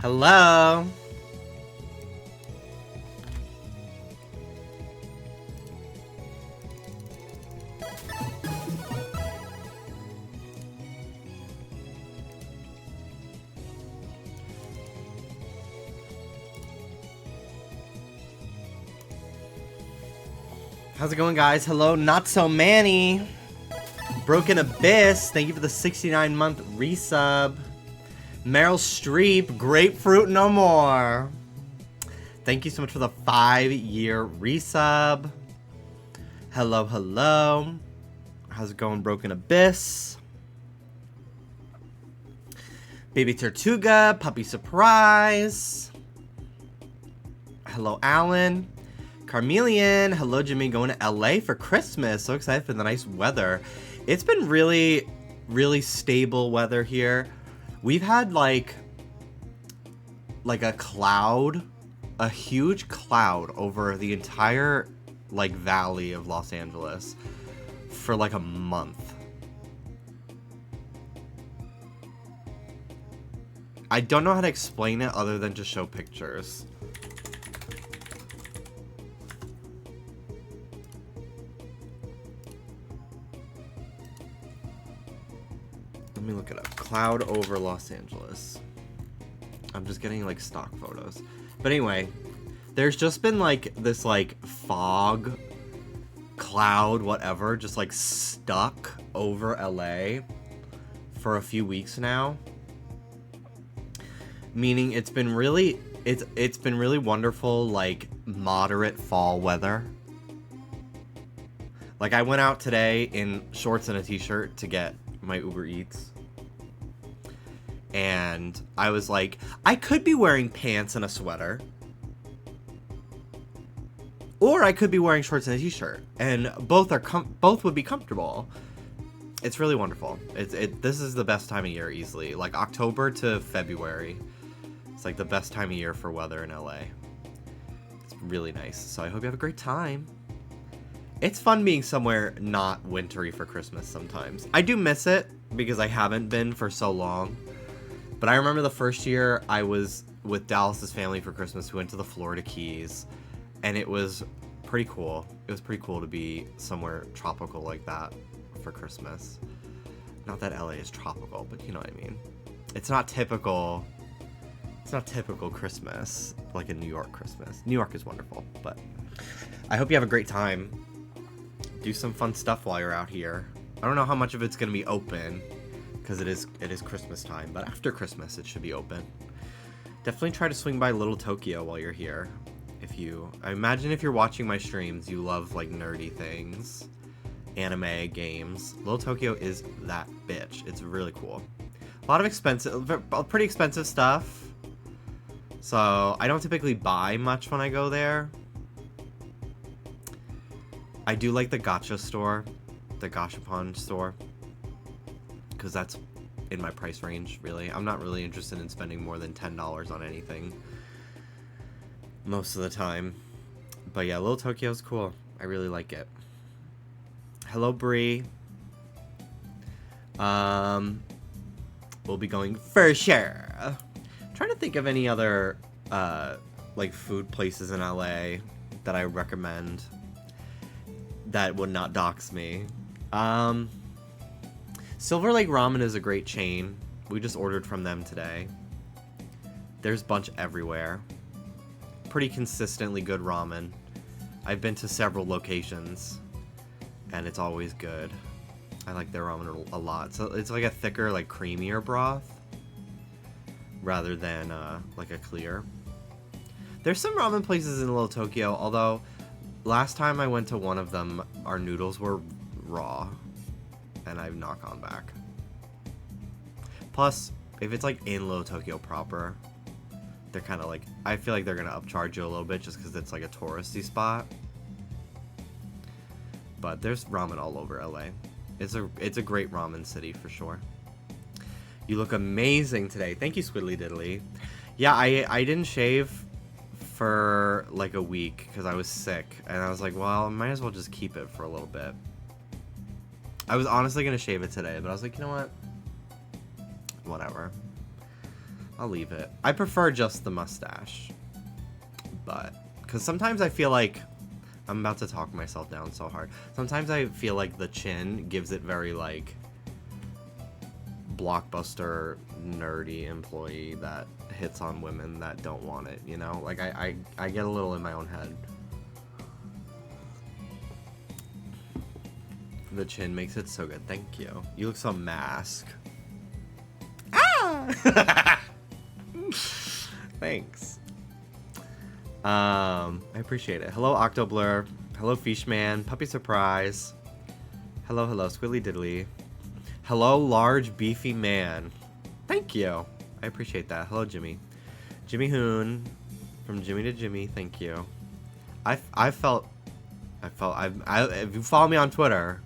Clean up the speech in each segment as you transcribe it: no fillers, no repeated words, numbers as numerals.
Hello. How's it going, guys? Hello, Not So Manny. Broken Abyss, thank you for the 69-month resub. Meryl Streep, Grapefruit No More. Thank you so much for the 5-year resub. Hello, hello. How's it going, Broken Abyss? Baby Tortuga, Puppy Surprise. Hello, Alan. Carmelian, hello, Jimmy. Going to LA for Christmas. So excited for the nice weather. It's been really, really stable weather here. We've had like a cloud, a huge cloud over the entire like valley of Los Angeles for like a month. I don't know how to explain it other than just show pictures. Let me look it up. Cloud over Los Angeles. I'm just getting like stock photos. But anyway, there's just been like this like fog, cloud, whatever, just like stuck over LA for a few weeks now. Meaning it's been really wonderful, like moderate fall weather. Like I went out today in shorts and a t-shirt to get my Uber Eats. And I was like, I could be wearing pants and a sweater. Or I could be wearing shorts and a t-shirt. And both would be comfortable. It's really wonderful. This is the best time of year easily. Like October to February. It's like the best time of year for weather in LA. It's really nice. So I hope you have a great time. It's fun being somewhere not wintry for Christmas sometimes. I do miss it because I haven't been for so long. But I remember the first year I was with Dallas's family for Christmas. We went to the Florida Keys, and it was pretty cool. It was pretty cool to be somewhere tropical like that for Christmas. Not that LA is tropical, but you know what I mean. It's not typical Christmas, like a New York Christmas. New York is wonderful, but I hope you have a great time. Do some fun stuff while you're out here. I don't know how much of it's going to be open, because it is Christmas time, but after Christmas it should be open. Definitely try to swing by Little Tokyo while you're here. I imagine if you're watching my streams, you love like nerdy things, anime, games. Little Tokyo is that bitch. It's really cool. A lot of pretty expensive stuff. So I don't typically buy much when I go there. I do like the gacha store, the gashapon store, because that's in my price range, really. I'm not really interested in spending more than $10 on anything most of the time. But yeah, Little Tokyo's cool. I really like it. Hello, Bree. We'll be going for sure. I'm trying to think of any other like food places in LA that I recommend that would not dox me. Silver Lake Ramen is a great chain. We just ordered from them today. There's a bunch everywhere. Pretty consistently good ramen. I've been to several locations, and it's always good. I like their ramen a lot. So it's like a thicker, like creamier broth, rather than like a clear. There's some ramen places in Little Tokyo, although last time I went to one of them, our noodles were raw, and I've not gone back. Plus, if it's like in Little Tokyo proper, they're kind of like, I feel like they're gonna upcharge you a little bit just because it's like a touristy spot. But there's ramen all over LA. It's a great ramen city for sure. You look amazing today. Thank you, Squiddly Diddly. Yeah, I didn't shave for like a week because I was sick, and I was like, well, I might as well just keep it for a little bit. I was honestly gonna shave it today, but I was like, you know what? Whatever. I'll leave it. I prefer just the mustache, but because sometimes I feel like I'm about to talk myself down so hard. Sometimes I feel like the chin gives it very like blockbuster nerdy employee that hits on women that don't want it, you know? Like I get a little in my own head. The chin makes it so good. Thank you. You look so mask. Ah! Thanks. I appreciate it. Hello, Octoblur. Hello, Fishman. Puppy Surprise. Hello, Squiddly Diddly. Hello, large beefy man. Thank you. I appreciate that. Hello, Jimmy. Jimmy Hoon. From Jimmy to Jimmy. Thank you. If you follow me on Twitter,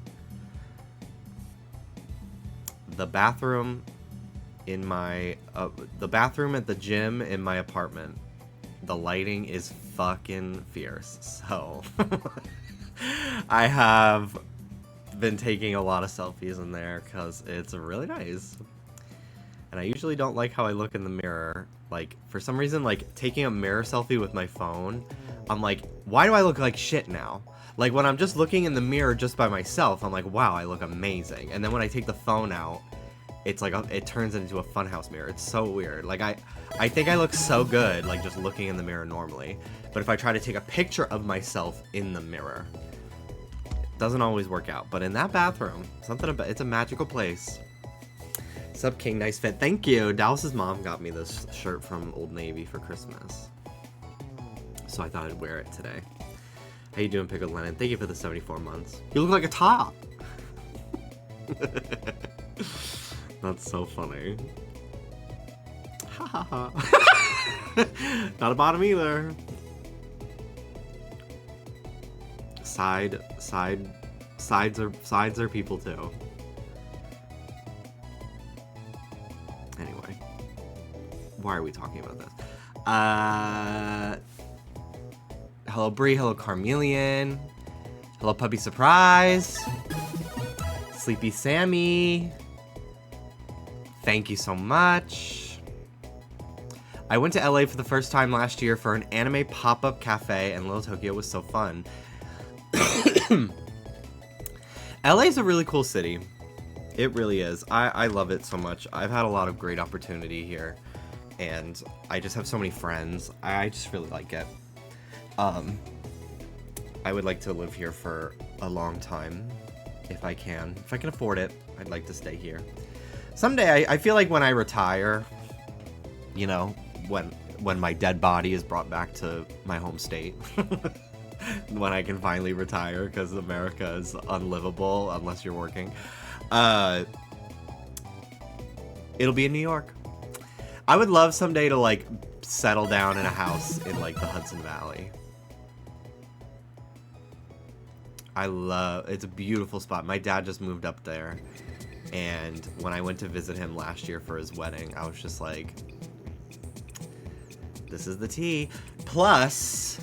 the bathroom at the gym in my apartment, the lighting is fucking fierce. So I have been taking a lot of selfies in there because it's really nice. And I usually don't like how I look in the mirror. Like, for some reason, like, taking a mirror selfie with my phone, I'm like, why do I look like shit now? Like, when I'm just looking in the mirror just by myself, I'm like, wow, I look amazing. And then when I take the phone out, it's like, it turns into a funhouse mirror. It's so weird. Like, I think I look so good, like, just looking in the mirror normally. But if I try to take a picture of myself in the mirror, it doesn't always work out. But in that bathroom, it's a magical place. Sup, King? Nice fit. Thank you. Dallas's mom got me this shirt from Old Navy for Christmas, so I thought I'd wear it today. How you doing, Pickled Lennon? Thank you for the 74 months. You look like a top. That's so funny. Ha ha ha. Not a bottom either. Sides are people too. Anyway, why are we talking about this? Hello Bree, hello Carmelian, hello Puppy Surprise, Sleepy Sammy. Thank you so much. I went to LA for the first time last year for an anime pop-up cafe, and Little Tokyo was so fun. LA is a really cool city. It really is. I love it so much. I've had a lot of great opportunity here, and I just have so many friends. I just really like it. I would like to live here for a long time, if I can. If I can afford it, I'd like to stay here. Someday, I feel like when I retire, you know, when when my dead body is brought back to my home state. When I can finally retire, because America is unlivable unless you're working. It'll be in New York. I would love someday to like settle down in a house in like the Hudson Valley. It's a beautiful spot. My dad just moved up there, and when I went to visit him last year for his wedding, I was just like, this is the tea. Plus,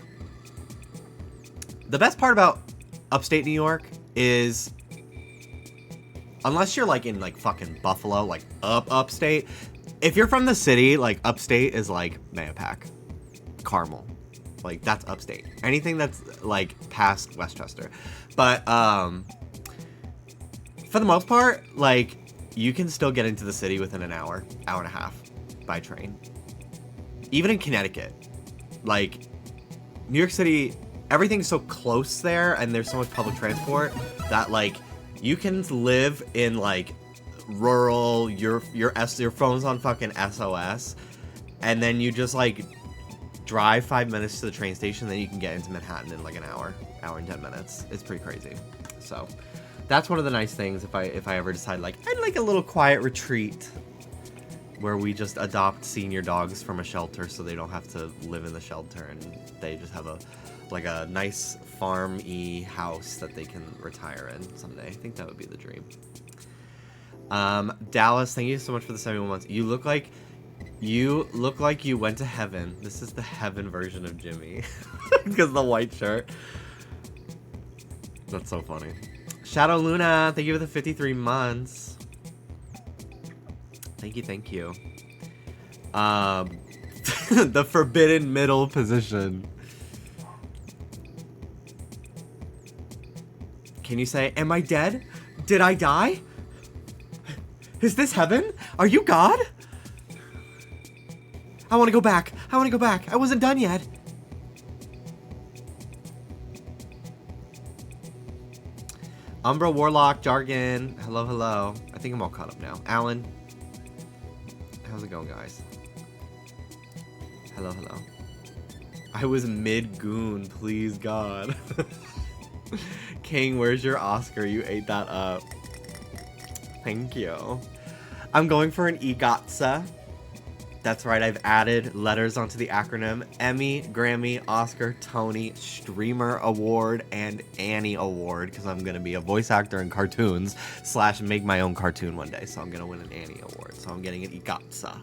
the best part about upstate New York is, unless you're like in like fucking Buffalo, like upstate, if you're from the city, like upstate is like Mahopac, Carmel. Like, that's upstate. Anything that's like past Westchester. But for the most part, like, you can still get into the city within an hour and a half by train. Even in Connecticut, like, New York City, everything's so close there, and there's so much public transport that like you can live in like rural, your phone's on fucking SOS, and then you just like drive 5 minutes to the train station, then you can get into Manhattan in like an hour and 10 minutes. It's pretty crazy. So that's one of the nice things if I ever decide like I'd like a little quiet retreat where we just adopt senior dogs from a shelter so they don't have to live in the shelter, and they just have a nice farm-y house that they can retire in someday. I think that would be the dream. Dallas, thank you so much for the 71 months. You look like you went to heaven. This is the heaven version of Jimmy. Because the white shirt. That's so funny. Shadow Luna, thank you for the 53 months. Thank you. The forbidden middle position. Can you say, am I dead? Did I die? Is this heaven? Are you God? I want to go back. I wasn't done yet. Umbra, Warlock, Jargon. Hello. I think I'm all caught up now. Alan. How's it going, guys? Hello. I was mid-goon, please God. King, where's your Oscar? You ate that up. Thank you. I'm going for an EGOTSA. That's right, I've added letters onto the acronym. Emmy, Grammy, Oscar, Tony, Streamer Award, and Annie Award, because I'm going to be a voice actor in cartoons / make my own cartoon one day, so I'm going to win an Annie Award. So I'm getting an EGOTSA.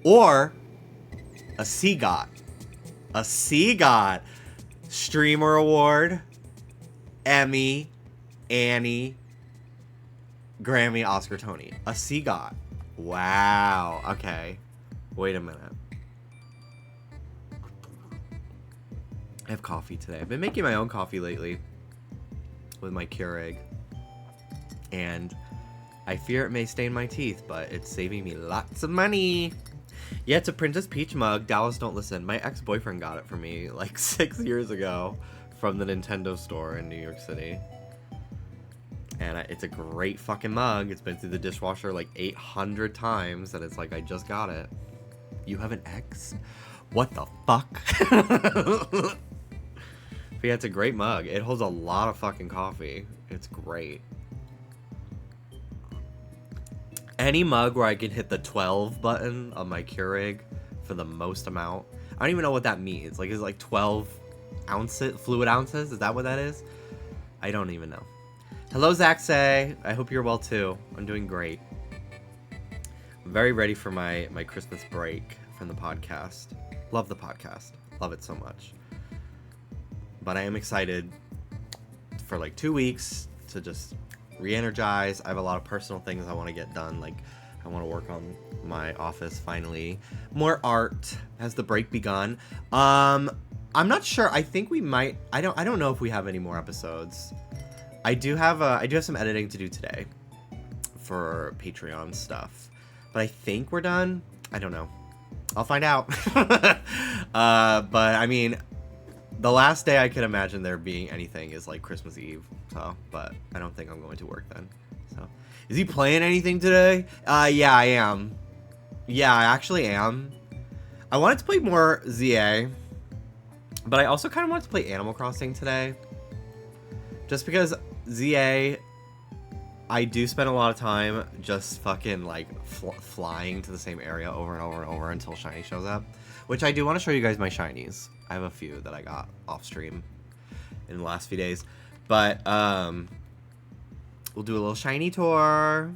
Or a CGOT. A CGOT. Streamer Award, Emmy, Annie, Grammy, Oscar, Tony. A CGOT. Wow. Okay. Wait a minute. I have coffee today. I've been making my own coffee lately with my Keurig. And I fear it may stain my teeth, but it's saving me lots of money. Yeah, it's a Princess Peach mug. Dallas, don't listen. My ex-boyfriend got it for me like 6 years ago from the Nintendo store in New York City. And it's a great fucking mug. It's been through the dishwasher like 800 times, and it's like, I just got it. You have an ex? What the fuck? But yeah, it's a great mug. It holds a lot of fucking coffee. It's great. Any mug where I can hit the 12 button on my Keurig for the most amount. I don't even know what that means. Like, is it like 12 ounces, fluid ounces? Is that what that is? I don't even know. Hello, Zach Say. I hope you're well too. I'm doing great. I'm very ready for my Christmas break from the podcast. Love the podcast. Love it so much. But I am excited for like 2 weeks to just re-energize. I have a lot of personal things I want to get done. Like, I want to work on my office finally. More art. Has the break begun? I'm not sure. I think we might. I don't know if we have any more episodes. I do have some editing to do today for Patreon stuff, but I think we're done. I don't know. I'll find out. But I mean, the last day I could imagine there being anything is like Christmas Eve. So, but I don't think I'm going to work then. So, is he playing anything today? Yeah, I am. Yeah, I actually am. I wanted to play more ZA, but I also kind of wanted to play Animal Crossing today. Just because ZA, I do spend a lot of time just fucking like flying to the same area over and over and over until shiny shows up. Which I do want to show you guys my shinies. I have a few that I got off stream in the last few days. But we'll do a little shiny tour.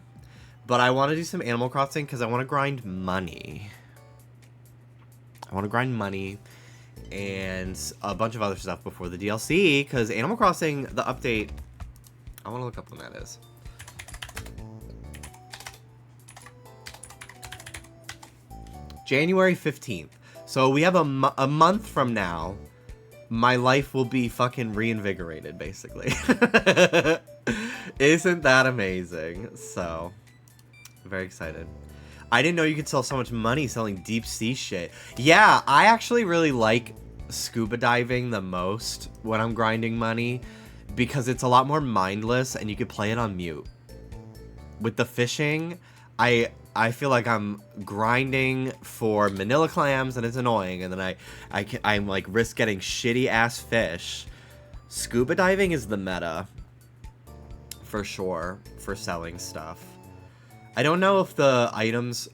But I want to do some Animal Crossing because I want to grind money. I want to grind money and a bunch of other stuff before the DLC. Because Animal Crossing, the update, I want to look up when that is. January 15th. So we have a month from now. My life will be fucking reinvigorated, basically. Isn't that amazing? So, very excited. I didn't know you could sell so much money selling deep sea shit. Yeah, I actually really like scuba diving the most when I'm grinding money because it's a lot more mindless and you could play it on mute. With the fishing, I feel like I'm grinding for manila clams and it's annoying, and then I'm like risk getting shitty ass fish. Scuba diving is the meta for sure for selling stuff. I don't know if the items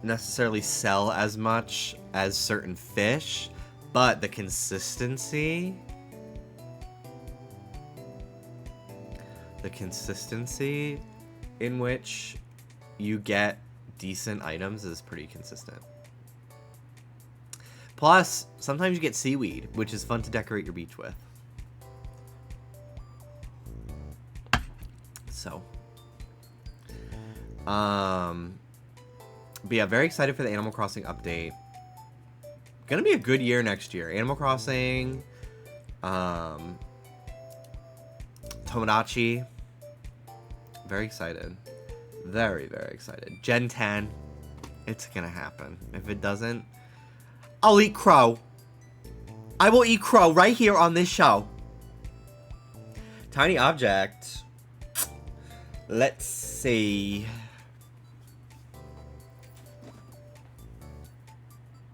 necessarily sell as much as certain fish, but the consistency in which you get decent items is pretty consistent. Plus, sometimes you get seaweed, which is fun to decorate your beach with. So, but yeah, very excited for the Animal Crossing update. Gonna be a good year next year. Animal Crossing, Tomodachi. Very excited. Very, very excited. Gen 10. It's gonna happen. If it doesn't, I'll eat crow. I will eat crow right here on this show. Tiny object. Let's see.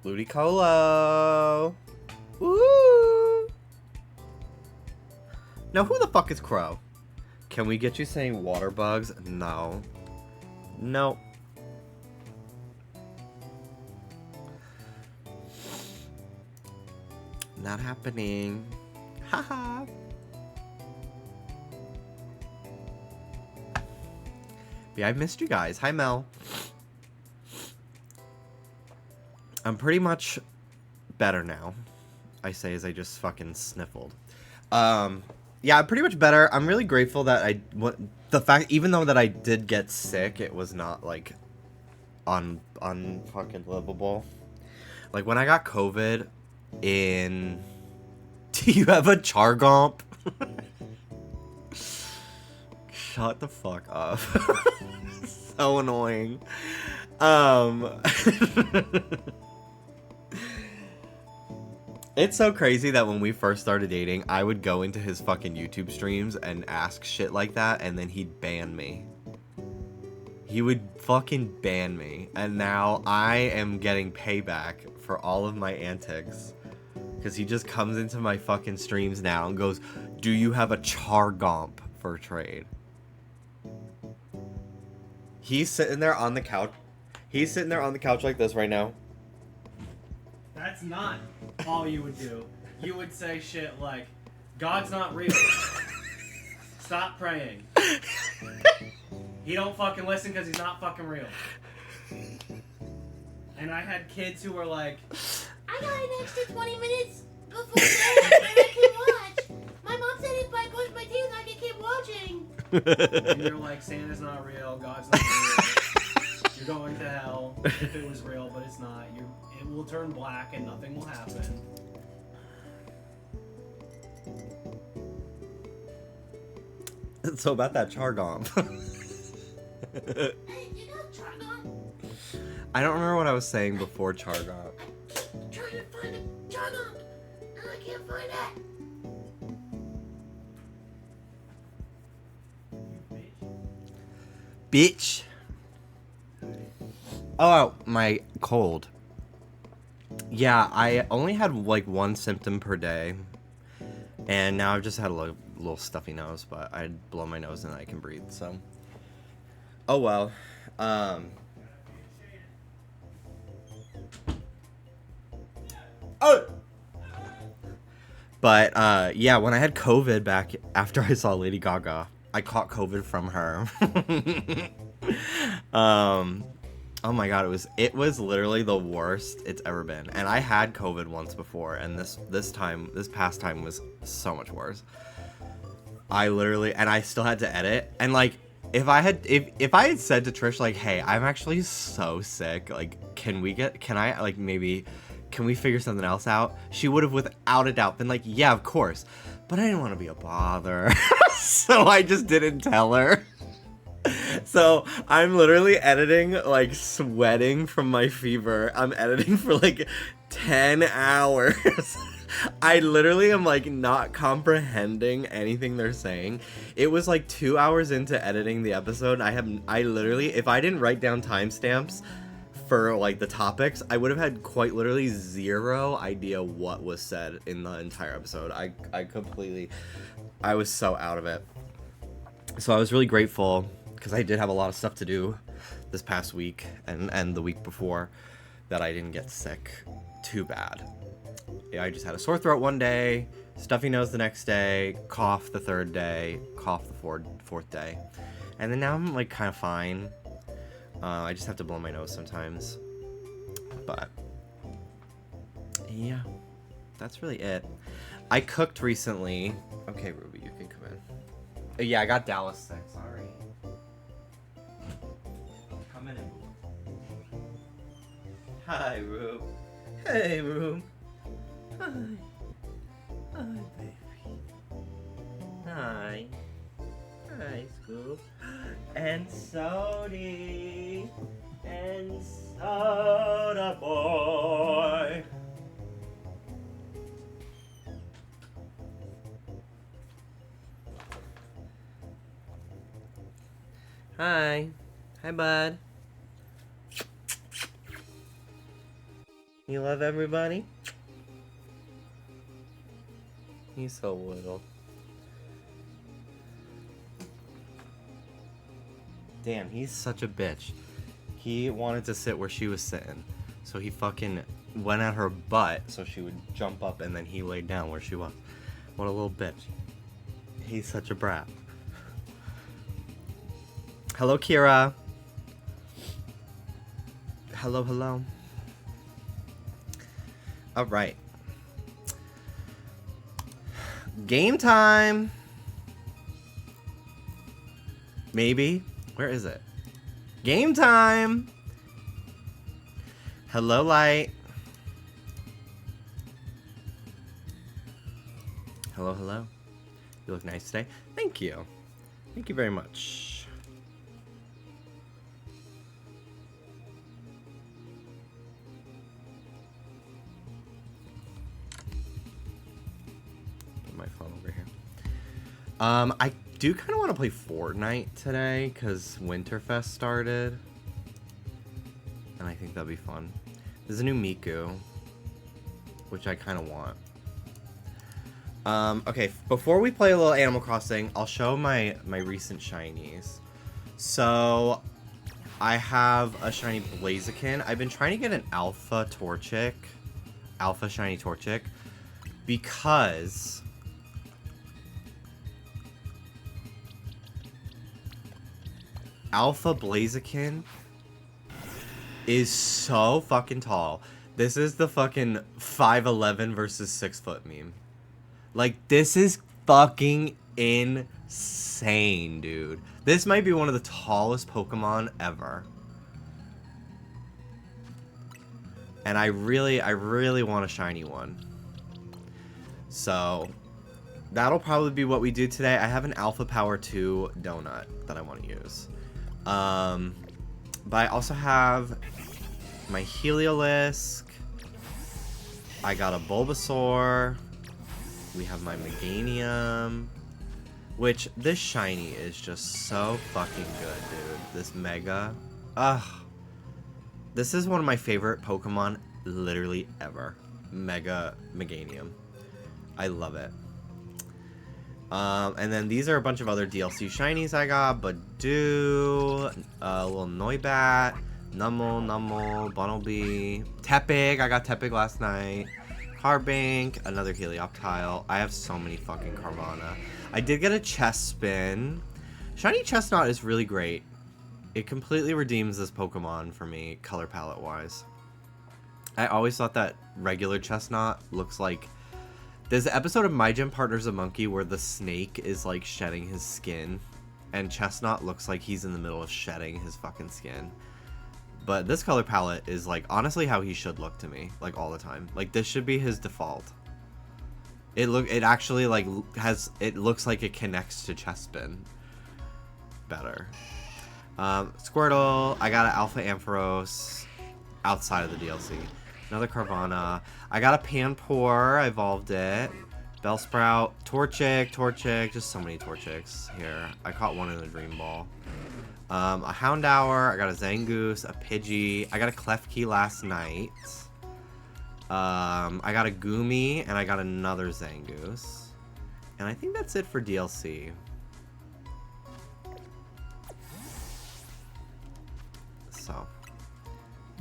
Ludicolo. Woo! Now, who the fuck is Crow? Can we get you saying water bugs? No. Nope. Not happening. Haha. Yeah, I've missed you guys. Hi, Mel. I'm pretty much better now. I say as I just fucking sniffled. Yeah, I'm pretty much better. I'm really grateful that the fact, even though that I did get sick, it was not like fucking livable. Like when I got COVID in, do you have a Chargomp? Shut the fuck up. So annoying. It's so crazy that when we first started dating, I would go into his fucking YouTube streams and ask shit like that, and then he'd ban me. He would fucking ban me. And now I am getting payback for all of my antics. Because he just comes into my fucking streams now and goes, do you have a Chargomp for trade? He's sitting there on the couch. He's sitting there on the couch like this right now. That's not all you would do. You would say shit like, God's not real. Stop praying. He don't fucking listen because he's not fucking real. And I had kids who were like, I got an extra 20 minutes before bed and I can watch. My mom said if I brush my teeth, I can keep watching. and you're like, Santa's not real, God's not real. You're going to hell if it was real, but it's not. It will turn black and nothing will happen. So about that Chargomp. Hey, you know Chargomp? I don't remember what I was saying before Chargomp. Trying to find a Chargomp, and I can't find it. Bitch. Oh, my cold. Yeah, I only had like one symptom per day. And now I've just had a little stuffy nose, but I blow my nose and I can breathe, so. Oh well. Oh! But, yeah, when I had COVID back after I saw Lady Gaga, I caught COVID from her. Oh my god, it was literally the worst it's ever been. And I had COVID once before, and this past time was so much worse. And I still had to edit. And like, if I had said to Trish, like, hey, I'm actually so sick, like, can we figure something else out? She would have without a doubt been like, yeah, of course. But I didn't want to be a bother. So I just didn't tell her. So I'm literally editing, like, sweating from my fever. I'm editing for like 10 hours. I literally am like not comprehending anything they're saying. It was like 2 hours into editing the episode. I literally, if I didn't write down timestamps for like the topics, I would have had quite literally zero idea what was said in the entire episode. I was so out of it. So I was really grateful because I did have a lot of stuff to do this past week and the week before that I didn't get sick too bad. Yeah, I just had a sore throat one day, stuffy nose the next day, cough the third day, cough the fourth day. And then now I'm like kind of fine. I just have to blow my nose sometimes. But yeah, that's really it. I cooked recently. Okay, Ruby, you can come in. Yeah, I got Dallas sick, sorry. Come in and move. Hi, Rube. Hey, Rube. Hi. Hi, baby. Hi. Hi, Scoop. And Sody. And Soda Boy. Hi. Hi, bud. You love everybody? He's so little. Damn, he's such a bitch. He wanted to sit where she was sitting. So he fucking went at her butt so she would jump up and then he laid down where she was. What a little bitch. He's such a brat. Hello, Kira. Hello, hello. All right. Game time. Maybe. Where is it? Game time. Hello, Light. Hello, hello. You look nice today. Thank you. Thank you very much. Put my phone over here. I do kind of want to play Fortnite today because Winterfest started. And I think that'd be fun. There's a new Miku, which I kind of want. Okay, before we play a little Animal Crossing, I'll show my recent shinies. So, I have a shiny Blaziken. I've been trying to get an Alpha shiny Torchic, because Alpha Blaziken is so fucking tall. This is the fucking 5'11" versus 6 foot meme. Like, this is fucking insane, dude. This might be one of the tallest Pokemon ever. And I really want a shiny one. So, that'll probably be what we do today. I have an Alpha Power 2 donut that I want to use. But I also have my Heliolisk. I got a Bulbasaur. We have my Meganium. Which, this shiny is just so fucking good, dude. This Mega. Ugh. This is one of my favorite Pokemon literally ever. Mega Meganium. I love it. And then these are a bunch of other DLC shinies I got. Badoo, little Noibat, Numel, Bunnelby, Tepig. I got Tepig last night. Carbink, another Helioptile. I have so many fucking Carvana. I did get a chest spin. Shiny Chestnut is really great. It completely redeems this Pokemon for me, color palette wise. I always thought that regular Chestnut looks like... There's an episode of My Gym Partner's a Monkey where the snake is like shedding his skin. And Chestnut looks like he's in the middle of shedding his fucking skin. But this color palette is like honestly how he should look to me, like all the time. Like this should be his default. It actually like it looks like it connects to Chespin better. Squirtle, I got an Alpha Ampharos outside of the DLC. Another Carvana. I got a Panpour, I evolved it. Bellsprout, Torchic, just so many Torchics here. I caught one in a Dream Ball. A Houndour, I got a Zangoose, a Pidgey, I got a Klefki last night. I got a Goomy, and I got another Zangoose. And I think that's it for DLC. So,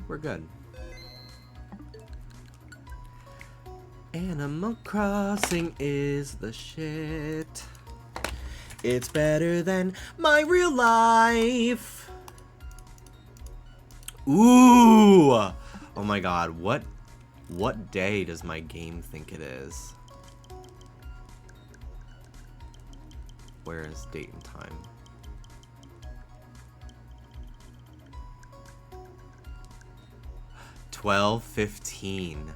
we're good. Animal Crossing is the shit. It's better than my real life. Ooh! Oh my god, what day does my game think it is? Where is date and time? $12:15.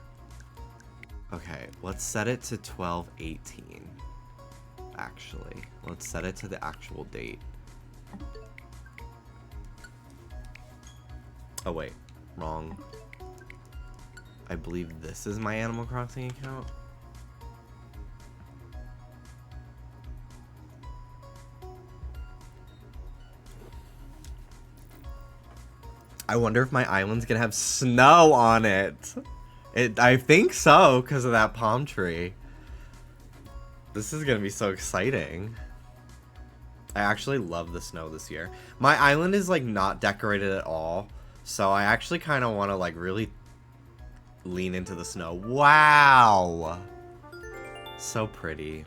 Okay, let's set it to 12:18. Actually, let's set it to the actual date. Oh wait, wrong. I believe this is my Animal Crossing account. I wonder if my island's gonna have snow on it. I think so, because of that palm tree. This is gonna be so exciting. I actually love the snow this year. My island is like not decorated at all, so I actually kind of want to like really lean into the snow. Wow, so pretty.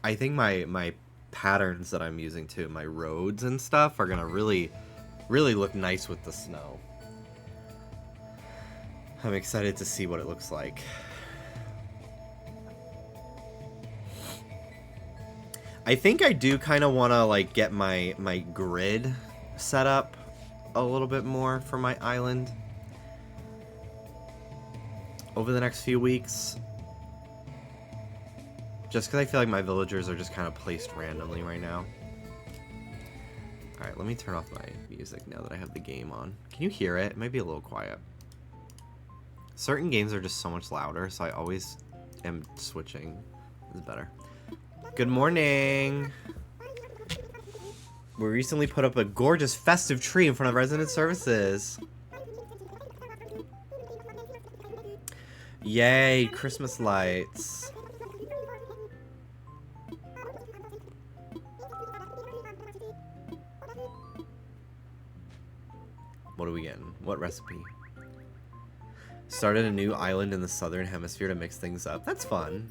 I think my patterns that I'm using too, my roads and stuff, are gonna really look nice with the snow. I'm excited to see what it looks like. I think I do kind of want to like get my grid set up a little bit more for my island over the next few weeks. Just because I feel like my villagers are just kind of placed randomly right now. Alright, let me turn off my music now that I have the game on. Can you hear it? It might be a little quiet. Certain games are just so much louder, so I always am switching. This is better. Good morning! We recently put up a gorgeous festive tree in front of resident services. Yay, Christmas lights. What are we getting? What recipe? Started a new island in the southern hemisphere to mix things up. That's fun.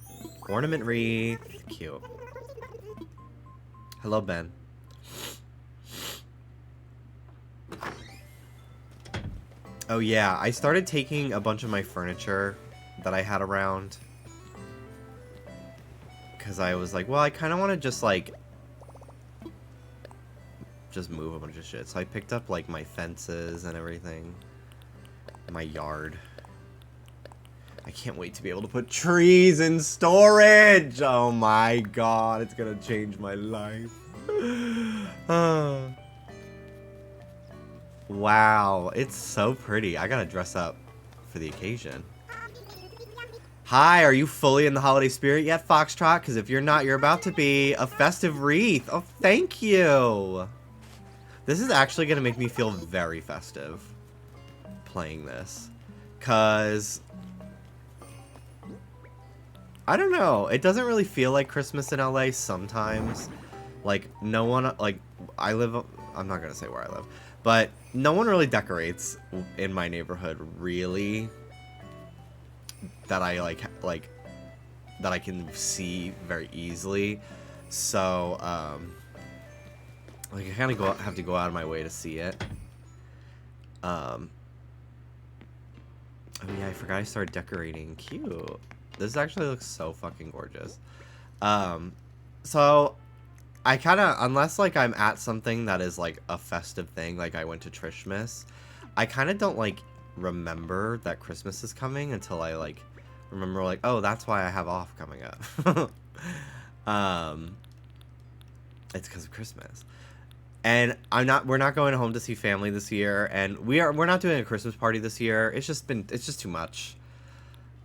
Ornament wreath. Cute. Hello, Ben. Oh yeah, I started taking a bunch of my furniture that I had around. Because I was like, well, I kind of want to just like... just move a bunch of shit. So I picked up like my fences and everything. My yard. I can't wait to be able to put trees in storage! Oh my god, it's gonna change my life. Wow, it's so pretty. I gotta dress up for the occasion. Hi, are you fully in the holiday spirit yet, Foxtrot? Because if you're not, you're about to be. A festive wreath. Oh, thank you. This is actually going to make me feel very festive playing this. Because I don't know. It doesn't really feel like Christmas in LA sometimes. Like, no one, like, I'm not going to say where I live, but no one really decorates in my neighborhood, really, that I, like, that I can see very easily. So, like, I kind of have to go out of my way to see it. Oh yeah, I forgot I started decorating. Cute. This actually looks so fucking gorgeous. So I kind of, unless like I'm at something that is like a festive thing, like I went to Trishmas, I kind of don't like remember that Christmas is coming until I like remember like, oh, that's why I have off coming up. It's because of Christmas. And we're not going home to see family this year, and we're not doing a Christmas party this year. It's just too much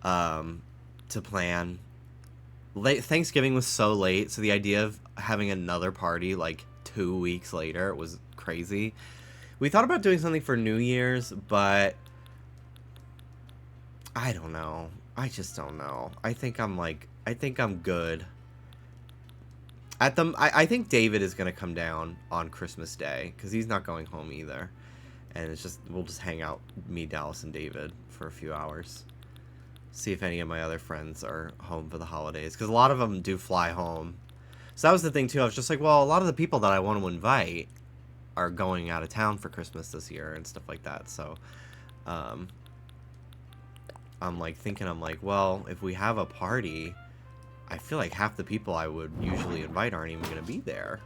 to plan. Thanksgiving was so late, so the idea of having another party like 2 weeks later was crazy. We thought about doing something for New Year's, but I don't know. I just don't know. I think I'm good. I think David is gonna come down on Christmas Day because he's not going home either, and we'll just hang out, me, Dallas, and David for a few hours. See if any of my other friends are home for the holidays, because a lot of them do fly home. So that was the thing too. I was just like, well, a lot of the people that I want to invite are going out of town for Christmas this year and stuff like that. So, I'm like, well, if we have a party, I feel like half the people I would usually invite aren't even going to be there.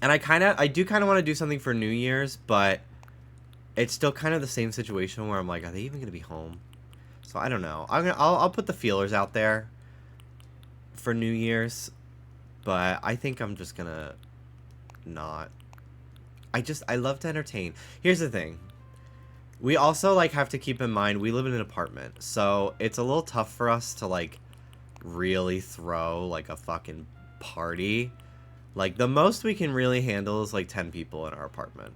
And I do kind of want to do something for New Year's, but it's still kind of the same situation where I'm like, are they even going to be home? So I don't know. I'll put the feelers out there for New Year's, but I think I'm just going to not. I love to entertain. Here's the thing. We also, like, have to keep in mind, we live in an apartment, so it's a little tough for us to, like, really throw, like, a fucking party. Like, the most we can really handle is, like, 10 people in our apartment.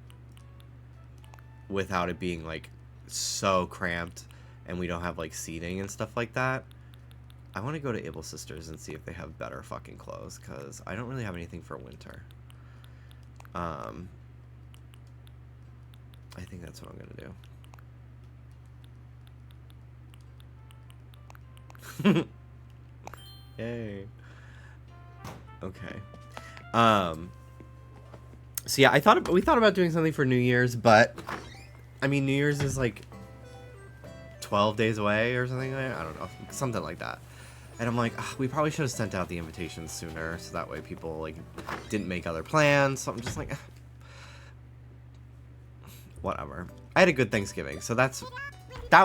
Without it being, like, so cramped, and we don't have, like, seating and stuff like that. I want to go to Able Sisters and see if they have better fucking clothes, because I don't really have anything for winter. I think that's what I'm gonna do. Yay. Okay. So yeah, we thought about doing something for New Year's, but I mean, New Year's is like 12 days away or something. I don't know, something like that. And I'm like, we probably should have sent out the invitations sooner, so that way people like didn't make other plans. So I'm just like, whatever. I had a good Thanksgiving, so that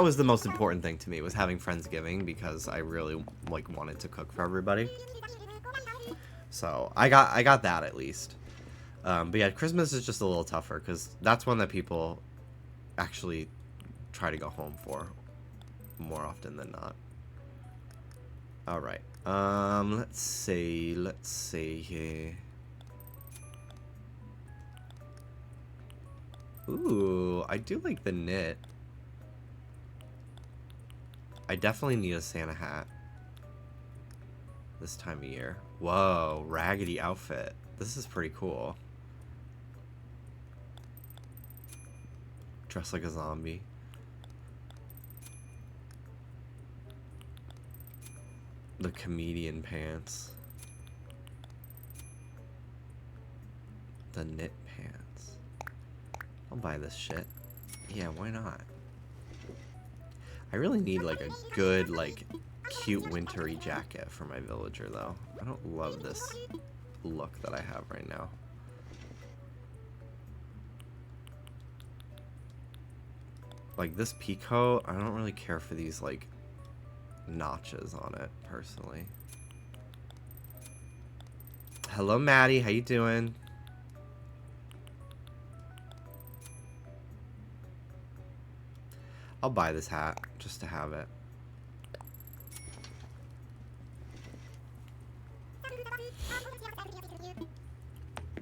was the most important thing to me, was having Friendsgiving, because I really like wanted to cook for everybody. So I got that at least. But yeah, Christmas is just a little tougher, because that's one that people actually try to go home for more often than not. All right. Let's see here. Ooh, I do like the knit. I definitely need a Santa hat this time of year. Whoa, raggedy outfit. This is pretty cool. Dress like a zombie. The comedian pants. The knit pants. I'll buy this shit. Yeah, why not? I really need like a good, like, cute wintry jacket for my villager though. I don't love this look that I have right now. Like this peacoat, I don't really care for these like notches on it personally. Hello Maddie, how you doing? I'll buy this hat just to have it.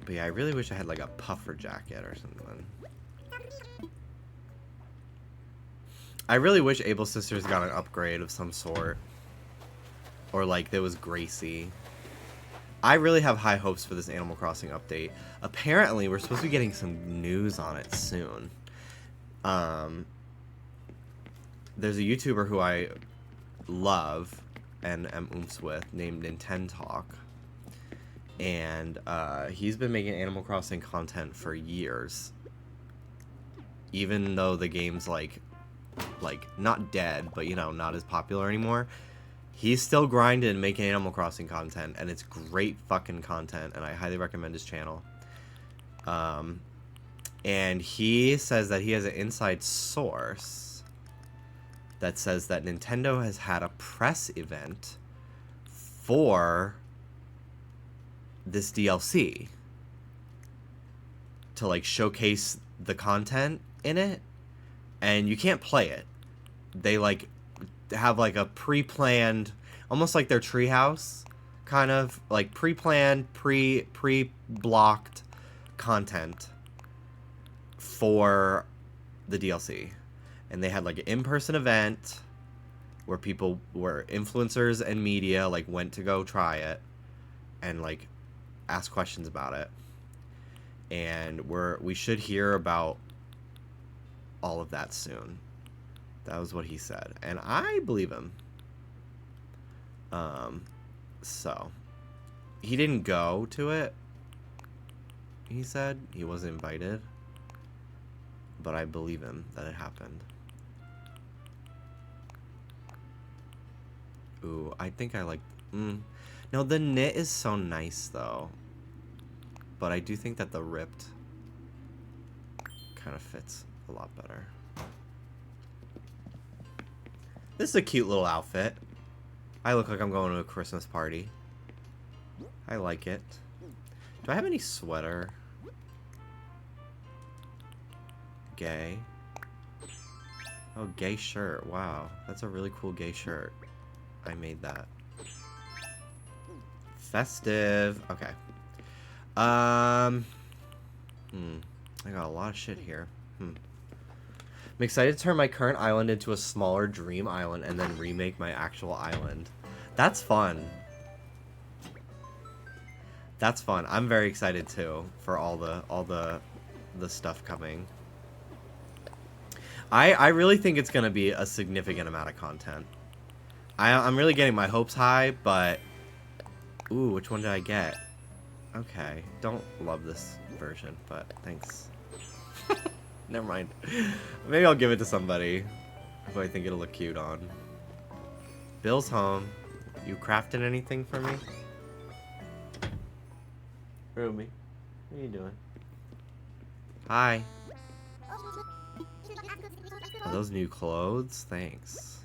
But yeah, I really wish I had like a puffer jacket or something. I really wish Able Sisters got an upgrade of some sort. Or like there was Gracie. I really have high hopes for this Animal Crossing update. Apparently, we're supposed to be getting some news on it soon. There's a YouTuber who I love and am oomps with named Nintentalk. And he's been making Animal Crossing content for years. Even though the game's like not dead, but you know, not as popular anymore. He's still grinding and making Animal Crossing content, and it's great fucking content, and I highly recommend his channel. And he says that he has an inside source that says that Nintendo has had a press event for this DLC to like showcase the content in it, and you can't play it. They like have like a pre-planned, almost like their treehouse kind of like pre-planned, pre-blocked content for the DLC. And they had like an in-person event where people were influencers and media like went to go try it and like ask questions about it. And we should hear about all of that soon. That was what he said, and I believe him. So he didn't go to it. He said he wasn't invited, but I believe him that it happened. Ooh, I think I like. No, the knit is so nice though, but I do think that the ripped kind of fits a lot better. This is a cute little outfit. I look like I'm going to a Christmas party. I like it. Do I have any sweater? Gay. Oh, gay shirt. Wow. That's a really cool gay shirt. I made that. Festive. Okay. I got a lot of shit here. I'm excited to turn my current island into a smaller dream island and then remake my actual island. That's fun. That's fun. I'm very excited too for all the stuff coming. I really think it's gonna be a significant amount of content. I'm really getting my hopes high, but ooh, which one did I get? Okay, don't love this version, but thanks. Never mind. Maybe I'll give it to somebody who I think it'll look cute on. Bill's home. You crafted anything for me? Ruby, what are you doing? Hi. Are those new clothes? Thanks.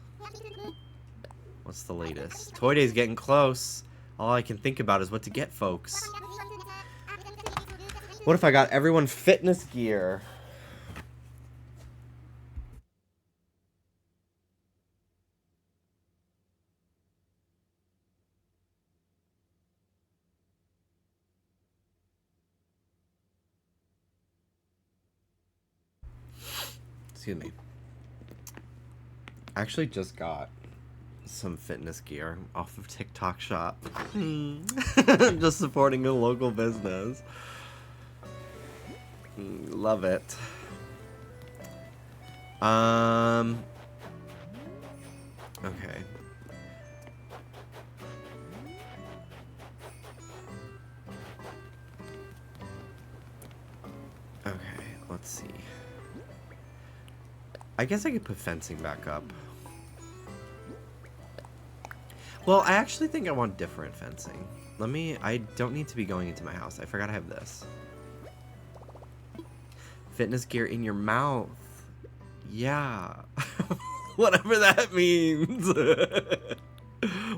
What's the latest? Toy Day's getting close. All I can think about is what to get folks. What if I got everyone fitness gear? Excuse me. I actually just got some fitness gear off of TikTok Shop. Just supporting a local business. Love it. Okay. Okay, let's see. I guess I could put fencing back up. Well, I actually think I want different fencing. I don't need to be going into my house. I forgot I have this. Fitness gear in your mouth. Yeah. Whatever that means.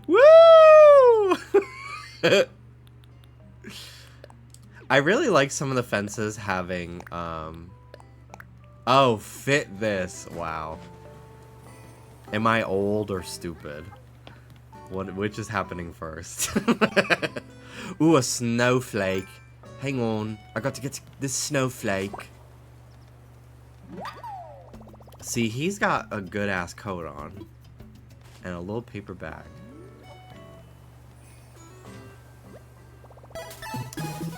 Woo! I really like some of the fences having, oh, fit this. Wow. Am I old or stupid? Which is happening first? Ooh, a snowflake. Hang on. I got to get this snowflake. See, he's got a good-ass coat on. And a little paper bag.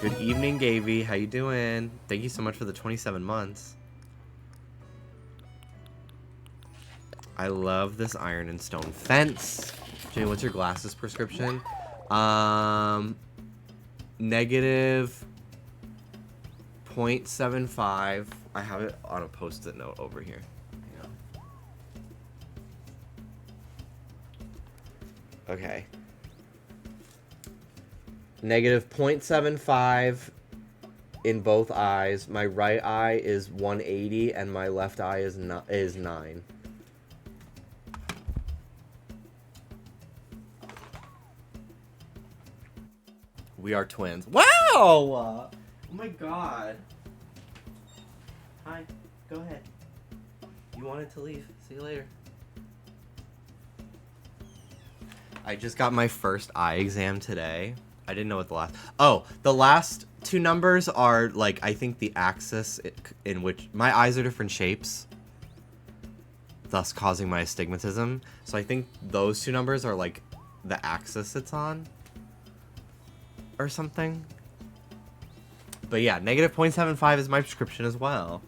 Good evening, Gavy. How you doing? Thank you so much for the 27 months. I love this iron and stone fence. Jimmy, what's your glasses prescription? Negative 0.75. I have it on a post-it note over here. Okay. Negative 0.75 in both eyes. My right eye is 180 and my left eye is 9. We are twins. Wow! Oh my god. Hi. Go ahead. You wanted to leave. See you later. I just got my first eye exam today. I didn't know what the last... Oh, the last two numbers are, like, I think the axis in which... My eyes are different shapes, thus causing my astigmatism. So I think those two numbers are, like, the axis it's on. Or something. But yeah, negative 0.75 is my prescription as well.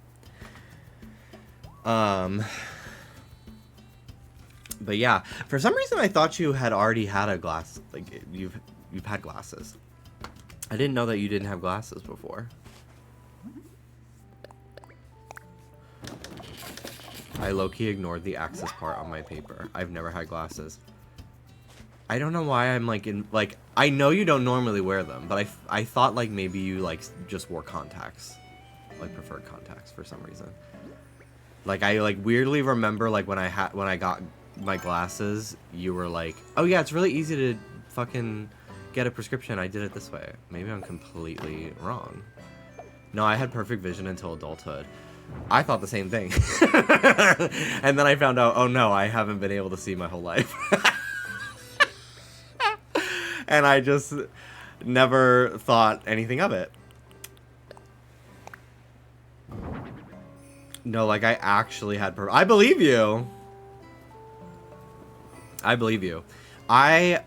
But yeah, for some reason I thought you had already had a glass, like you've had glasses. I didn't know that you didn't have glasses before. I low-key ignored the axis part on my paper. I've never had glasses. I don't know why I'm like I know you don't normally wear them, but I thought like maybe you like just wore contacts, like preferred contacts for some reason. Like I like weirdly remember like when I got my glasses, you were like, oh yeah, it's really easy to fucking get a prescription. I did it this way. Maybe I'm completely wrong. No, I had perfect vision until adulthood. I thought the same thing. And then I found out, oh no, I haven't been able to see my whole life. And I just never thought anything of it. No, like I actually had I believe you. I believe you. I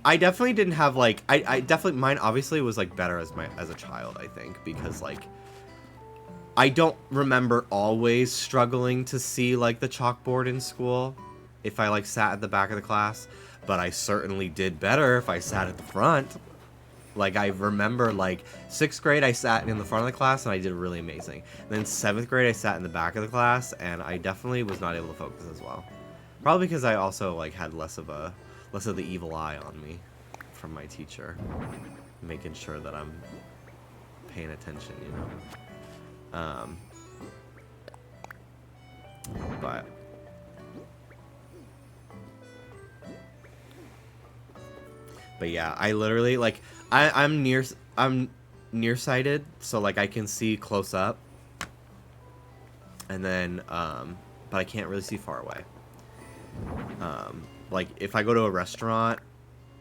definitely didn't have like I definitely mine obviously was like better as a child, I think, because like I don't remember always struggling to see like the chalkboard in school if I like sat at the back of the class, but I certainly did better if I sat at the front. Like I remember like 6th grade I sat in the front of the class and I did really amazing. And then 7th grade I sat in the back of the class and I definitely was not able to focus as well. Probably because I also like had less of the evil eye on me from my teacher, making sure that I'm paying attention, you know. But yeah, I literally like I'm nearsighted, so like I can see close up, and then but I can't really see far away. Like if I go to a restaurant,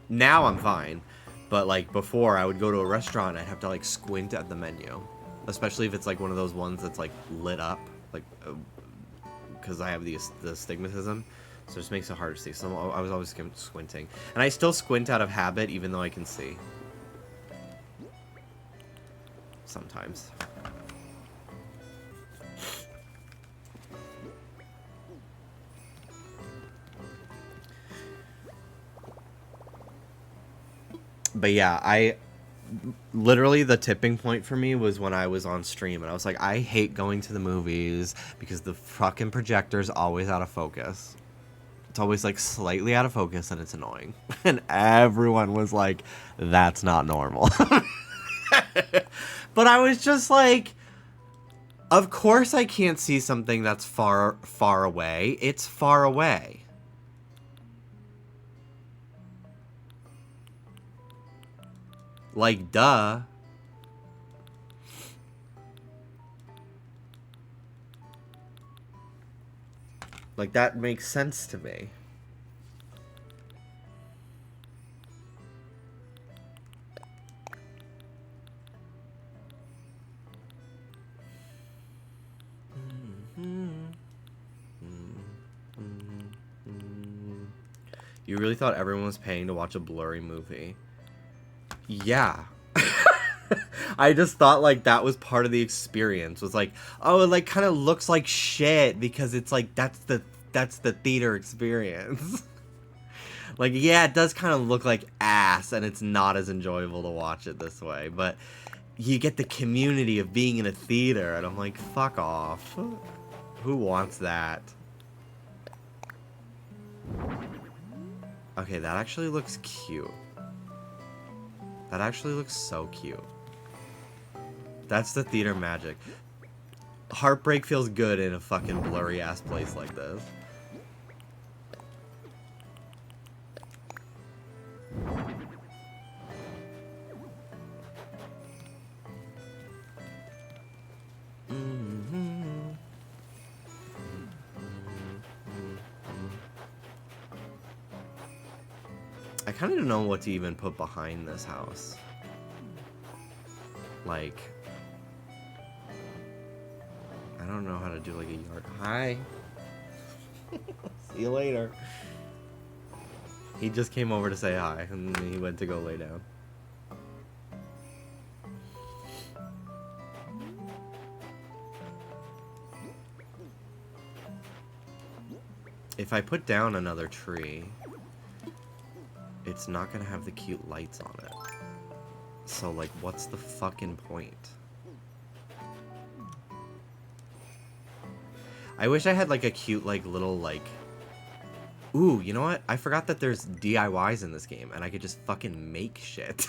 now I'm fine, but like before I would go to a restaurant, I'd have to like squint at the menu, especially if it's like one of those ones that's like lit up, like because I have the astigmatism, so it just makes it hard to see. So I was always squinting, and I still squint out of habit even though I can see sometimes. But yeah, I literally the tipping point for me was when I was on stream and I was like, I hate going to the movies because the fucking projector's always out of focus. It's always like slightly out of focus and it's annoying. And everyone was like, that's not normal. But I was just like, of course I can't see something that's far away. It's far away. Like, duh. Like, that makes sense to me. You really thought everyone was paying to watch a blurry movie? Yeah. I just thought like that was part of the experience. Was like, oh, it like kind of looks like shit because it's like that's the theater experience. Like, yeah, it does kind of look like ass, and it's not as enjoyable to watch it this way, but you get the community of being in a theater, and I'm like, fuck off. Who wants that? Okay, that actually looks cute. That actually looks so cute. That's the theater magic. Heartbreak feels good in a fucking blurry ass place like this. I kind of don't know what to even put behind this house. Like, I don't know how to do like a yard. Hi. See you later. He just came over to say hi, and then he went to go lay down. If I put down another tree, it's not gonna have the cute lights on it. So, like, what's the fucking point? I wish I had, like, a cute, like, little, like... Ooh, you know what? I forgot that there's DIYs in this game, and I could just fucking make shit.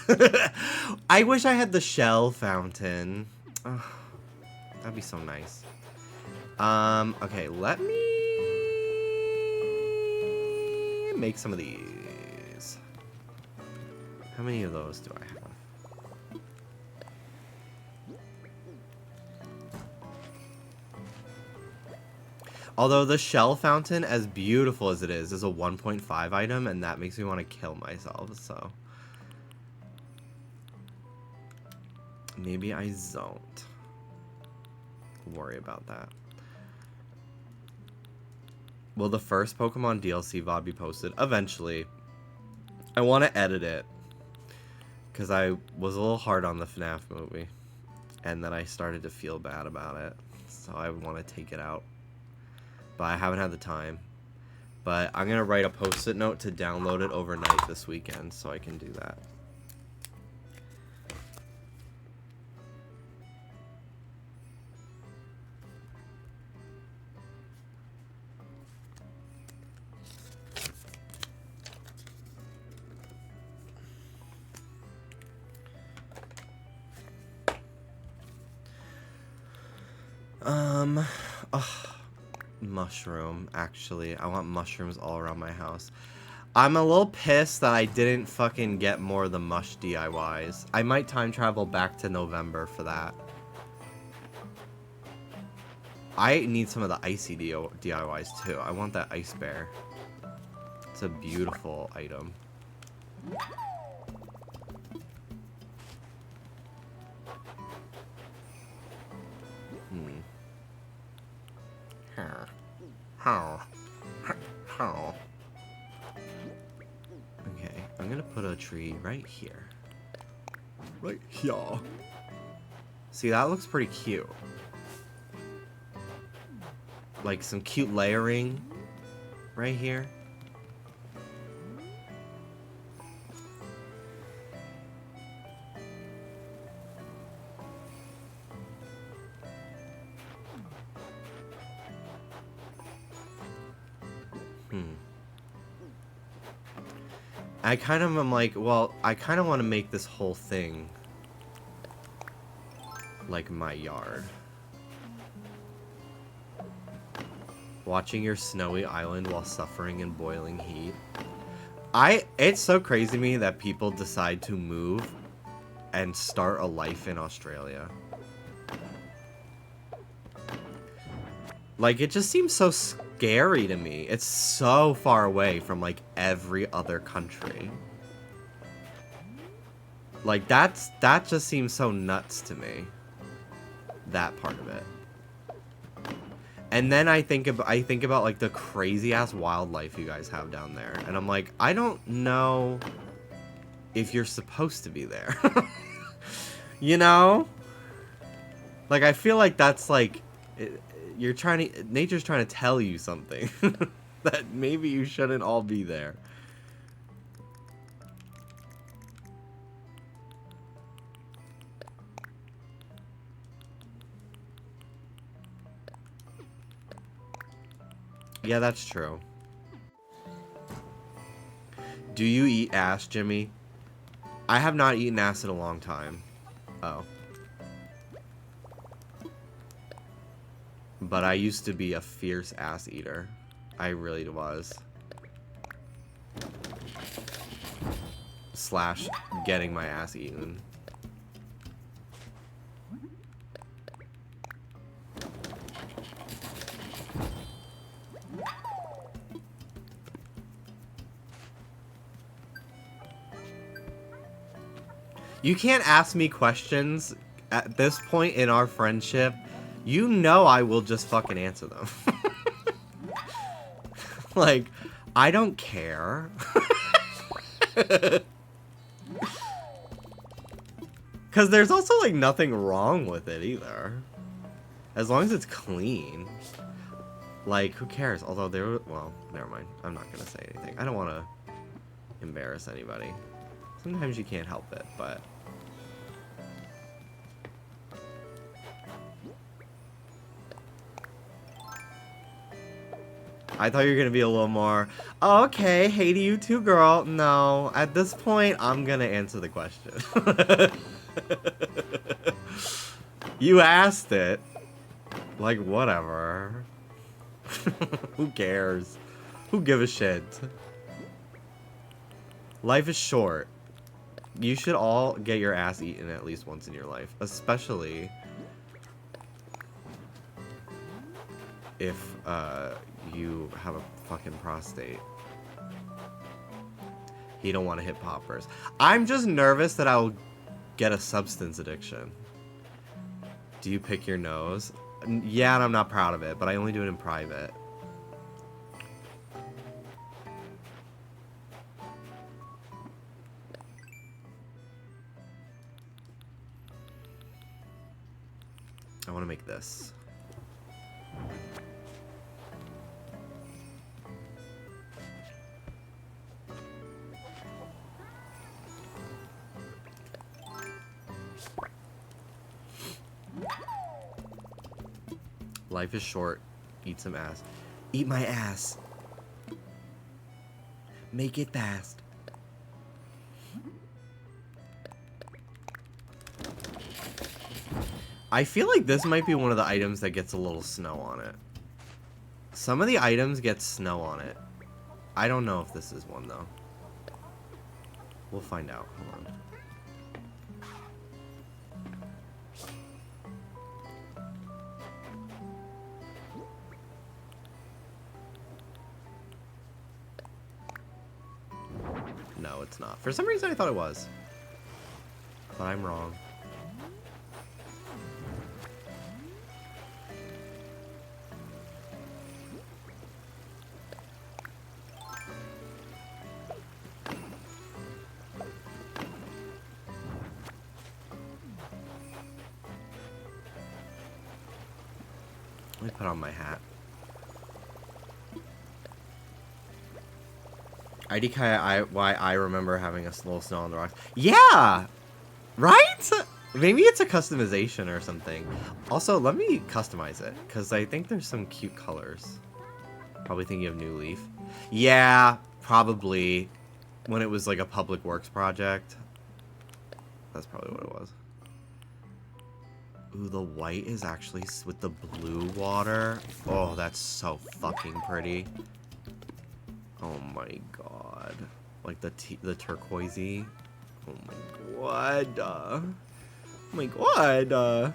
I wish I had the shell fountain. Oh, that'd be so nice. Okay, let me... make some of these. How many of those do I have? Although the shell fountain, as beautiful as it is a 1.5 item, and that makes me want to kill myself, so... maybe I don't worry about that. Will the first Pokemon DLC VOD be posted? Eventually. I want to edit it. Because I was a little hard on the FNAF movie. And then I started to feel bad about it. So I want to take it out. But I haven't had the time. But I'm going to write a post-it note to download it overnight this weekend so I can do that. Mushroom, actually. I want mushrooms all around my house. I'm a little pissed that I didn't fucking get more of the mush DIYs. I might time travel back to November for that. I need some of the icy DIYs too. I want that ice bear. It's a beautiful item. Okay, I'm gonna put a tree right here. Right here. See, that looks pretty cute. Like some cute layering right here. I kind of am like, well, I kind of want to make this whole thing like my yard. Watching your snowy island while suffering in boiling heat. It's so crazy to me that people decide to move and start a life in Australia. Like, it just seems so scary to me. It's so far away from, like, every other country. Like, that just seems so nuts to me. That part of it. And then I think about like the crazy ass wildlife you guys have down there, and I'm like, I don't know if you're supposed to be there. You know? Like, I feel like that's like nature's trying to tell you something that maybe you shouldn't all be there. Yeah, that's true. Do you eat ass, Jimmy? I have not eaten ass in a long time. Oh. But I used to be a fierce ass eater. I really was. Slash getting my ass eaten. You can't ask me questions at this point in our friendship. You know I will just fucking answer them. Like, I don't care. Because there's also, like, nothing wrong with it either. As long as it's clean. Like, who cares? Although there... Well, never mind. I'm not going to say anything. I don't want to embarrass anybody. Sometimes you can't help it, but... I thought you were going to be a little more, oh, okay, hey to you too, girl. No, at this point, I'm going to answer the question. You asked it. Like, whatever. Who cares? Who give a shit? Life is short. You should all get your ass eaten at least once in your life. Especially if, you have a fucking prostate. You don't want to hit poppers. I'm just nervous that I'll get a substance addiction. Do you pick your nose? Yeah, and I'm not proud of it, but I only do it in private. I want to make this. Life is short. Eat some ass. Eat my ass. Make it fast. I feel like this might be one of the items that gets a little snow on it. Some of the items get snow on it. I don't know if this is one, though. We'll find out. Hold on. No, it's not. For some reason, I thought it was. But I'm wrong. Let me put on my hat. IDK, why I remember having a little snow on the rocks. Yeah! Right? Maybe it's a customization or something. Also, let me customize it, because I think there's some cute colors. Probably thinking of New Leaf. Yeah, probably. When it was like a public works project. That's probably what it was. Ooh, the white is actually with the blue water. Oh, that's so fucking pretty. Oh my god. Like the turquoisey. Oh my god. Oh my god.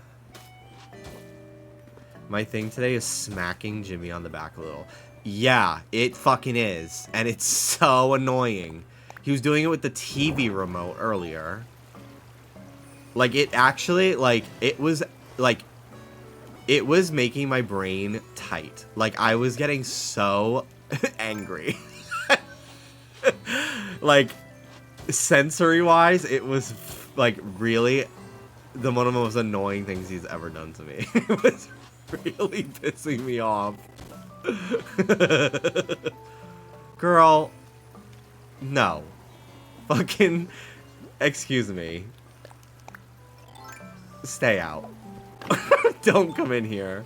My thing today is smacking Jimmy on the back a little. Yeah, it fucking is. And it's so annoying. He was doing it with the TV remote earlier. Like, it actually, like, it was, like, it was making my brain tight. Like, I was getting so angry. Like, sensory-wise, it was, like, really one of the most annoying things he's ever done to me. It was really pissing me off. Girl, no. Fucking, excuse me. Stay out. Don't come in here.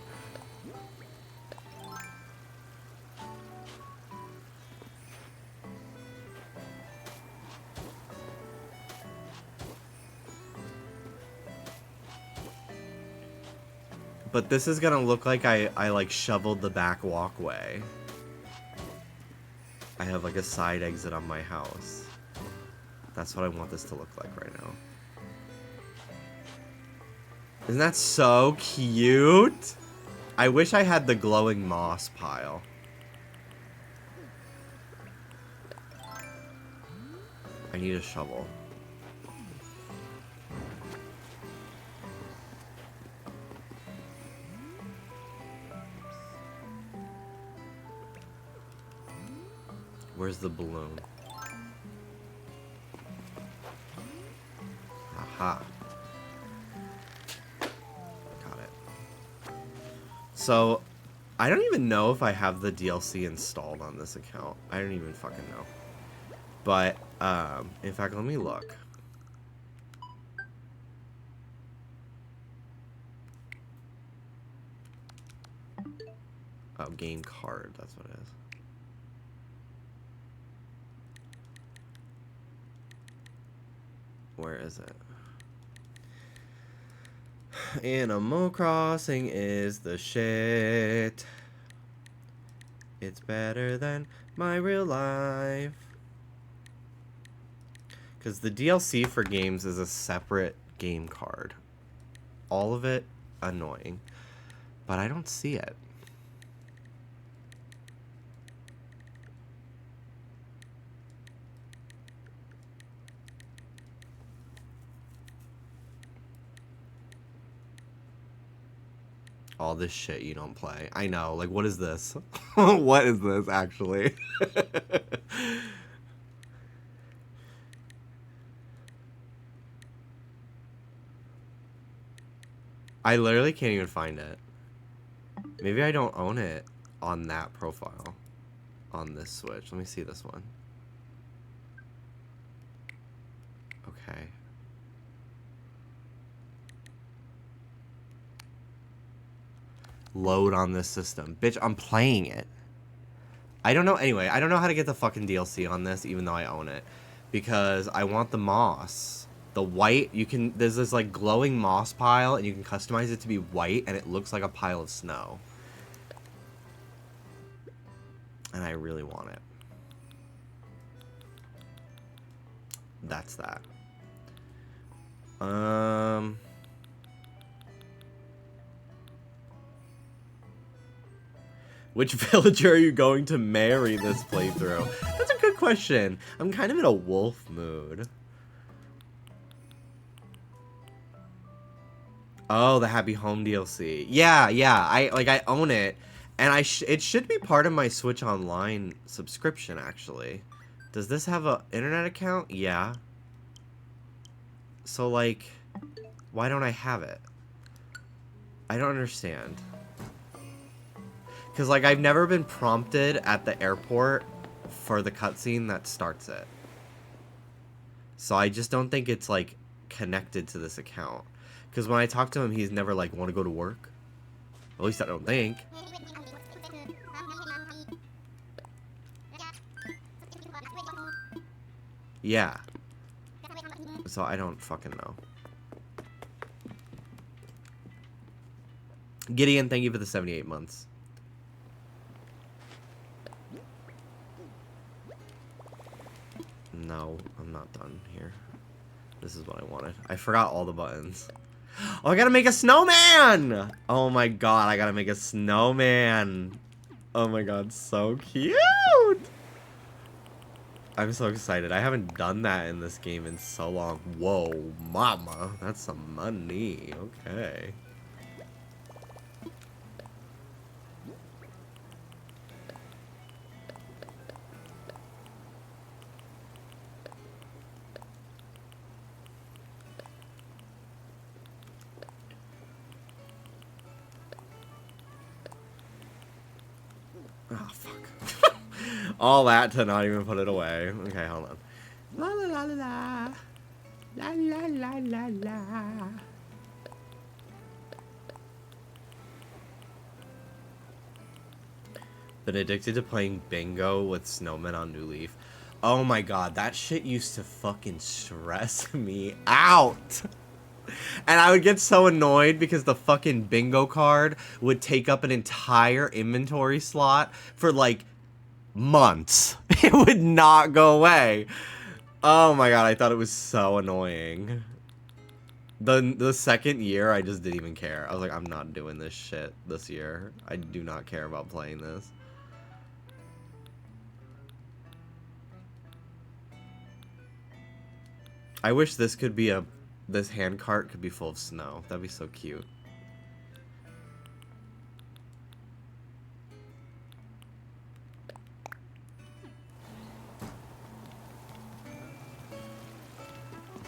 But this is gonna look like I like shoveled the back walkway. I have like a side exit on my house. That's what I want this to look like right now. Isn't that so cute? I wish I had the glowing moss pile. I need a shovel. Where's the balloon? Aha. Got it. So, I don't even know if I have the DLC installed on this account. I don't even fucking know. But, in fact, let me look. Oh, game card, that's what it is. Where is it? Animal Crossing is the shit. It's better than my real life. Because the DLC for games is a separate game card. All of it annoying. But I don't see it. All this shit you don't play. I know, like, what is this? What is this, actually? I literally can't even find it. Maybe I don't own it on that profile. On this Switch. Let me see this one. Okay. Load on this system. Bitch, I'm playing it. I don't know. Anyway, I don't know how to get the fucking DLC on this, even though I own it. Because I want the moss. The white, you can... There's this, like, glowing moss pile, and you can customize it to be white, and it looks like a pile of snow. And I really want it. That's that. Which villager are you going to marry this playthrough? That's a good question. I'm kind of in a wolf mood. Oh, the Happy Home DLC. Yeah, I own it, and it should be part of my Switch Online subscription, actually. Does this have a internet account? Yeah. So, like, why don't I have it? I don't understand. Because, like, I've never been prompted at the airport for the cutscene that starts it. So I just don't think it's, like, connected to this account. Because when I talk to him, he's never like, want to go to work? At least I don't think. Yeah. So I don't fucking know. Gideon, thank you for the 78 months. No, I'm not done here. This is what I wanted. I forgot all the buttons. Oh, I gotta make a snowman! Oh my god, I gotta make a snowman. Oh my god, so cute! I'm so excited. I haven't done that in this game in so long. Whoa, mama. That's some money. Okay. All that to not even put it away. Okay, hold on. La la la la la. La la la la la. Been addicted to playing bingo with snowmen on New Leaf. Oh my god, that shit used to fucking stress me out. And I would get so annoyed because the fucking bingo card would take up an entire inventory slot for like months. It would not go away. Oh my god, I thought it was so annoying. The second year, I just didn't even care. I was like, I'm not doing this shit this year. I do not care about playing this. I wish this could be this hand cart could be full of snow. That'd be so cute.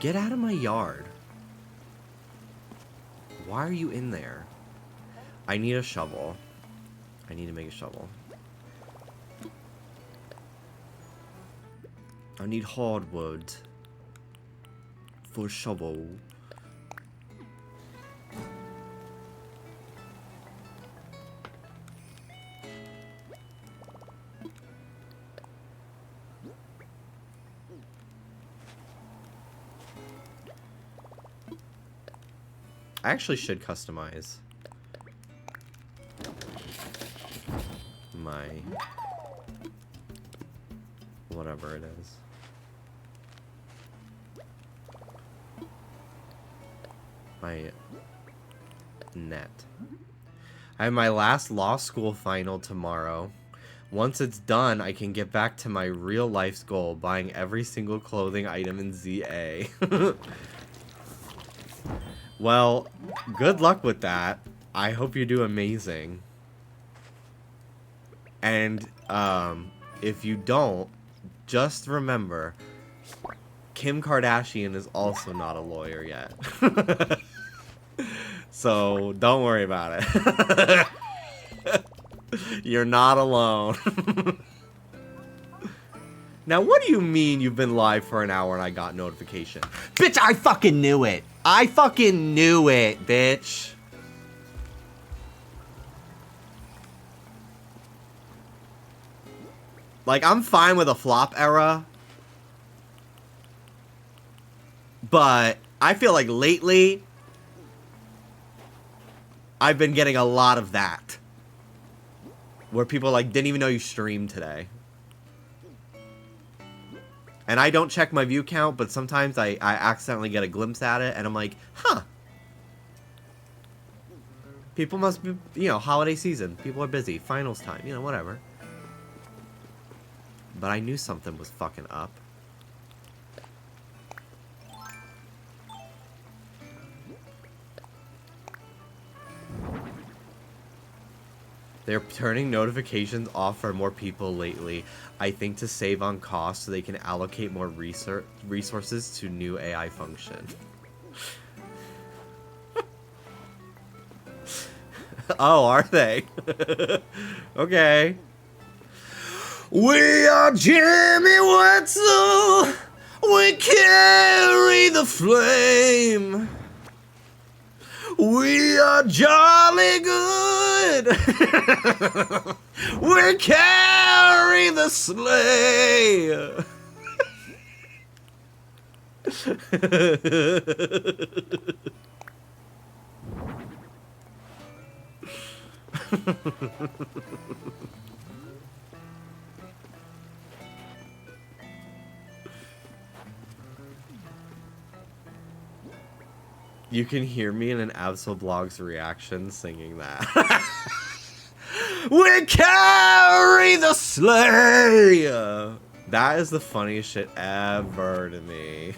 Get out of my yard. Why are you in there? I need a shovel. I need to make a shovel. I need hardwood for a shovel. I actually should customize my whatever it is. My net. I have my last law school final tomorrow. Once it's done, I can get back to my real life's goal, buying every single clothing item in ZA. Well, good luck with that. I hope you do amazing. And, if you don't, just remember, Kim Kardashian is also not a lawyer yet. So, don't worry about it. You're not alone. Now, what do you mean you've been live for an hour and I got notification? Bitch, I fucking knew it. I fucking knew it, bitch. Like, I'm fine with a flop era. But I feel like lately, I've been getting a lot of that. Where people like, didn't even know you streamed today. And I don't check my view count, but sometimes I accidentally get a glimpse at it, and I'm like, huh. People must be, you know, holiday season. People are busy. Finals time. You know, whatever. But I knew something was fucking up. They're turning notifications off for more people lately. I think to save on costs so they can allocate more resources to new AI function. Oh, are they? Okay. We are Jimmy Wetzel. We carry the flame. We are jolly good. We carry the sleigh. You can hear me in an Absolblog's reaction singing that. We carry the sleigh! That is the funniest shit ever to me.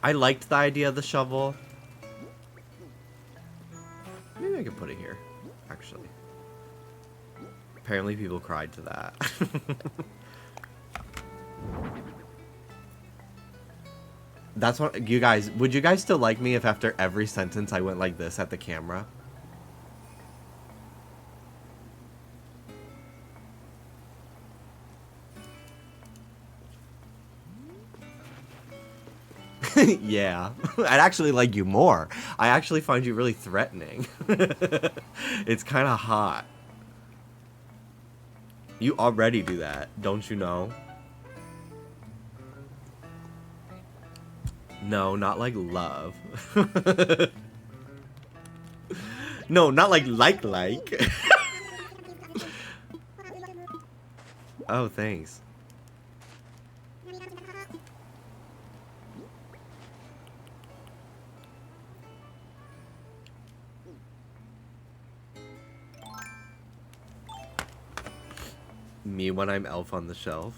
I liked the idea of the shovel. Maybe I could put it here, actually. Apparently people cried to that. That's what you guys, would you guys still like me if after every sentence I went like this at the camera? Yeah, I'd actually like you more. I actually find you really threatening. It's kind of hot. You already do that, don't you know? No, not like love. No, not like. Oh, thanks. Me when I'm Elf on the Shelf.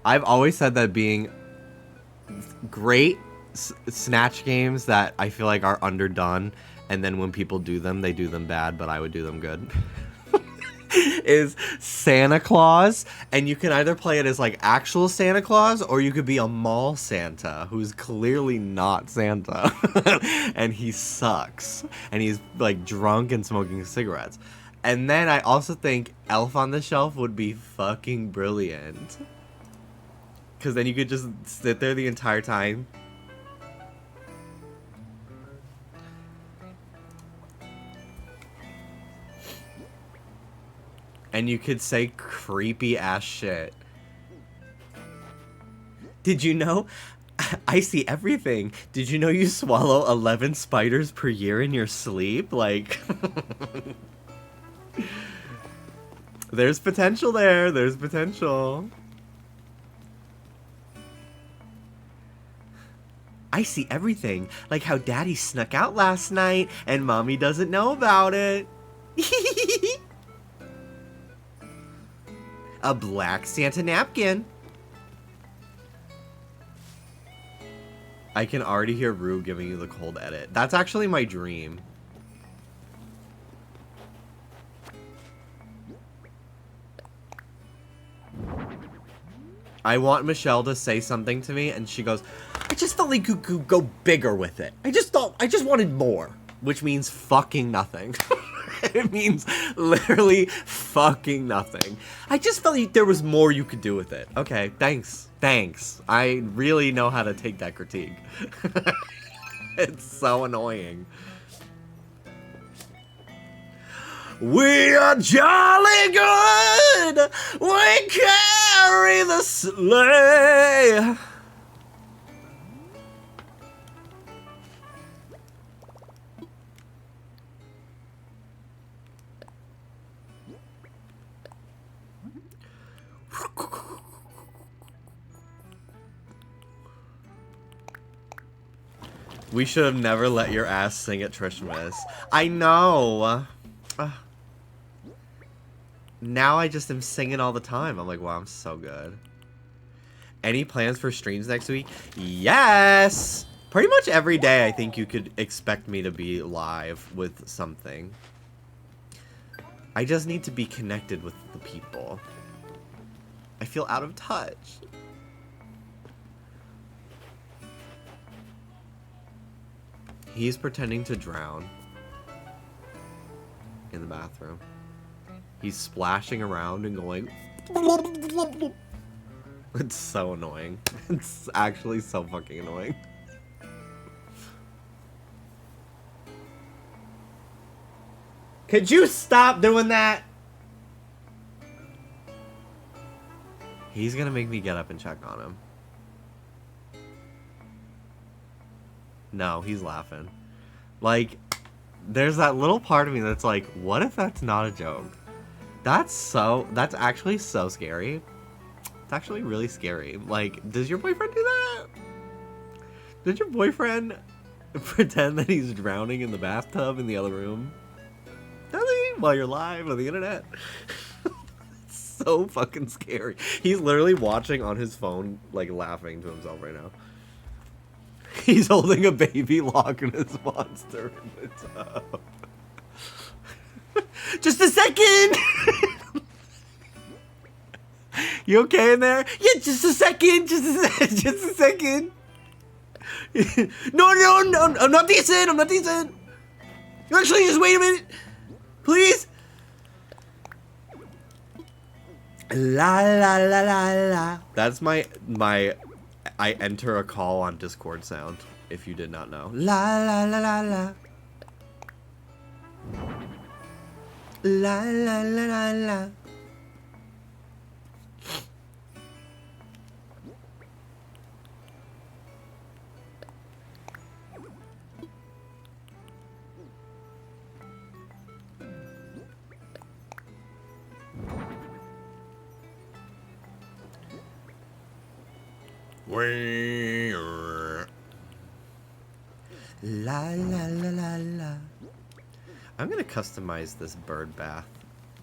I've always said that being great snatch games that I feel like are underdone, and then when people do them, they do them bad, but I would do them good. Is Santa Claus, and you can either play it as like actual Santa Claus, or you could be a mall Santa who's clearly not Santa, and he sucks, and he's like drunk and smoking cigarettes. And then I also think Elf on the Shelf would be fucking brilliant, because then you could just sit there the entire time. And you could say creepy ass shit. Did you know? I see everything. Did you know you swallow 11 spiders per year in your sleep? Like, there's potential there. There's potential. I see everything. Like how Daddy snuck out last night and Mommy doesn't know about it. A black Santa napkin. I can already hear Rue giving you the cold edit. That's actually my dream. I want Michelle to say something to me and she goes, I just felt like you could go bigger with it. I just wanted more. Which means fucking nothing. It means literally fucking nothing. I just felt like there was more you could do with it. Okay, thanks. Thanks. I really know how to take that critique. It's so annoying. We are jolly good. We carry the sleigh. We should have never let your ass sing at Trishmas. I know. Now I just am singing all the time. I'm like, wow, I'm so good. Any plans for streams next week? Yes! Pretty much every day I think you could expect me to be live with something. I just need to be connected with the people. I feel out of touch. He's pretending to drown in the bathroom. He's splashing around and going. It's so annoying. It's actually so fucking annoying. Could you stop doing that? He's gonna make me get up and check on him. No, he's laughing. Like, there's that little part of me that's like, what if that's not a joke? That's actually so scary. It's actually really scary. Like, does your boyfriend do that? Did your boyfriend pretend that he's drowning in the bathtub in the other room? Does he? While you're live on the internet? It's so fucking scary. He's literally watching on his phone, like, laughing to himself right now. He's holding a baby Loch Ness monster in the tub. Just a second! You okay in there? Yeah, just a second! Just a second! No, I'm not decent! I'm not decent! Actually, just wait a minute! Please! La la la la la. That's my I enter a call on Discord sound, if you did not know. La la la la la. La la la la la. La la la la la. I'm gonna customize this bird bath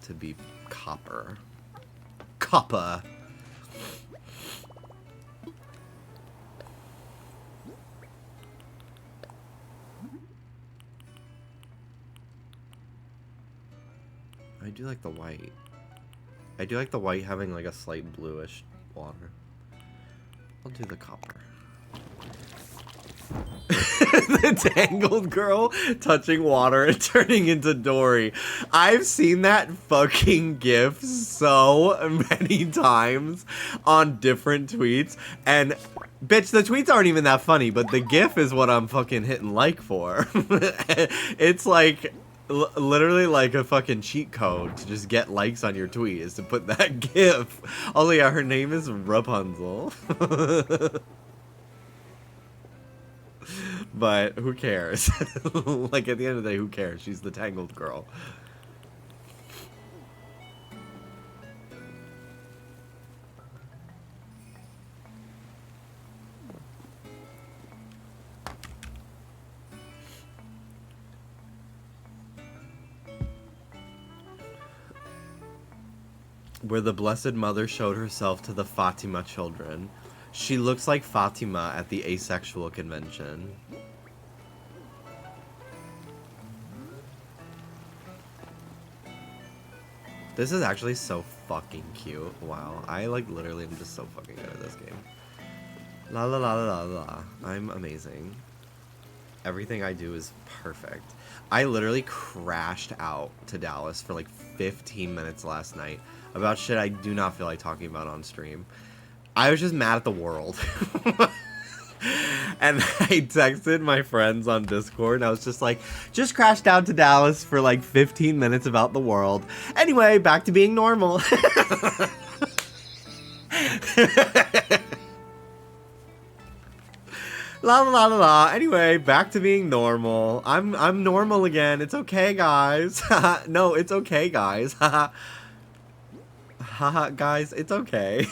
to be copper. Copper. I do like the white. I do like the white having like a slight bluish water. I'll do the copper. The tangled girl touching water and turning into Dory. I've seen that fucking gif so many times on different tweets, and bitch, the tweets aren't even that funny, but the gif is what I'm fucking hitting like for. It's like literally like a fucking cheat code to just get likes on your tweet is to put that gif. Oh yeah, her name is Rapunzel. But who cares? Like, at the end of the day, who cares? She's the tangled girl. Where the Blessed Mother showed herself to the Fatima children. She looks like Fatima at the asexual convention. This is actually so fucking cute. Wow. I like literally am just so fucking good at this game. La la la la la la. I'm amazing. Everything I do is perfect. I literally crashed out to Dallas for like 15 minutes last night about shit I do not feel like talking about on stream. I was just mad at the world. And I texted my friends on Discord and I was just like, just crashed down to Dallas for like 15 minutes about the world. Anyway, back to being normal. La la la la la. Anyway, back to being normal. I'm normal again. It's okay, guys. No, it's okay, guys. Haha, guys, it's okay.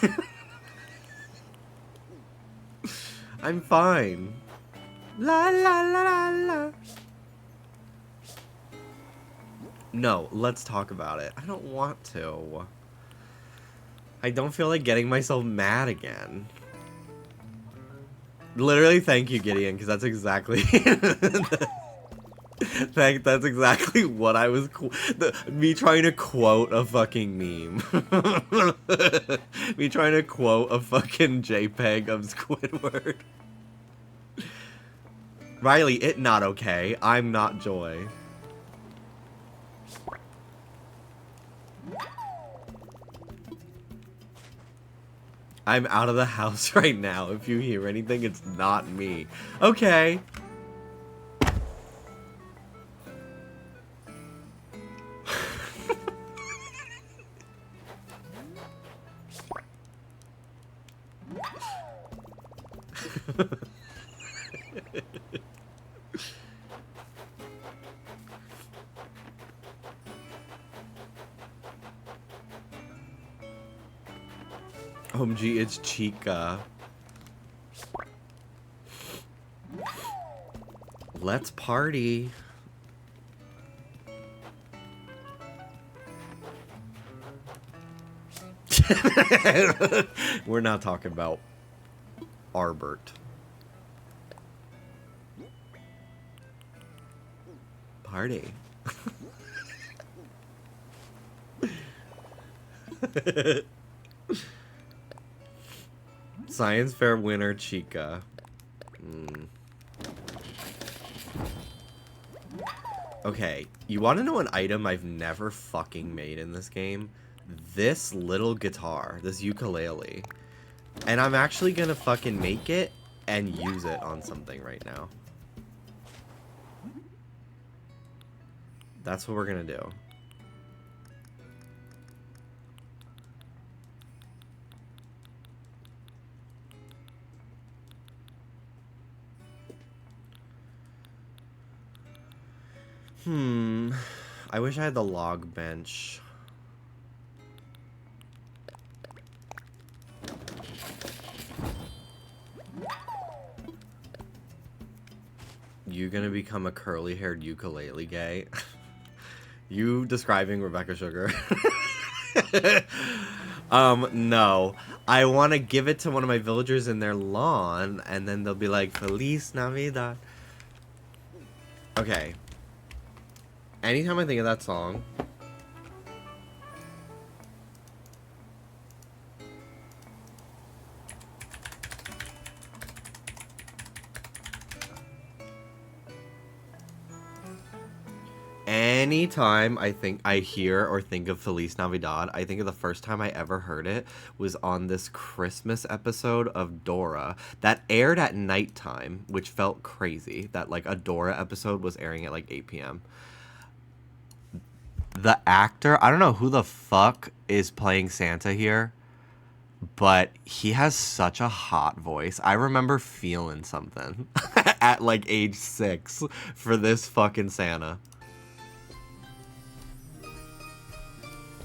I'm fine. La la la la la. No, let's talk about it. I don't want to. I don't feel like getting myself mad again. Literally, thank you, Gideon, because that's exactly... that's exactly what I was... me trying to quote a fucking meme. Me trying to quote a fucking JPEG of Squidward. Riley, it not okay. I'm not Joy. I'm out of the house right now. If you hear anything, it's not me. Okay. OMG, it's Chica. Let's party. We're not talking about Arbert. Party. Science fair winner Chica. Okay, you want to know an item I've never fucking made in this game? this little guitar, this ukulele. And I'm actually gonna fucking make it and use it on something right now. That's what we're gonna do. I wish I had the log bench. You gonna become a curly-haired ukulele gay? You describing Rebecca Sugar? No. I want to give it to one of my villagers in their lawn, and then they'll be like, Feliz Navidad. Okay. Anytime I think of that song... Anytime I hear or think of Feliz Navidad, I think of the first time I ever heard it was on this Christmas episode of Dora that aired at nighttime, which felt crazy that like a Dora episode was airing at like 8 p.m. The actor, I don't know who the fuck is playing Santa here, but he has such a hot voice. I remember feeling something at like age 6 for this fucking Santa.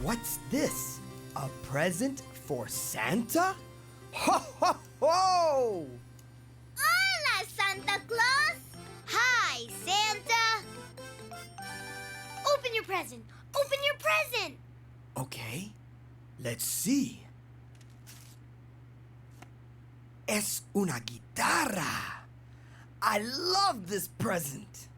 What's this? A present for Santa? Ho, ho, ho! Hola, Santa Claus! Hi, Santa! Open your present! Open your present! Okay, let's see. Es una guitarra. I love this present.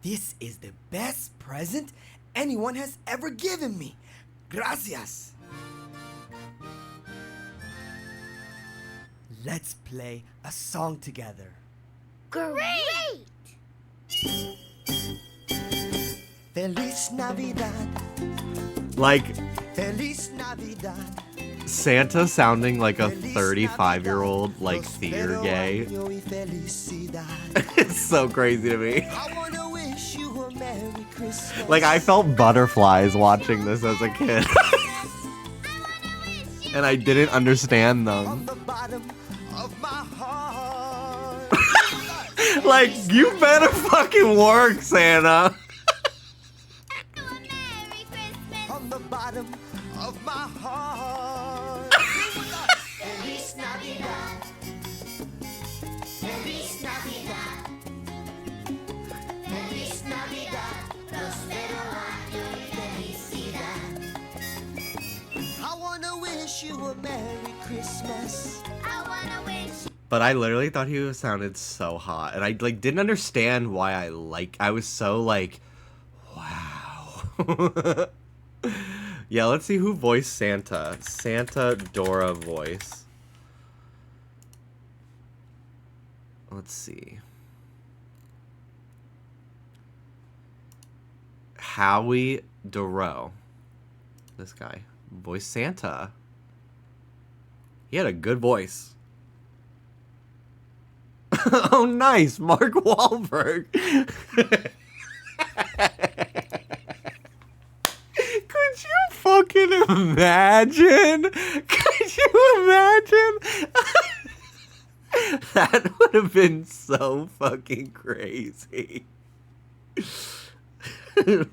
This is the best present anyone has ever given me. Gracias. Let's play a song together. Great! Feliz Navidad. Like, Feliz Navidad. Santa sounding like a 35-year-old, like, theater gay. It's so crazy to me. Like, I felt butterflies watching this as a kid. And I didn't understand them. Like, you better fucking work, Santa. On the bottom of my heart. Feliz Navidad. Feliz Navidad. Feliz Navidad. Prospero año y felicidad. I wanna wish you a Merry Christmas. I wanna wish. But I literally thought he sounded so hot. And I, like, didn't understand why I was so, like, wow. Yeah, let's see who voiced Santa. Santa Dora voice. Let's see. Howie Doro. This guy. Voiced Santa. He had a good voice. Oh, nice. Mark Wahlberg. Could you fucking imagine? Could you imagine? That would have been so fucking crazy. The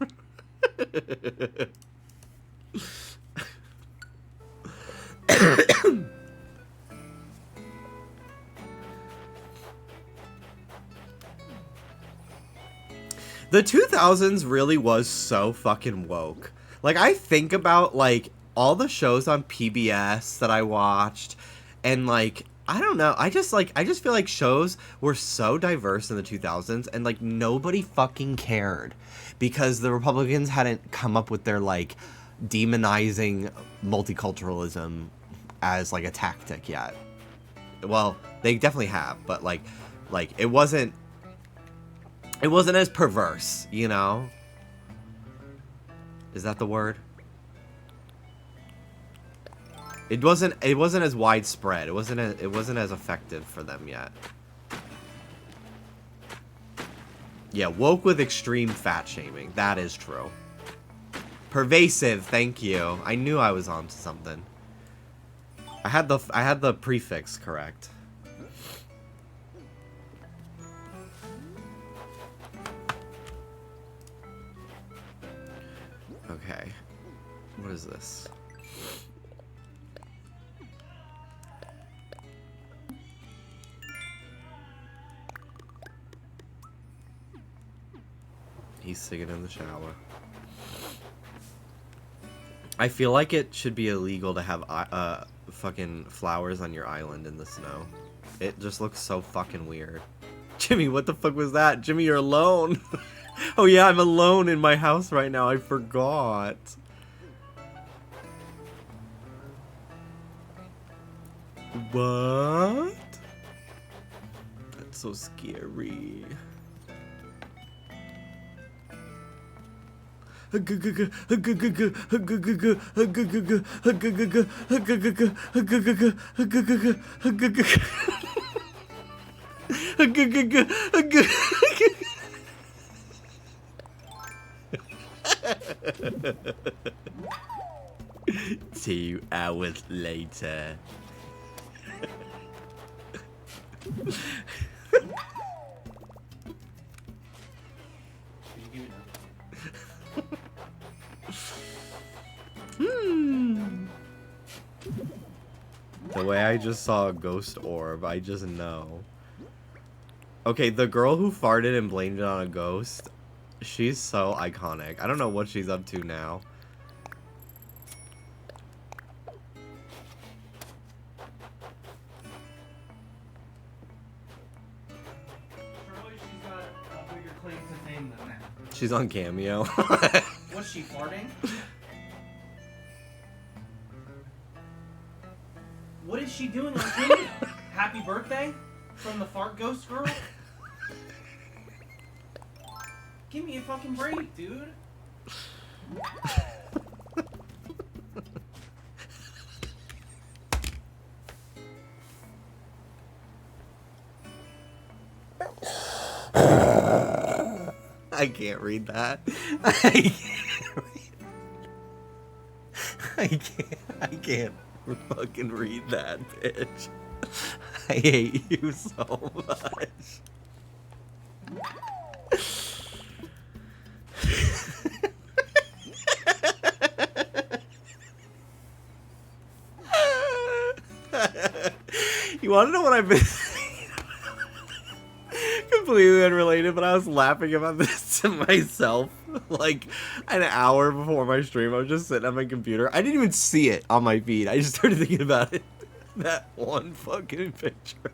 2000s really was so fucking woke. Like, I think about, like, all the shows on PBS that I watched, and, like, I don't know, I just feel like shows were so diverse in the 2000s, and, like, nobody fucking cared, because the Republicans hadn't come up with their, like, demonizing multiculturalism as, like, a tactic yet. Well, they definitely have, but, like, it wasn't as perverse, you know? Is that the word? It wasn't as widespread. It wasn't as effective for them yet. Yeah, woke with extreme fat shaming. That is true. Pervasive, thank you. I knew I was onto something. I had the prefix correct. Okay. What is this? He's singing in the shower. I feel like it should be illegal to have fucking flowers on your island in the snow. It just looks so fucking weird. Jimmy, what the fuck was that? Jimmy, you're alone. Oh yeah, I'm alone in my house right now. I forgot. What? That's so scary. Two hours later. The way I just saw a ghost orb, I just know. Okay, the girl who farted and blamed it on a ghost, she's so iconic. I don't know what she's up to now. Surely she's got a bigger claim to fame than that. She's on Cameo. Was she farting? What is she doing on Cameo? Happy birthday? From the fart ghost girl? Give me a fucking break, dude. I can't read that. I can't fucking read that, bitch. I hate you so much. You want to know what I've been completely unrelated, but I was laughing about this to myself like an hour before my stream. I was just sitting at my computer. I didn't even see it on my feed. I just started thinking about it. That one fucking picture.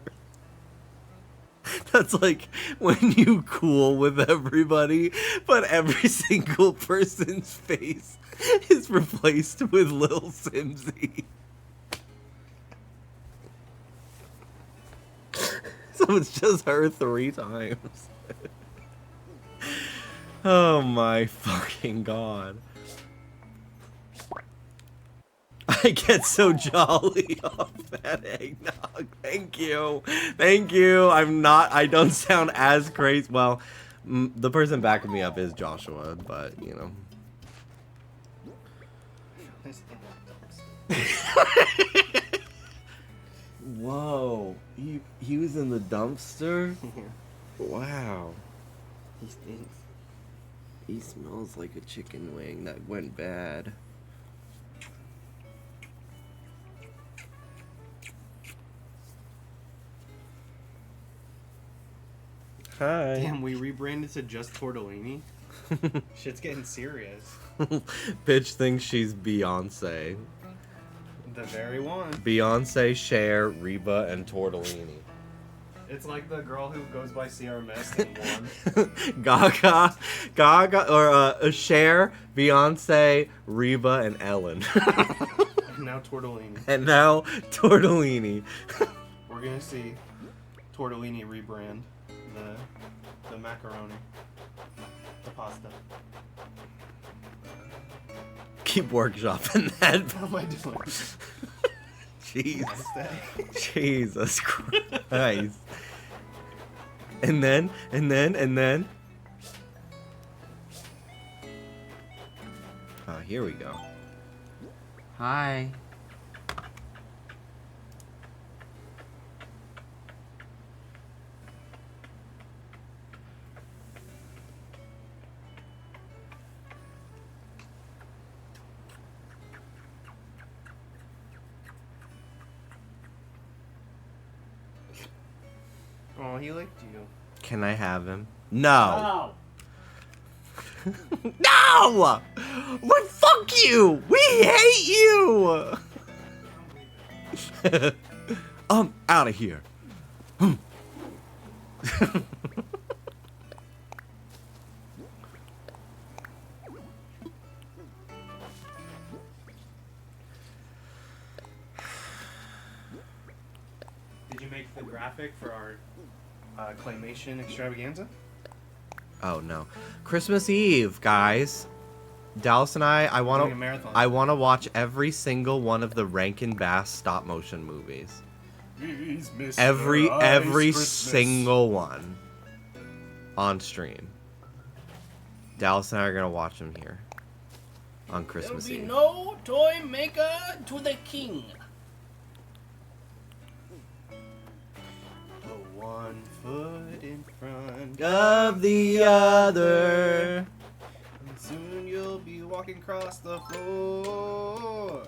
That's like when you cool with everybody, but every single person's face is replaced with Lil Simsy. So it's just her 3 times. Oh my fucking god. I get so jolly off that eggnog. Thank you. Thank you. I don't sound as crazy. Well, the person backing me up is Joshua, but, you know. Whoa. He was in the dumpster? Wow. He stinks. He smells like a chicken wing that went bad. Hi. Damn, we rebranded to just Tortellini? Shit's getting serious. Bitch thinks she's Beyonce. The very one. Beyonce, Cher, Reba, and Tortellini. It's like the girl who goes by Sierra Mist in one. Gaga, or Cher, Beyonce, Reba, and Ellen. And now Tortellini. And now Tortellini. We're gonna see Tortellini rebrand the macaroni. The pasta. keep workshopping that. What am I doing? Jeez. Jesus Christ. And then. Oh, here we go. Hi. Oh, he licked you. Can I have him? No. Oh. No! What? Fuck you! We hate you! I'm out of here. Did you make the graphic for our claymation extravaganza? Oh no. Christmas Eve, guys. Dallas and I Doing a want to marathon. watch every single one of the Rankin Bass stop motion movies. He's Mr. Every Ice Christmas. single one on stream. Dallas and I are going to watch them here on Christmas Eve. no toy maker to the king. Put one foot in front, Of the other. and soon you'll be walking across the floor.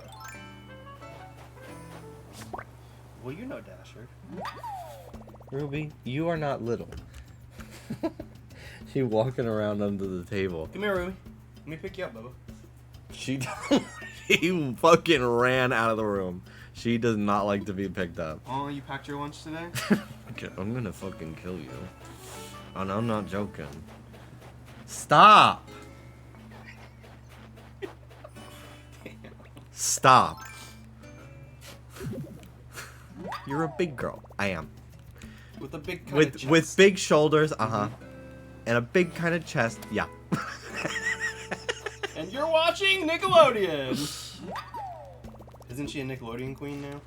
Well, you know Dasher. Ruby, you are not little. She walking around under the table. Come here, Ruby. Let me pick you up, Bubba. She fucking ran out of the room. She does not like to be picked up. Oh, you packed your lunch today? Okay, I'm gonna fucking kill you. And I'm not joking. Stop! Stop. You're a big girl. I am. With a big kind of chest. With big shoulders, uh-huh. And a big kind of chest, yeah. And you're watching Nickelodeon! Isn't she a Nickelodeon queen now?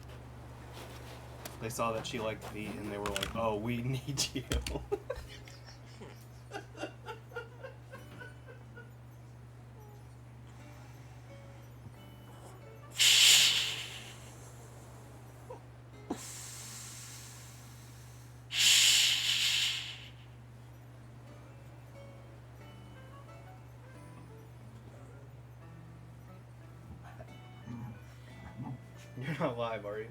They saw that she liked feet and they were like, oh, we need you. You're not live, are you?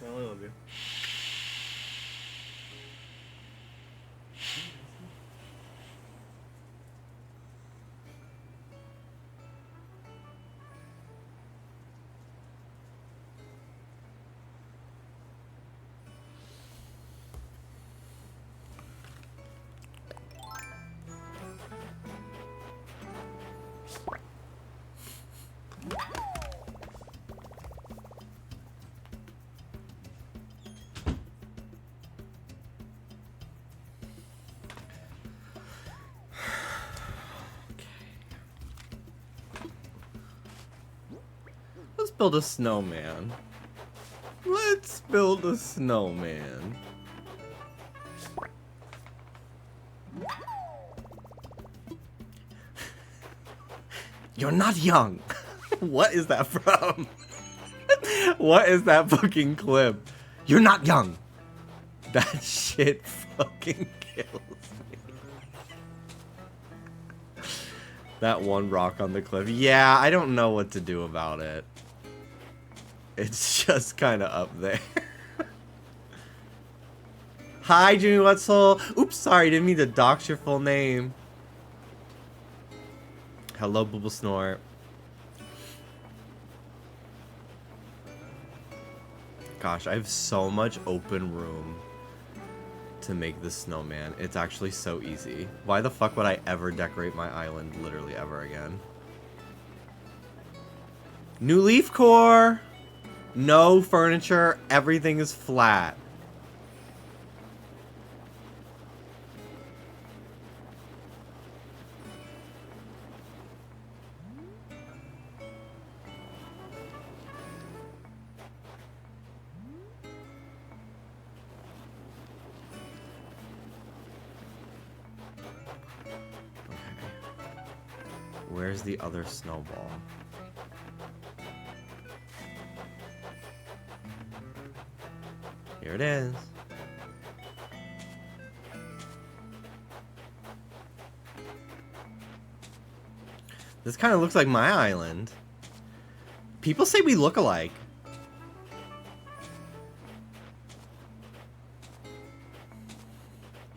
Well, I love you. Let's build a snowman. Let's build a snowman. You're not young. What is that from? What is that fucking clip? You're not young. That shit fucking kills me. That one rock on the cliff. Yeah, I don't know what to do about it. It's just kind of up there. Hi, Jimmy Wetzel. Oops, sorry, didn't mean to dox your full name. Hello, Bubble Snort. Gosh, I have so much open room to make this snowman. It's actually so easy. Why the fuck would I ever decorate my island literally ever again? New leaf core! No furniture, everything is flat. Where's the other snowball? Here it is. This kind of looks like my island. People say we look alike.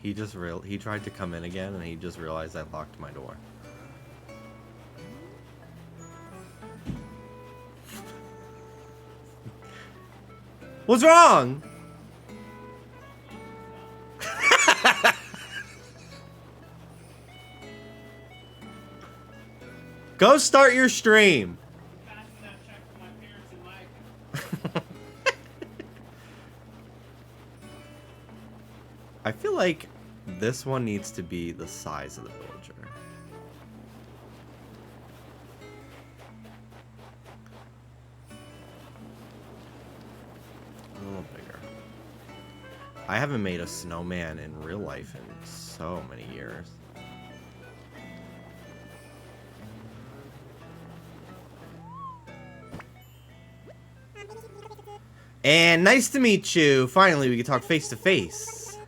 He tried to come in again and he just realized I locked my door. What's wrong? Go start your stream. I feel like this one needs to be the size of the villager. A little bigger. I haven't made a snowman in real life in so many years. And nice to meet you. Finally, we can talk face to face.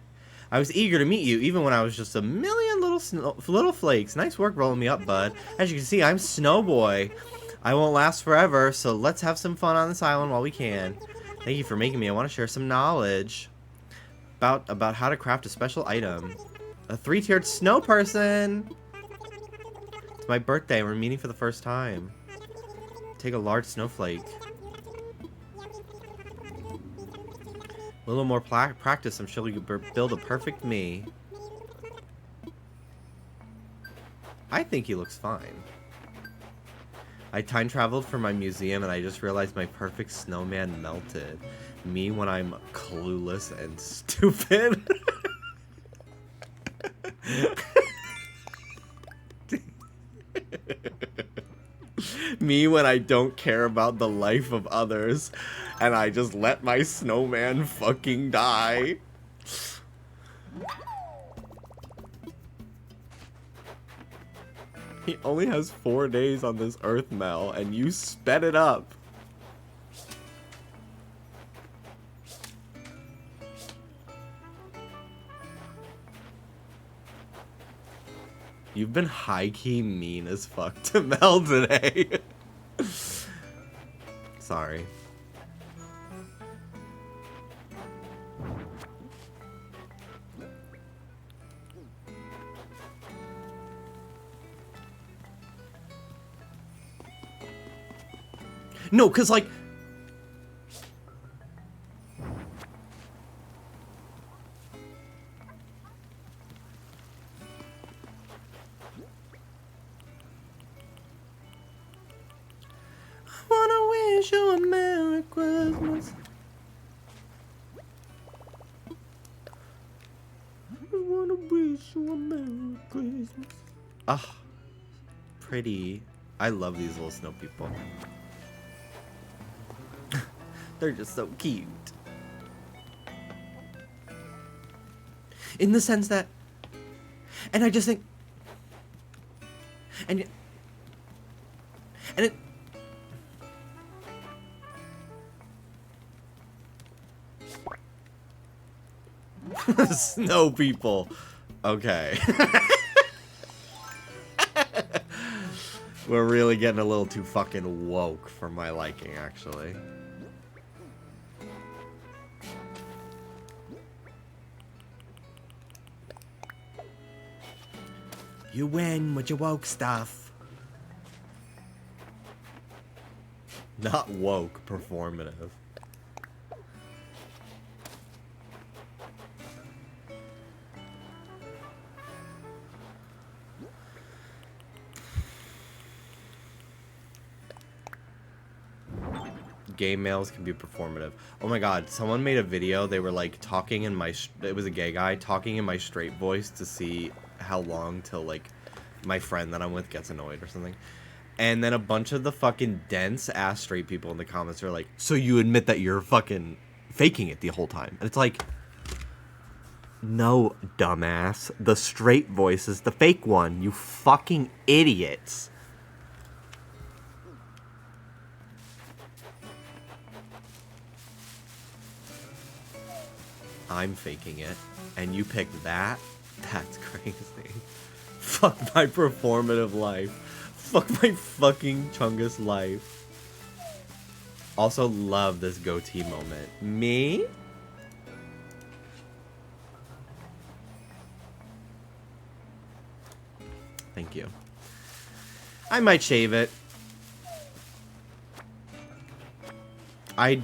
I was eager to meet you, even when I was just a million little flakes. Nice work rolling me up, bud. As you can see, I'm Snowboy. I won't last forever, so let's have some fun on this island while we can. Thank you for making me. I want to share some knowledge about how to craft a special item. A 3-tiered snow person. It's my birthday. We're meeting for the first time. Take a large snowflake. A little more practice, I'm sure you could build a perfect me. I think he looks fine. I time traveled for my museum and I just realized my perfect snowman melted. Me when I'm clueless and stupid. Me when I don't care about the life of others and I just let my snowman fucking die. He only has 4 days on this earth, Mel, and you sped it up. You've been high-key mean as fuck to Mel today. Sorry. No, 'cause like... I wanna wish you a Merry Christmas. I wanna wish you a Merry Christmas. Ah, pretty. I love these little snow people. They're just so cute. In the sense that... And I just think... And it... Snow people. Okay. We're really getting a little too fucking woke for my liking, actually. You win with your woke stuff. Not woke, performative. Gay males can be performative. Oh my god, someone made a video, they were like talking in my, it was a gay guy, talking in my straight voice to see how long till like my friend that I'm with gets annoyed or something. And then a bunch of the fucking dense ass straight people in the comments are like, so you admit that you're fucking faking it the whole time. And it's like, no, dumbass. The straight voice is the fake one, you fucking idiots. I'm faking it, and you pick that? That's crazy. Fuck my performative life. Fuck my fucking Chungus life. Also love this goatee moment. Me? Thank you. I might shave it. I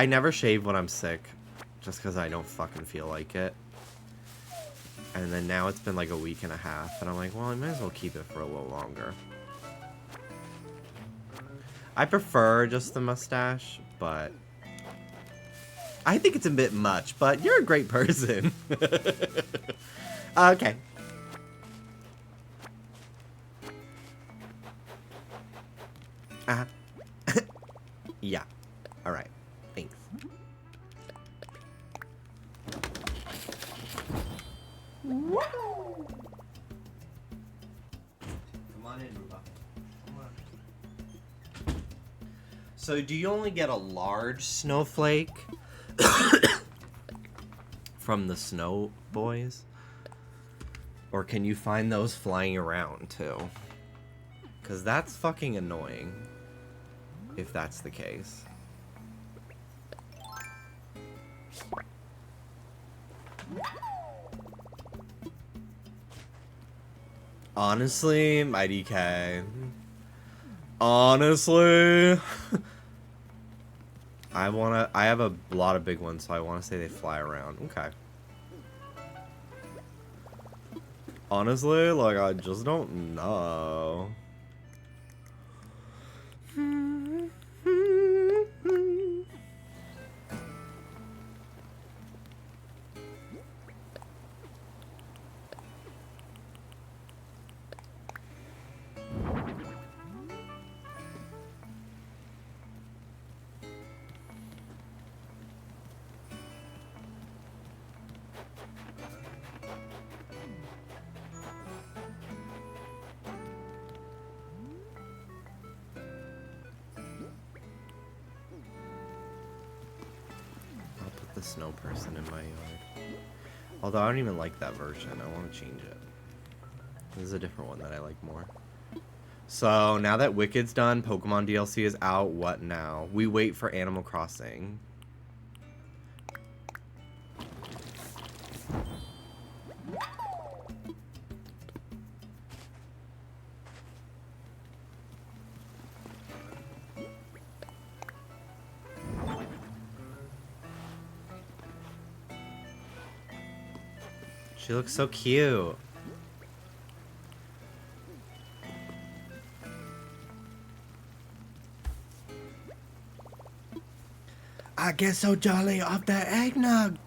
never shave when I'm sick. Just because I don't fucking feel like it. And then now it's been like a week and a half. And I'm like, well, I might as well keep it for a little longer. I prefer just the mustache, but... I think it's a bit much, but you're a great person. Okay. Yeah. Alright. Thanks. Come on in, Ruba. Come on. So, do you only get a large snowflake from the snow boys? Or can you find those flying around, too? Because that's fucking annoying. If that's the case. Honestly, my DK. Honestly. I have a lot of big ones, so I wanna say they fly around. Okay. Honestly, like, I just don't know. The snow person in my yard. Although I don't even like that version. I want to change it. This is a different one that I like more. So now that Wicked's done, Pokemon DLC is out. What now? We wait for Animal Crossing. She looks so cute. I get so jolly off that eggnog.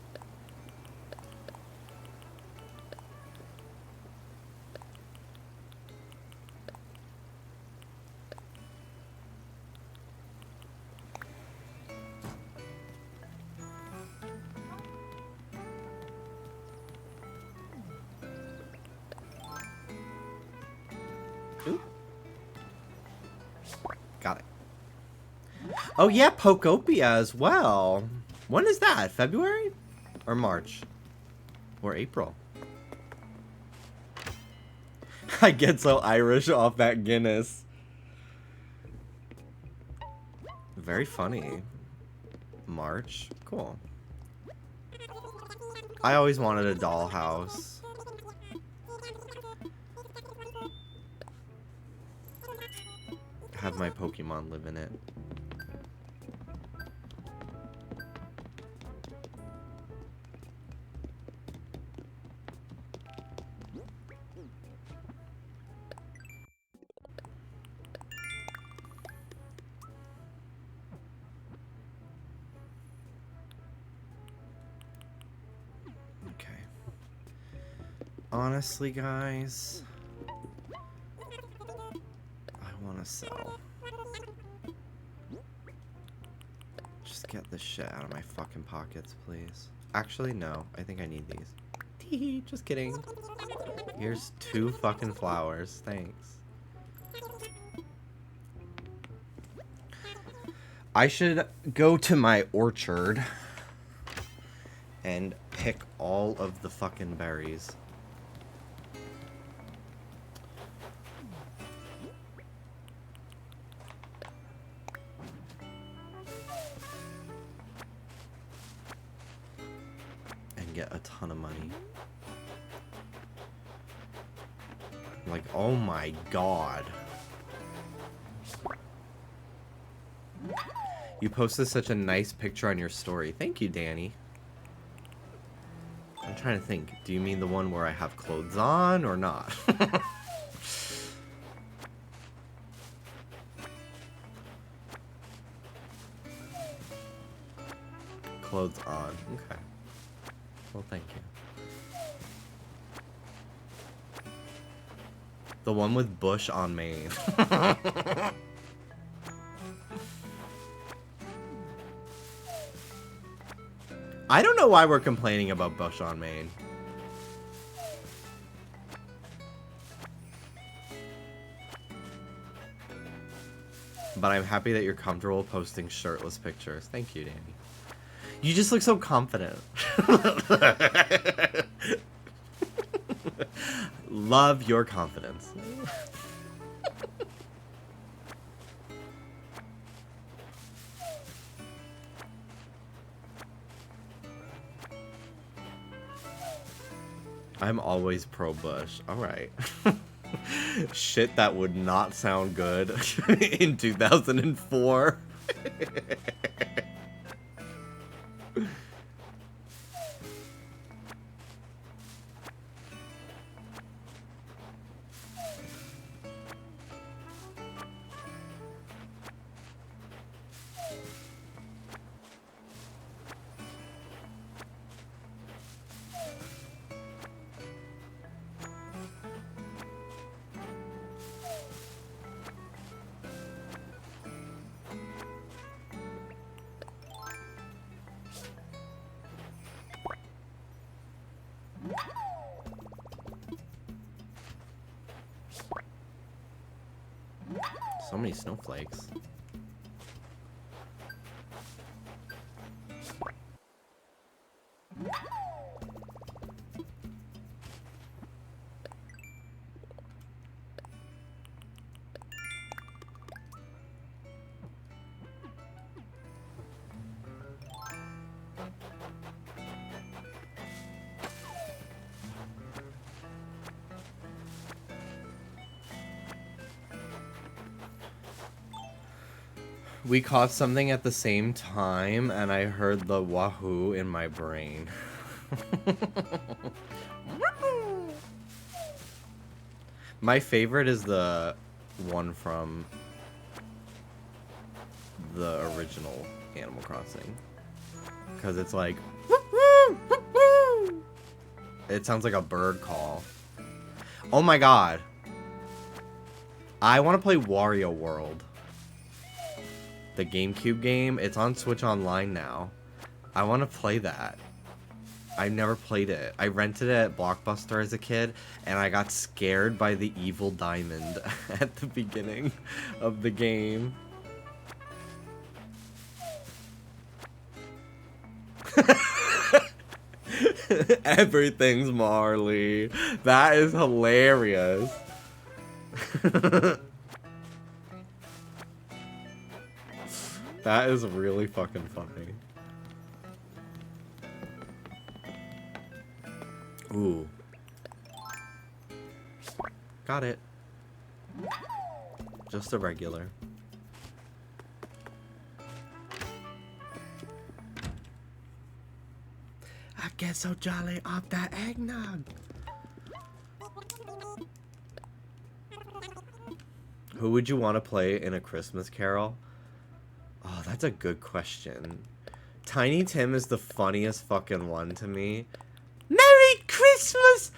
Got it. Oh yeah, Pokopia as well. When is that? February? Or March? Or April? I get so Irish off that Guinness. Very funny. March? Cool. I always wanted a dollhouse. Have my Pokemon live in it. Okay. Honestly, guys, I want to sell. Just get this shit out of my fucking pockets, please. Actually, no. I think I need these. Teehee, just kidding. Here's 2 fucking flowers. Thanks. I should go to my orchard and pick all of the fucking berries. And get a ton of money. Like, oh my god. You posted such a nice picture on your story. Thank you, Danny. I'm trying to think. Do you mean the one where I have clothes on or not? Clothes on. Okay. Well, thank you. The one with bush on Maine. I don't know why we're complaining about bush on Maine. But I'm happy that you're comfortable posting shirtless pictures. Thank you, Danny. You just look so confident. Love your confidence. I'm always pro Bush. Alright. Shit that would not sound good in 2004. So many snowflakes. We caught something at the same time, and I heard the wahoo in my brain. My favorite is the one from the original Animal Crossing. Because it's like... It sounds like a bird call. Oh my god. I want to play Wario World. The GameCube game. It's on Switch Online now. I want to play that. I've never played it. I rented it at Blockbuster as a kid, and I got scared by the evil diamond at the beginning of the game. Everything's Marley. That is hilarious. That is really fucking funny. Ooh. Got it. Just a regular. I get so jolly off that eggnog. Who would you want to play in A Christmas Carol? Oh, that's a good question. Tiny Tim is the funniest fucking one to me. Merry Christmas,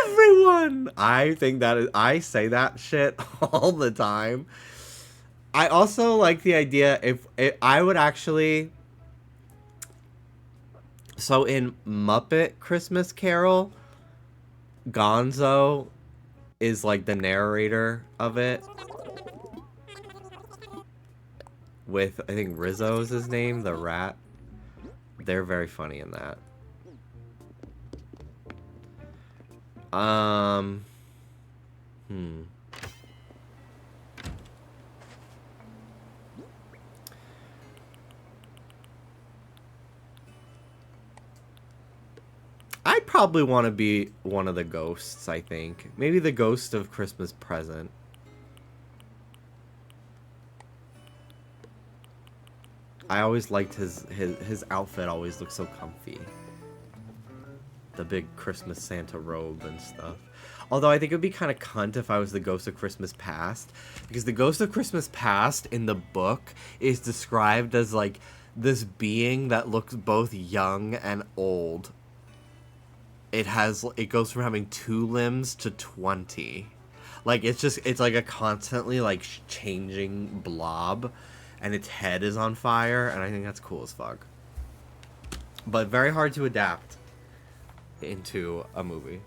everyone! I think that is... I say that shit all the time. I also like the idea if I would actually... So in Muppet Christmas Carol, Gonzo is like the narrator of it. With, I think Rizzo is his name, the rat. They're very funny in that. Hmm. I'd probably want to be one of the ghosts, I think. Maybe the ghost of Christmas Present. I always liked his outfit always looked so comfy. The big Christmas Santa robe and stuff. Although I think it would be kind of cunt if I was the ghost of Christmas Past. Because the ghost of Christmas Past in the book is described as like this being that looks both young and old. It goes from having 2 limbs to 20. Like it's like a constantly like changing blob, and its head is on fire, and I think that's cool as fuck. But very hard to adapt into a movie.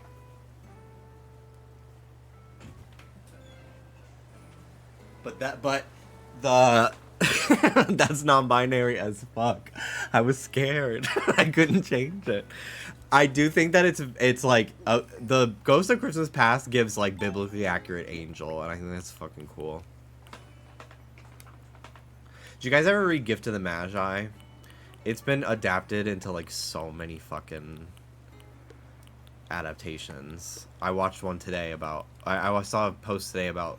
But the that's non-binary as fuck. I was scared. I couldn't change it. I do think that it's like the Ghost of Christmas Past gives like biblically accurate angel, and I think that's fucking cool. Did you guys ever read Gift of the Magi? It's been adapted into like so many fucking adaptations. I watched one today about I saw a post today about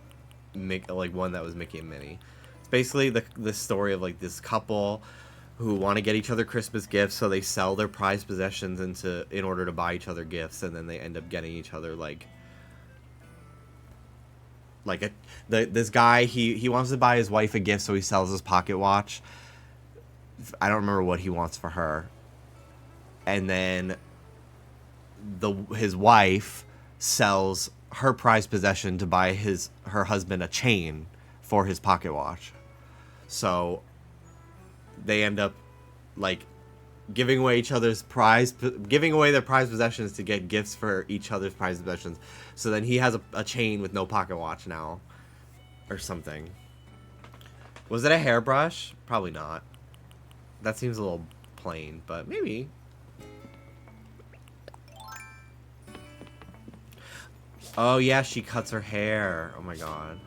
like one that was Mickey and Minnie. It's basically the story of like this couple who want to get each other Christmas gifts, so they sell their prized possessions in order to buy each other gifts, and then they end up getting each other this guy he wants to buy his wife a gift, so he sells his pocket watch. I don't remember what he wants for her, and then his wife sells her prized possession to buy her husband a chain for his pocket watch. So they end up like giving away their prized possessions to get gifts for each other's prized possessions. So then he has a chain with no pocket watch now, or something. Was it a hairbrush? Probably not. That seems a little plain, but maybe. Oh yeah, she cuts her hair. Oh my god.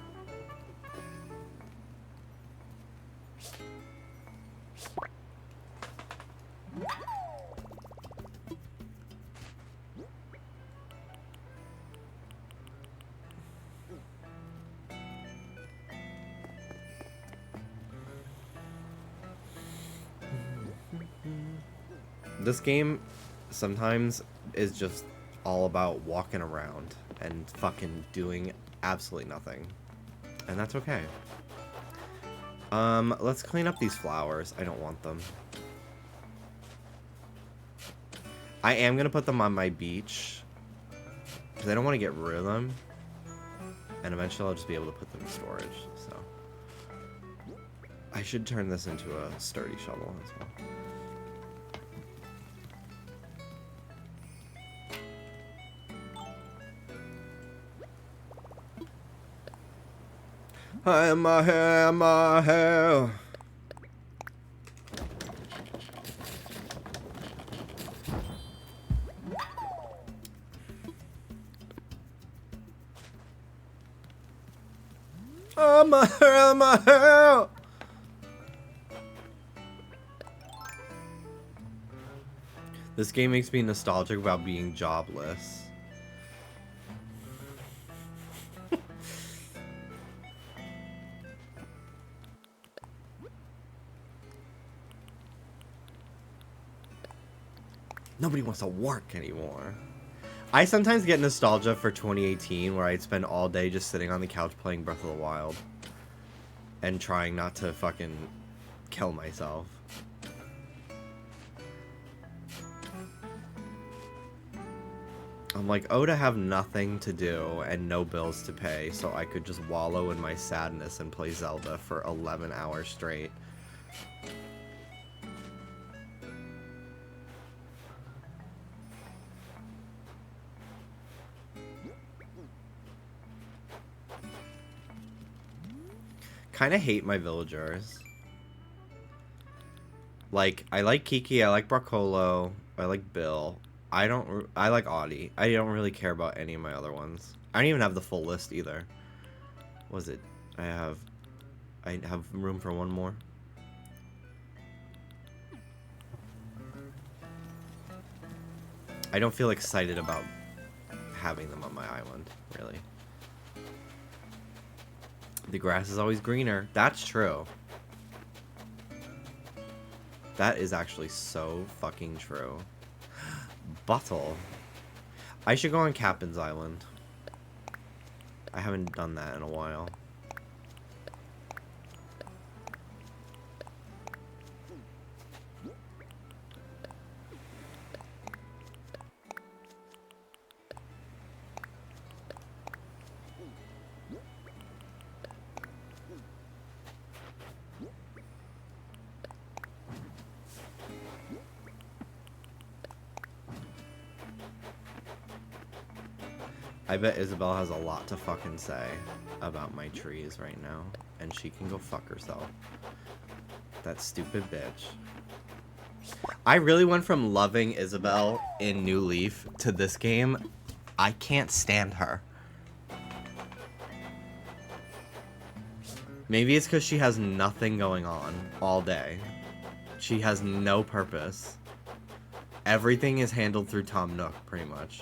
This game sometimes is just all about walking around and fucking doing absolutely nothing. And that's okay. Let's clean up these flowers. I don't want them. I am gonna put them on my beach, because I don't want to get rid of them. And eventually I'll just be able to put them in storage, so. I should turn this into a sturdy shovel as well. Hi, my hair, my hair. Oh, my hair, my hair. This game makes me nostalgic about being jobless. Nobody wants to work anymore. I sometimes get nostalgia for 2018, where I'd spend all day just sitting on the couch playing Breath of the Wild and trying not to fucking kill myself. I'm like, oh, to have nothing to do and no bills to pay, so I could just wallow in my sadness and play Zelda for 11 hours straight. Kind of hate my villagers. Like, I like Kiki, I like Barcolo, I like Bill. I like Audi. I don't really care about any of my other ones. I don't even have the full list either. What was it? I have room for one more. I don't feel excited about having them on my island, really. The grass is always greener. That's true. That is actually so fucking true. Bottle. I should go on Captain's Island. I haven't done that in a while. I bet Isabel has a lot to fucking say about my trees right now, and she can go fuck herself. That stupid bitch. I really went from loving Isabel in New Leaf to this game. I can't stand her. Maybe it's because she has nothing going on all day. She has no purpose. Everything is handled through Tom Nook, pretty much.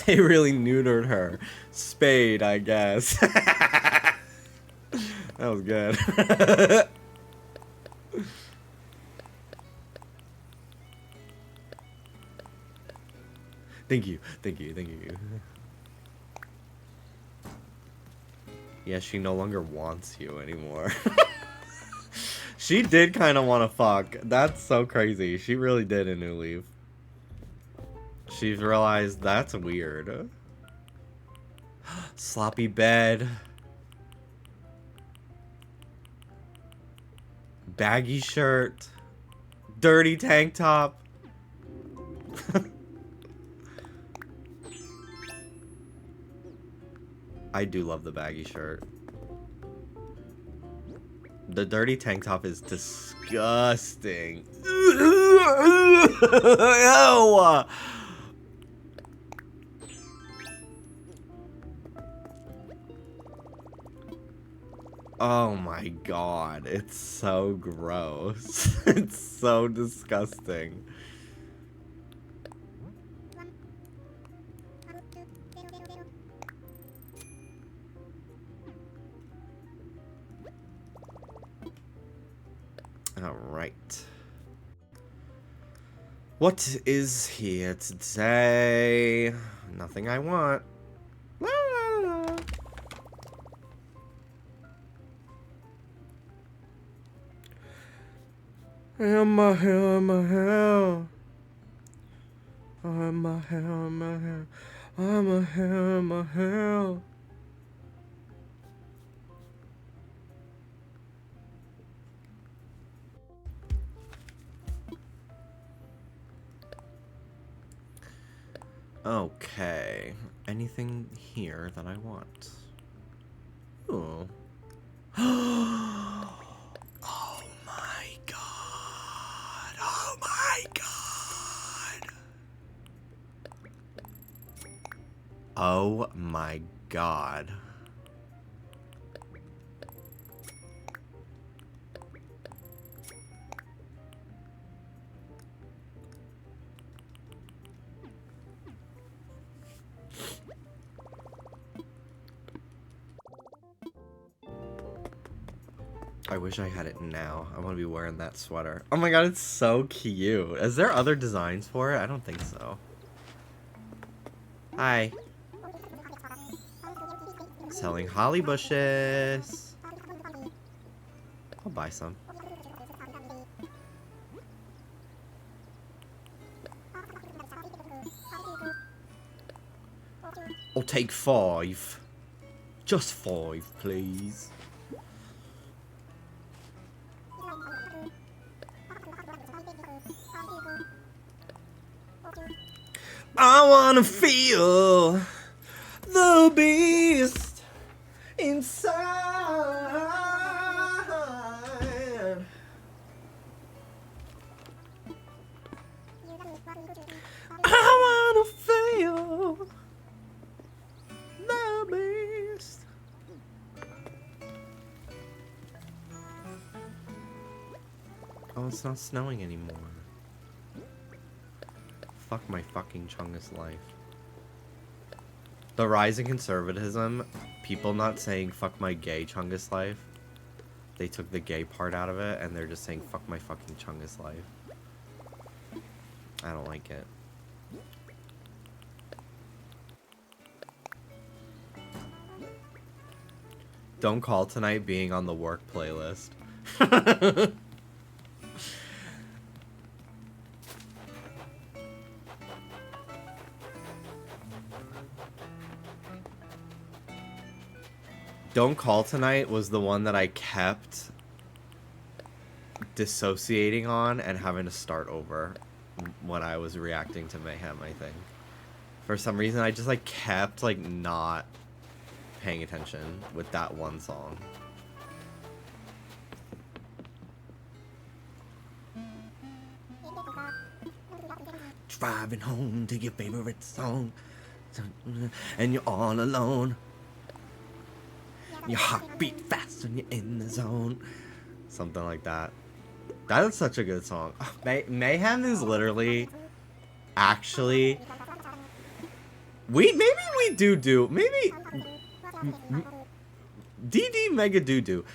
They really neutered her. Spade, I guess. That was good. Thank you, thank you, thank you. Yeah, she no longer wants you anymore. She did kind of want to fuck. That's so crazy. She really did in New Leaf. She's realized that's weird. Sloppy bed. Baggy shirt. Dirty tank top. I do love the baggy shirt. The dirty tank top is disgusting. Ew. Oh my god, it's so gross. It's so disgusting. Alright. What is here today? Nothing I want. La, la, la. I'm a hell, I'm a hell. I'm a hell, I'm a hell. I'm a hell, I'm a hell. Okay. Anything here that I want? Ooh. Oh my god. Oh my god. Oh my god. I wish I had it now. I want to be wearing that sweater. Oh my god, it's so cute. Is there other designs for it? I don't think so. Hi. Selling holly bushes. I'll buy some. I'll take 5. Just 5, please. I wanna feel the beast inside. I wanna feel the beast. Oh, it's not snowing anymore. Fuck my fucking Chungus life. The rise in conservatism, people not saying fuck my gay Chungus life. They took the gay part out of it and they're just saying fuck my fucking Chungus life. I don't like it. Don't Call Tonight being on the work playlist. Don't Call Tonight was the one that I kept dissociating on and having to start over when I was reacting to Mayhem, I think. For some reason, I just, like, kept, like, not paying attention with that one song. Driving home to your favorite song, and you're all alone. Your heart beat fast when you're in the zone. Something like that. That is such a good song. Mayhem is literally, actually, maybe we do, maybe, DD Mega do.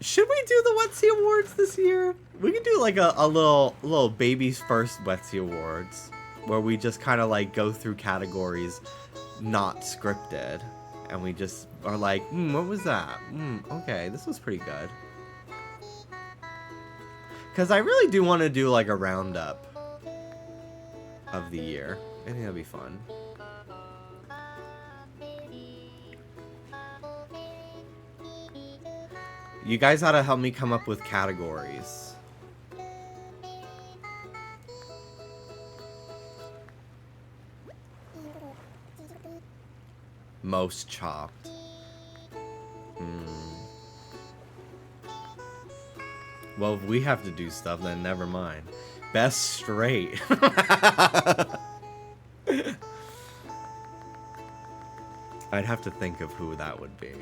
Should we do the Wetsy Awards this year? We can do like a little baby's first Wetsy Awards, where we just kind of like go through categories not scripted. And we just are like, what was that? Okay, this was pretty good. Because I really do want to do like a roundup of the year. I think that'd be fun. You guys ought to help me come up with categories. Most chopped. Well, if we have to do stuff, then never mind. Best straight. I'd have to think of who that would be.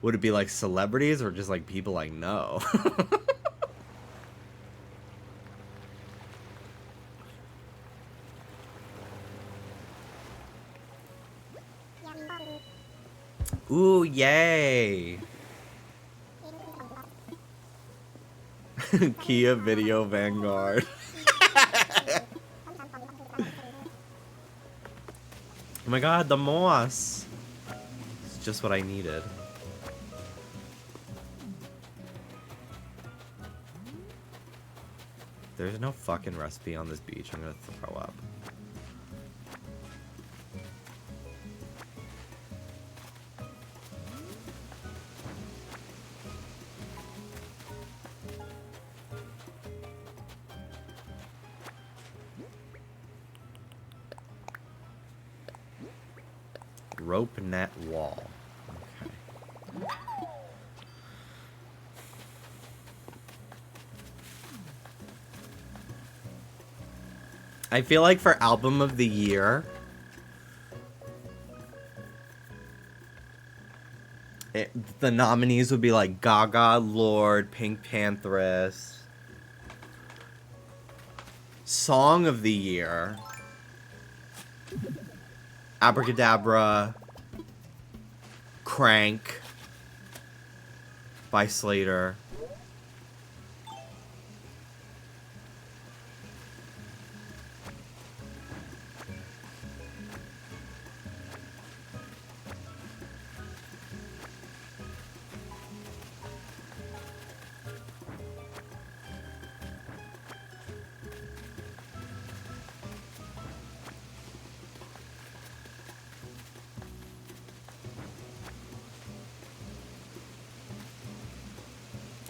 Would it be like celebrities or just like people I know? Ooh, yay! Kia Video Vanguard. Oh my god, the moss! It's just what I needed. There's no fucking recipe on this beach. I'm gonna throw up. Rope net wall. Okay. I feel like for album of the year, the nominees would be like Gaga, Lorde, Pink Pantheress. Song of the year, Abracadabra, Crank by Slater.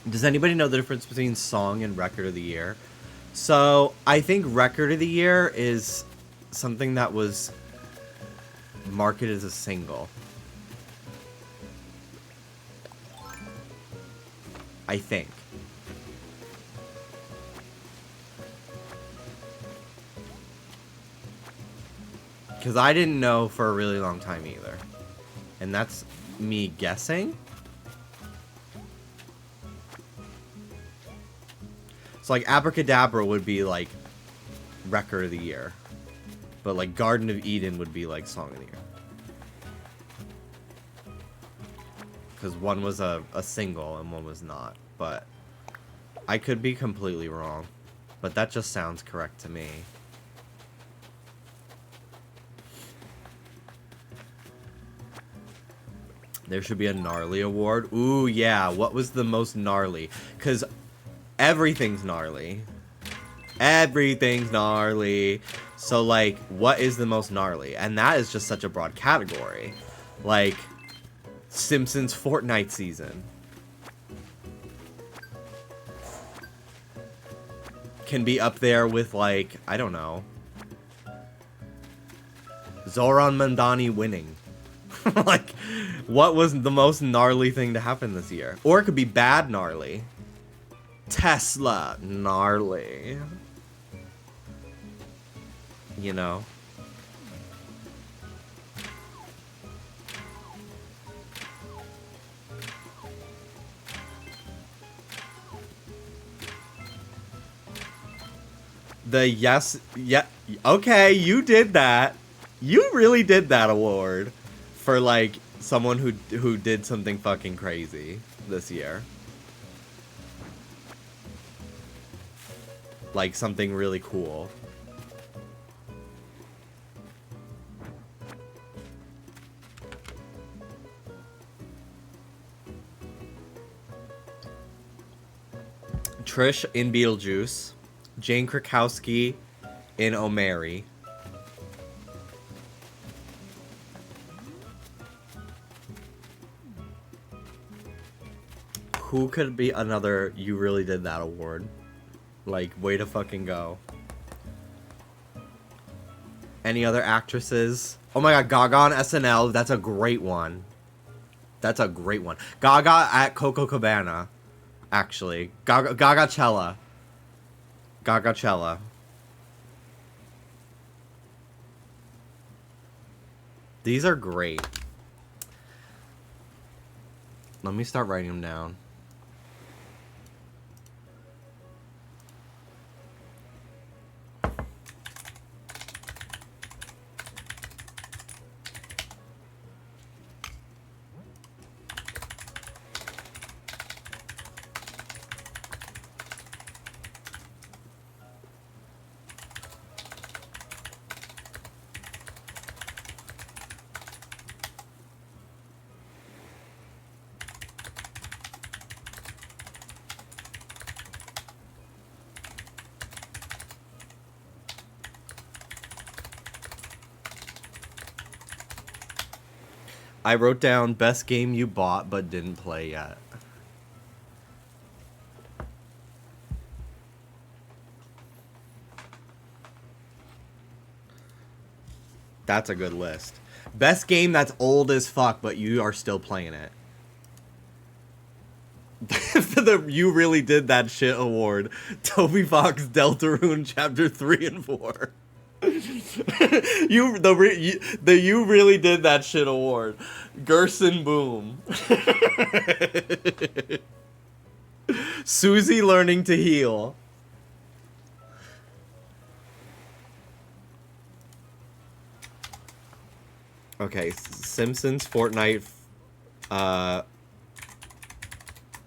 Does anybody know the difference between song and record of the year? So I think record of the year is something that was marketed as a single. I think. Because I didn't know for a really long time either. And that's me guessing. So like Abracadabra would be like record of the year. But like Garden of Eden would be like song of the year. Because one was a single and one was not. But I could be completely wrong. But that just sounds correct to me. There should be a gnarly award. Ooh, yeah. What was the most gnarly? Because everything's gnarly. Everything's gnarly. So, like, what is the most gnarly? And that is just such a broad category. Like, Simpsons Fortnite season. Can be up there with, like, I don't know. Zoran Mandani winning. Like, what was the most gnarly thing to happen this year? Or it could be bad gnarly. Tesla gnarly. You know? Yeah, okay, you did that. You really did that award. For, like, someone who did something fucking crazy this year. Like, something really cool. Trish in Beetlejuice. Jane Krakowski in O'Mary. Who could be another You Really Did That award? Like, way to fucking go. Any other actresses? Oh my god, Gaga on SNL. That's a great one. That's a great one. Gaga at Coco Cabana. Actually. Gagacella. Gagacella. These are great. Let me start writing them down. I wrote down best game you bought but didn't play yet. That's a good list. Best game that's old as fuck but you are still playing it. For the You Really Did That Shit award, Toby Fox Deltarune Chapter 3 and 4. You Really Did That Shit award, Gerson Boom. Susie Learning to Heal. Okay, Simpsons, Fortnite,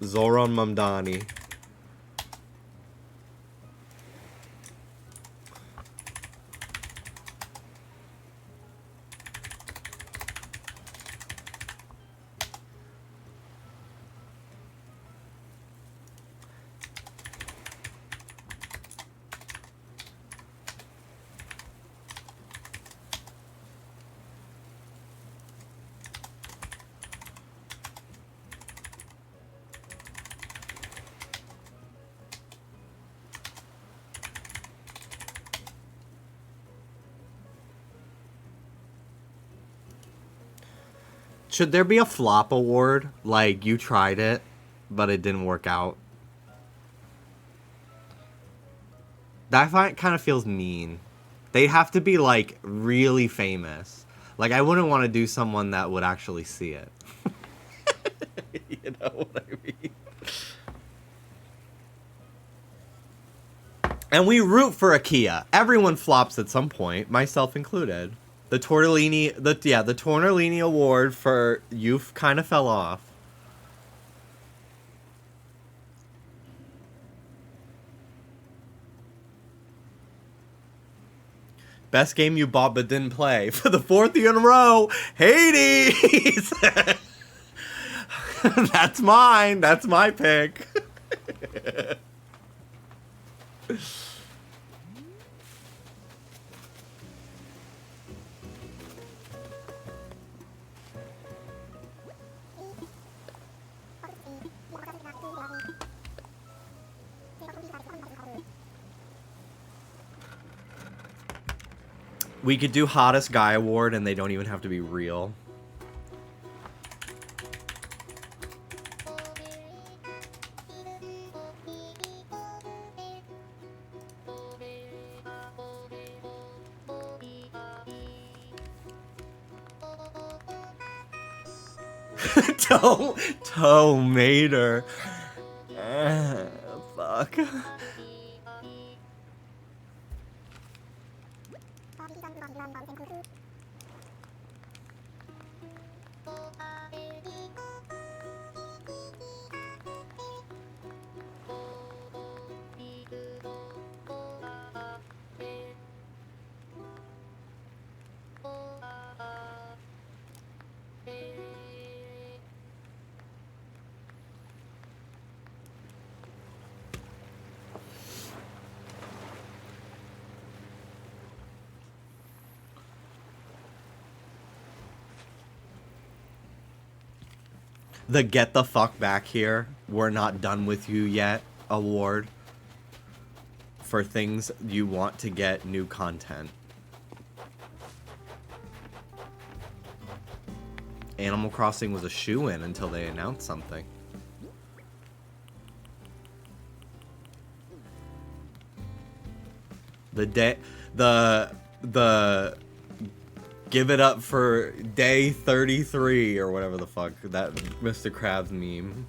Zoran Mamdani. Should there be a flop award? Like, you tried it, but it didn't work out. That kind of feels mean. They'd have to be, like, really famous. Like, I wouldn't want to do someone that would actually see it. You know what I mean? And we root for a Kia. Everyone flops at some point, myself included. The Tortellini award for youth kind of fell off. Best game you bought but didn't play for the 4th year in a row. Hades. That's mine. That's my pick. We could do hottest guy award and they don't even have to be real. Tomater. Fuck. The Get the Fuck Back Here, We're Not Done With You Yet award for things you want to get new content. Animal Crossing was a shoo-in until they announced something. The give it up for day 33 or whatever the fuck that Mr. Krabs meme.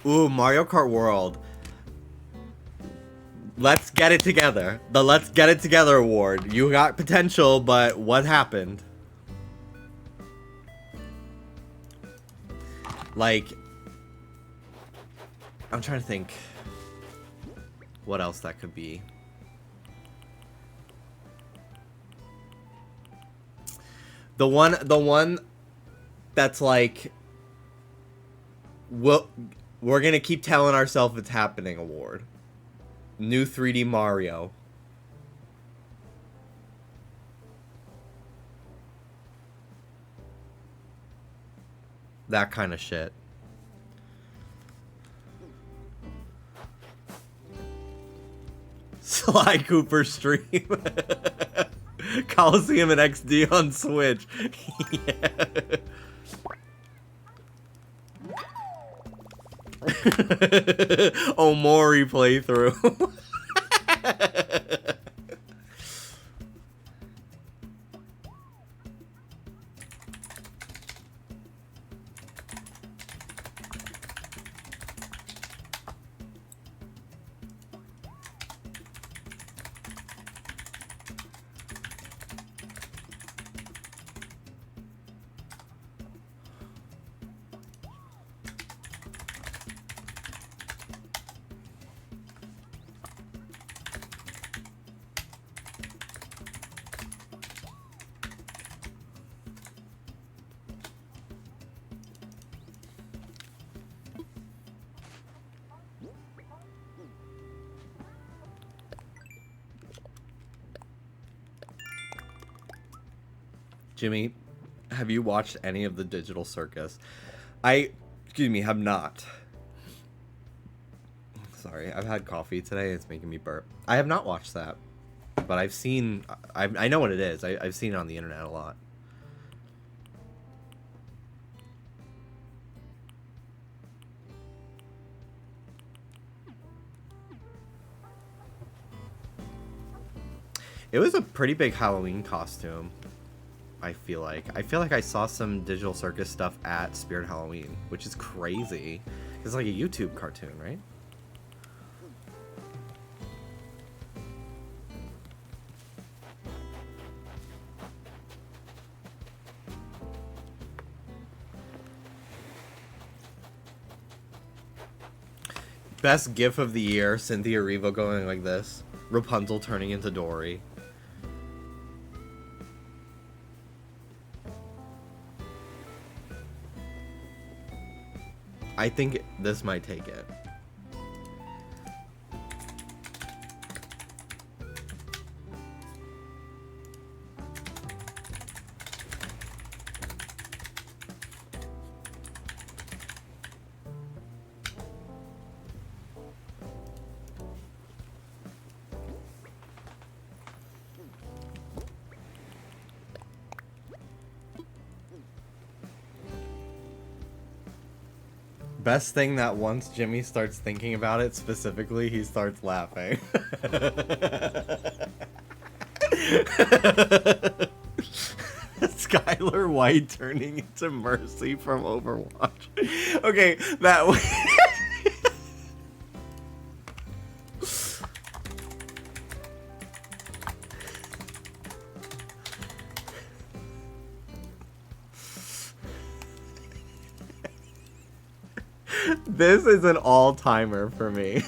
Ooh, Mario Kart World. Let's get it together. The Let's Get It Together award. You got potential, but what happened? Like, I'm trying to think what else that could be. The one that's like, we're gonna keep telling ourselves it's happening award. New 3D Mario. That kind of shit. Sly Cooper stream. Coliseum and XD on Switch. Yeah. Omori playthrough. Jimmy, have you watched any of the Digital Circus? Have not. Sorry, I've had coffee today. It's making me burp. I have not watched that, but I've seen. I know what it is. I've seen it on the internet a lot. It was a pretty big Halloween costume. I feel like I saw some Digital Circus stuff at Spirit Halloween, which is crazy. It's like a YouTube cartoon, right? Best gif of the year, Cynthia Erivo going like this. Rapunzel turning into Dory. I think this might take it. Best thing that once Jimmy starts thinking about it specifically, he starts laughing. Skylar White turning into Mercy from Overwatch. Okay, that way. This is an all-timer for me.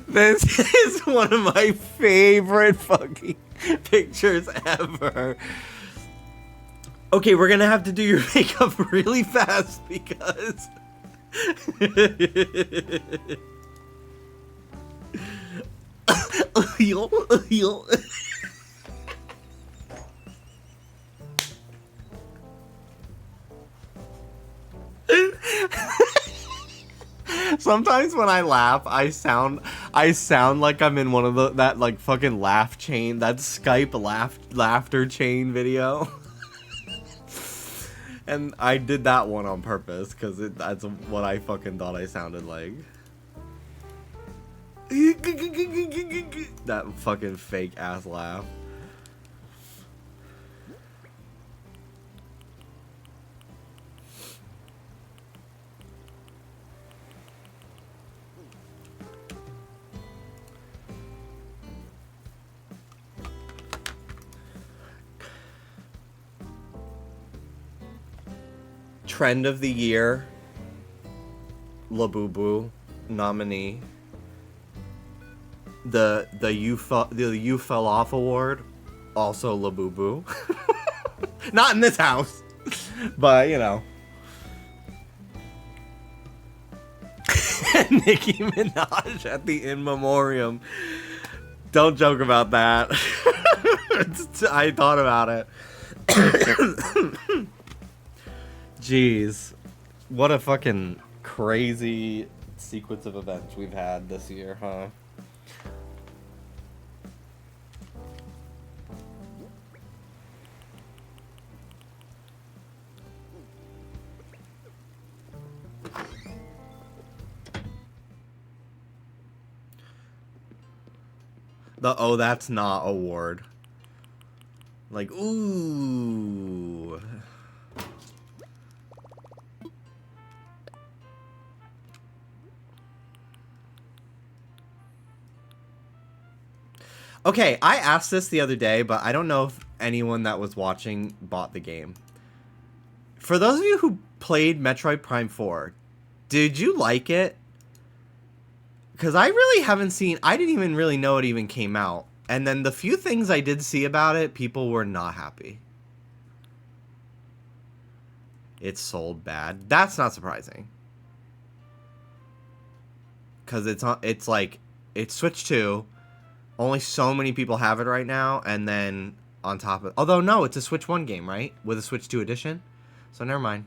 This is one of my favorite fucking pictures ever. Okay, we're gonna have to do your makeup really fast because... Sometimes when I laugh, I sound like I'm in one of that like fucking laugh chain, that Skype laughter chain video. And I did that one on purpose because that's what I fucking thought I sounded like. That fucking fake ass laugh. Trend of the year, Labubu nominee. The You Fell Off award, also Labubu. Not in this house, but you know. Nicki Minaj at the In Memoriam. Don't joke about that. I thought about it. Jeez, what a fucking crazy sequence of events we've had this year, huh? The "Oh, that's not" award. Like, ooh. Okay, I asked this the other day, but I don't know if anyone that was watching bought the game. For those of you who played Metroid Prime 4, did you like it? Because I really haven't seen... I didn't even really know it even came out. And then the few things I did see about it, people were not happy. It sold bad. That's not surprising. Because it's like... It's Switch 2... Only so many people have it right now, and then on top of... Although, no, it's a Switch 1 game, right? With a Switch 2 edition? So, never mind.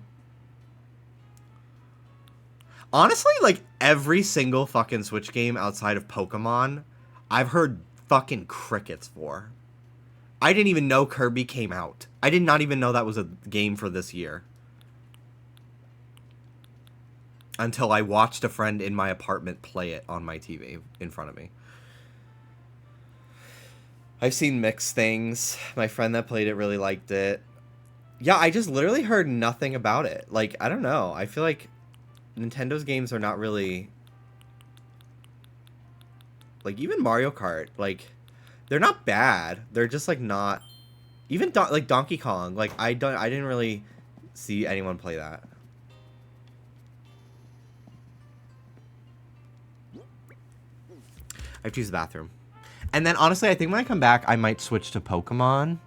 Honestly, like, every single fucking Switch game outside of Pokemon, I've heard fucking crickets for. I didn't even know Kirby came out. I did not even know that was a game for this year. until I watched a friend in my apartment play it on my TV in front of me. I've seen mixed things. My friend that played it really liked it. Yeah, I just literally heard nothing about it. Like, I don't know. I feel like Nintendo's games are not really... Like, even Mario Kart, like, they're not bad. They're just, like, not... Even, like, Donkey Kong, like, I didn't really see anyone play that. I have to use the bathroom. And then, honestly, I think when I come back, I might switch to Pokemon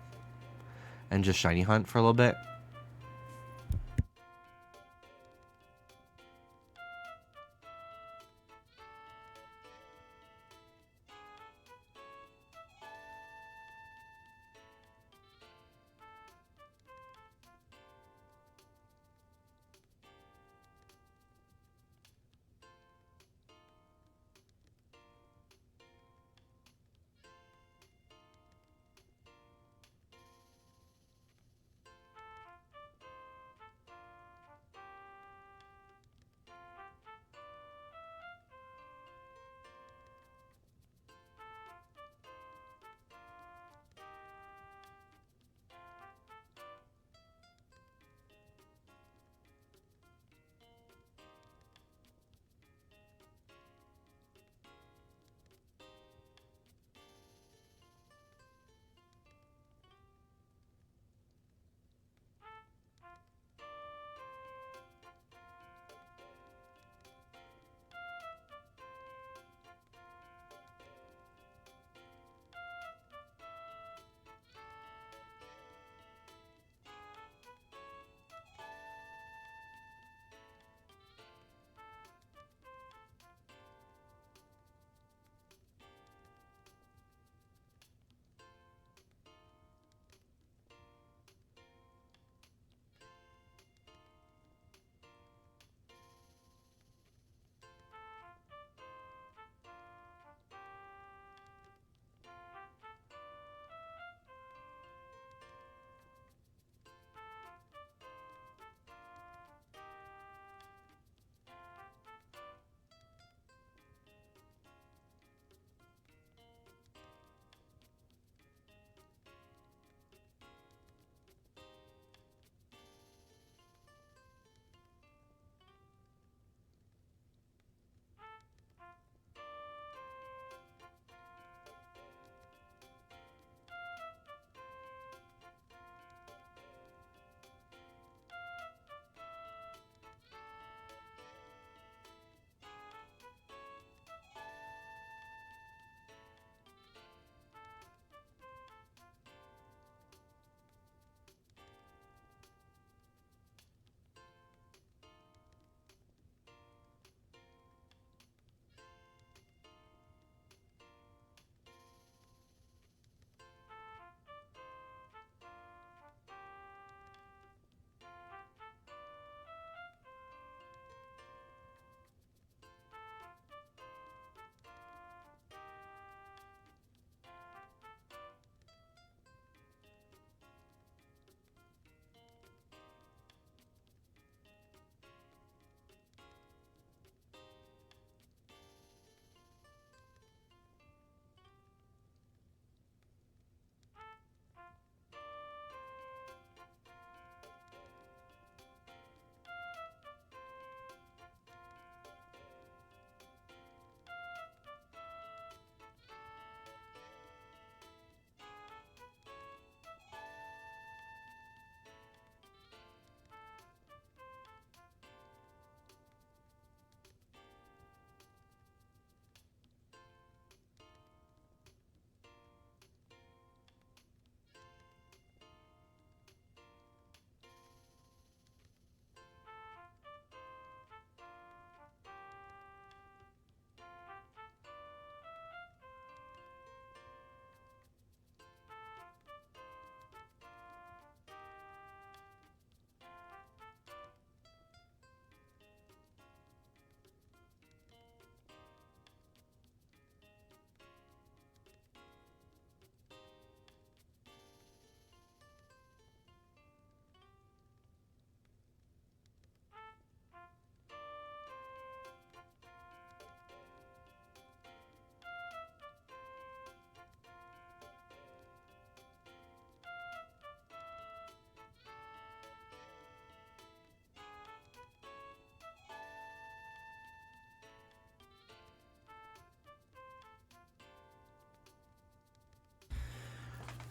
and just shiny hunt for a little bit.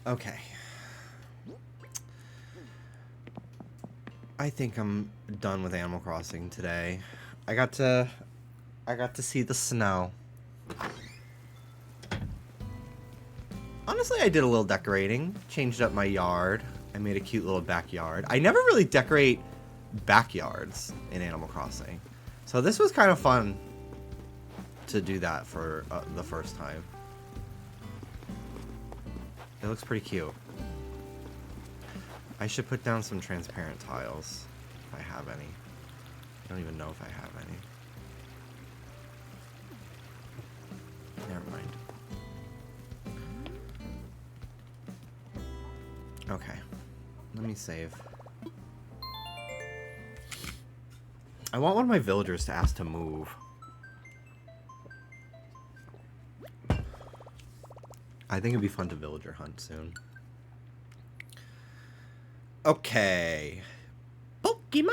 Okay. I think I'm done with Animal Crossing today. I got to see the snow. Honestly, I did a little decorating. Changed up my yard. I made a cute little backyard. I never really decorate backyards in Animal Crossing. So this was kind of fun to do that for the first time. It looks pretty cute. I should put down some transparent tiles if I have any. I don't even know if I have any. Never mind. Okay. Let me save. I want one of my villagers to ask to move. I think it'd be fun to villager hunt soon. Okay. Pokemon!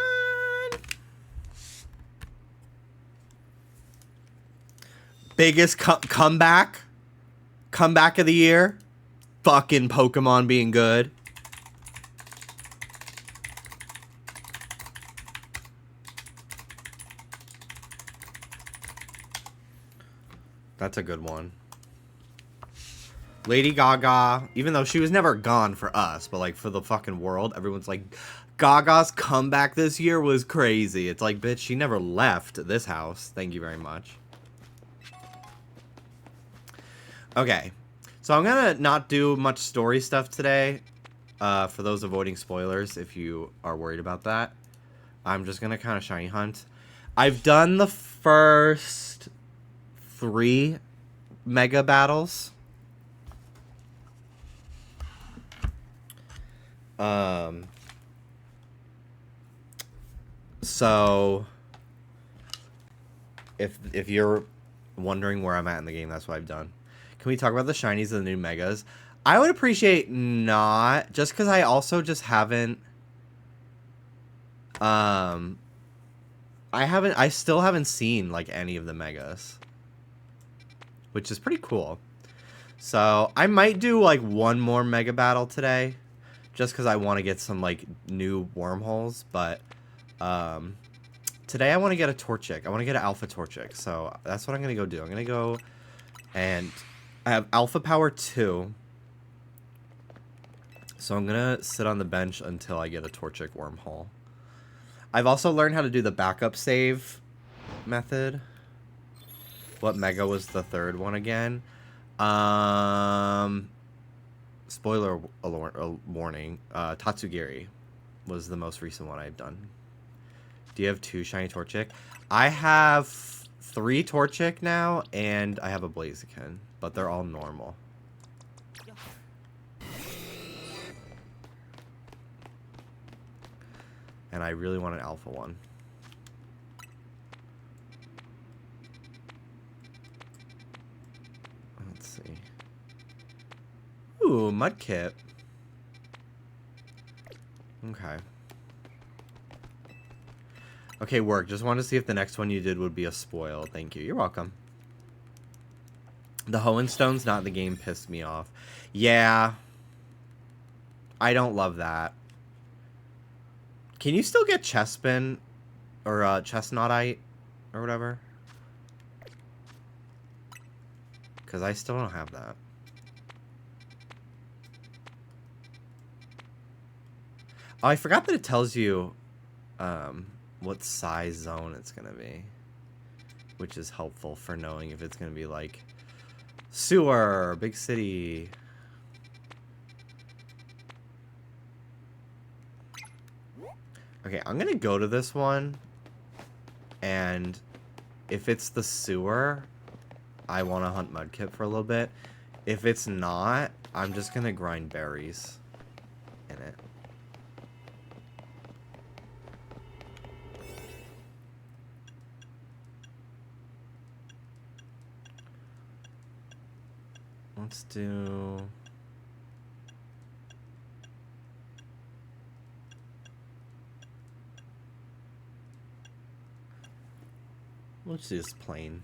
Biggest comeback? Comeback of the year? Fucking Pokemon being good. That's a good one. Lady Gaga, even though she was never gone for us, but like for the fucking world, everyone's like, Gaga's comeback this year was crazy. It's like, bitch, she never left this house. Thank you very much. Okay, so I'm gonna not do much story stuff today. For those avoiding spoilers, if you are worried about that, I'm just gonna kind of shiny hunt. I've done the first 3 mega battles. So if you're wondering where I'm at in the game, that's what I've done. Can we talk about the shinies and the new megas? I would appreciate not, just because I just haven't I still haven't seen like any of the megas, which is pretty cool. So I might do like one more mega battle today, just because I want to get some like new wormholes. But today I want to get a Torchic. I want to get an Alpha Torchic. So that's what I'm gonna go do. I'm gonna go, and I have Alpha Power 2. So I'm gonna sit on the bench until I get a Torchic wormhole. I've also learned how to do the backup save method. What mega was the third one again? Spoiler warning. Tatsugiri was the most recent one I've done. Do you have 2 shiny Torchic? I have 3 Torchic now, and I have a Blaziken, but they're all normal. And I really want an alpha one. Let's see. Ooh, Mudkip. Okay. Okay, work. Just wanted to see if the next one you did would be a spoil. Thank you. You're welcome. The Hoenn-Stones not in the game pissed me off. Yeah. I don't love that. Can you still get Chespin or Chestnutite or whatever? Because I still don't have that. Oh, I forgot that it tells you what size zone it's going to be, which is helpful for knowing if it's going to be like sewer, big city. Okay, I'm gonna go to this one, and if it's the sewer, I want to hunt Mudkip for a little bit. If it's not, I'm just gonna grind berries in it. Let's do... Let's do this plain.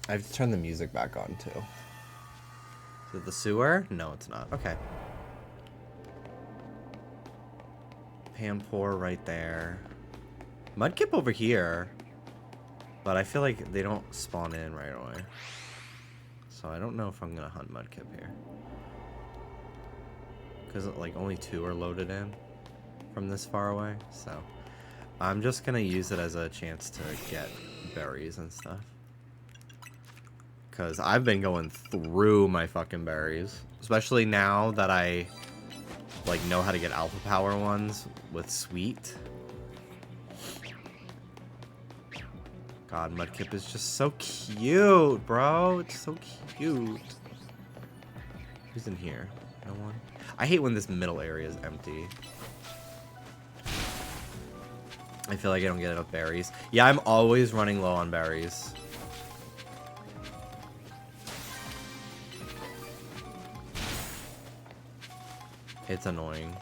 I have to turn the music back on too. Is it the sewer? No, it's not. Okay. Pampor right there. Mudkip over here. But I feel like they don't spawn in right away. So I don't know if I'm gonna hunt Mudkip here. Because like only 2 are loaded in from this far away. So I'm just gonna use it as a chance to get berries and stuff. Because I've been going through my fucking berries. Especially now that I like know how to get alpha power ones with sweet. God, Mudkip is just so cute, bro. It's so cute. Who's in here? No one? I hate when this middle area is empty. I feel like I don't get enough berries. Yeah, I'm always running low on berries. It's annoying.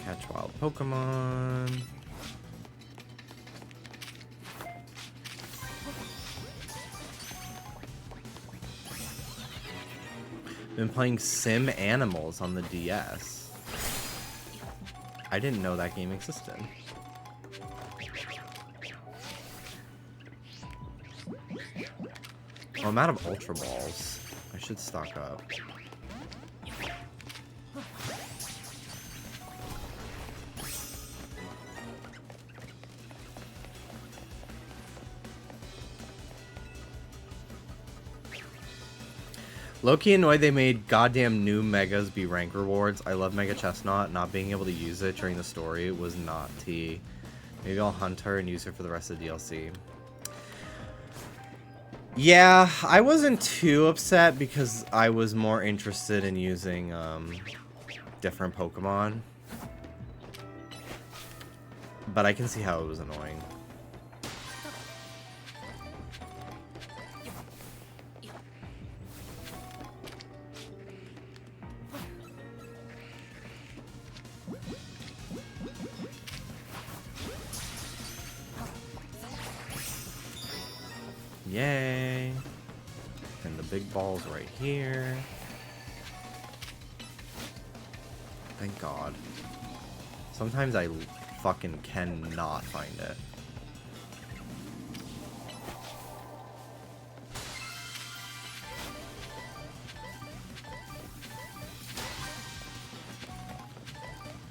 Catch wild Pokemon. Been playing Sim Animals on the DS. I didn't know that game existed. Oh, I'm out of Ultra Balls. I should stock up. Low-key annoyed they made goddamn new Megas be rank rewards. I love Mega Chestnut. Not being able to use it during the story was not tea. Maybe I'll hunt her and use her for the rest of the DLC. Yeah, I wasn't too upset because I was more interested in using different Pokemon. But I can see how it was annoying. Yay. And the big ball's right here. Thank God. Sometimes I fucking cannot find it.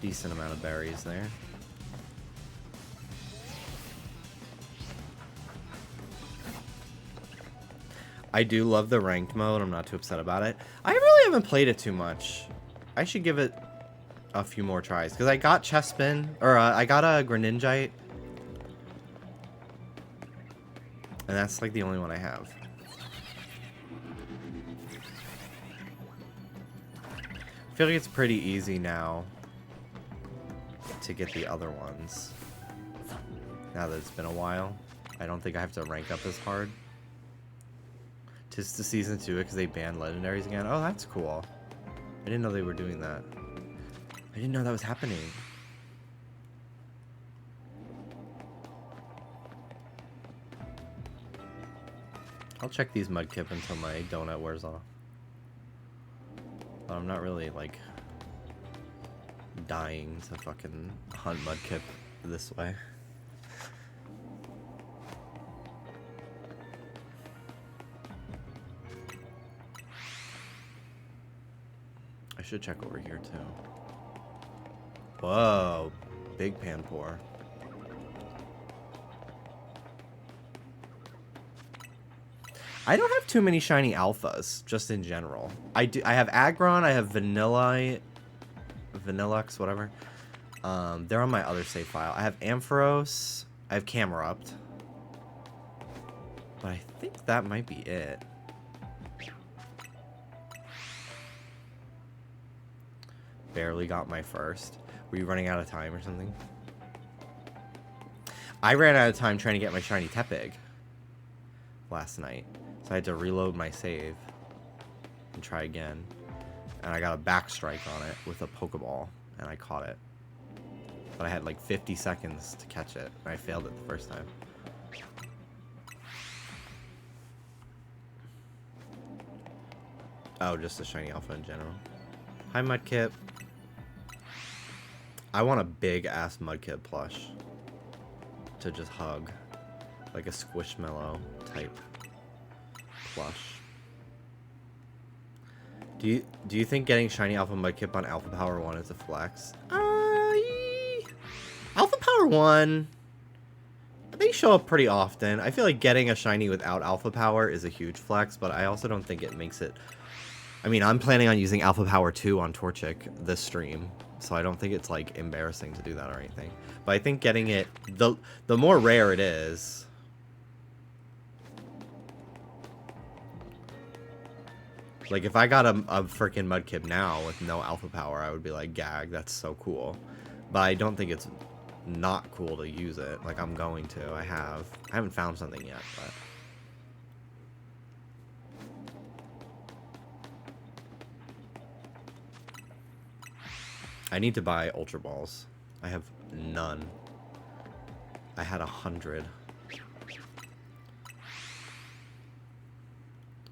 Decent amount of berries there. I do love the ranked mode. I'm not too upset about it. I really haven't played it too much. I should give it a few more tries. Because I got Chespin. Or I got a Greninjite. And that's like the only one I have. I feel like it's pretty easy now to get the other ones. Now that it's been a while. I don't think I have to rank up as hard. Just to season 2 because they banned legendaries again. Oh, that's cool. I didn't know they were doing that. I didn't know that was happening. I'll check these Mudkip until my donut wears off. But I'm not really like dying to fucking hunt Mudkip this way. I should check over here too. Whoa, big Panpour. I don't have too many shiny alphas, just in general. I have Aggron, I have Vanillux, whatever. They're on my other save file. I have Ampharos. I have Camerupt. But I think that might be it. Barely got my first. Were you running out of time or something? I ran out of time trying to get my shiny Tepig last night. So I had to reload my save and try again. And I got a back strike on it with a Pokeball. And I caught it. But I had like 50 seconds to catch it. And I failed it the first time. Oh, just a shiny alpha in general. Hi, Mudkip. I want a big ass Mudkip plush to just hug, like a Squishmallow type plush. Do you think getting shiny alpha Mudkip on Alpha Power 1 is a flex? Alpha Power 1, they show up pretty often. I feel like getting a shiny without Alpha Power is a huge flex, but I also don't think it makes it. I mean, I'm planning on using Alpha Power 2 on Torchic this stream, so I don't think it's like embarrassing to do that or anything. But I think getting it, the more rare it is, like if I got a freaking Mudkip now with no Alpha Power, I would be like, gag, that's so cool. But I don't think it's not cool to use it. Like I'm going to. I haven't found something yet, but. I need to buy Ultra Balls. I have none. I had 100.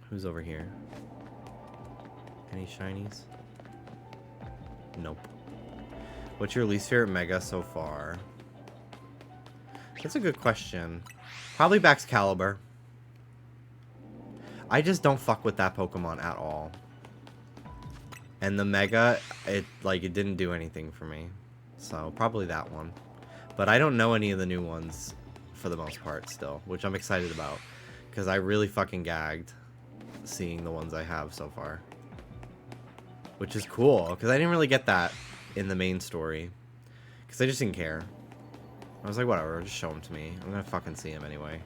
Who's over here? Any shinies? Nope. What's your least favorite Mega so far? That's a good question. Probably Baxcalibur. I just don't fuck with that Pokemon at all. And the Mega, it didn't do anything for me. So, probably that one. But I don't know any of the new ones for the most part still, which I'm excited about. Because I really fucking gagged seeing the ones I have so far. Which is cool, because I didn't really get that in the main story. Because I just didn't care. I was like, whatever, just show them to me. I'm gonna fucking see them anyway.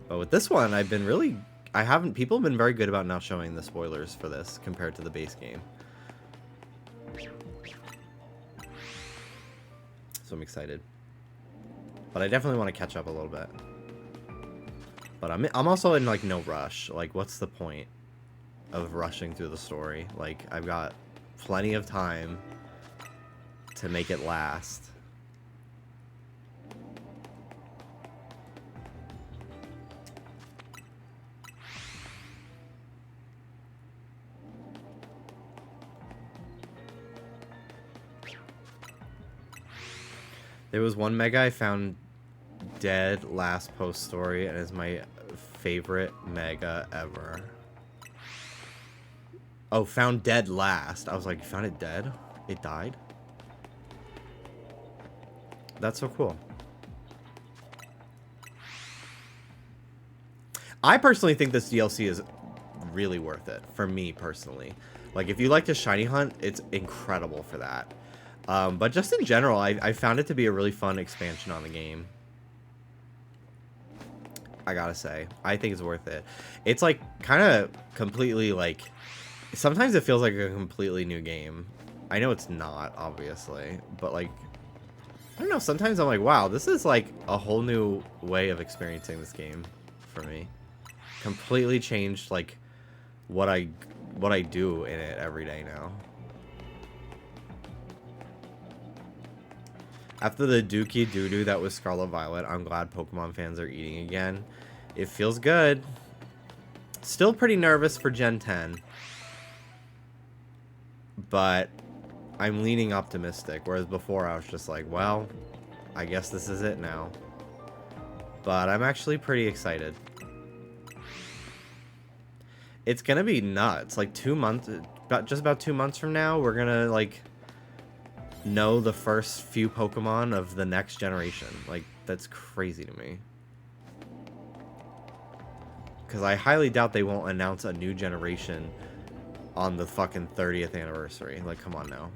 But with this one, I've been really... people have been very good about not showing the spoilers for this compared to the base game. So I'm excited. But I definitely want to catch up a little bit. But I'm also in like no rush. Like what's the point of rushing through the story? Like I've got plenty of time to make it last. There was one Mega I found dead last post story and is my favorite Mega ever. Oh, found dead last. I was like, you found it dead? It died? That's so cool. I personally think this DLC is really worth it. For me, personally. Like, if you like to shiny hunt, it's incredible for that. But just in general, I found it to be a really fun expansion on the game. I gotta say. I think it's worth it. It's, like, kind of completely, like... Sometimes it feels like a completely new game. I know it's not, obviously. But, like... I don't know, sometimes I'm like, wow, this is, like, a whole new way of experiencing this game for me. Completely changed, like, what I do in it every day now. After the dookie doo-doo that was Scarlet Violet, I'm glad Pokemon fans are eating again. It feels good. Still pretty nervous for Gen 10. But I'm leaning optimistic, whereas before I was just like, well, I guess this is it now. But I'm actually pretty excited. It's gonna be nuts. Like 2 months, just about 2 months from now, we're gonna like know the first few Pokemon of the next generation. Like, that's crazy to me. Because I highly doubt they won't announce a new generation on the fucking 30th anniversary. Like, come on now.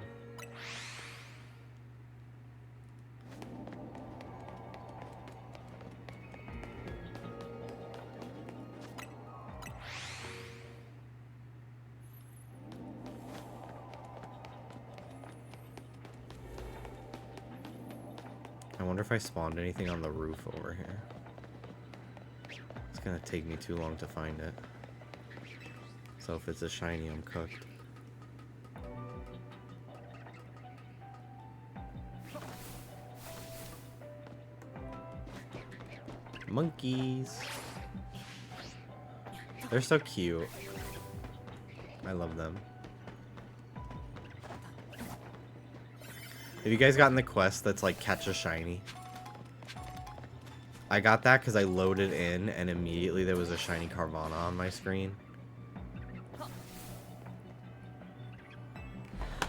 wonder if I spawned anything on the roof over here. It's gonna take me too long to find it. So if it's a shiny, I'm cooked. Monkeys. They're so cute. I love them. Have you guys gotten the quest that's like catch a shiny? I got that because I loaded in and immediately there was a shiny Carvana on my screen.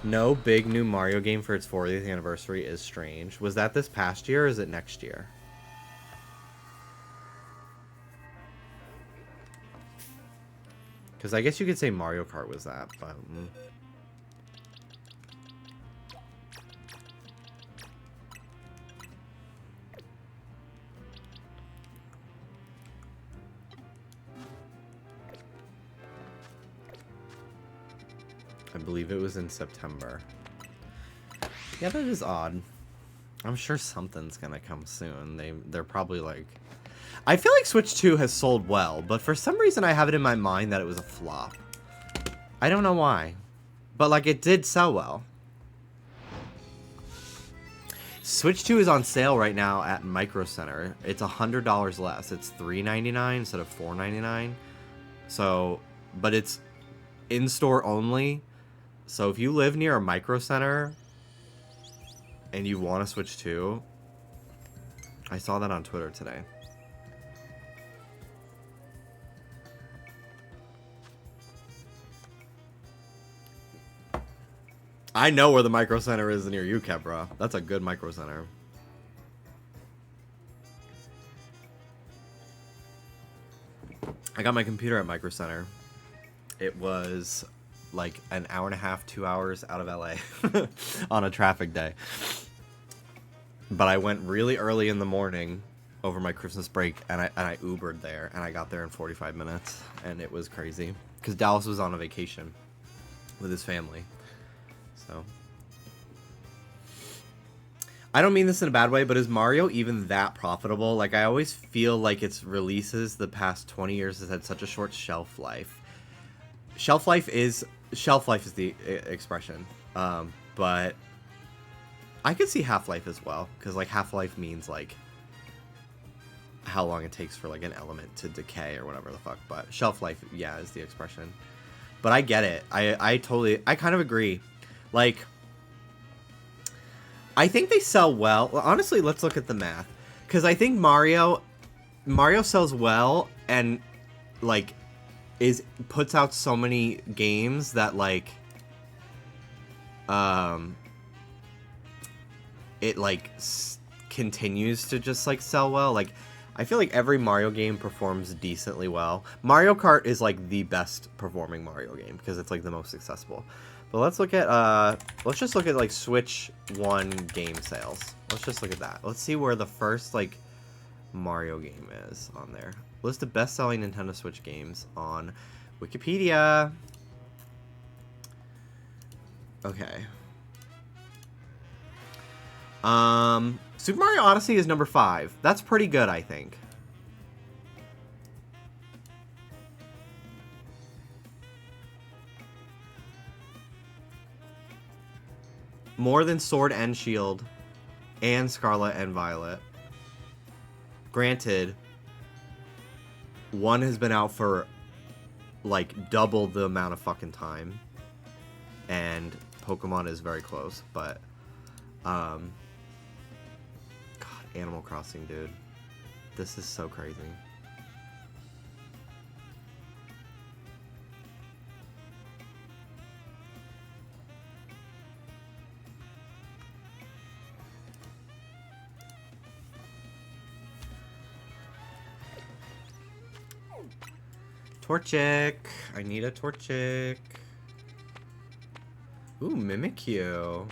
No big new Mario game for its 40th anniversary is strange. Was that this past year or is it next year? Because I guess you could say Mario Kart was that, but... I believe it was in September. Yeah, that is odd. I'm sure something's gonna come soon. They're probably like... I feel like Switch 2 has sold well, but for some reason I have it in my mind that it was a flop. I don't know why. But like it did sell well. Switch 2 is on sale right now at Micro Center. It's $100 less. It's $3.99 instead of $4.99. So, but it's in-store only. So if you live near a Micro Center and you want to Switch 2, I saw that on Twitter today. I know where the Micro Center is near you, Kebra. That's a good Micro Center. I got my computer at Micro Center. It was like an hour and a half, 2 hours out of LA on a traffic day. But I went really early in the morning over my Christmas break and I Ubered there and I got there in 45 minutes and it was crazy because Dallas was on a vacation with his family. So I don't mean this in a bad way, but is Mario even that profitable? Like I always feel like its releases the past 20 years has had such a short shelf life. Shelf life is the expression, but I could see Half-Life as well, because like Half-Life means like how long it takes for like an element to decay or whatever the fuck. But shelf life, yeah, is the expression. But I get it. I kind of agree. Like, I think they sell well. Honestly, let's look at the math, because I think Mario sells well and like puts out so many games that like it like continues to just like sell well. Like I feel like every Mario game performs decently well. Mario Kart is like the best performing Mario game because it's like the most accessible. But let's just look at like Switch 1 game sales. Let's just look at that. Let's see where the first like Mario game is on there. List of best-selling Nintendo Switch games on Wikipedia. Okay. Super Mario Odyssey is number 5. That's pretty good, I think. More than Sword and Shield and Scarlet and Violet. Granted, one has been out for like double the amount of fucking time, and Pokemon is very close, but God, Animal Crossing, dude, this is so crazy. Torchic. I need a Torchic. Ooh, Mimikyu.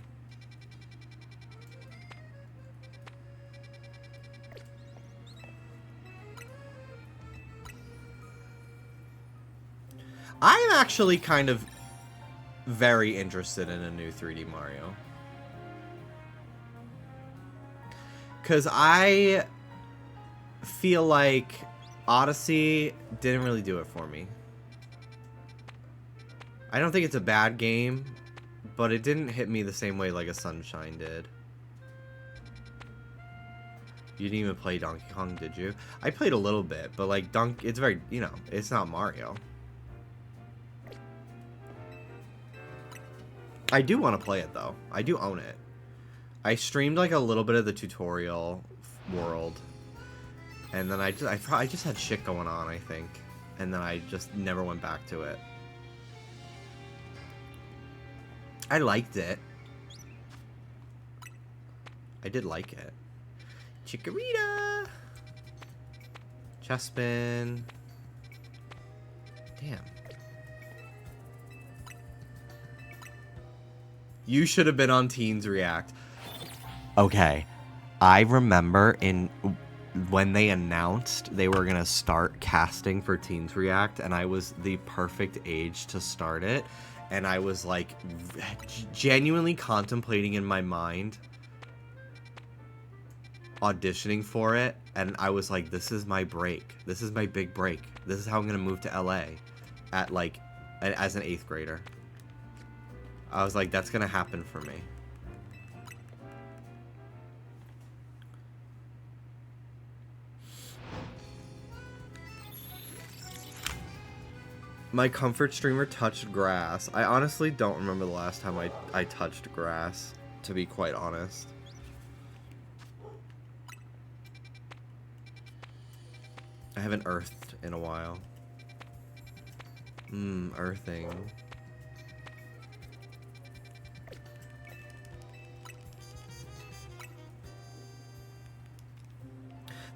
I'm actually kind of very interested in a new 3D Mario. Because I feel like Odyssey didn't really do it for me. I don't think it's a bad game, but it didn't hit me the same way like a Sunshine did. You didn't even play Donkey Kong, did you? I played a little bit, but like it's very, you know, it's not Mario. I do want to play it though. I do own it. I streamed like a little bit of the tutorial world, and then I just had shit going on, I think, and then I just never went back to it. I liked it. I did like it. Chikorita! Chespin. Damn. You should have been on Teens React. Okay. I remember when they announced they were going to start casting for Teens React, and I was the perfect age to start it. And I was like genuinely contemplating in my mind auditioning for it, and I was like, this is my break. This is my big break. This is how I'm gonna move to LA at like as an 8th grader. I was like, that's gonna happen for me. My comfort streamer touched grass. I honestly don't remember the last time I touched grass, to be quite honest. I haven't earthed in a while. Earthing.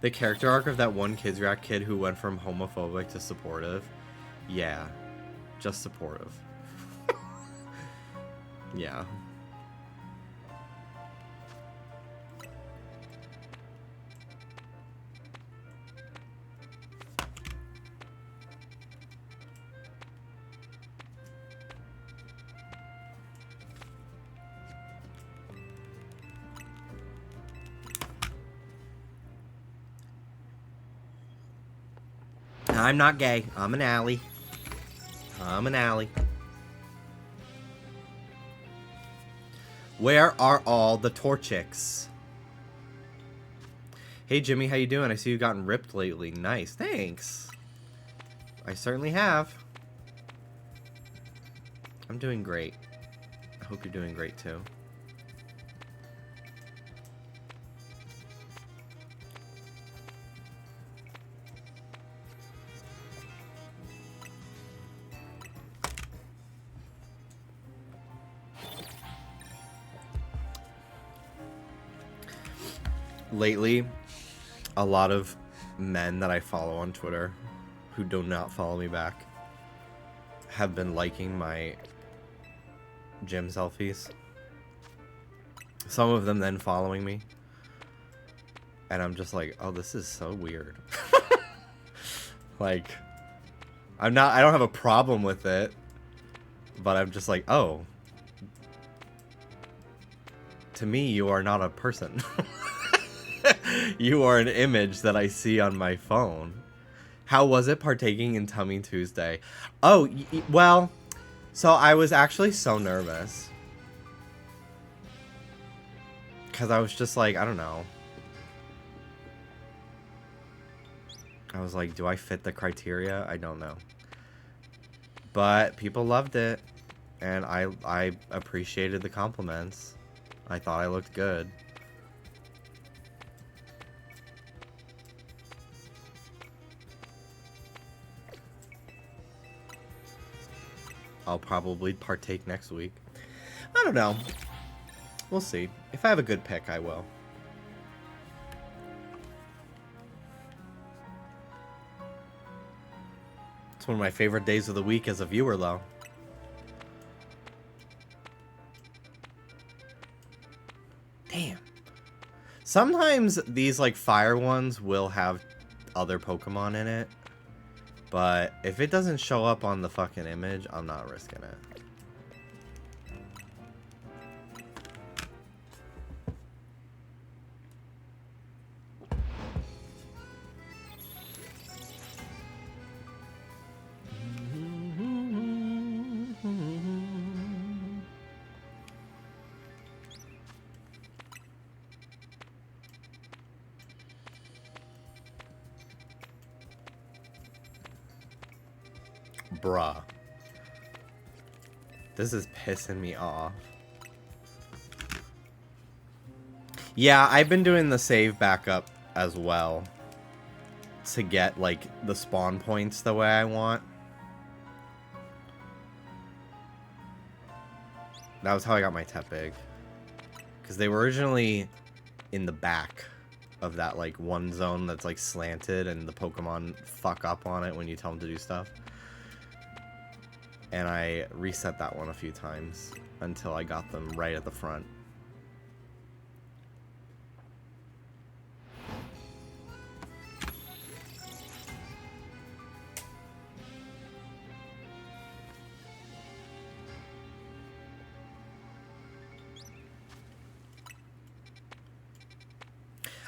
The character arc of that one Kids React kid who went from homophobic to supportive. Yeah. Just supportive. Yeah. I'm not gay. I'm an ally. I'm an ally. Where are all the Torchics? Hey Jimmy, how you doing? I see you've gotten ripped lately. Nice, thanks. I certainly have. I'm doing great. I hope you're doing great too. Lately, a lot of men that I follow on Twitter who do not follow me back have been liking my gym selfies. Some of them then following me. And I'm just like, oh, this is so weird. Like, I don't have a problem with it, but I'm just like, oh, to me, you are not a person. You are an image that I see on my phone. How was it partaking in Tummy Tuesday? Oh, well, so I was actually so nervous. Because I was just like, I don't know. I was like, do I fit the criteria? I don't know. But people loved it. And I appreciated the compliments. I thought I looked good. I'll probably partake next week. I don't know. We'll see. If I have a good pick, I will. It's one of my favorite days of the week as a viewer, though. Damn. Sometimes these, like, fire ones will have other Pokemon in it. But if it doesn't show up on the fucking image, I'm not risking it. Bruh. This is pissing me off. Yeah, I've been doing the save backup as well. To get, like, the spawn points the way I want. That was how I got my Tepig. Because they were originally in the back of that, like, one zone that's, like, slanted, and the Pokemon fuck up on it when you tell them to do stuff. And I reset that one a few times until I got them right at the front.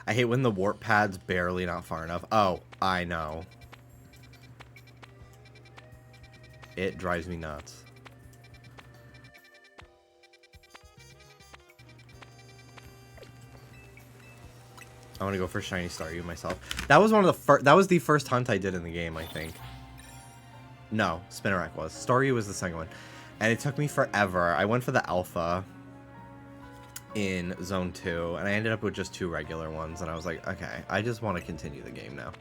I hate when the warp pad's barely not far enough. Oh, I know. It drives me nuts. I want to go for Shiny Staryu myself. That was one of the first. That was the first hunt I did in the game, I think. No, Spinarak was. Staryu was the second one, and it took me forever. I went for the alpha in Zone 2, and I ended up with just 2 regular ones, and I was like, okay, I just want to continue the game now.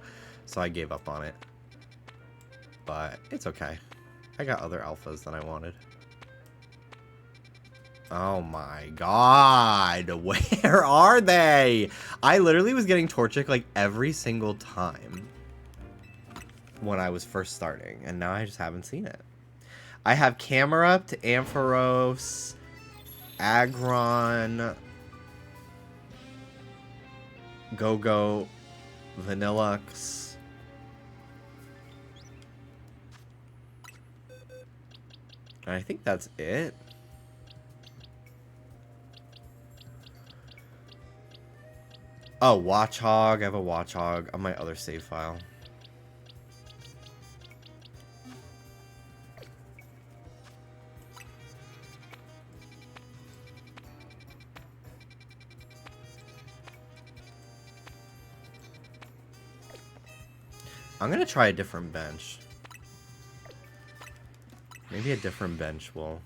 So I gave up on it. But it's okay. I got other alphas than I wanted. Oh my god, where are they? I literally was getting Torchic like every single time when I was first starting, and now I just haven't seen it. I have Camerupt, Ampharos, Aggron, Go-Go, Vanillux, and I think that's it. Oh, Watchog. I have a Watchog on my other save file. I'm gonna try a different bench. Maybe a different bench will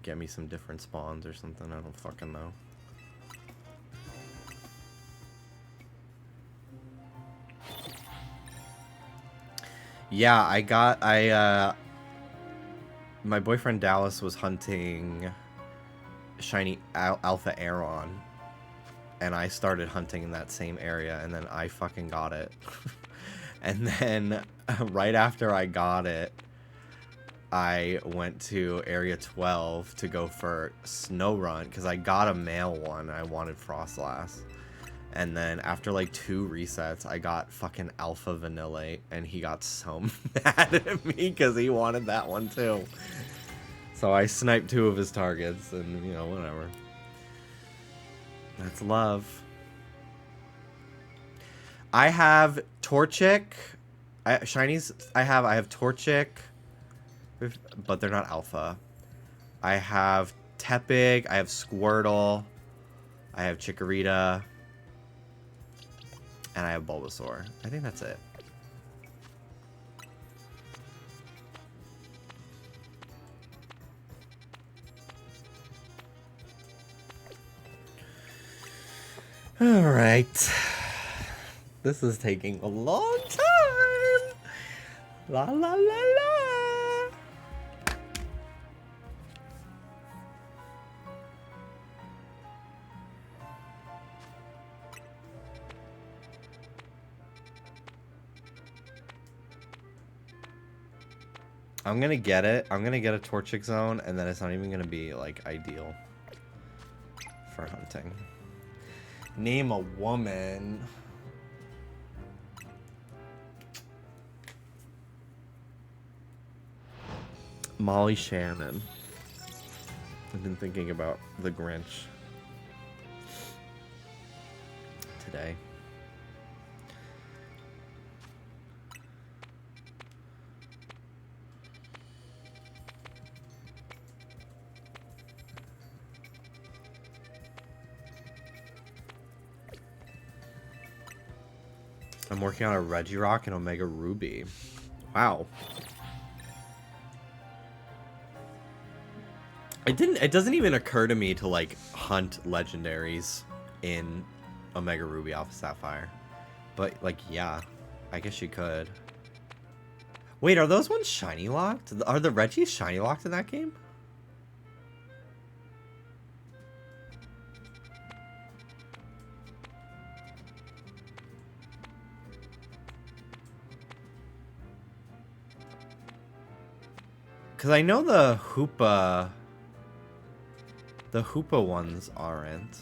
get me some different spawns or something. I don't fucking know. Yeah, my boyfriend Dallas was hunting shiny Alpha Aeron, and I started hunting in that same area, and then I fucking got it. And then right after I got it, I went to Area 12 to go for Snorunt, because I got a male one. I wanted Frostlass. And then after like 2 resets, I got fucking Alpha Vanillate, and he got so mad at me because he wanted that one too. So I sniped 2 of his targets, and you know, whatever. That's love. I have Torchic. Shinies, I have Torchic, but they're not Alpha. I have Tepig, I have Squirtle, I have Chikorita, and I have Bulbasaur. I think that's it. Alright. This is taking a long time. La la la la. I'm gonna get it. I'm gonna get a Torchic Zone, and then it's not even gonna be like ideal for hunting. Name a woman. Molly Shannon. I've been thinking about the Grinch today. I'm working on a Regirock and Omega Ruby. Wow. It doesn't even occur to me to like hunt legendaries in Omega Ruby Alpha Sapphire. But like, yeah, I guess you could. Wait, are those ones shiny locked? Are the Reggies shiny locked in that game? Because I know the Hoopa ones aren't.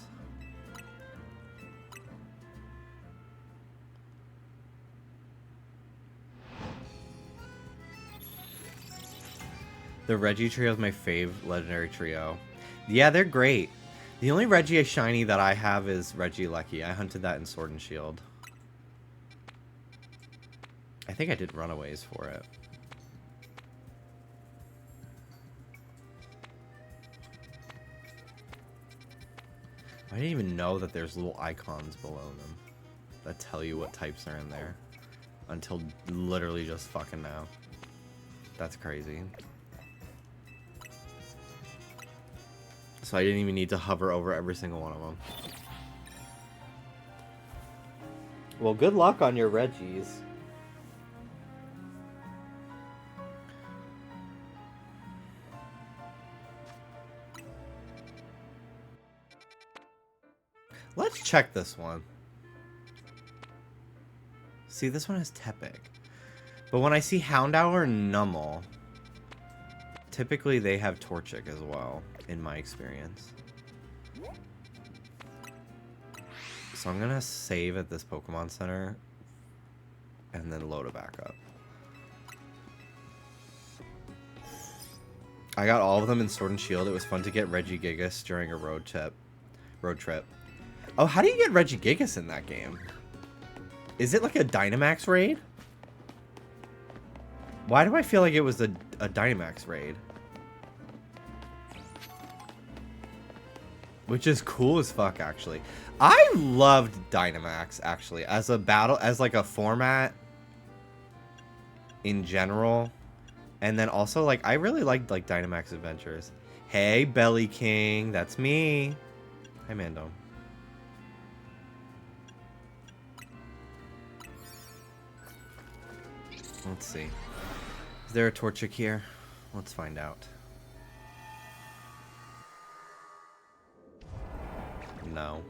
The Reggie trio is my fave legendary trio. Yeah, they're great. The only Reggie shiny that I have is Regieleki. I hunted that in Sword and Shield. I think I did runaways for it. I didn't even know that there's little icons below them that tell you what types are in there. Until literally just fucking now. That's crazy. So I didn't even need to hover over every single one of them. Well, good luck on your Reggies. Let's check this one. See, this one has Tepig. But when I see Houndour and Numel, typically they have Torchic as well, in my experience. So I'm gonna save at this Pokemon Center and then load it back up. I got all of them in Sword and Shield. It was fun to get Regigigas during a road trip. Oh, how do you get Regigigas in that game? Is it like a Dynamax raid? Why do I feel like it was a Dynamax raid? Which is cool as fuck, actually. I loved Dynamax, actually, as a battle, as like a format in general. And then also, like, I really liked, like, Dynamax Adventures. Hey, Belly King, that's me. Hi, Mando. Let's see. Is there a Torchic here? Let's find out. No.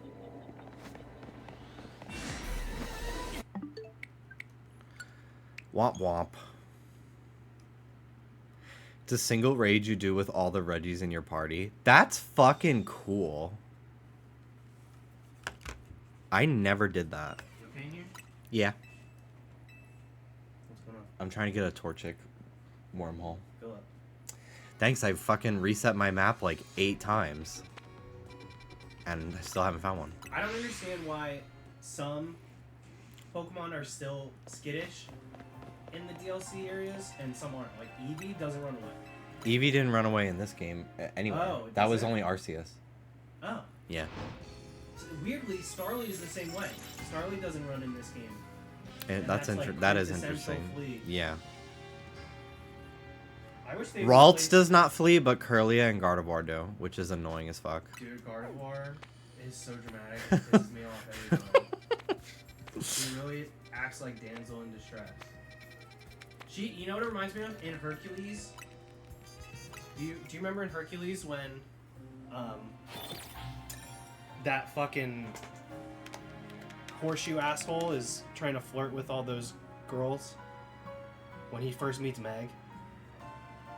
Womp womp. It's a single raid you do with all the Reggies in your party. That's fucking cool. I never did that. You okay in here? Yeah. What's going on? I'm trying to get a Torchic wormhole. Fill up. Thanks, I fucking reset my map like 8 times. And I still haven't found one. I don't understand why some Pokemon are still skittish in the DLC areas and some aren't. Like Eevee doesn't run away. Eevee didn't run away in this game anyway. Oh, that was doesn't? only Arceus. Oh. Yeah. So, weirdly, Starly is the same way. Starly doesn't run in this game. And that's like that is quintessential interesting. flea. Yeah. I wish they Ralts replaced- does not flee, but Kirlia and Gardevoir do, which is annoying as fuck. Dude, Gardevoir is so dramatic. It pisses me off every time. She really acts like damsel in distress. You know what it reminds me of? In Hercules. Do you remember in Hercules when, that fucking horseshoe asshole is trying to flirt with all those girls when he first meets Meg?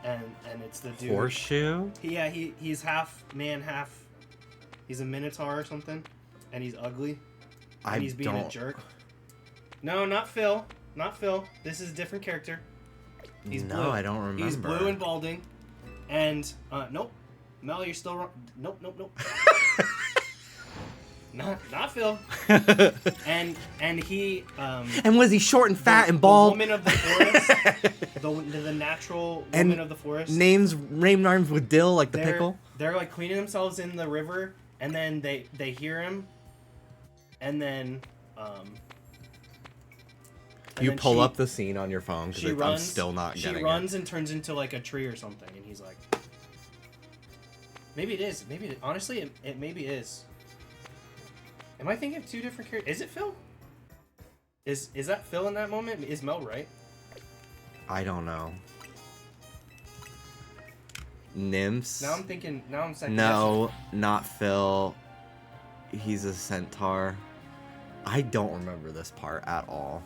And it's the dude. Horseshoe? Yeah, he's half man, half. He's a minotaur or something, and he's ugly. And he's being a jerk. No, not Phil. Not Phil. This is a different character. He's No, blue. I don't remember. He's blue and balding. And nope. Mel, you're still wrong. Nope. Not Phil. and he And was he short and fat and bald? The woman of the forest. the natural woman of the forest. Named rhymes with dill, like the pickle. They're like cleaning themselves in the river, and then they hear him, and then You pull up the scene on your phone she because runs. I'm still not getting She runs and turns into like a tree or something, and he's like, Maybe it is. Honestly, it maybe is. Am I thinking of two different characters? Is it Phil? Is that Phil in that moment? Is Mel right? I don't know. Nymphs? Now I'm second. No, not Phil. He's a centaur. I don't remember this part at all.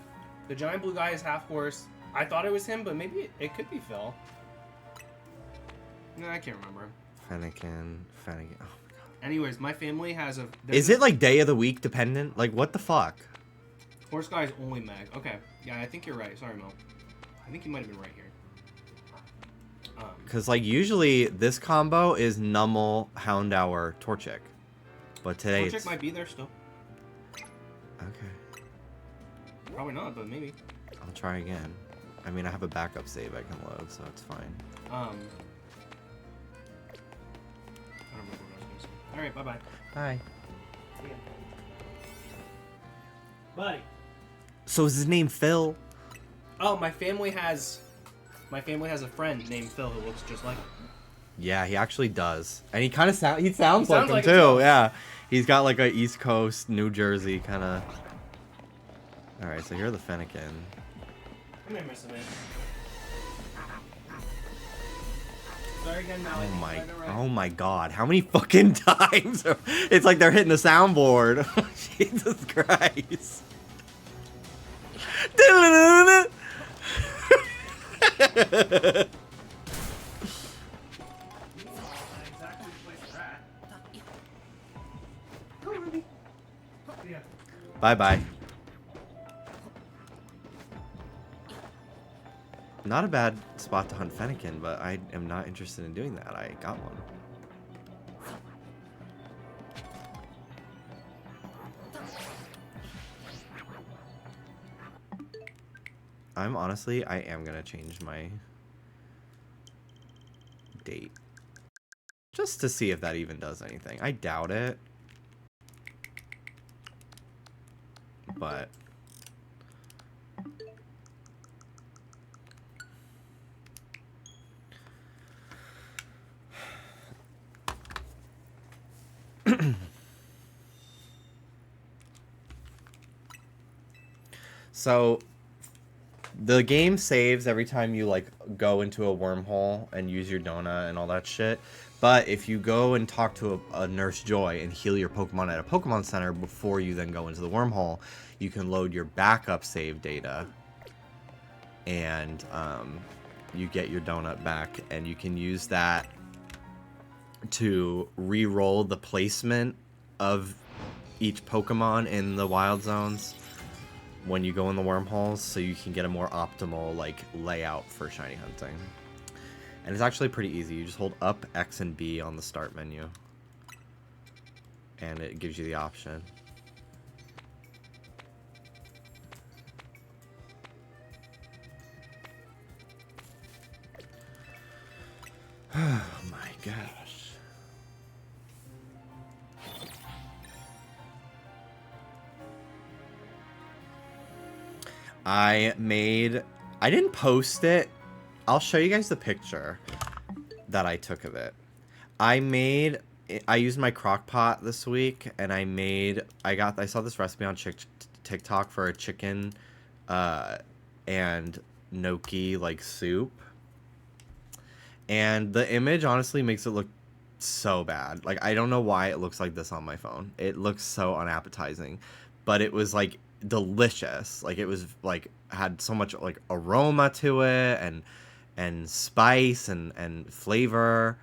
The giant blue guy is half horse. I thought it was him, but maybe it could be Phil. No, I can't remember. Fennekin. Oh my god. Anyways, my family has a... Is it like day of the week dependent? Like what the fuck? Horse guy is only Meg. Okay. Yeah, I think you're right. Sorry, Mo. I think you might have been right here. Because like usually this combo is Nummel, Houndour, Torchic. But today Torchic it's... might be there still. Okay. Probably not, but maybe. I'll try again. I mean, I have a backup save I can load, so it's fine. I don't remember what I was going to say. Alright, bye-bye. Bye. See ya. Buddy. So is his name Phil? Oh, my family has a friend named Phil who looks just like him. Yeah, he actually does. And he kind of sounds like sounds him like too. himself. Yeah. He's got like a East Coast, New Jersey kind of... Alright, so here are the Fennekin. Come here, Mr. Man. Sorry again, Mallory. Oh my god. How many fucking times? It's like they're hitting the soundboard. Jesus Christ. Bye-bye. Not a bad spot to hunt Fennekin, but I am not interested in doing that. I got one. I am gonna change my date. Just to see if that even does anything. I doubt it. But... So the game saves every time you like go into a wormhole and use your donut and all that shit. But if you go and talk to a Nurse Joy and heal your Pokemon at a Pokemon Center before you then go into the wormhole, you can load your backup save data and you get your donut back, and you can use that to re-roll the placement of each Pokemon in the wild zones when you go in the wormholes, so you can get a more optimal like layout for shiny hunting. And it's actually pretty easy. You just hold up, X, and B on the start menu, and it gives you the option. Oh my gosh. I didn't post it. I'll show you guys the picture that I took of it. I used my crock pot this week, and I saw this recipe on TikTok for a chicken and gnocchi like soup. And the image honestly makes it look so bad. Like, I don't know why it looks like this on my phone. It looks so unappetizing, but it was like delicious. Like, it was like had so much like aroma to it and spice and flavor.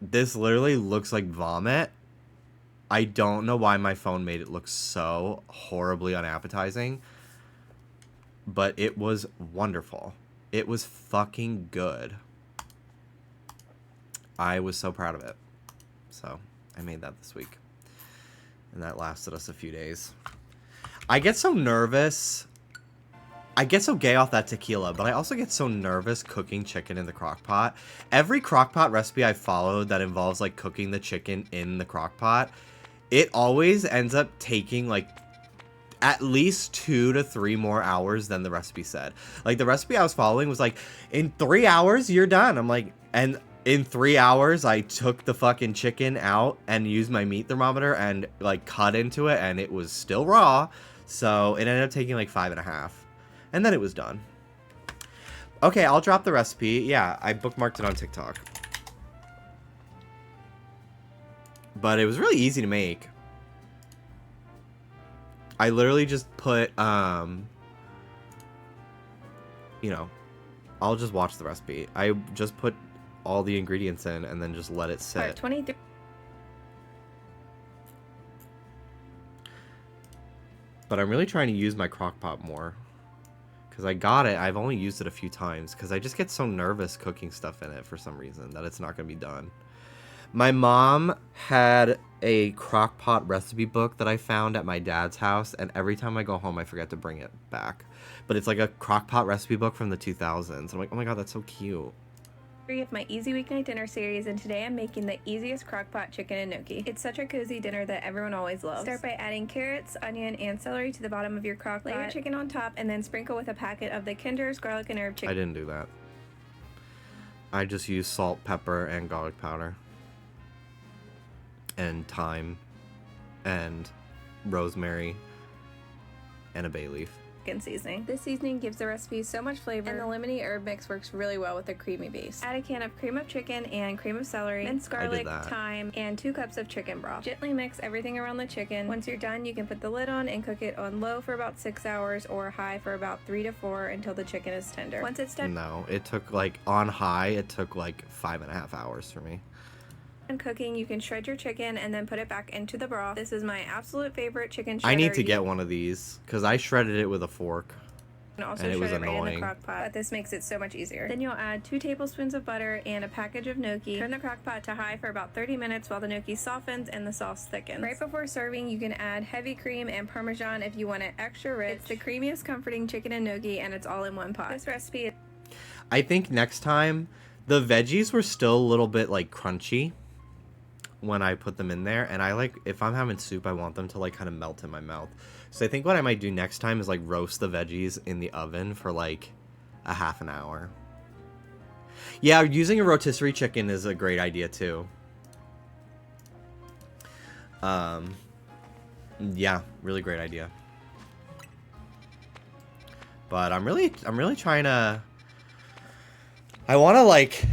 This literally looks like vomit. I don't know why my phone made it look so horribly unappetizing, but it was wonderful. It was fucking good. I was so proud of it. So I made that this week, and that lasted us a few days. I get so nervous. I get so gay off that tequila, but I also get so nervous cooking chicken in the crock pot. Every crock pot recipe I followed that involves like cooking the chicken in the crock pot, it always ends up taking like at least 2 to 3 more hours than the recipe said. Like, the recipe I was following was like, in 3 hours you're done. I'm like, and In 3 hours, I took the fucking chicken out and used my meat thermometer and like cut into it, and it was still raw. So it ended up taking like 5.5, and then it was done. Okay, I'll drop the recipe. Yeah, I bookmarked it on TikTok. But it was really easy to make. I literally just put, you know, I'll just watch the recipe. I just put all the ingredients in and then just let it sit. Part 23. But I'm really trying to use my crock pot more. Because I got it, I've only used it a few times. Because I just get so nervous cooking stuff in it for some reason that it's not going to be done. My mom had a crock pot recipe book that I found at my dad's house. And every time I go home, I forget to bring it back. But it's like a crock pot recipe book from the 2000s. I'm like, oh my god, that's so cute. Of my easy weeknight dinner series, and today I'm making the easiest crockpot chicken and gnocchi. It's such a cozy dinner that everyone always loves. Start by adding carrots, onion, and celery to the bottom of your crock pot. Lay your chicken on top and then sprinkle with a packet of the Kinder's garlic and herb chicken. I didn't do that. I just used salt, pepper, and garlic powder. And thyme. And rosemary. And a bay leaf. Seasoning. This seasoning gives the recipe so much flavor, and the lemony herb mix works really well with a creamy base. Add a can of cream of chicken and cream of celery, minced garlic, thyme, and 2 cups of chicken broth. Gently mix everything around the chicken. Once you're done, you can put the lid on and cook it on low for about 6 hours or high for about 3 to 4 until the chicken is tender. Once it's done, no, it took like on high, it took like 5.5 hours for me. Cooking, you can shred your chicken and then put it back into the broth. This is my absolute favorite chicken shredder. I need to get one of these because I shredded it with a fork. And also and it was shred it right in annoying. the crock pot, but this makes it so much easier. Then you'll add 2 tablespoons of butter and a package of gnocchi. Turn the crock pot to high for about 30 minutes while the gnocchi softens and the sauce thickens. Right before serving, you can add heavy cream and Parmesan if you want it extra rich. It's the creamiest, comforting chicken and gnocchi, and it's all in one pot. This recipe is... I think next time, the veggies were still a little bit like crunchy when I put them in there, and I like, if I'm having soup, I want them to like kind of melt in my mouth. So I think what I might do next time is like roast the veggies in the oven for like a half an hour. Yeah, using a rotisserie chicken is a great idea too. Yeah, really great idea. But I'm really trying to, I want to like,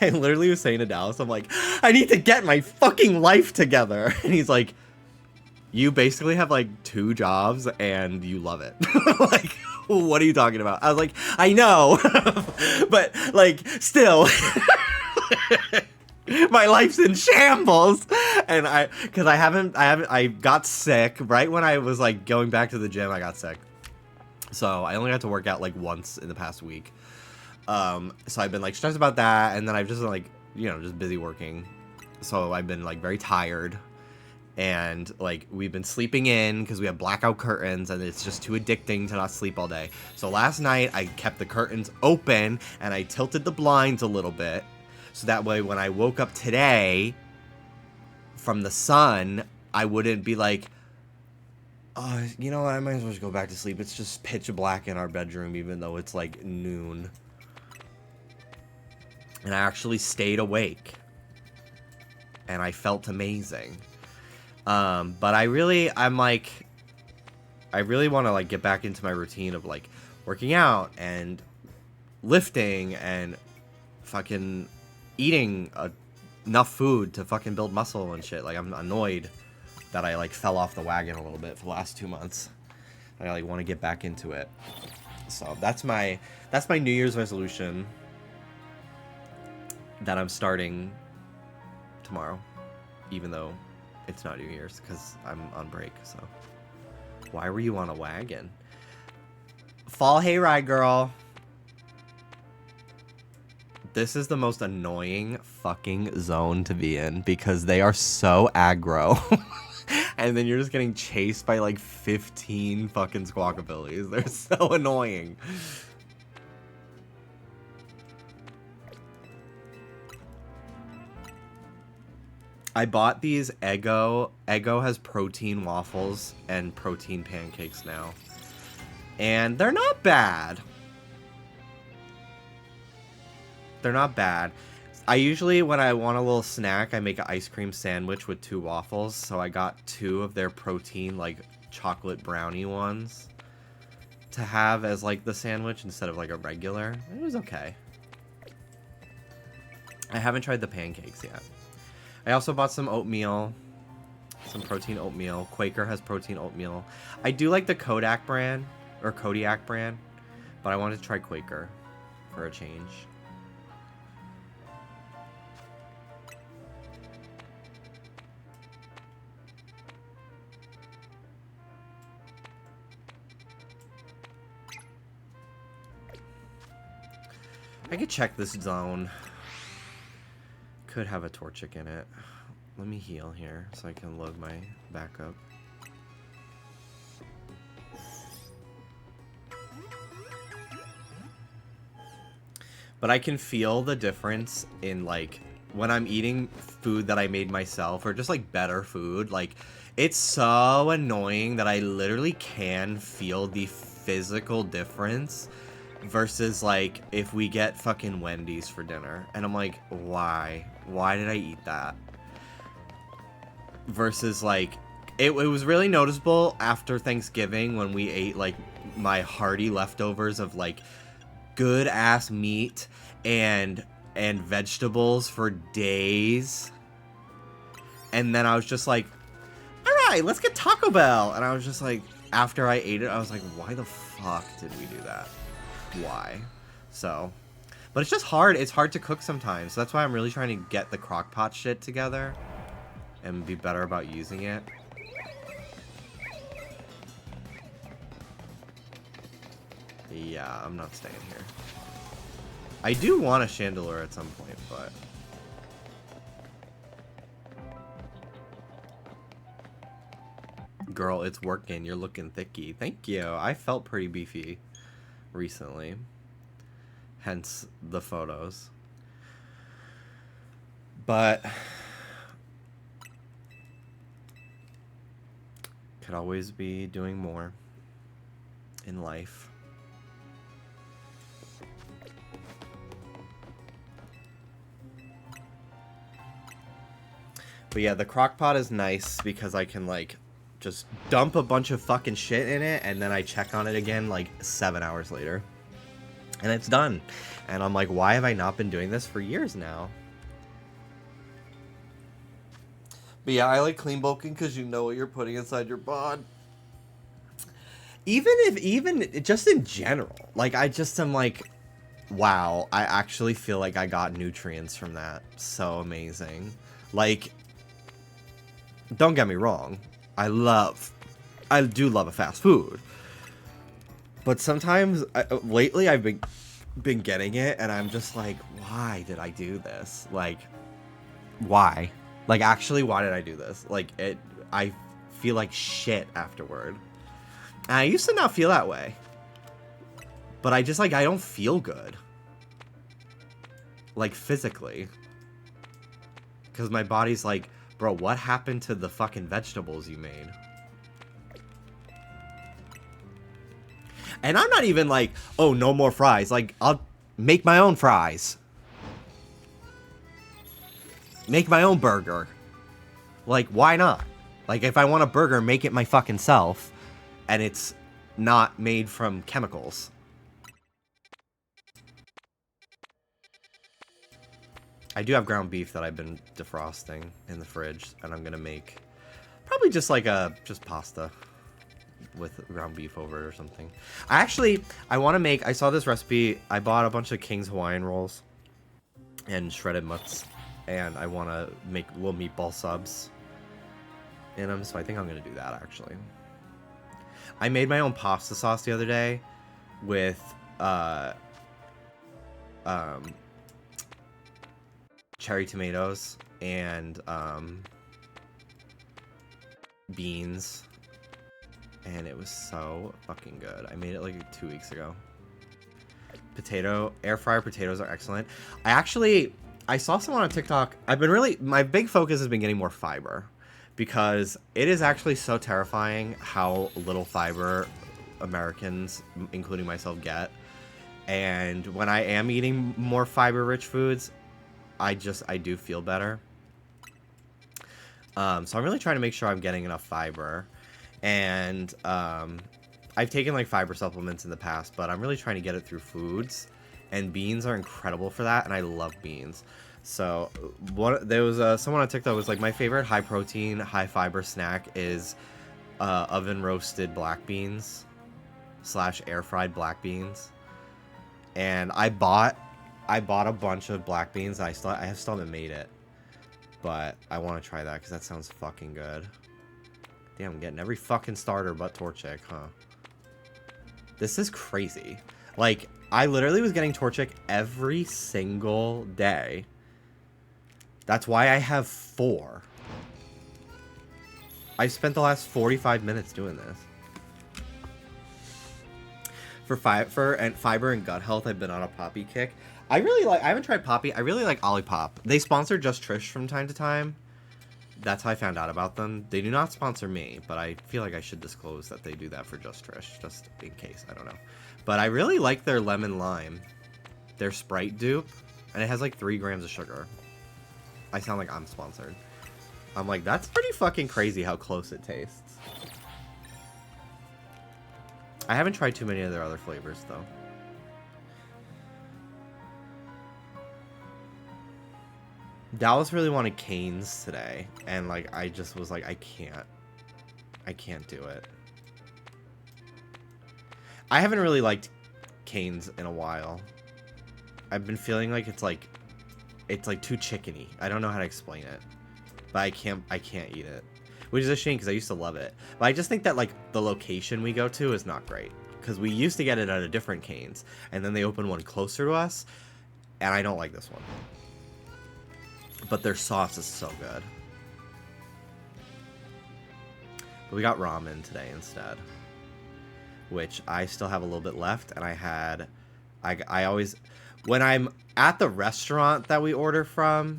I literally was saying to Dallas, I'm like, I need to get my fucking life together. And he's like, you basically have like 2 jobs and you love it. Like, what are you talking about? I was like, I know, but like, still, my life's in shambles. And I got sick right when I was like going back to the gym. I got sick. So I only got to work out like once in the past week. So I've been like stressed about that, and then I've just like, you know, just busy working. So I've been like very tired, and like we've been sleeping in because we have blackout curtains, and it's just too addicting to not sleep all day. So last night I kept the curtains open and I tilted the blinds a little bit, so that way when I woke up today from the sun, I wouldn't be like, oh, you know what, I might as well just go back to sleep. It's just pitch black in our bedroom even though it's like noon. And I actually stayed awake. And I felt amazing. But I really want to like get back into my routine of like working out and lifting and fucking eating enough food to fucking build muscle and shit. Like, I'm annoyed that I like fell off the wagon a little bit for the last 2 months. I like want to get back into it. So that's my New Year's resolution that I'm starting tomorrow, even though it's not New Year's because I'm on break. So why were you on a wagon? Fall hayride, girl. This is the most annoying fucking zone to be in because they are so aggro. And then you're just getting chased by like 15 fucking squawkabillies. They're so annoying. I bought these Eggo. Eggo has protein waffles and protein pancakes now. And they're not bad. They're not bad. I usually, when I want a little snack, I make an ice cream sandwich with 2 waffles. So I got 2 of their protein, like, chocolate brownie ones to have as, like, the sandwich instead of, like, a regular. It was okay. I haven't tried the pancakes yet. I also bought some oatmeal. Some protein oatmeal. Quaker has protein oatmeal. I do like the Kodiak brand, or Kodiak brand, but I wanted to try Quaker for a change. I could check this zone. Could have a Torchic in it. Let me heal here so I can load my backup. But I can feel the difference in, like, when I'm eating food that I made myself, or just, like, better food. Like, it's so annoying that I literally can feel the physical difference versus, like, if we get fucking Wendy's for dinner. And I'm like, why? Why did I eat that? Versus, like, it was really noticeable after Thanksgiving when we ate, like, my hearty leftovers of, like, good ass meat and vegetables for days. And then I was just like, alright, let's get Taco Bell. And I was just like, after I ate it, I was like, why the fuck did we do that? Why? So, but it's just hard. It's hard to cook sometimes. So that's why I'm really trying to get the crock pot shit together and be better about using it. Yeah, I'm not staying here. I do want a chandelier at some point, but... Girl, it's working. You're looking thicky. Thank you. I felt pretty beefy recently. Hence the photos. But... could always be doing more in life. But yeah, the crock pot is nice because I can, like, just dump a bunch of fucking shit in it and then I check on it again, like, 7 hours later. And it's done. And I'm like, why have I not been doing this for years now? But yeah, I like clean bulking because you know what you're putting inside your bod. Even just in general, like, I just am like, wow, I actually feel like I got nutrients from that. So amazing. Like, don't get me wrong, I do love a fast food. But sometimes, lately I've been getting it and I'm just like, why did I do this? Like, why? Like, actually, why did I do this? Like, I feel like shit afterward. And I used to not feel that way. But I just, like, I don't feel good. Like, physically. Because my body's like, bro, what happened to the fucking vegetables you made? And I'm not even like, oh, no more fries. Like, I'll make my own fries. Make my own burger. Like, why not? Like, if I want a burger, make it my fucking self. And it's not made from chemicals. I do have ground beef that I've been defrosting in the fridge. And I'm going to make probably just like just pasta with ground beef over it or something. I want to make, I saw this recipe. I bought a bunch of King's Hawaiian rolls and shredded mutts. And I want to make little meatball subs in them. So I think I'm going to do that, actually. I made my own pasta sauce the other day with cherry tomatoes and beans. And it was so fucking good. I made it like 2 weeks ago. Air fryer potatoes are excellent. I saw someone on TikTok. My big focus has been getting more fiber because it is actually so terrifying how little fiber Americans, including myself, get. And when I am eating more fiber-rich foods, I do feel better. So I'm really trying to make sure I'm getting enough fiber. And I've taken like fiber supplements in the past, but I'm really trying to get it through foods. And beans are incredible for that, and I love beans. So there was someone on TikTok was like, my favorite high protein, high fiber snack is oven roasted black beans / air fried black beans. And I bought a bunch of black beans. I still haven't made it, but I want to try that because that sounds fucking good. Damn, I'm getting every fucking starter but Torchic, huh? This is crazy. Like, I literally was getting Torchic every single day. That's why I have 4. I've spent the last 45 minutes doing this. For fiber and gut health, I've been on a Poppy kick. I haven't tried Poppy. I really like Olipop. They sponsor Just Trish from time to time. That's how I found out about them. They do not sponsor me, but I feel like I should disclose that they do that for Just Trish, just in case. I don't know. But I really like their lemon lime. Their Sprite dupe. And it has like 3 grams of sugar. I sound like I'm sponsored. I'm like, that's pretty fucking crazy how close it tastes. I haven't tried too many of their other flavors, though. Dallas really wanted Cane's today, and like I just was like, I can't do it. I haven't really liked Cane's in a while. I've been feeling like it's like too chickeny. I don't know how to explain it, but I can't eat it, which is a shame because I used to love it. But I just think that like the location we go to is not great because we used to get it at a different Cane's, and then they opened one closer to us, and I don't like this one. But their sauce is so good. But we got ramen today instead, which I still have a little bit left, and I always, when I'm at the restaurant that we order from,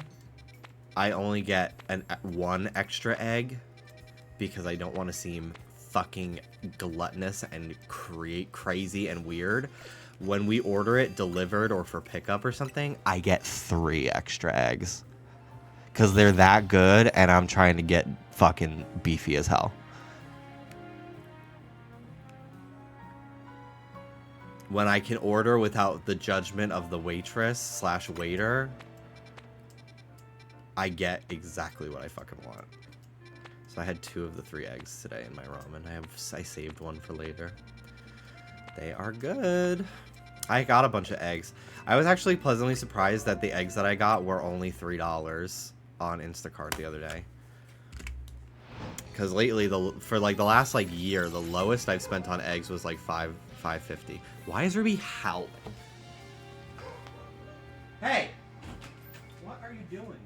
I only get one extra egg because I don't want to seem fucking gluttonous and create crazy and weird. When we order it delivered or for pickup or something, I get 3 extra eggs. Because they're that good, and I'm trying to get fucking beefy as hell. When I can order without the judgment of the waitress / waiter, I get exactly what I fucking want. So I had 2 of the 3 eggs today in my ramen. I saved one for later. They are good. I got a bunch of eggs. I was actually pleasantly surprised that the eggs that I got were only $3 on Instacart the other day. Because lately, for like the last like year, the lowest I've spent on eggs was like $5.50. Why is Ruby howling? Hey! What are you doing, girl?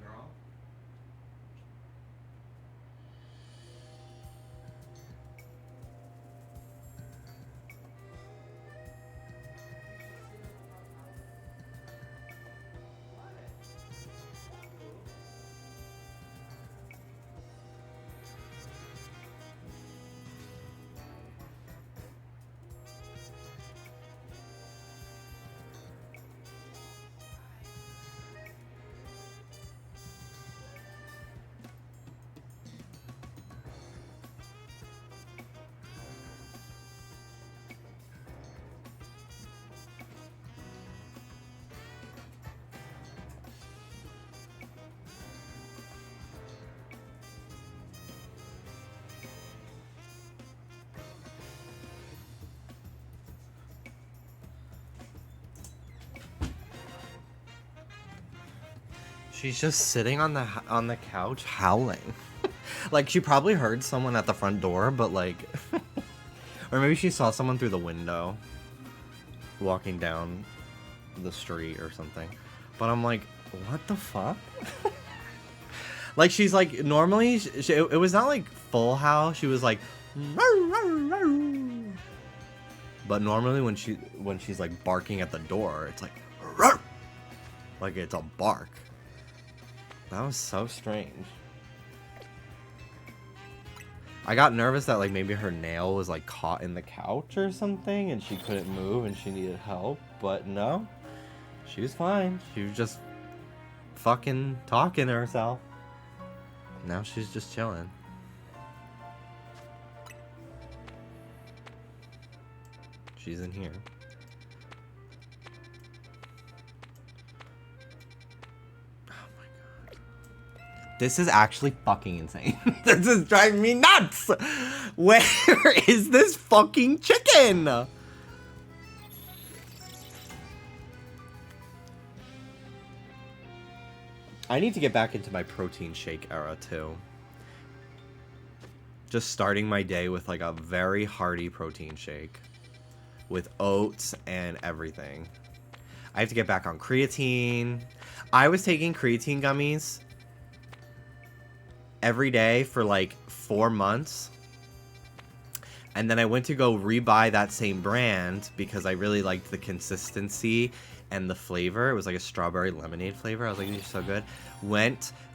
She's just sitting on the couch howling. Like she probably heard someone at the front door, but like or maybe she saw someone through the window walking down the street or something. But I'm like, what the fuck? Like she's like normally it was not like full howl. She was like but normally when she's like barking at the door, it's like it's a bark. That was so strange. I got nervous that like maybe her nail was like caught in the couch or something and she couldn't move and she needed help, but no. She was fine. She was just fucking talking to herself. Now she's just chilling. She's in here. Oh my god. This is actually fucking insane. This is driving me nuts! Where is this fucking chicken? I need to get back into my protein shake era too. Just starting my day with like a very hearty protein shake with oats and everything. I have to get back on creatine. I was taking creatine gummies every day for like 4 months. And then I went to go rebuy that same brand because I really liked the consistency and the flavor. It was like a strawberry lemonade flavor. I was like, these are so good.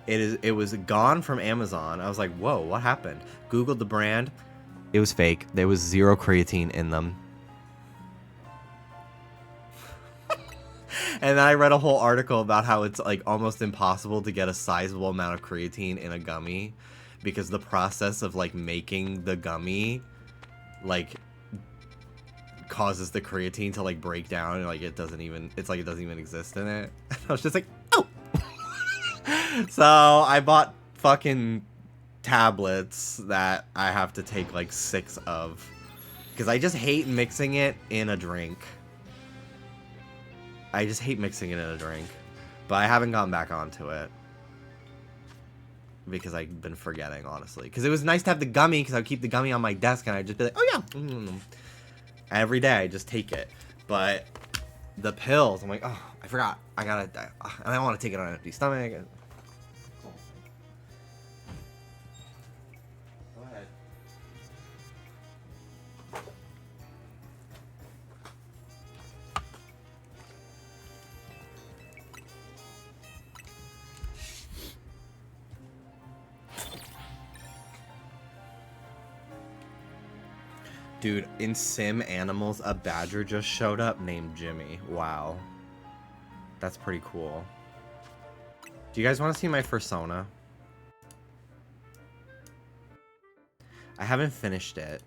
It was gone from Amazon. I was like, whoa, what happened? Googled the brand. It was fake. There was 0 creatine in them. And then I read a whole article about how it's like almost impossible to get a sizable amount of creatine in a gummy because the process of like making the gummy like causes the creatine to like break down and like it doesn't even exist in it. I was just like, oh. So I bought fucking tablets that I have to take like 6 of because I just hate mixing it in a drink. I just hate mixing it in a drink, but I haven't gone back onto it because I've been forgetting, honestly. Because it was nice to have the gummy because I would keep the gummy on my desk and I'd just be like, oh yeah. Every day I just take it. But the pills, I'm like, oh, I forgot. I don't want to take it on an empty stomach. Go ahead. Dude, in Sim Animals, a badger just showed up named Jimmy. Wow. That's pretty cool. Do you guys want to see my fursona? I haven't finished it.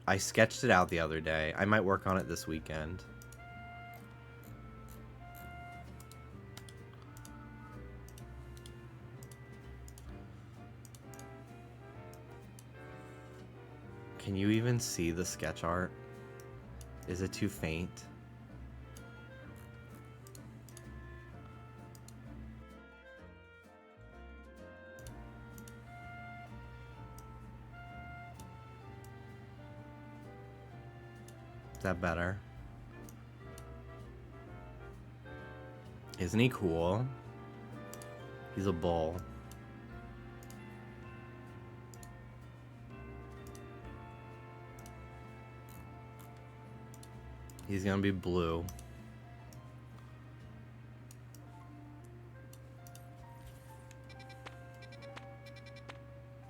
I sketched it out the other day. I might work on it this weekend. Can you even see the sketch art? Is it too faint? Is that better? Isn't he cool? He's a bull. He's gonna be blue.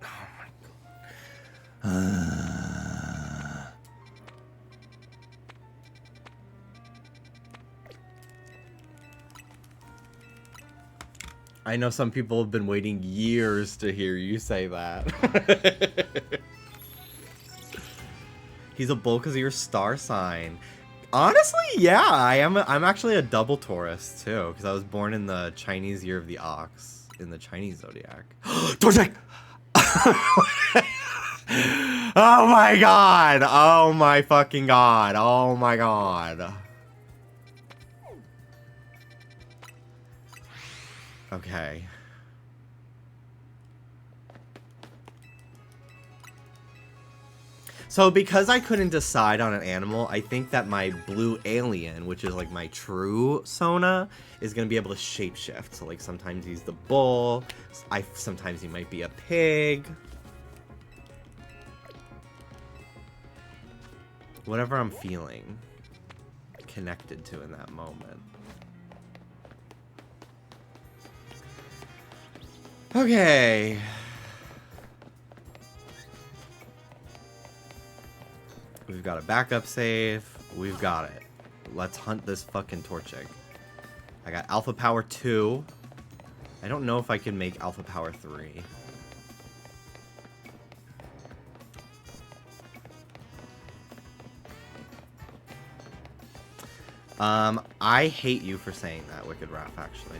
Oh my god. I know some people have been waiting years to hear you say that. He's a bull because of your star sign. Honestly, yeah, I'm actually a double Taurus too, because I was born in the Chinese year of the ox, in the Chinese zodiac. Torchic! Oh my god! Oh my fucking god! Oh my god! Okay. So because I couldn't decide on an animal, I think that my blue alien, which is like my true Sona, is gonna be able to shapeshift. So like sometimes he's the bull, sometimes he might be a pig. Whatever I'm feeling connected to in that moment. Okay. We've got a backup save. We've got it. Let's hunt this fucking Torchic. I got Alpha Power 2. I don't know if I can make Alpha Power 3. I hate you for saying that, Wicked Raph, actually.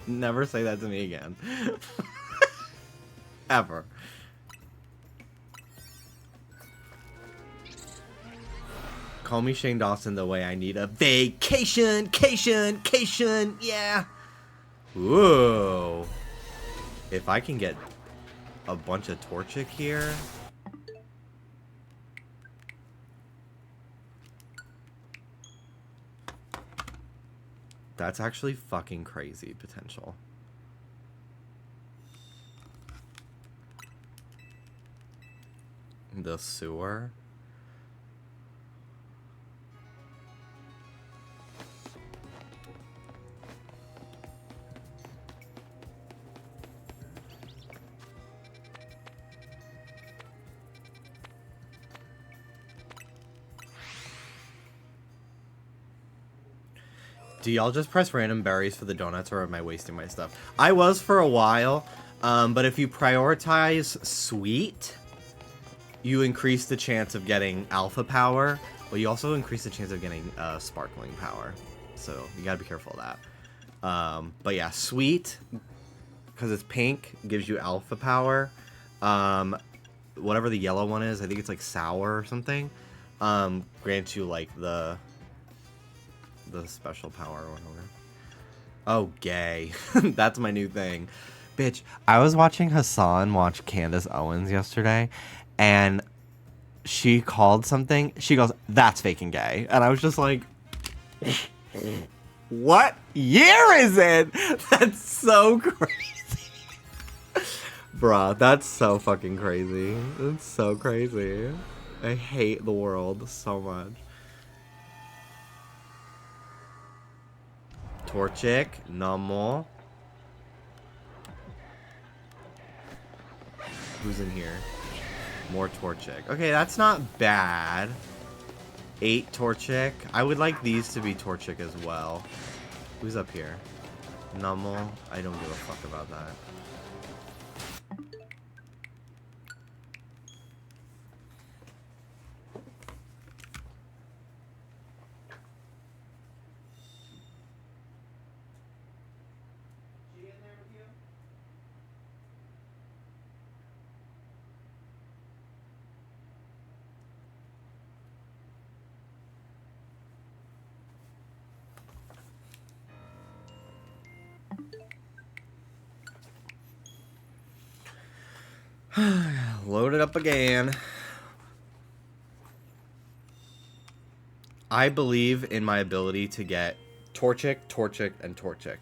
Never say that to me again. Ever. Call me Shane Dawson the way I need a vacation, yeah. Whoa. If I can get a bunch of Torchic here. That's actually fucking crazy potential. The sewer. Do y'all just press random berries for the donuts, or am I wasting my stuff? I was for a while, but if you prioritize sweet, you increase the chance of getting alpha power, but you also increase the chance of getting sparkling power. So you gotta be careful of that. But yeah, sweet, because it's pink, gives you alpha power. Whatever the yellow one is, I think it's like sour or something, grants you like the special power or whatever. Oh, gay. That's my new thing. Bitch, I was watching Hassan watch Candace Owens yesterday, and she called something. She goes, "That's fake and gay." And I was just like, what year is it? That's so crazy. Bruh, that's so fucking crazy. That's so crazy. I hate the world so much. Torchic, Namo. Who's in here? More Torchic. Okay, that's not bad. 8 Torchic. I would like these to be Torchic as well. Who's up here? Namo. I don't give a fuck about that. Load it up again. I believe in my ability to get Torchic, Torchic, and Torchic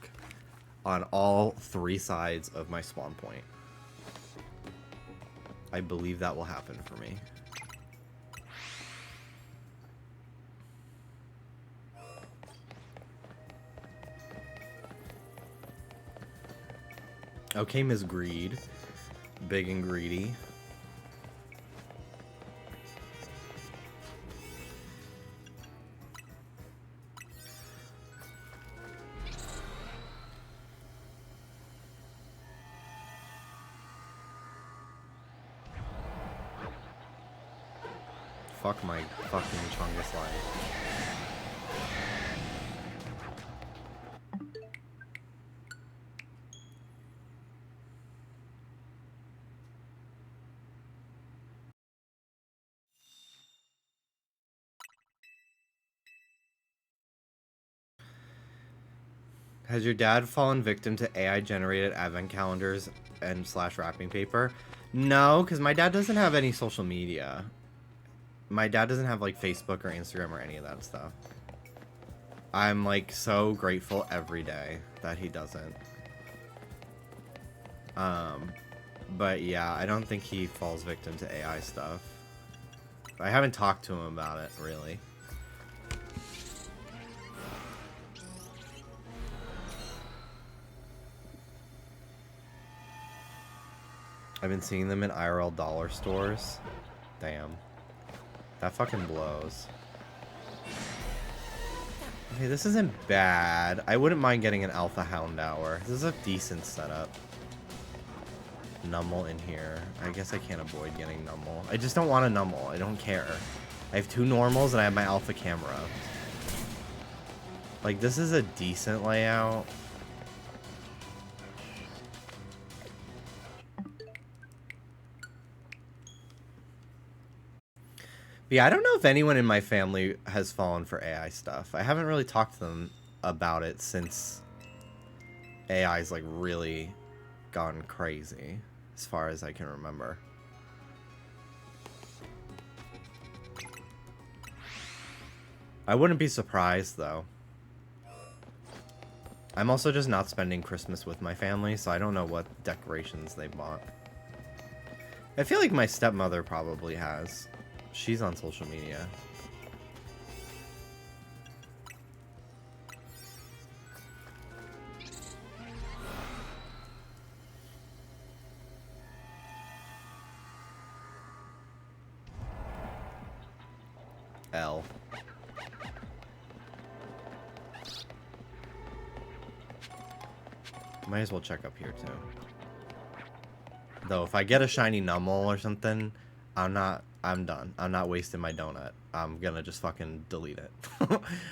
on all 3 sides of my spawn point. I believe that will happen for me. Okay, Ms. Greed. Big and greedy. Fuck my fucking Chungus life. Has your dad fallen victim to AI-generated advent calendars and / wrapping paper? No, because my dad doesn't have any social media. My dad doesn't have, like, Facebook or Instagram or any of that stuff. I'm, like, so grateful every day that he doesn't. But yeah, I don't think he falls victim to AI stuff. I haven't talked to him about it, really. I've been seeing them in IRL dollar stores. Damn. That fucking blows. Okay, this isn't bad. I wouldn't mind getting an Alpha Houndour. This is a decent setup. Numble in here. I guess I can't avoid getting Numble. I just don't want a Numble. I don't care. I have 2 normals and I have my Alpha camera. Like, this is a decent layout. But yeah, I don't know if anyone in my family has fallen for AI stuff. I haven't really talked to them about it since AI's like really gone crazy, as far as I can remember. I wouldn't be surprised though. I'm also just not spending Christmas with my family, so I don't know what decorations they bought. I feel like my stepmother probably has. She's on social media. L. Might as well check up here too. Though if I get a shiny Numble or something, I'm done. I'm not wasting my donut. I'm gonna just fucking delete it.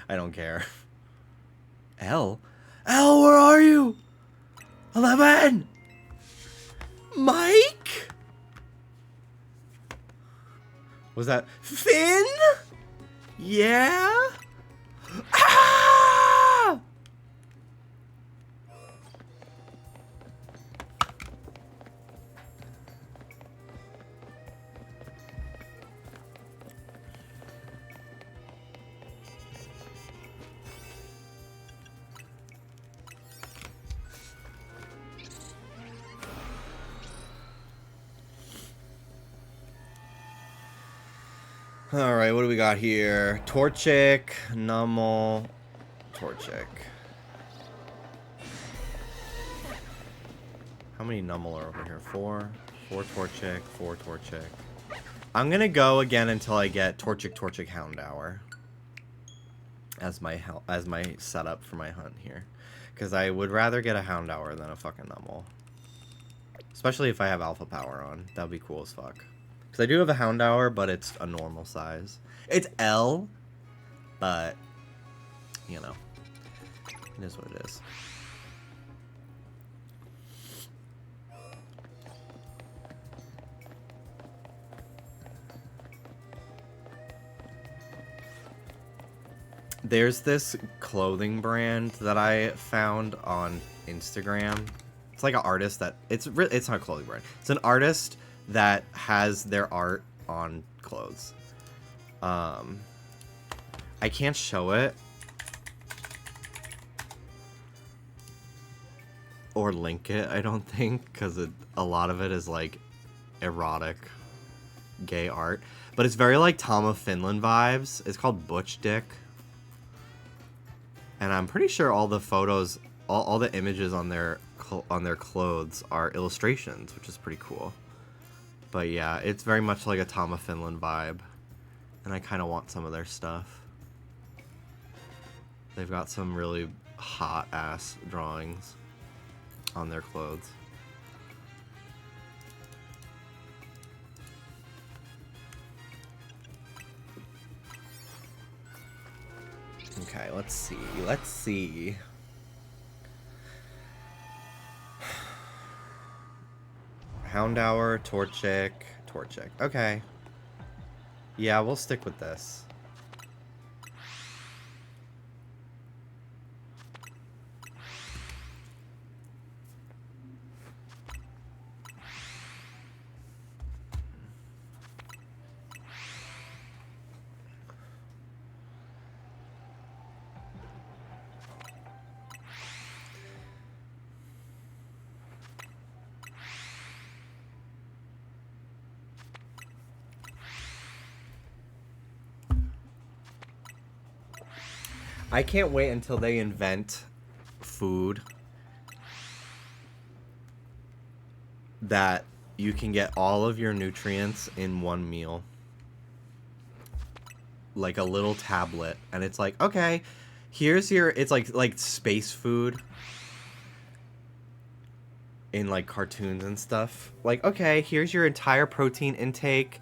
I don't care. L? L, where are you? 11! Mike? Was that Finn? Yeah? Ah! Alright, what do we got here? Torchic, Nummel, Torchic. How many Nummel are over here? 4. 4 Torchic, 4 Torchic. I'm gonna go again until I get Torchic, Houndour as my setup for my hunt here. Because I would rather get a Houndour than a fucking Nummel. Especially if I have Alpha Power on. That would be cool as fuck. Because I do have a Houndour, but it's a normal size. It's L, but, you know, it is what it is. There's this clothing brand that I found on Instagram. It's like an artist that, it's not a clothing brand. It's an artist that has their art on clothes. I can't show it or link it, I don't think, because a lot of it is like erotic gay art, but it's very like Tom of Finland vibes. It's called Butch Dick, and I'm pretty sure all the photos, all the images on their clothes are illustrations, which is pretty cool. But yeah, it's very much like a Tom of Finland vibe. And I kind of want some of their stuff. They've got some really hot ass drawings on their clothes. Okay, let's see. Let's see. Houndour, Torchic. Okay. Yeah, we'll stick with this. I can't wait until they invent food that you can get all of your nutrients in one meal. Like a little tablet. And it's like, okay, Here's your, it's like space food in like cartoons and stuff. Like, okay, here's your entire protein intake,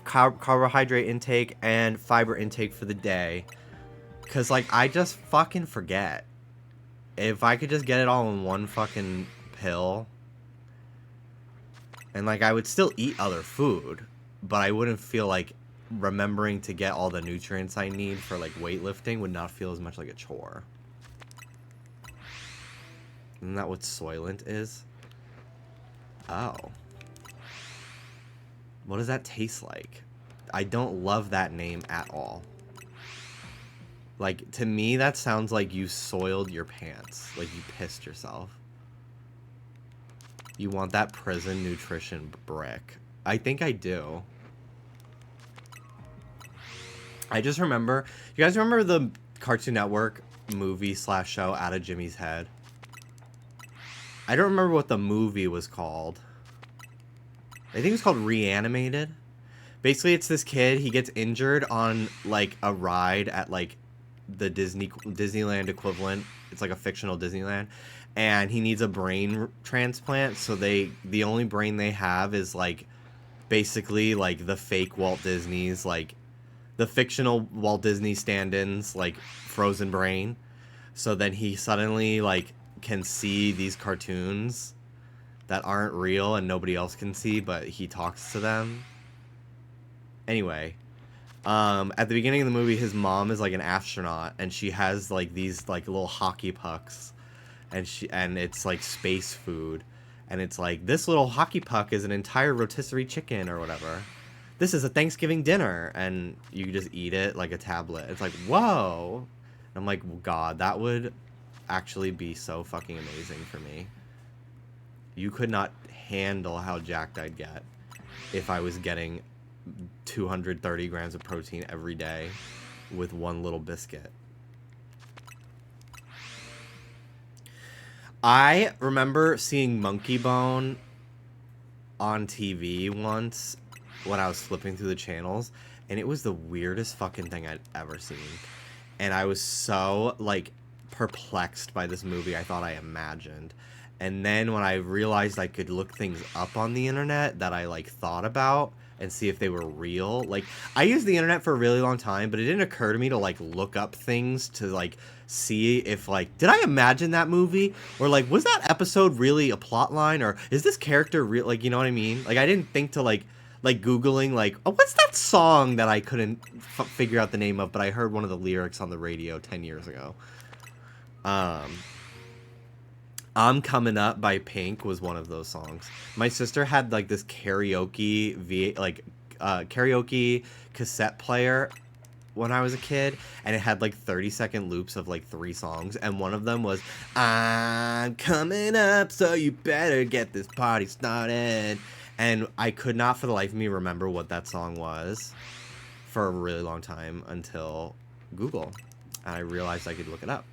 carbohydrate intake, and fiber intake for the day. Cause like I just fucking forget. If I could just get it all in one fucking pill, and like I would still eat other food, but I wouldn't feel like remembering to get all the nutrients I need for like weightlifting would not feel as much like a chore. Isn't that what Soylent is? Oh. What does that taste like? I don't love that name at all. Like, to me, that sounds like you soiled your pants. Like you pissed yourself. You want that prison nutrition brick. I think I do. I just remember... You guys remember the Cartoon Network movie/show Out of Jimmy's Head? I don't remember what the movie was called. I think it was called Reanimated. Basically, it's this kid. He gets injured on, like, a ride at, like, the Disneyland equivalent. It's like a fictional Disneyland. And he needs a brain transplant. So the only brain they have is, like, basically, like, the fake Walt Disney's, like, the fictional Walt Disney stand-ins, like, frozen brain. So then he suddenly, like, can see these cartoons that aren't real and nobody else can see, but he talks to them. Anyway, at the beginning of the movie, his mom is like an astronaut, and she has like these like little hockey pucks, and it's like space food, and it's like, this little hockey puck is an entire rotisserie chicken or whatever. This is a Thanksgiving dinner, and you just eat it like a tablet. It's like, whoa. And I'm like, God, that would actually be so fucking amazing for me. You could not handle how jacked I'd get if I was getting 230 grams of protein every day with one little biscuit. I remember seeing Monkey Bone on TV once when I was flipping through the channels, and it was the weirdest fucking thing I'd ever seen. And I was so, like, perplexed by this movie I thought I imagined. And then when I realized I could look things up on the internet that I, like, thought about and see if they were real. Like, I used the internet for a really long time, but it didn't occur to me to, like, look up things to, like, see if, like, did I imagine that movie? Or, like, was that episode really a plot line? Or is this character real? Like, you know what I mean? Like, I didn't think to, like Googling, like, oh, what's that song that I couldn't figure out the name of, but I heard one of the lyrics on the radio 10 years ago. I'm Coming Up by Pink was one of those songs. My sister had, like, this karaoke cassette player when I was a kid, and it had, like, 30-second loops of, like, 3 songs, and one of them was, I'm coming up, so you better get this party started. And I could not for the life of me remember what that song was for a really long time until Google, and I realized I could look it up.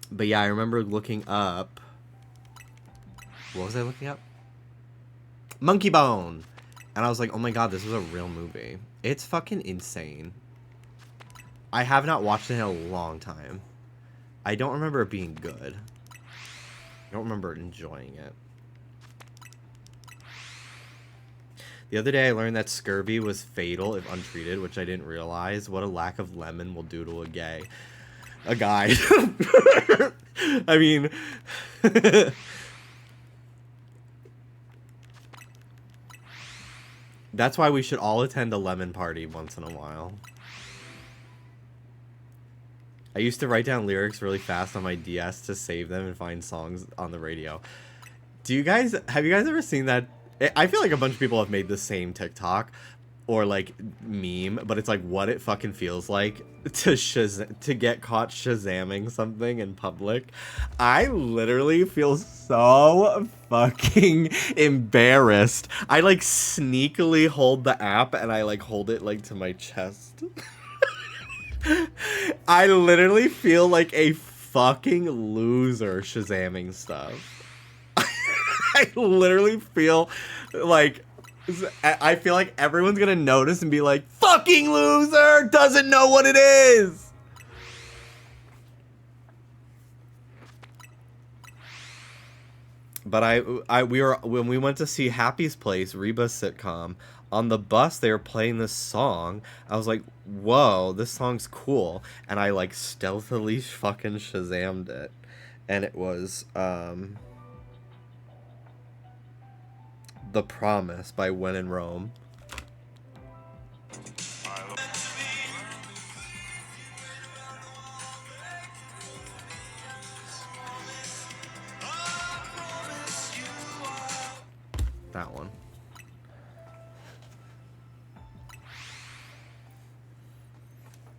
But yeah, I remember looking up... What was I looking up? Monkey Bone! And I was like, oh my god, this was a real movie. It's fucking insane. I have not watched it in a long time. I don't remember it being good. I don't remember enjoying it. The other day I learned that scurvy was fatal if untreated, which I didn't realize. What a lack of lemon will do to a guy. I mean... That's why we should all attend a lemon party once in a while. I used to write down lyrics really fast on my DS to save them and find songs on the radio. Have you guys ever seen that? I feel like a bunch of people have made the same TikTok or like meme, but it's like what it fucking feels like to get caught Shazamming something in public. I literally feel so fucking embarrassed. I like sneakily hold the app and I like hold it like to my chest. I literally feel like a fucking loser Shazamming stuff. I literally feel like I feel like everyone's gonna notice and be like, fucking loser! Doesn't know what it is! But when we went to see Happy's Place, Reba's sitcom, on the bus they were playing this song. I was like, whoa, this song's cool. And I like stealthily fucking Shazammed it. And it was The Promise by When in Rome. That one.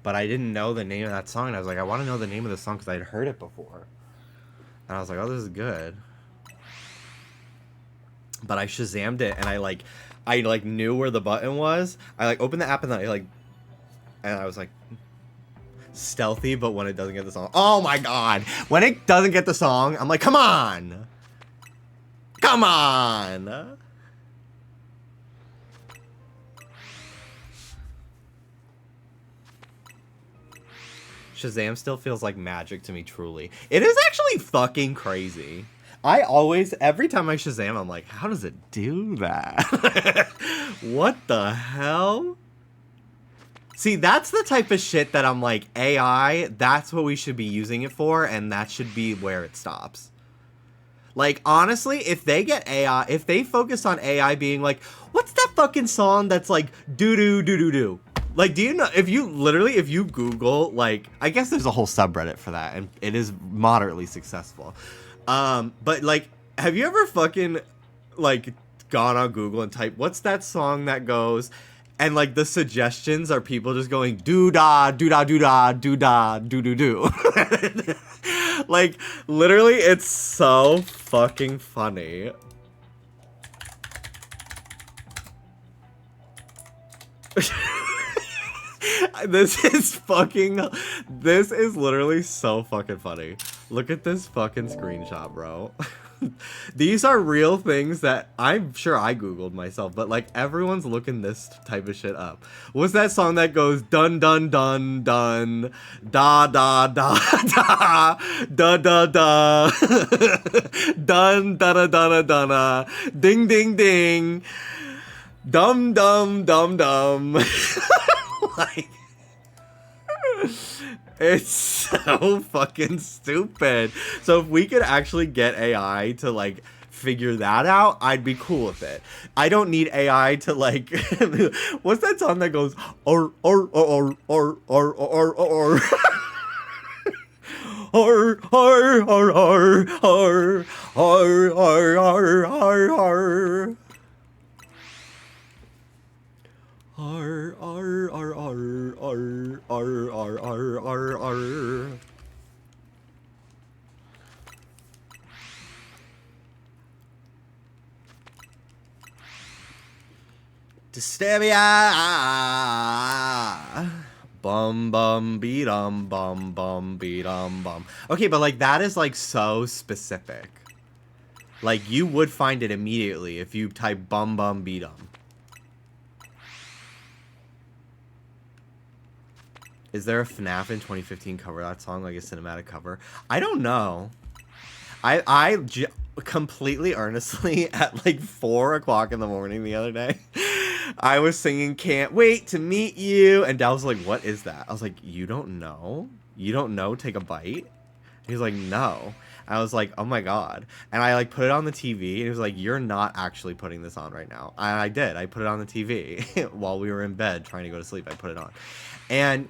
But I didn't know the name of that song, and I was like, I want to know the name of the song because I had heard it before. And I was like, oh, this is good. But I Shazammed it, and I knew where the button was. I like opened the app, and I was like, stealthy, but when it doesn't get the song. Oh my god! When it doesn't get the song, I'm like, come on! Come on! Shazam still feels like magic to me, truly. It is actually fucking crazy. Every time I Shazam, I'm like, how does it do that? What the hell? See, that's the type of shit that I'm like, AI, that's what we should be using it for, and that should be where it stops. Like, honestly, if they get AI, if they focus on AI being like, what's that fucking song that's like, doo-doo-doo-doo-doo? Like, do you know, if you Google, like, I guess there's a whole subreddit for that, and it is moderately successful. But, like, have you ever fucking, like, gone on Google and typed, what's that song that goes, and, like, the suggestions are people just going, doo-da, doo-da, doo-da, doo-da, doo-doo-doo. Like, literally, it's so fucking funny. This is literally so fucking funny. Look at this fucking screenshot, bro. These are real things that I'm sure I Googled myself, but like everyone's looking this type of shit up. What's that song that goes dun dun dun dun da da da da da da da dun da da da da da ding ding ding dum dum dum dum. Like, it's so fucking stupid. So if we could actually get AI to like figure that out, I'd be cool with it. I don't need AI to like what's that song that goes or Disturbia. Bum bum beat bum beat bum. Okay, but like that is like so specific. Like you would find it immediately if you type bum beat 'em. Is there a FNAF in 2015 cover that song, like a cinematic cover? I don't know. I completely earnestly at like 4 o'clock in the morning the other day, I was singing Can't Wait to Meet You, and Dal was like, what is that? I was like, you don't know? You don't know? Take a bite? He's like, no. I was like, oh my god. And I like put it on the TV, and he was like, you're not actually putting this on right now. And I did. I put it on the TV while we were in bed trying to go to sleep. I put it on. And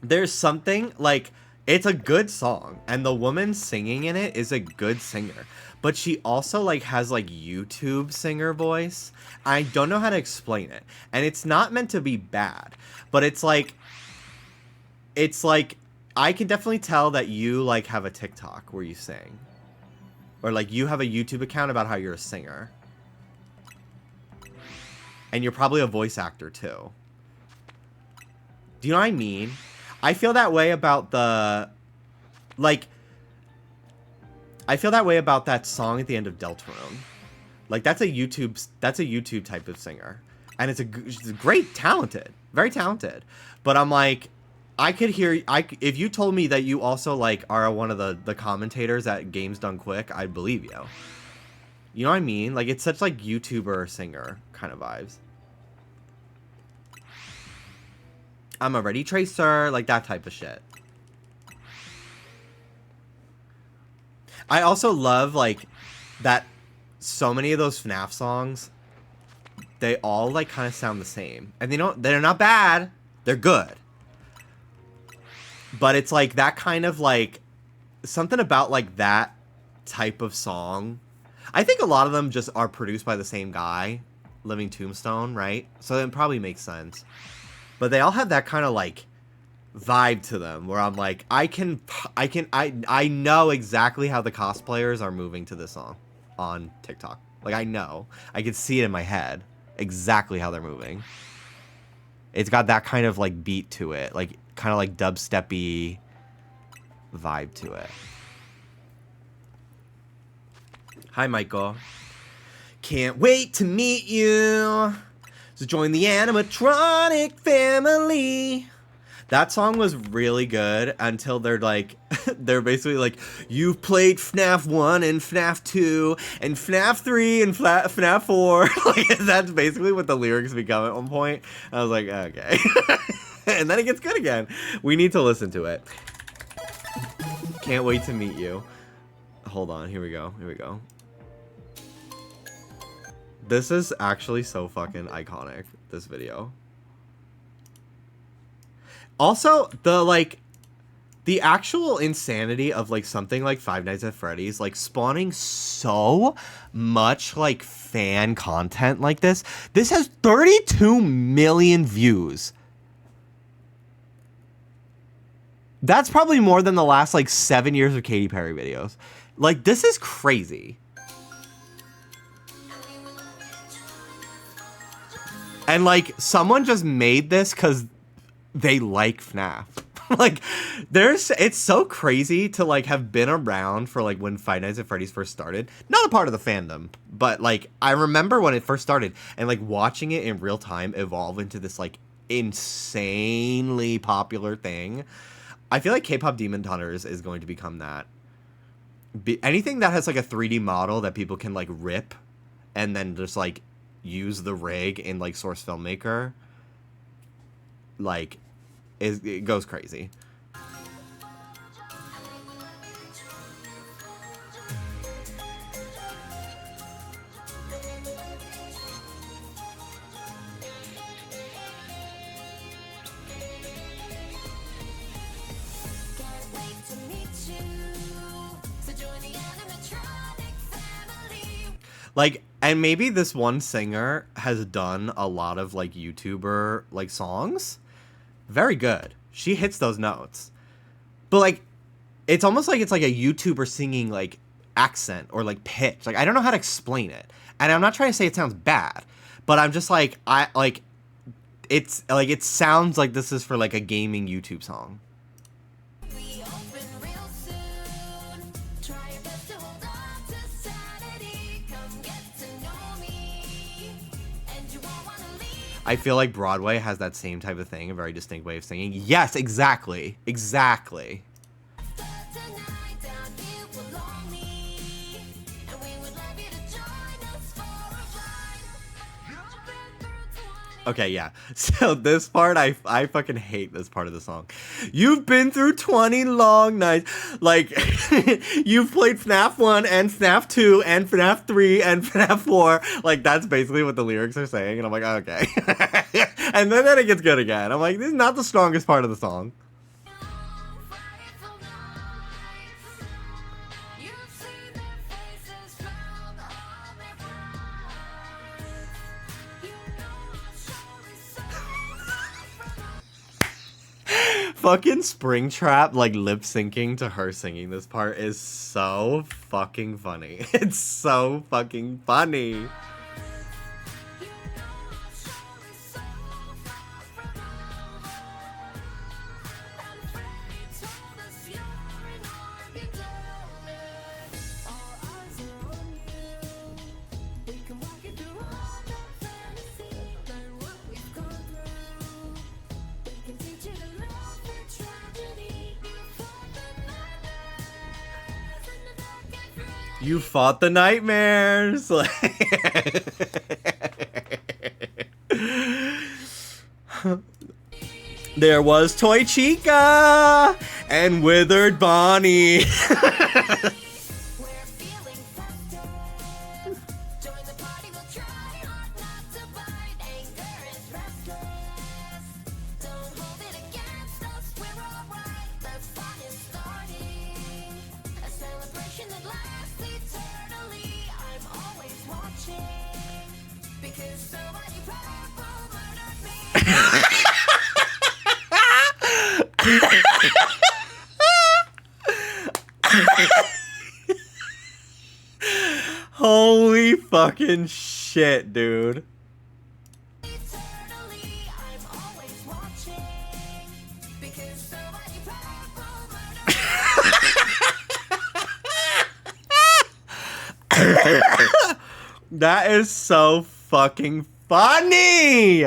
there's something, like, it's a good song, and the woman singing in it is a good singer, but she also, like, has, like, YouTube singer voice. I don't know how to explain it, and it's not meant to be bad, but it's like, I can definitely tell that you, like, have a TikTok where you sing, or, like, you have a YouTube account about how you're a singer, and you're probably a voice actor, too. Do you know what I mean? I feel that way about I feel that way about that song at the end of Deltarune. Like that's a YouTube type of singer, and she's great, talented, very talented. But I'm like, I could hear if you told me that you also like are one of the commentators at Games Done Quick, I'd believe you. You know what I mean? Like it's such like YouTuber singer kind of vibes. I'm a ready tracer, like that type of shit. I also love like that. So many of those FNAF songs, they all like kind of sound the same, and they're not bad, they're good, but it's like that kind of like something about like that type of song. I think a lot of them just are produced by the same guy, Living Tombstone, right? So it probably makes sense, but they all have that kind of like vibe to them where I'm like, I know exactly how the cosplayers are moving to this song on TikTok. Like I know, I can see it in my head exactly how they're moving. It's got that kind of like beat to it, like kind of like dubstep-y vibe to it. Hi Michael, can't wait to meet you, so join the animatronic family. That song was really good until they're like, they're basically like, you've played FNAF 1 and FNAF 2 and FNAF 3 and FNAF 4. Like, that's basically what the lyrics become at one point. I was like, okay. And then it gets good again. We need to listen to it. Can't wait to meet you. Hold on, here we go. Here we go. This is actually so fucking iconic, this video. Also, the actual insanity of like something like Five Nights at Freddy's like spawning so much like fan content like this. This has 32 million views. That's probably more than the last like 7 years of Katy Perry videos. Like this is crazy. And like someone just made this because they like FNAF. Like it's so crazy to like have been around for like when Five Nights at Freddy's first started. Not a part of the fandom, but like I remember when it first started and like watching it in real time evolve into this like insanely popular thing. I feel like K-pop Demon Hunters is going to become that. Anything that has like a 3D model that people can like rip and then just like use the rig in like Source Filmmaker, like it goes crazy. Like, and maybe this one singer has done a lot of like YouTuber like songs. Very good. She hits those notes. But like it's almost like it's like a YouTuber singing like accent or like pitch. Like I don't know how to explain it. And I'm not trying to say it sounds bad, but I'm just like it's like it sounds like this is for like a gaming YouTube song. I feel like Broadway has that same type of thing, a very distinct way of singing. Yes, exactly. Exactly. Okay, yeah. So this part, I fucking hate this part of the song. You've been through 20 long nights. Like, you've played FNAF 1 and FNAF 2 and FNAF 3 and FNAF 4. Like, that's basically what the lyrics are saying. And I'm like, okay. And then it gets good again. I'm like, this is not the strongest part of the song. Fucking Springtrap, like, lip-syncing to her singing this part is so fucking funny. It's so fucking funny. You fought the nightmares. There was Toy Chica and Withered Bonnie. We're feeling festive. Join the party, we'll try hard not to bite. Anger is restless. Don't hold it against us, we're alright. The fun is starting. A celebration that lasts eternally. I'm always watching. Because somebody powerful murdered me. Holy fucking shit, dude. Eternally, I'm always watching. Because somebody powerful murdered me. That is so fucking funny.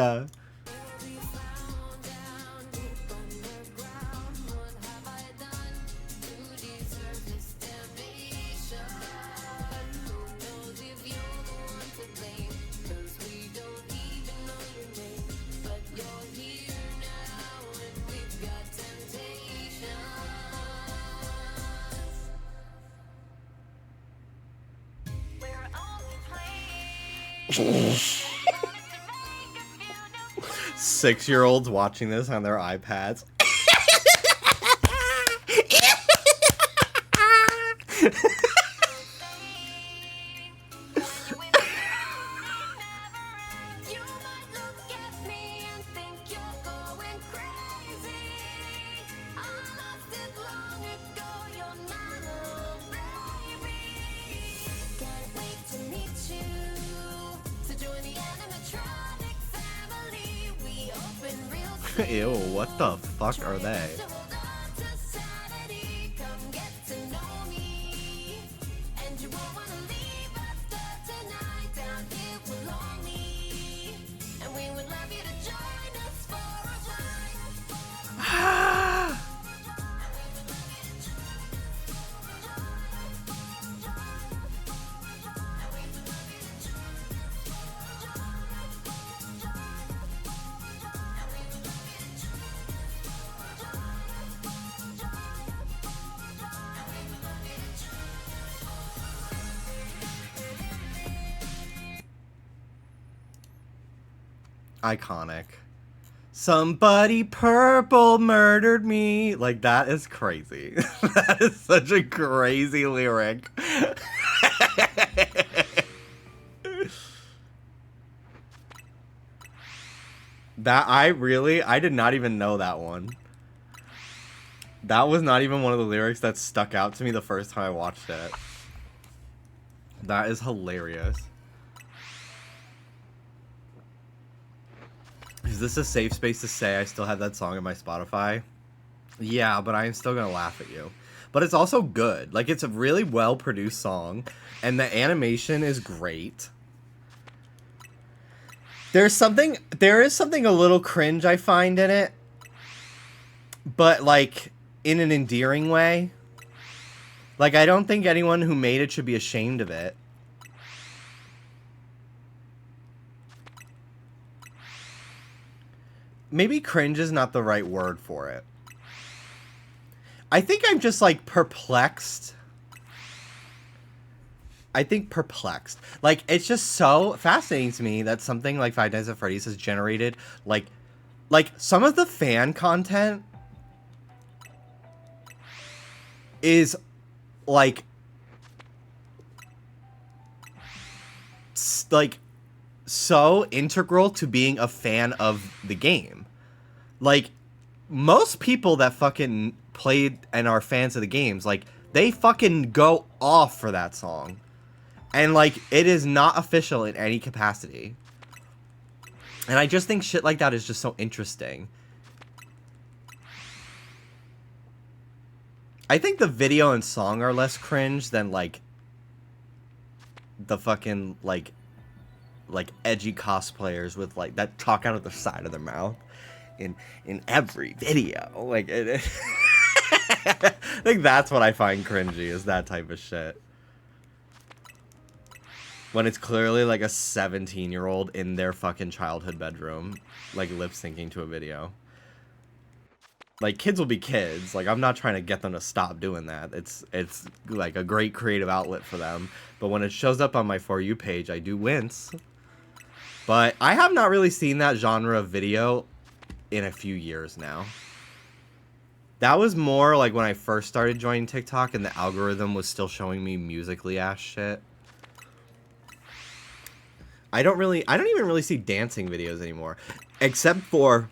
We're 6-year-olds watching this on their iPads. You might look at me and think you're going crazy. I lost it long ago, you're not a baby. Can't wait to meet you. To join the animatronic family. We open real Ew, what the fuck are they? So hold on to sanity. Come get to know me. And you won't wanna leave after tonight. Down here we're lonely. And we would love you to join us for a ride. Iconic. Somebody purple murdered me. Like, that is crazy. That is such a crazy lyric. I did not even know that one. That was not even one of the lyrics that stuck out to me the first time I watched it. That is hilarious. Is this a safe space to say I still have that song in my Spotify? Yeah, but I am still gonna laugh at you. But it's also good. Like, it's a really well-produced song, and the animation is great. There is something a little cringe I find in it, but, like, in an endearing way. Like, I don't think anyone who made it should be ashamed of it. Maybe cringe is not the right word for it. I think I'm just, like, perplexed. I think perplexed. Like, it's just so fascinating to me that something like Five Nights at Freddy's has generated, like some of the fan content is, like, so integral to being a fan of the game. Like, most people that fucking played and are fans of the games, like, they fucking go off for that song. And, like, it is not official in any capacity. And I just think shit like that is just so interesting. I think the video and song are less cringe than, like, the fucking, like edgy cosplayers with, like, that talk out of the side of their mouth in every video. Like, I think that's what I find cringy, is that type of shit. When it's clearly like a 17-year-old in their fucking childhood bedroom, like lip syncing to a video. Like, kids will be kids. Like, I'm not trying to get them to stop doing that. It's like a great creative outlet for them. But when it shows up on my For You page, I do wince. But I have not really seen that genre of video in a few years now. That was more like when I first started joining TikTok and the algorithm was still showing me musically ass shit. I don't even really see dancing videos anymore. Except for,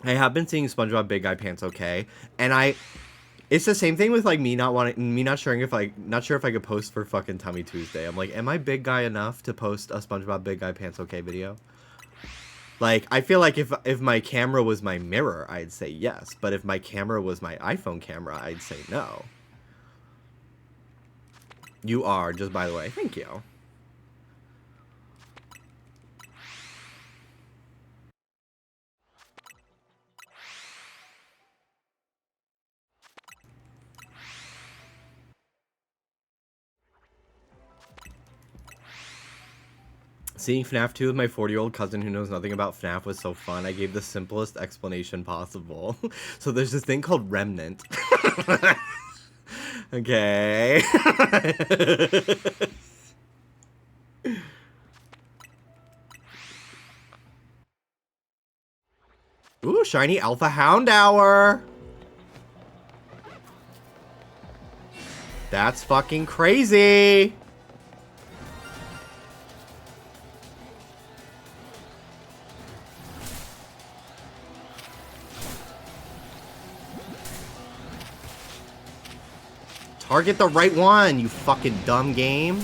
I have been seeing SpongeBob Big Guy Pants Okay, and it's the same thing with like not sure if I could post for fucking Tummy Tuesday. I'm like, am I big guy enough to post a SpongeBob Big Guy Pants Okay video? Like, I feel like if my camera was my mirror, I'd say yes, but if my camera was my iPhone camera, I'd say no. You are, just by the way. Thank you. Seeing FNAF 2 with my 40-year-old cousin who knows nothing about FNAF was so fun. I gave the simplest explanation possible. So there's this thing called Remnant. Okay. Ooh, shiny Alpha Hound Hour. That's fucking crazy. Target the right one, you fucking dumb game.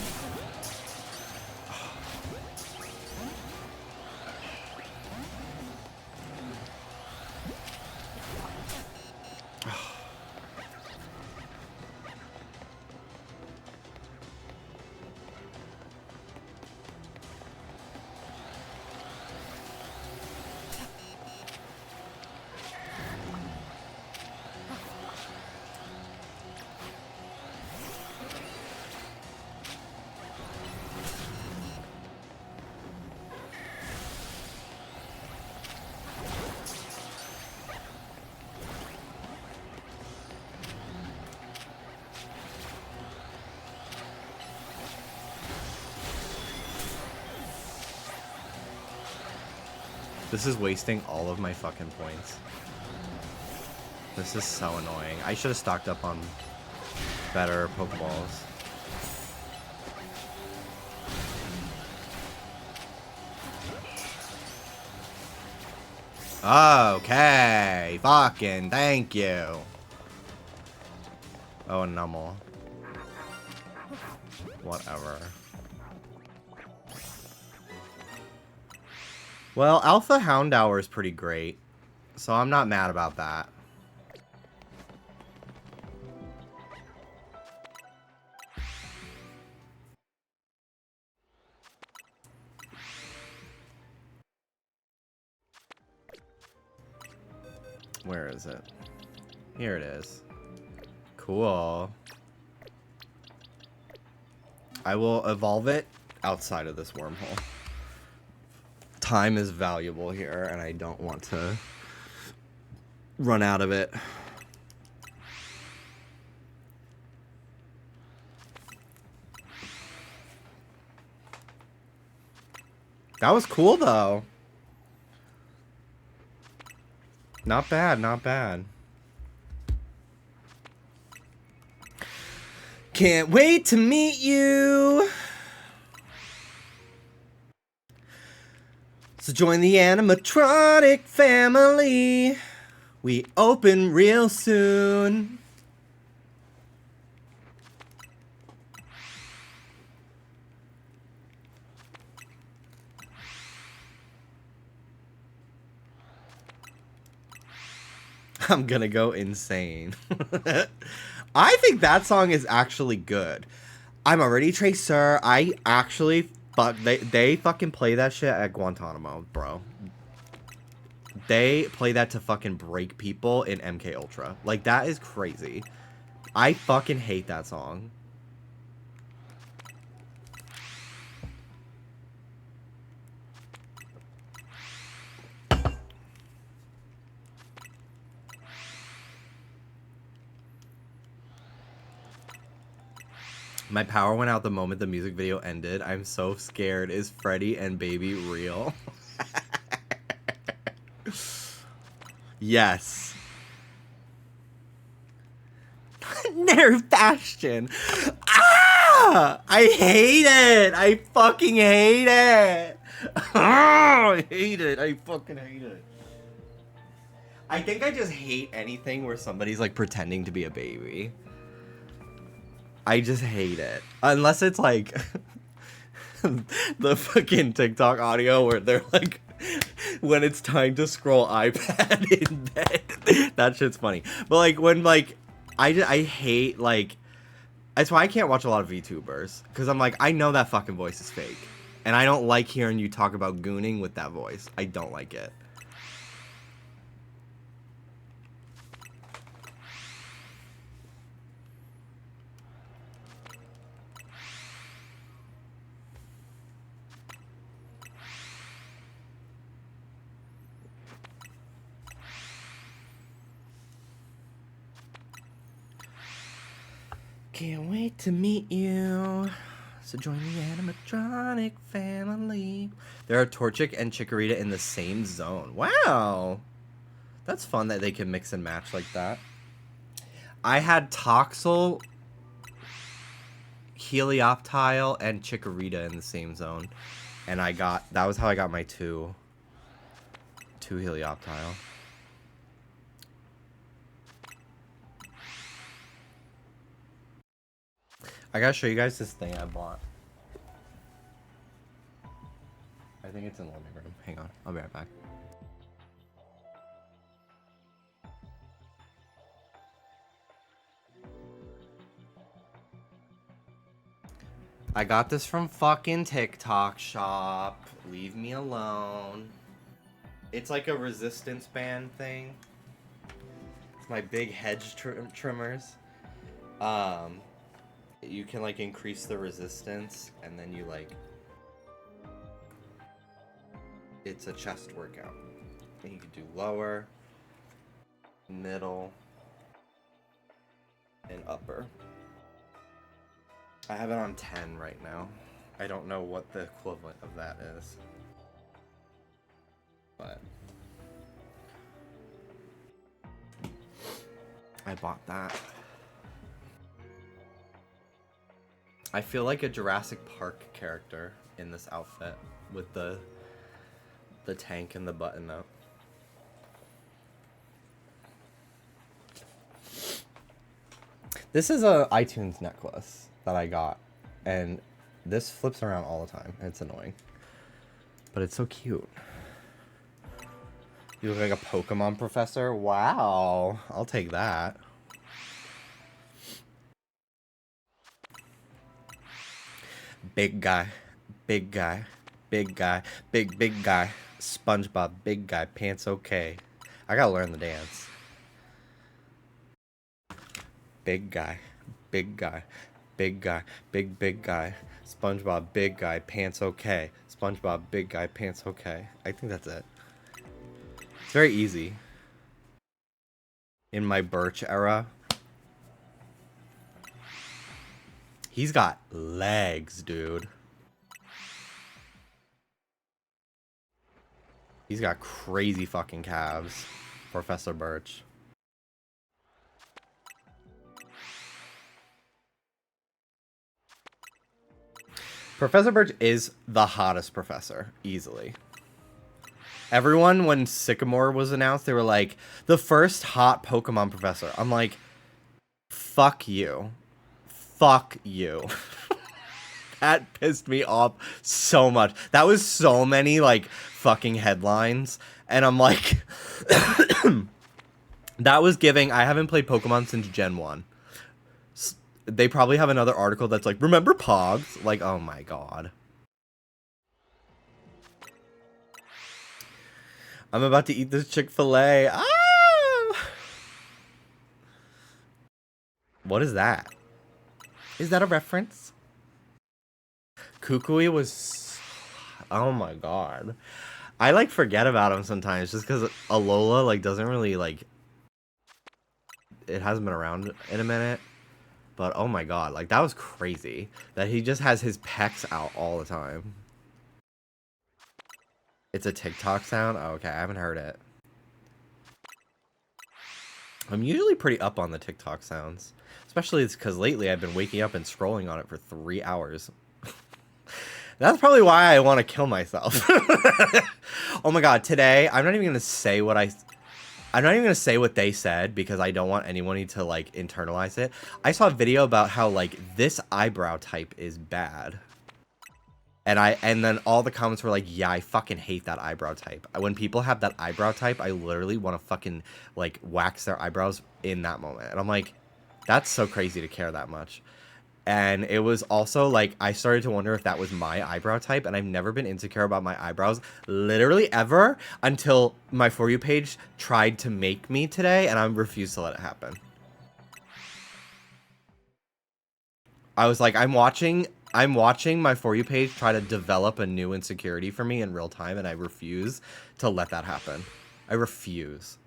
This is wasting all of my fucking points. This is so annoying. I should have stocked up on better Pokeballs. Okay, fucking thank you. Oh, Nummel. Whatever. Well, Alpha Hound Hour is pretty great, so I'm not mad about that. Where is it? Here it is. Cool. I will evolve it outside of this wormhole. Time is valuable here, and I don't want to run out of it. That was cool, though. Not bad, not bad. Can't wait to meet you. So join the animatronic family. We open real soon. I'm gonna go insane. I think that song is actually good. I'm already Tracer. I actually they fucking play that shit at Guantanamo, bro. They play that to fucking break people in MK Ultra. Like, that is crazy. I fucking hate that song. My power went out the moment the music video ended. I'm so scared. Is Freddy and Baby real? Yes. Nerf Bastion. Ah! I hate it. I fucking hate it. I hate it. I fucking hate it. I think I just hate anything where somebody's like pretending to be a baby. I just hate it. Unless it's like the fucking TikTok audio where they're like, when it's time to scroll iPad in bed. That shit's funny. But like when like, I hate like, that's why I can't watch a lot of VTubers. Because I'm like, I know that fucking voice is fake. And I don't like hearing you talk about gooning with that voice. I don't like it. Can't wait to meet you. So join the animatronic family. There are Torchic and Chikorita in the same zone. Wow. That's fun that they can mix and match like that. I had Toxel, Helioptile, and Chikorita in the same zone. And that was how I got my two Helioptile. I gotta show you guys this thing I bought. I think it's in the living room. Hang on, I'll be right back. I got this from fucking TikTok shop. Leave me alone. It's like a resistance band thing. It's my big hedge trimmers. You can like increase the resistance and then you like, it's a chest workout. And you can do lower, middle, and upper. I have it on 10 right now. I don't know what the equivalent of that is. But I bought that. I feel like a Jurassic Park character in this outfit with the tank and the button up. This is a iTunes necklace that I got, and this flips around all the time. It's annoying, but it's so cute. You look like a Pokemon professor. Wow, I'll take that. Big guy, big guy, big guy, big guy, SpongeBob, big guy, pants okay. I gotta learn the dance. Big guy, big guy, big guy, big guy, SpongeBob, big guy, pants okay. SpongeBob, big guy, pants okay. I think that's it. It's very easy. In my Birch era. He's got legs, dude. He's got crazy fucking calves. Professor Birch. Professor Birch is the hottest professor, easily. Everyone, when Sycamore was announced, they were like, the first hot Pokemon professor. I'm like, fuck you. Fuck you. That pissed me off so much. That was so many, like, fucking headlines. And I'm like, that was giving, I haven't played Pokemon since Gen 1. They probably have another article that's like, remember Pogs? Like, oh my god. I'm about to eat this Chick-fil-A. Ah! What is that? Is that a reference? Kukui was... Oh my god. I, like, forget about him sometimes just because Alola, like, doesn't really, like... It hasn't been around in a minute. But oh my god, like that was crazy that he just has his pecs out all the time. It's a TikTok sound? Oh, okay, I haven't heard it. I'm usually pretty up on the TikTok sounds. Especially because lately I've been waking up and scrolling on it for 3 hours. That's probably why I want to kill myself. Oh my god, today, I'm not even going to say what I'm not even going to say what they said because I don't want anyone to, like, internalize it. I saw a video about how, like, this eyebrow type is bad. And then all the comments were like, yeah, I fucking hate that eyebrow type. When people have that eyebrow type, I literally want to fucking, like, wax their eyebrows in that moment. And I'm like, that's so crazy to care that much. And it was also, like, I started to wonder if that was my eyebrow type, and I've never been insecure about my eyebrows, literally ever, until my For You page tried to make me today, and I refused to let it happen. I was like, I'm watching my For You page try to develop a new insecurity for me in real time, and I refuse to let that happen. I refuse.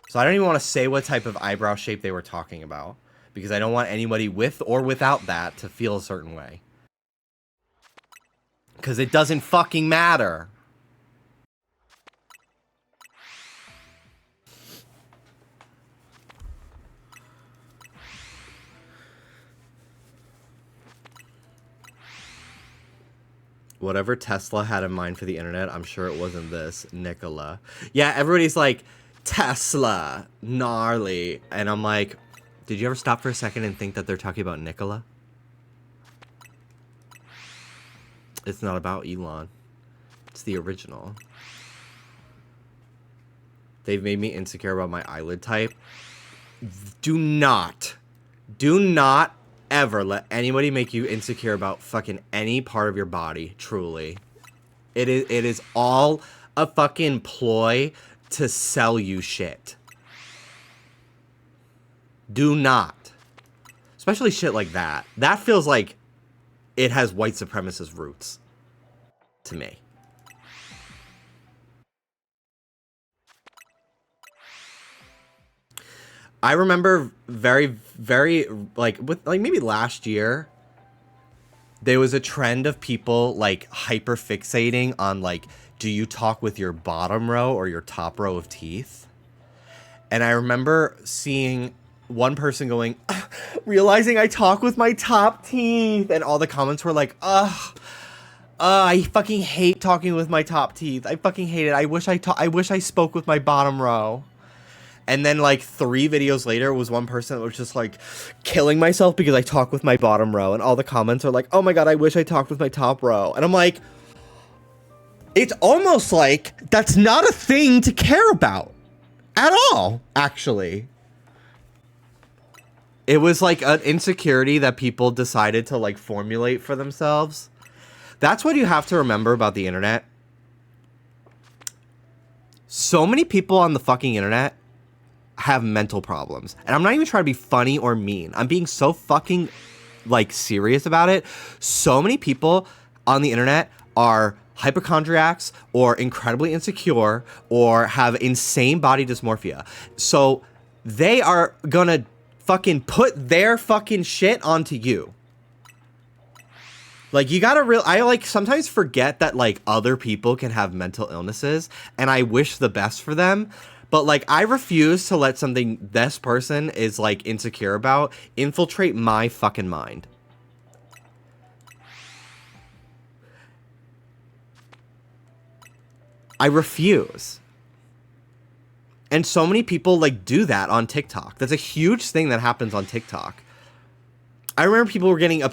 So I don't even want to say what type of eyebrow shape they were talking about, because I don't want anybody with or without that to feel a certain way. Because it doesn't fucking matter. Whatever Tesla had in mind for the internet, I'm sure it wasn't this. Nikola. Yeah, everybody's like, Tesla, gnarly. And I'm like, did you ever stop for a second and think that they're talking about Nikola? It's not about Elon. It's the original. They've made me insecure about my eyelid type. Do not ever let anybody make you insecure about fucking any part of your body, truly. It is all a fucking ploy to sell you shit. Do not. Especially shit like that. That feels like it has white supremacist roots to me. I remember very, like, with, like, maybe last year, there was a trend of people, like, hyper fixating on, like, do you talk with your bottom row or your top row of teeth? And I remember seeing one person going, realizing I talk with my top teeth, and all the comments were like, I fucking hate talking with my top teeth. I fucking hate it. I wish I spoke with my bottom row. And then, like, 3 videos later was one person that was just, like, killing myself because I talk with my bottom row. And all the comments are like, oh my god, I wish I talked with my top row. And I'm like, it's almost like that's not a thing to care about. At all, actually. It was, like, an insecurity that people decided to, like, formulate for themselves. That's what you have to remember about the internet. So many people on the fucking internet have mental problems. And I'm not even trying to be funny or mean. I'm being so fucking, like, serious about it. So many people on the internet are hypochondriacs or incredibly insecure or have insane body dysmorphia. So they are gonna fucking put their fucking shit onto you. Like, you gotta I, like, sometimes forget that, like, other people can have mental illnesses, and I wish the best for them. But, like, I refuse to let something this person is, like, insecure about infiltrate my fucking mind. I refuse. And so many people, like, do that on TikTok. That's a huge thing that happens on TikTok. I remember people were getting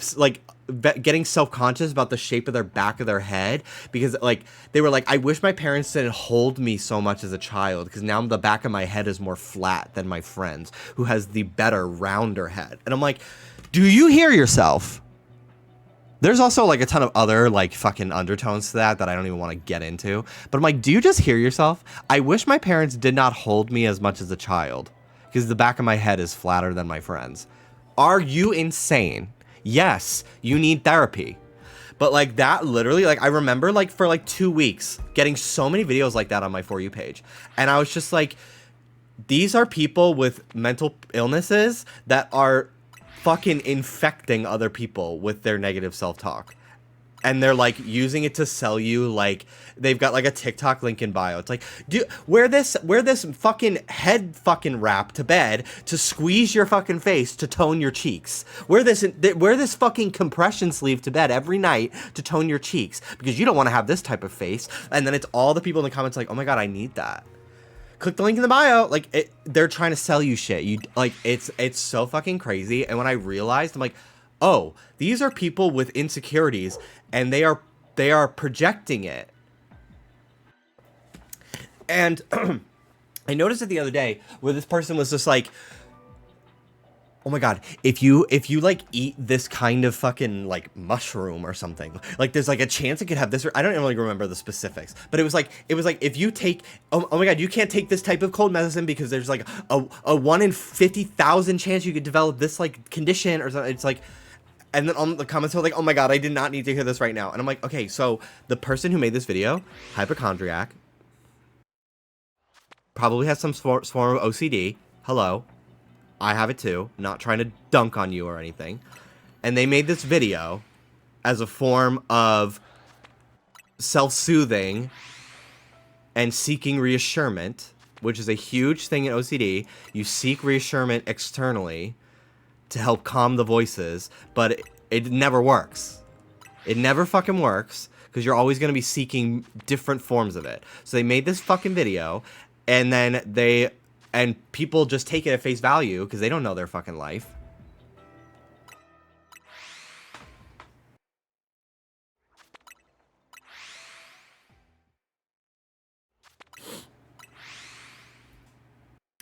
getting self-conscious about the shape of their back of their head because, like, they were like, I wish my parents didn't hold me so much as a child because now the back of my head is more flat than my friend's who has the better, rounder head. And I'm like, do you hear yourself? There's also, like, a ton of other, like, fucking undertones to that I don't even want to get into. But I'm like, do you just hear yourself? I wish my parents did not hold me as much as a child because the back of my head is flatter than my friend's. Are you insane? Yes, you need therapy. But, like, that literally, like, I remember, like, for, like, 2 weeks getting so many videos like that on my For You page. And I was just like, these are people with mental illnesses that are fucking infecting other people with their negative self-talk. And they're like using it to sell you, like they've got like a TikTok link in bio. It's like, wear this fucking head fucking wrap to bed to squeeze your fucking face to tone your cheeks. Wear this fucking compression sleeve to bed every night to tone your cheeks because you don't want to have this type of face. And then it's all the people in the comments like, oh my god, I need that. Click the link in the bio. Like they're trying to sell you shit. You like it's so fucking crazy. And when I realized, I'm like, oh, these are people with insecurities, and they are projecting it. And I noticed it the other day where this person was just like, oh my god, if you like eat this kind of fucking like mushroom or something, like there's like a chance it could have this. I don't really remember the specifics, but it was like if you take, oh my god, you can't take this type of cold medicine because there's like a 1 in 50,000 chance you could develop this like condition or something. It's like, and then on the comments were like, oh my god, I did not need to hear this right now. And I'm like, okay, so the person who made this video, hypochondriac, probably has some form of OCD. Hello. I have it too. Not trying to dunk on you or anything. And they made this video as a form of self-soothing and seeking reassurance, which is a huge thing in OCD. You seek reassurance externally to help calm the voices, but it never works. It never fucking works because you're always going to be seeking different forms of it. So they made this fucking video, and then people just take it at face value because they don't know their fucking life.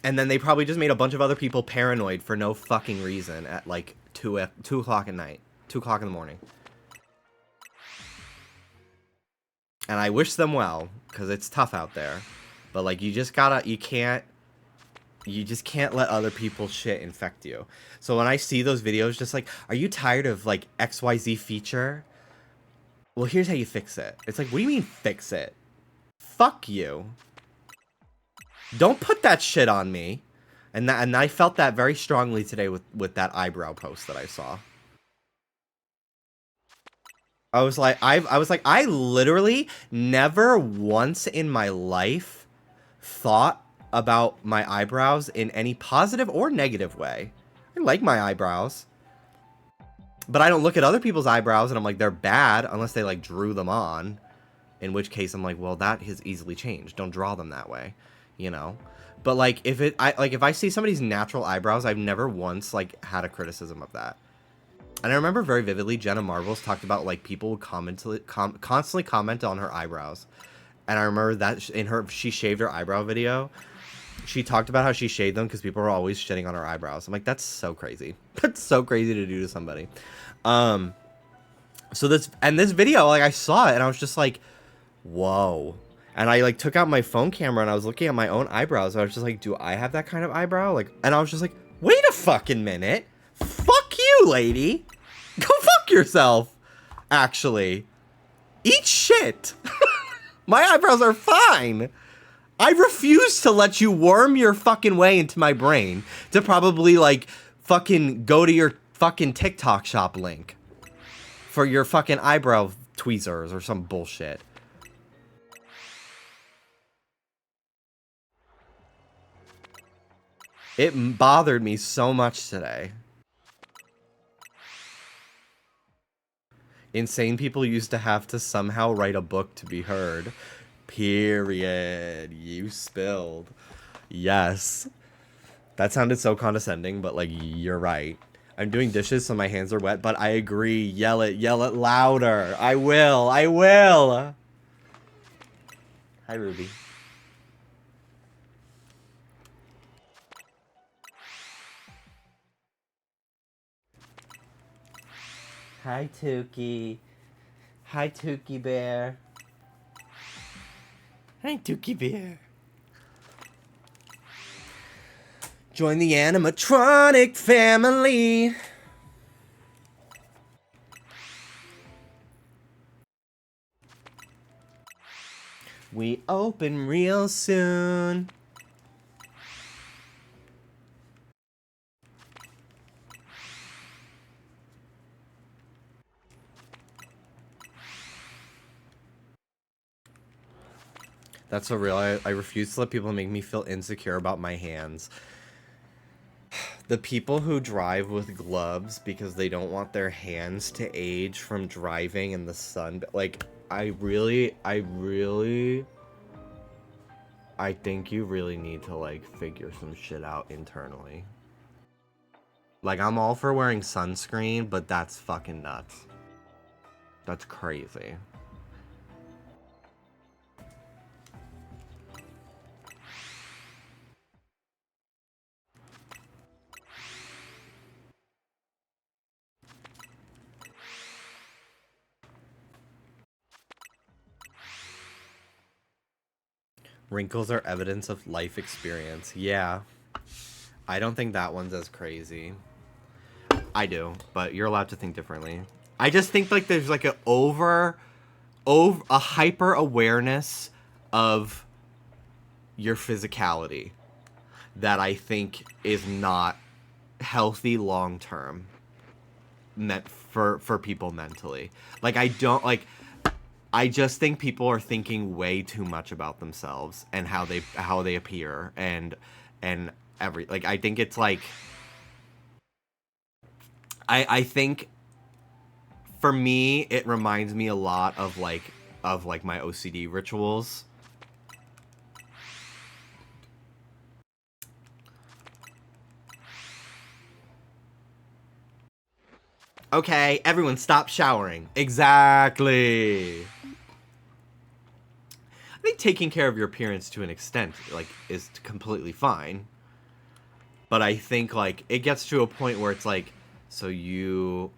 And then they probably just made a bunch of other people paranoid for no fucking reason at like 2 o'clock at night, 2 o'clock in the morning. And I wish them well because it's tough out there. But like you just can't let other people's shit infect you. So when I see those videos, just like, are you tired of like XYZ feature? Well, here's how you fix it. It's like, what do you mean fix it? Fuck you. Don't put that shit on me. And I felt that very strongly today with that eyebrow post that I saw. I was like, I literally never once in my life thought about my eyebrows in any positive or negative way. I like my eyebrows. But I don't look at other people's eyebrows and I'm like, they're bad unless they like drew them on. In which case I'm like, well, that is easily changed. Don't draw them that way, you know? But like if I see somebody's natural eyebrows, I've never once like had a criticism of that. And I remember very vividly Jenna Marbles talked about like people would constantly comment on her eyebrows. And I remember that in her she shaved her eyebrow video, she talked about how she shaved them because people were always shitting on her eyebrows. I'm like, that's so crazy. That's so crazy to do to somebody. So this video, like I saw it and I was just like, whoa. And I like took out my phone camera and I was looking at my own eyebrows. I was just like, do I have that kind of eyebrow? Like, and I was just like, wait a fucking minute. Fuck you, lady. Go fuck yourself. Actually, eat shit. My eyebrows are fine. I refuse to let you worm your fucking way into my brain to probably like fucking go to your fucking TikTok shop link for your fucking eyebrow tweezers or some bullshit. It bothered me so much today. Insane people used to have to somehow write a book to be heard. Period. You spilled. Yes. That sounded so condescending, but like, you're right. I'm doing dishes so my hands are wet, but I agree. Yell it louder. I will. Hi, Ruby. Hi, Tookie. Hi, Tookie Bear. Hi, Tookie Bear. Join the animatronic family. We open real soon. That's so real. I refuse to let people make me feel insecure about my hands. The people who drive with gloves because they don't want their hands to age from driving in the sun. Like, I think you really need to, like, figure some shit out internally. Like, I'm all for wearing sunscreen, but that's fucking nuts. That's crazy. Wrinkles are evidence of life experience. Yeah. I don't think that one's as crazy. I do, but you're allowed to think differently. I just think like there's like a hyper awareness of your physicality that I think is not healthy long term meant for people mentally. Like I just think people are thinking way too much about themselves and how they appear and I think it's like I think for me it reminds me a lot of like my OCD rituals. Okay, everyone stop showering. Exactly. I think taking care of your appearance to an extent, like, is completely fine. But I think, like, it gets to a point where it's like, so you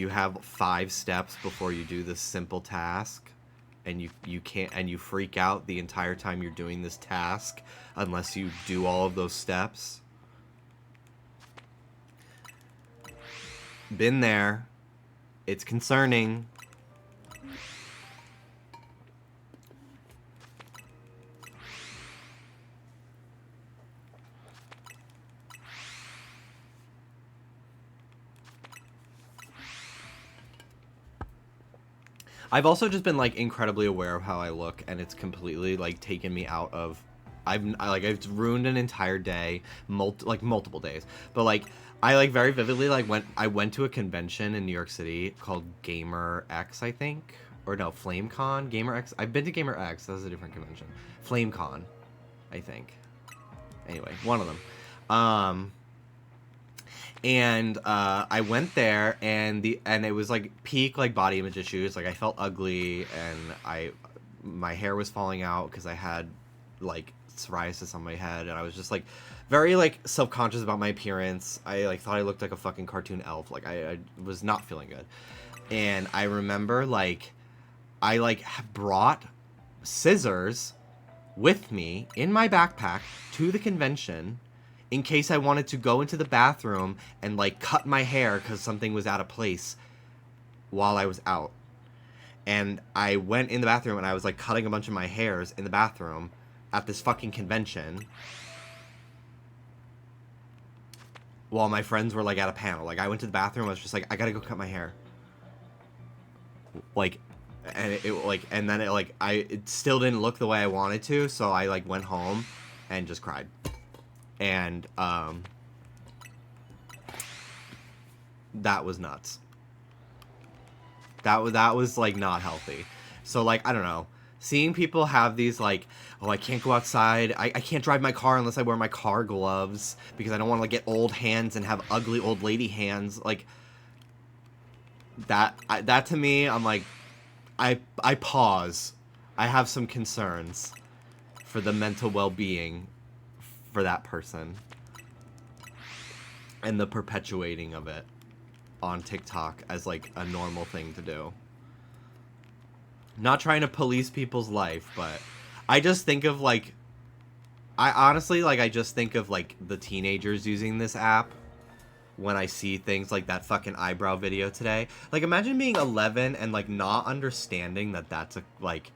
have 5 steps before you do this simple task, and you can't, and you freak out the entire time you're doing this task unless you do all of those steps. Been there. It's concerning. I've also just been like incredibly aware of how I look, and it's completely like taken me out of. I've ruined an entire day, multiple days. But like I like very vividly like I went to a convention in New York City called Gamer X, I think, or no, FlameCon. Gamer X. I've been to Gamer X. That was a different convention. FlameCon, I think. Anyway, one of them. And I went there, and it was like peak like body image issues. Like I felt ugly, and my hair was falling out because I had like psoriasis on my head, and I was just like very like self-conscious about my appearance. I like thought I looked like a fucking cartoon elf. Like I was not feeling good. And I remember like I like brought scissors with me in my backpack to the convention in case I wanted to go into the bathroom and like cut my hair because something was out of place while I was out. And I went in the bathroom and I was like cutting a bunch of my hairs in the bathroom at this fucking convention while my friends were like at a panel. Like I went to the bathroom, I was just like, I gotta go cut my hair. Like, and it still didn't look the way I wanted to, so I like went home and just cried. And that was nuts. That was like not healthy. So like I don't know, seeing people have these like, oh, I can't go outside, I can't drive my car unless I wear my car gloves because I don't want to like get old hands and have ugly old lady hands. Like that to me, I'm like, I pause. I have some concerns for the mental well-being for that person and the perpetuating of it on TikTok as like a normal thing to do. Not trying to police people's life, but I just think of like, I honestly like, I just think of like the teenagers using this app when I see things like that fucking eyebrow video today. Like imagine being 11 and like not understanding that that's a like,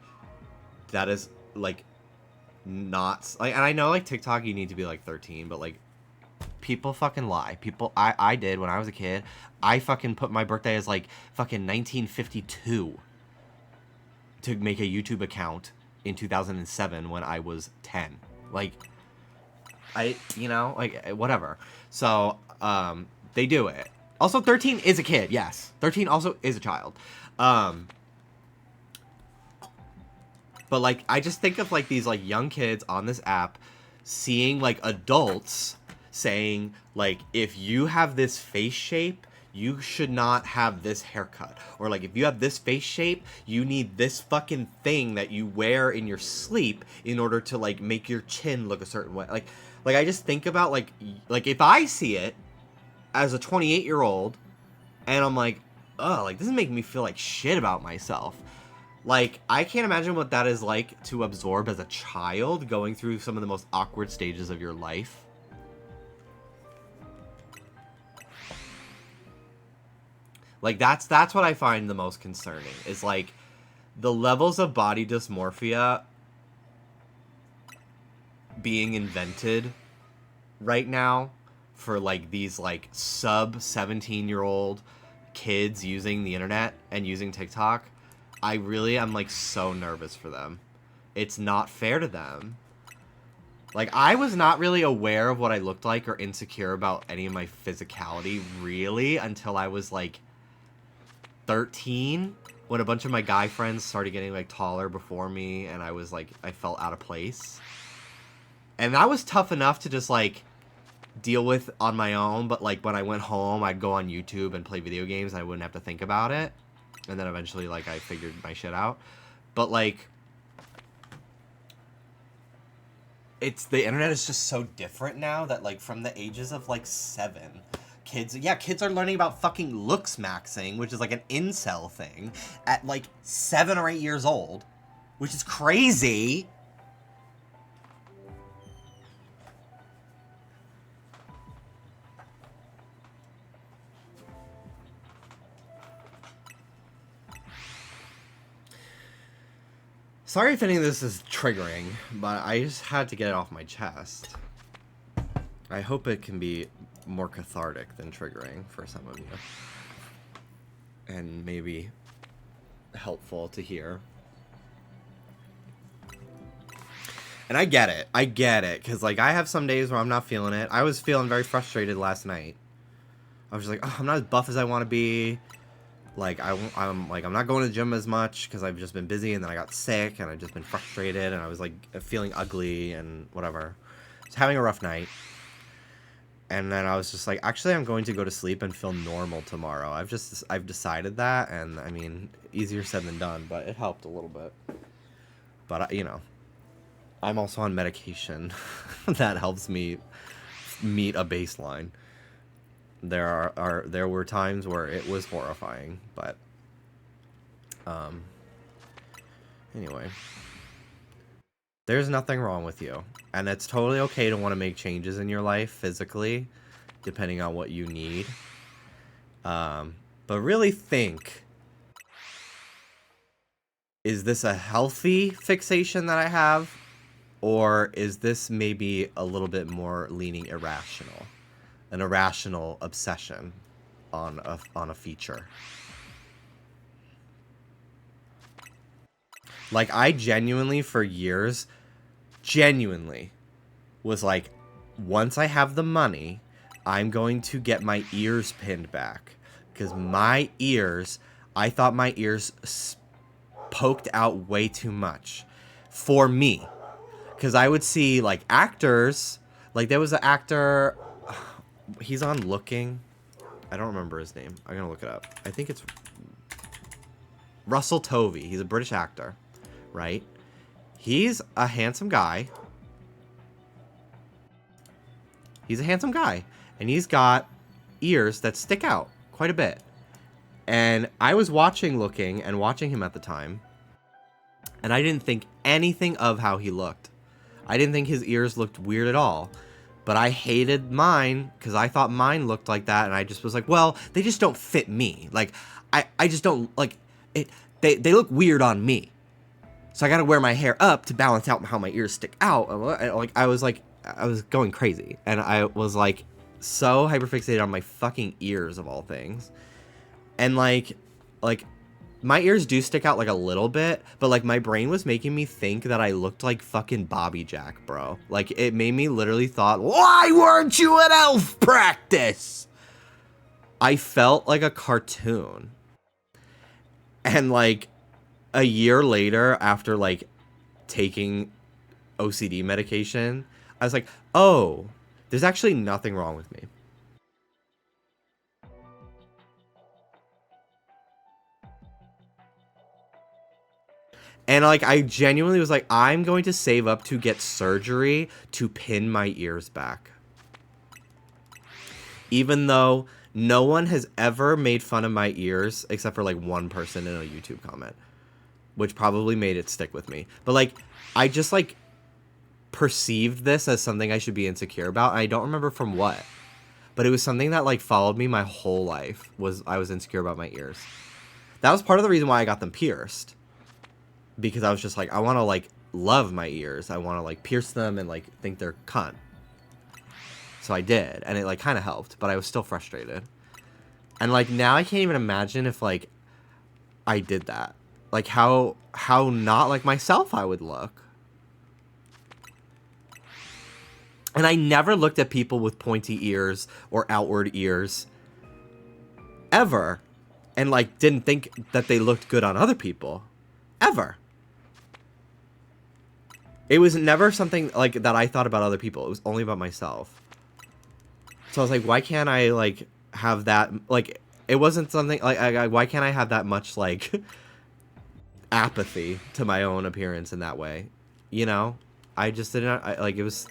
that is like not like, and I know like TikTok you need to be like 13, but like people fucking lie. I did when I was a kid. I fucking put my birthday as like fucking 1952 to make a YouTube account in 2007 when I was 10. Like, whatever. So, they do it. Also, 13 is a kid, yes. 13 also is a child. But, like, I just think of, like, these, like, young kids on this app seeing, like, adults saying, like, if you have this face shape, you should not have this haircut. Or, like, if you have this face shape, you need this fucking thing that you wear in your sleep in order to, like, make your chin look a certain way. Like I just think about, like, if I see it as a 28-year-old, and I'm like, oh, like, this is making me feel like shit about myself. Like, I can't imagine what that is like to absorb as a child going through some of the most awkward stages of your life. Like, that's what I find the most concerning, is, like, the levels of body dysmorphia being invented right now for, like, these, like, sub 17-year-old kids using the internet and using TikTok. I really am, like, so nervous for them. It's not fair to them. Like, I was not really aware of what I looked like or insecure about any of my physicality, really, until I was, like, 13, when a bunch of my guy friends started getting, like, taller before me, and I was, like, I felt out of place. And that was tough enough to just, like, deal with on my own, but, like, when I went home, I'd go on YouTube and play video games, and I wouldn't have to think about it. And then eventually, like, I figured my shit out. But, like, the internet is just so different now that, like, from the ages of, like, 7, kids are learning about fucking looks maxing, which is, like, an incel thing, at, like, 7 or 8 years old, which is crazy. Sorry if any of this is triggering, but I just had to get it off my chest. I hope it can be more cathartic than triggering for some of you. And maybe helpful to hear. And I get it, because, like, I have some days where I'm not feeling it. I was feeling very frustrated last night. I was just like, oh, I'm not as buff as I want to be. Like, I'm not going to the gym as much because I've just been busy, and then I got sick, and I've just been frustrated, and I was, like, feeling ugly and whatever. I was having a rough night. And then I was just like, actually, I'm going to go to sleep and feel normal tomorrow. I've decided that, and, I mean, easier said than done, but it helped a little bit. But, you know, I'm also on medication that helps me meet a baseline. There were times where it was horrifying, but anyway, there's nothing wrong with you, and it's totally okay to want to make changes in your life physically, depending on what you need. But really think, is this a healthy fixation that I have, or is this maybe a little bit more leaning irrational? An irrational obsession on a feature. Like, I genuinely, for years, was like, once I have the money, I'm going to get my ears pinned back. Because my ears, I thought my ears poked out way too much. For me. Because I would see, like, actors, like, there was an actor... He's on Looking. I don't remember his name. I'm gonna look it up. I think it's Russell Tovey. He's a British actor, right? He's a handsome guy. And he's got ears that stick out quite a bit. And I was watching Looking and watching him at the time, and I didn't think anything of how he looked. I didn't think his ears looked weird at all. But I hated mine because I thought mine looked like that, and I just was like, well, they just don't fit me. Like, I just don't, like, it. They look weird on me. So I gotta wear my hair up to balance out how my ears stick out. I was going crazy. And I was, like, so hyperfixated on my fucking ears, of all things. And, like, my ears do stick out like a little bit, but like my brain was making me think that I looked like fucking Bobby Jack, bro. Like it made me literally thought, why weren't you at elf practice? I felt like a cartoon. And like a year later, after like taking OCD medication, I was like, oh, there's actually nothing wrong with me. And like I genuinely was like, I'm going to save up to get surgery to pin my ears back. Even though no one has ever made fun of my ears except for like one person in a YouTube comment, which probably made it stick with me. But like I just like perceived this as something I should be insecure about. And I don't remember from what, but it was something that like followed me my whole life. I was insecure about my ears. That was part of the reason why I got them pierced. Because I was just like, I want to like love my ears. I want to like pierce them and like think they're cunt. So I did, and it like kind of helped, but I was still frustrated. And like now I can't even imagine if like I did that. Like how not like myself I would look. And I never looked at people with pointy ears or outward ears ever and like didn't think that they looked good on other people ever. It was never something like that I thought about other people. It was only about myself. So I was like, why can't I like have that? Like, it wasn't something like, why can't I have that much like apathy to my own appearance in that way? You know, I just didn't like, it was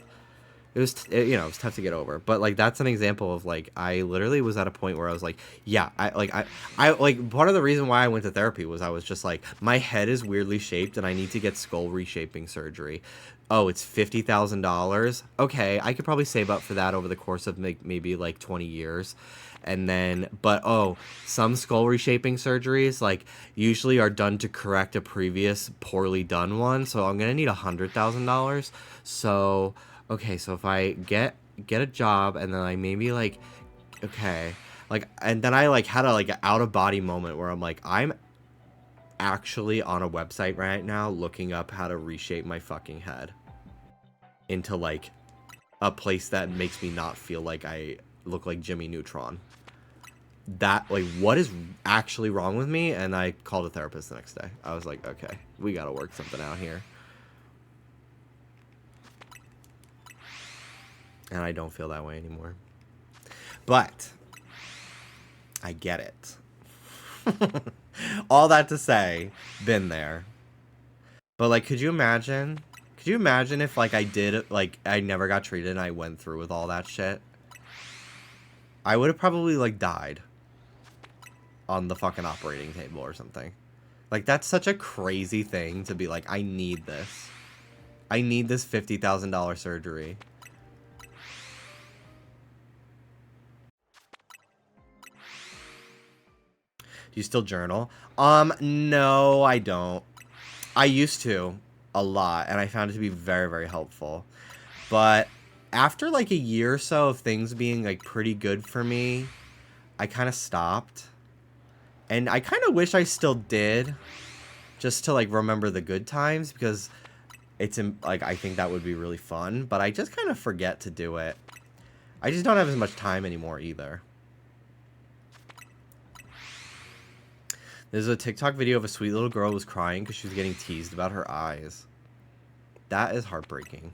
you know, it was tough to get over. But like, that's an example of like, I literally was at a point where I was like, yeah, I like part of the reason why I went to therapy was I was just like, my head is weirdly shaped and I need to get skull reshaping surgery. Oh, it's $50,000. Okay, I could probably save up for that over the course of maybe like 20 years. And then, but oh, some skull reshaping surgeries like usually are done to correct a previous poorly done one. So I'm gonna need $100,000. So okay, so if I get a job and then I maybe like, okay, like, and then I like had a like out of body moment where I'm like, I'm actually on a website right now looking up how to reshape my fucking head into like a place that makes me not feel like I look like Jimmy Neutron. That like, what is actually wrong with me? And I called a therapist the next day. I was like, okay, we gotta work something out here. And I don't feel that way anymore. But I get it. All that to say, been there. But like, could you imagine if like I did, like I never got treated and I went through with all that shit? I would have probably like died on the fucking operating table or something. Like, that's such a crazy thing to be like, I need this. I need this $50,000 surgery. Do you still journal? No, I don't. I used to a lot, and I found it to be very, very helpful. But after like a year or so of things being like pretty good for me, I kind of stopped. And I kind of wish I still did, just to like remember the good times, because it's like, I think that would be really fun, but I just kind of forget to do it. I just don't have as much time anymore either. There's a TikTok video of a sweet little girl who was crying because she was getting teased about her eyes. That is heartbreaking.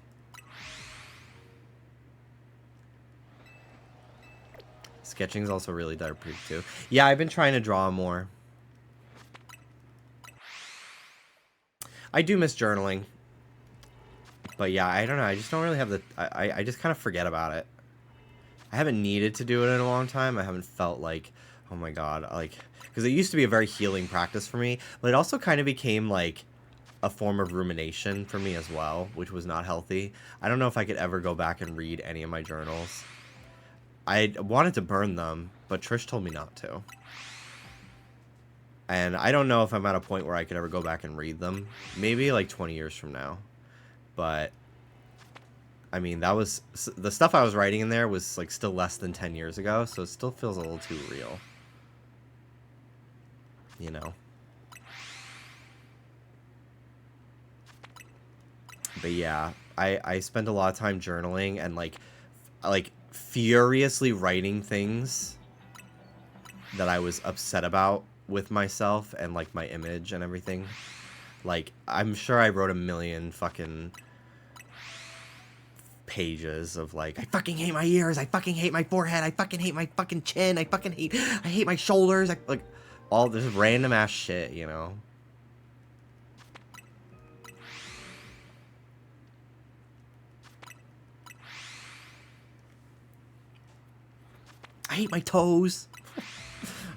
Sketching is also really therapeutic too. Yeah, I've been trying to draw more. I do miss journaling. But yeah, I don't know. I just don't really have the... I just kind of forget about it. I haven't needed to do it in a long time. I haven't felt like, oh my god, like... Because it used to be a very healing practice for me, but it also kind of became like a form of rumination for me as well, which was not healthy. I don't know if I could ever go back and read any of my journals. I wanted to burn them, but Trish told me not to. And I don't know if I'm at a point where I could ever go back and read them. Maybe like 20 years from now. But I mean, that was... The stuff I was writing in there was like still less than 10 years ago, so it still feels a little too real. You know? But yeah, I spent a lot of time journaling and like furiously writing things that I was upset about with myself and like my image and everything. Like, I'm sure I wrote a million fucking pages of like, I fucking hate my ears, I fucking hate my forehead, I fucking hate my fucking chin, I hate my shoulders, like all this random ass shit, you know. I hate my toes. I'm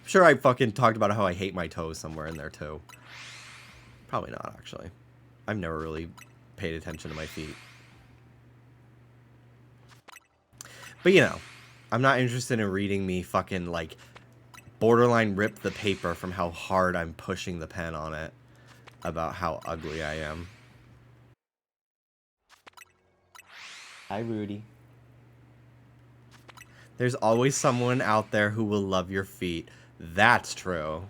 sure I fucking talked about how I hate my toes somewhere in there too. Probably not, actually. I've never really paid attention to my feet. But, you know, I'm not interested in reading me fucking, like, borderline rip the paper from how hard I'm pushing the pen on it about how ugly I am. Hi, Rudy. There's always someone out there who will love your feet. That's true.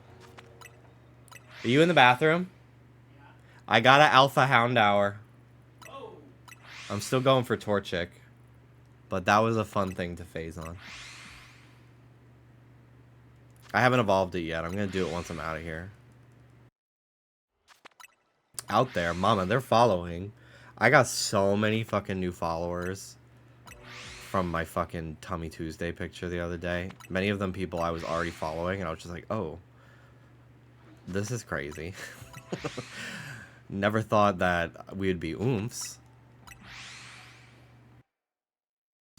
Are you in the bathroom? Yeah. I got an alpha hound hour. Oh. I'm still going for Torchic. But that was a fun thing to phase on. I haven't evolved it yet. I'm going to do it once I'm out of here. Out there, mama, they're following. I got so many fucking new followers from my fucking Tummy Tuesday picture the other day. Many of them people I was already following, and I was just like, oh, this is crazy. Never thought that we would be oomphs.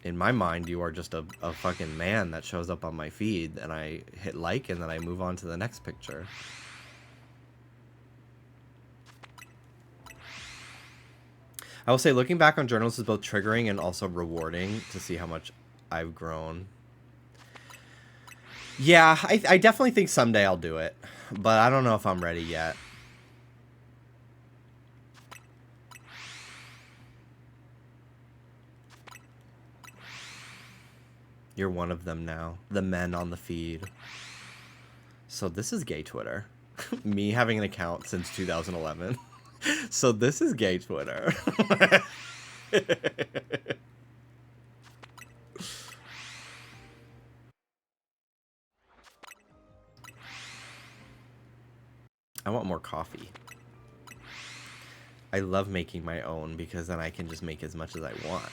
In my mind, you are just a fucking man that shows up on my feed, and I hit like, and then I move on to the next picture. I will say, looking back on journals is both triggering and also rewarding to see how much I've grown. Yeah, I definitely think someday I'll do it, but I don't know if I'm ready yet. You're one of them now. The men on the feed. So this is gay Twitter. Me having an account since 2011. So this is gay Twitter. I want more coffee. I love making my own because then I can just make as much as I want.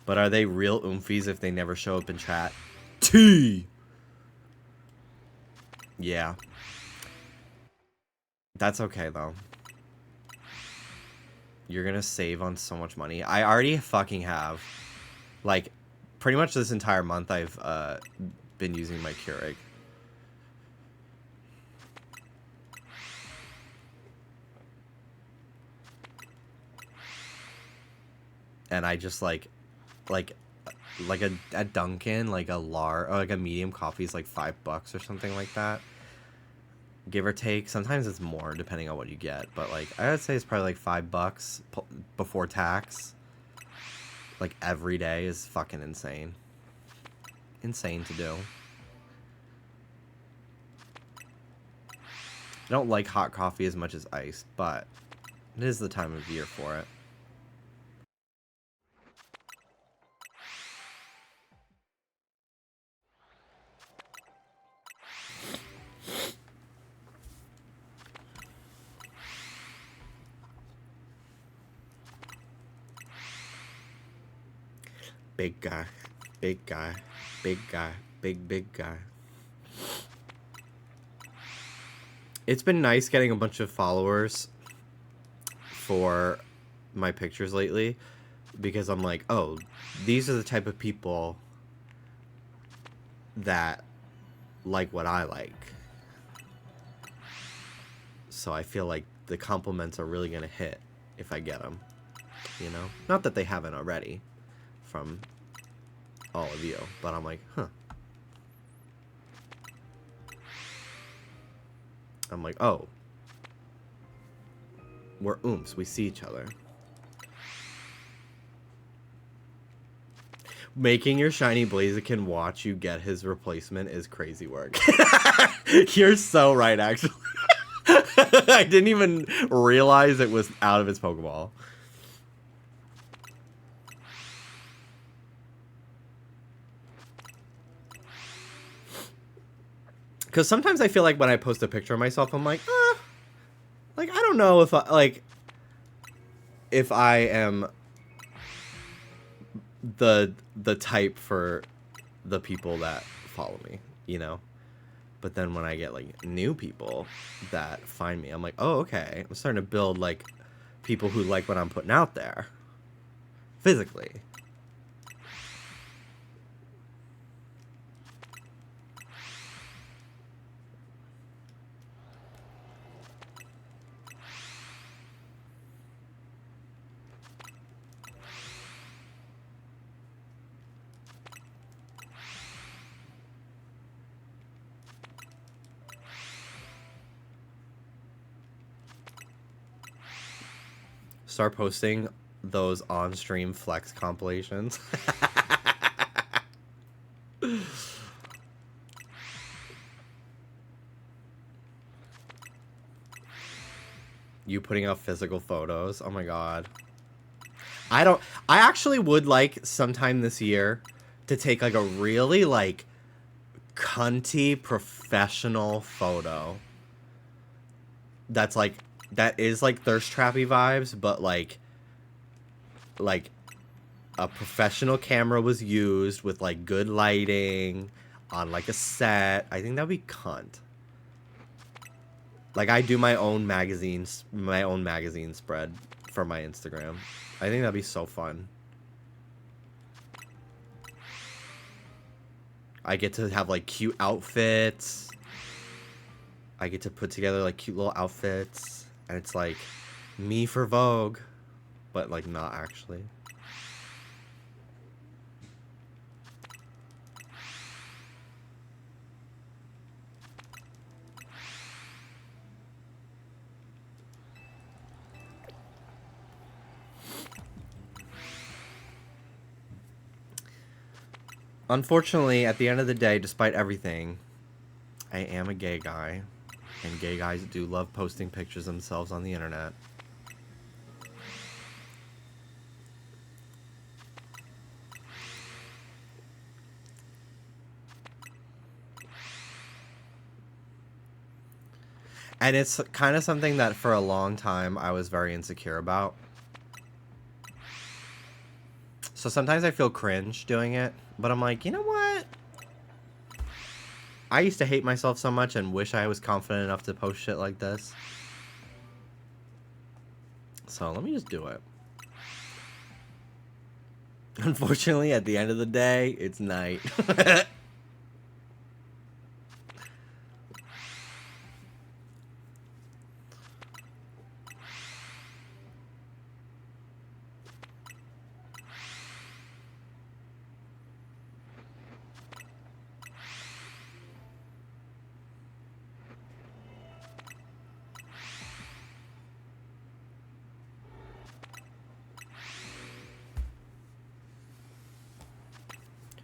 But are they real oomfies if they never show up in chat? T! Yeah. That's okay, though. You're gonna save on so much money. I already fucking have. Like, pretty much this entire month I've been using my Keurig. And I just like a Dunkin', like a medium coffee is like $5 or something like that, give or take. Sometimes it's more depending on what you get, but like I would say it's probably like $5 before tax. Like every day is fucking insane to do. I don't like hot coffee as much as iced, but it is the time of year for it. Big guy, big guy, big guy, big guy. It's been nice getting a bunch of followers for my pictures lately because I'm like, oh, these are the type of people that like what I like. So I feel like the compliments are really gonna hit if I get them, you know? Not that they haven't already from all of you, but I'm like, huh. I'm like, oh, we're oomps, we see each other. Making your shiny Blaziken watch you get his replacement is crazy work. You're so right, actually. I didn't even realize it was out of its Pokeball. Because sometimes I feel like when I post a picture of myself, I'm like, like, I don't know if I am the type for the people that follow me, you know? But then when I get, like, new people that find me, I'm like, oh, okay. I'm starting to build, like, people who like what I'm putting out there. Physically. Start posting those on-stream flex compilations. You putting out physical photos. Oh my god. I actually would like sometime this year to take like a really like cunty professional photo. That is like thirst trappy vibes, but like a professional camera was used with like good lighting on like a set. I think that'd be cunt. Like I do my own magazine spread for my Instagram. I think that'd be so fun. I get to have like cute outfits. I get to put together like cute little outfits. And it's like me for Vogue, but like not actually. Unfortunately, at the end of the day, despite everything, I am a gay guy. And gay guys do love posting pictures of themselves on the internet. And it's kind of something that for a long time I was very insecure about. So sometimes I feel cringe doing it, but I'm like, you know what? I used to hate myself so much and wish I was confident enough to post shit like this. So let me just do it. Unfortunately, at the end of the day, it's night.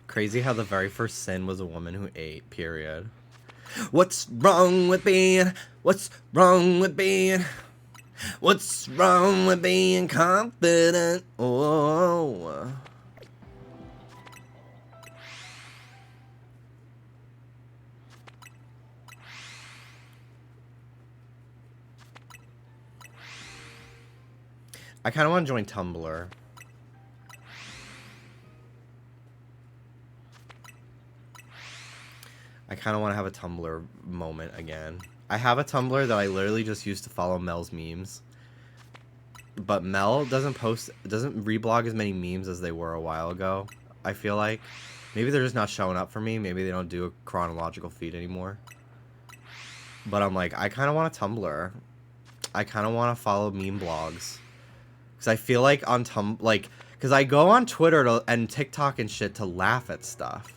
Crazy how the very first sin was a woman who ate, period. What's wrong with being? What's wrong with being? What's wrong with being confident? Oh. I kind of want to join Tumblr. I kind of want to have a Tumblr moment again. I have a Tumblr that I literally just used to follow Mel's memes. But Mel doesn't reblog as many memes as they were a while ago, I feel like. Maybe they're just not showing up for me. Maybe they don't do a chronological feed anymore. But I'm like, I kind of want a Tumblr. I kind of want to follow meme blogs. Because I feel like on because I go on Twitter and TikTok and shit to laugh at stuff.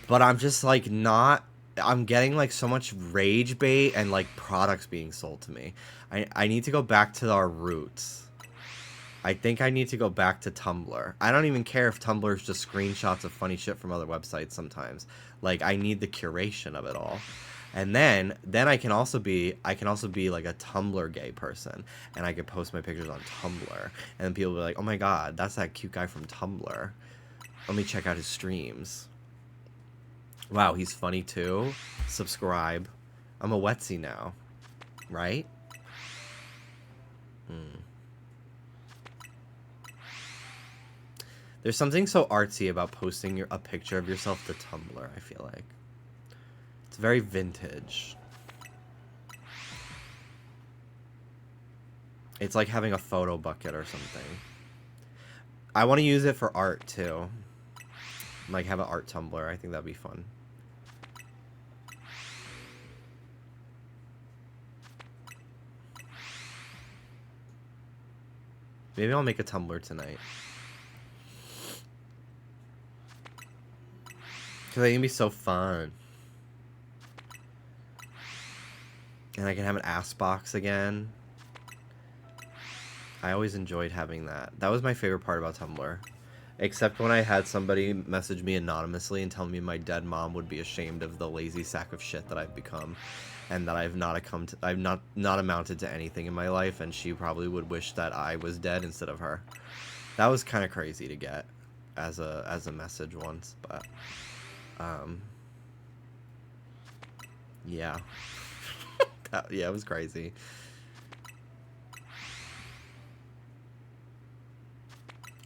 But I'm just like I'm getting like so much rage bait and like products being sold to me. I need to go back to our roots. I think I need to go back to Tumblr. I don't even care if Tumblr is just screenshots of funny shit from other websites sometimes. Like, I need the curation of it all. And then I can also be like a Tumblr gay person, and I could post my pictures on Tumblr, and then people will be like, oh my god, that's that cute guy from Tumblr. Let me check out his streams. Wow, he's funny too. Subscribe. I'm a Wetsy now, right? There's something so artsy about posting a picture of yourself to Tumblr, I feel like. It's very vintage. It's like having a photo bucket or something. I want to use it for art too. Like have an art Tumblr. I think that'd be fun. Maybe I'll make a Tumblr tonight. Because I think it'd be so fun. And I can have an ass box again. I always enjoyed having that. That was my favorite part about Tumblr. Except when I had somebody message me anonymously and tell me my dead mom would be ashamed of the lazy sack of shit that I've become. And that I've not amounted to anything in my life, and she probably would wish that I was dead instead of her. That was kind of crazy to get as a message once, but yeah. Yeah, it was crazy.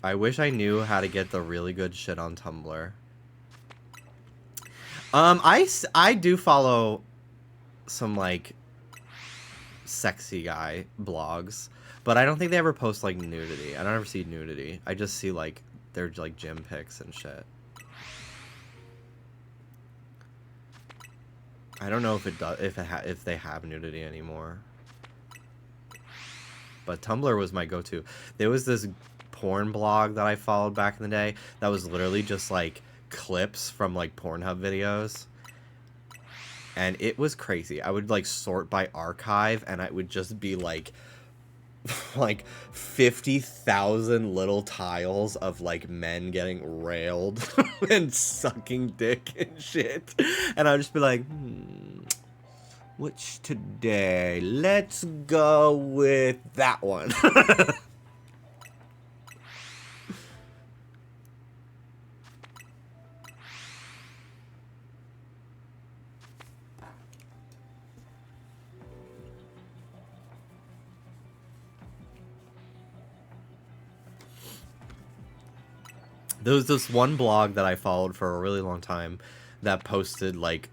I wish I knew how to get the really good shit on Tumblr. I do follow some like sexy guy blogs, but I don't think they ever post like nudity. I don't ever see nudity. I just see like their like gym pics and shit. I don't know if it does, if they have nudity anymore. But Tumblr was my go-to. There was this porn blog that I followed back in the day that was literally just like clips from like Pornhub videos. And it was crazy. I would like sort by archive, and I would just be like 50,000 little tiles of like men getting railed and sucking dick and shit. And I'd just be like, which today? Let's go with that one. There was this one blog that I followed for a really long time that posted like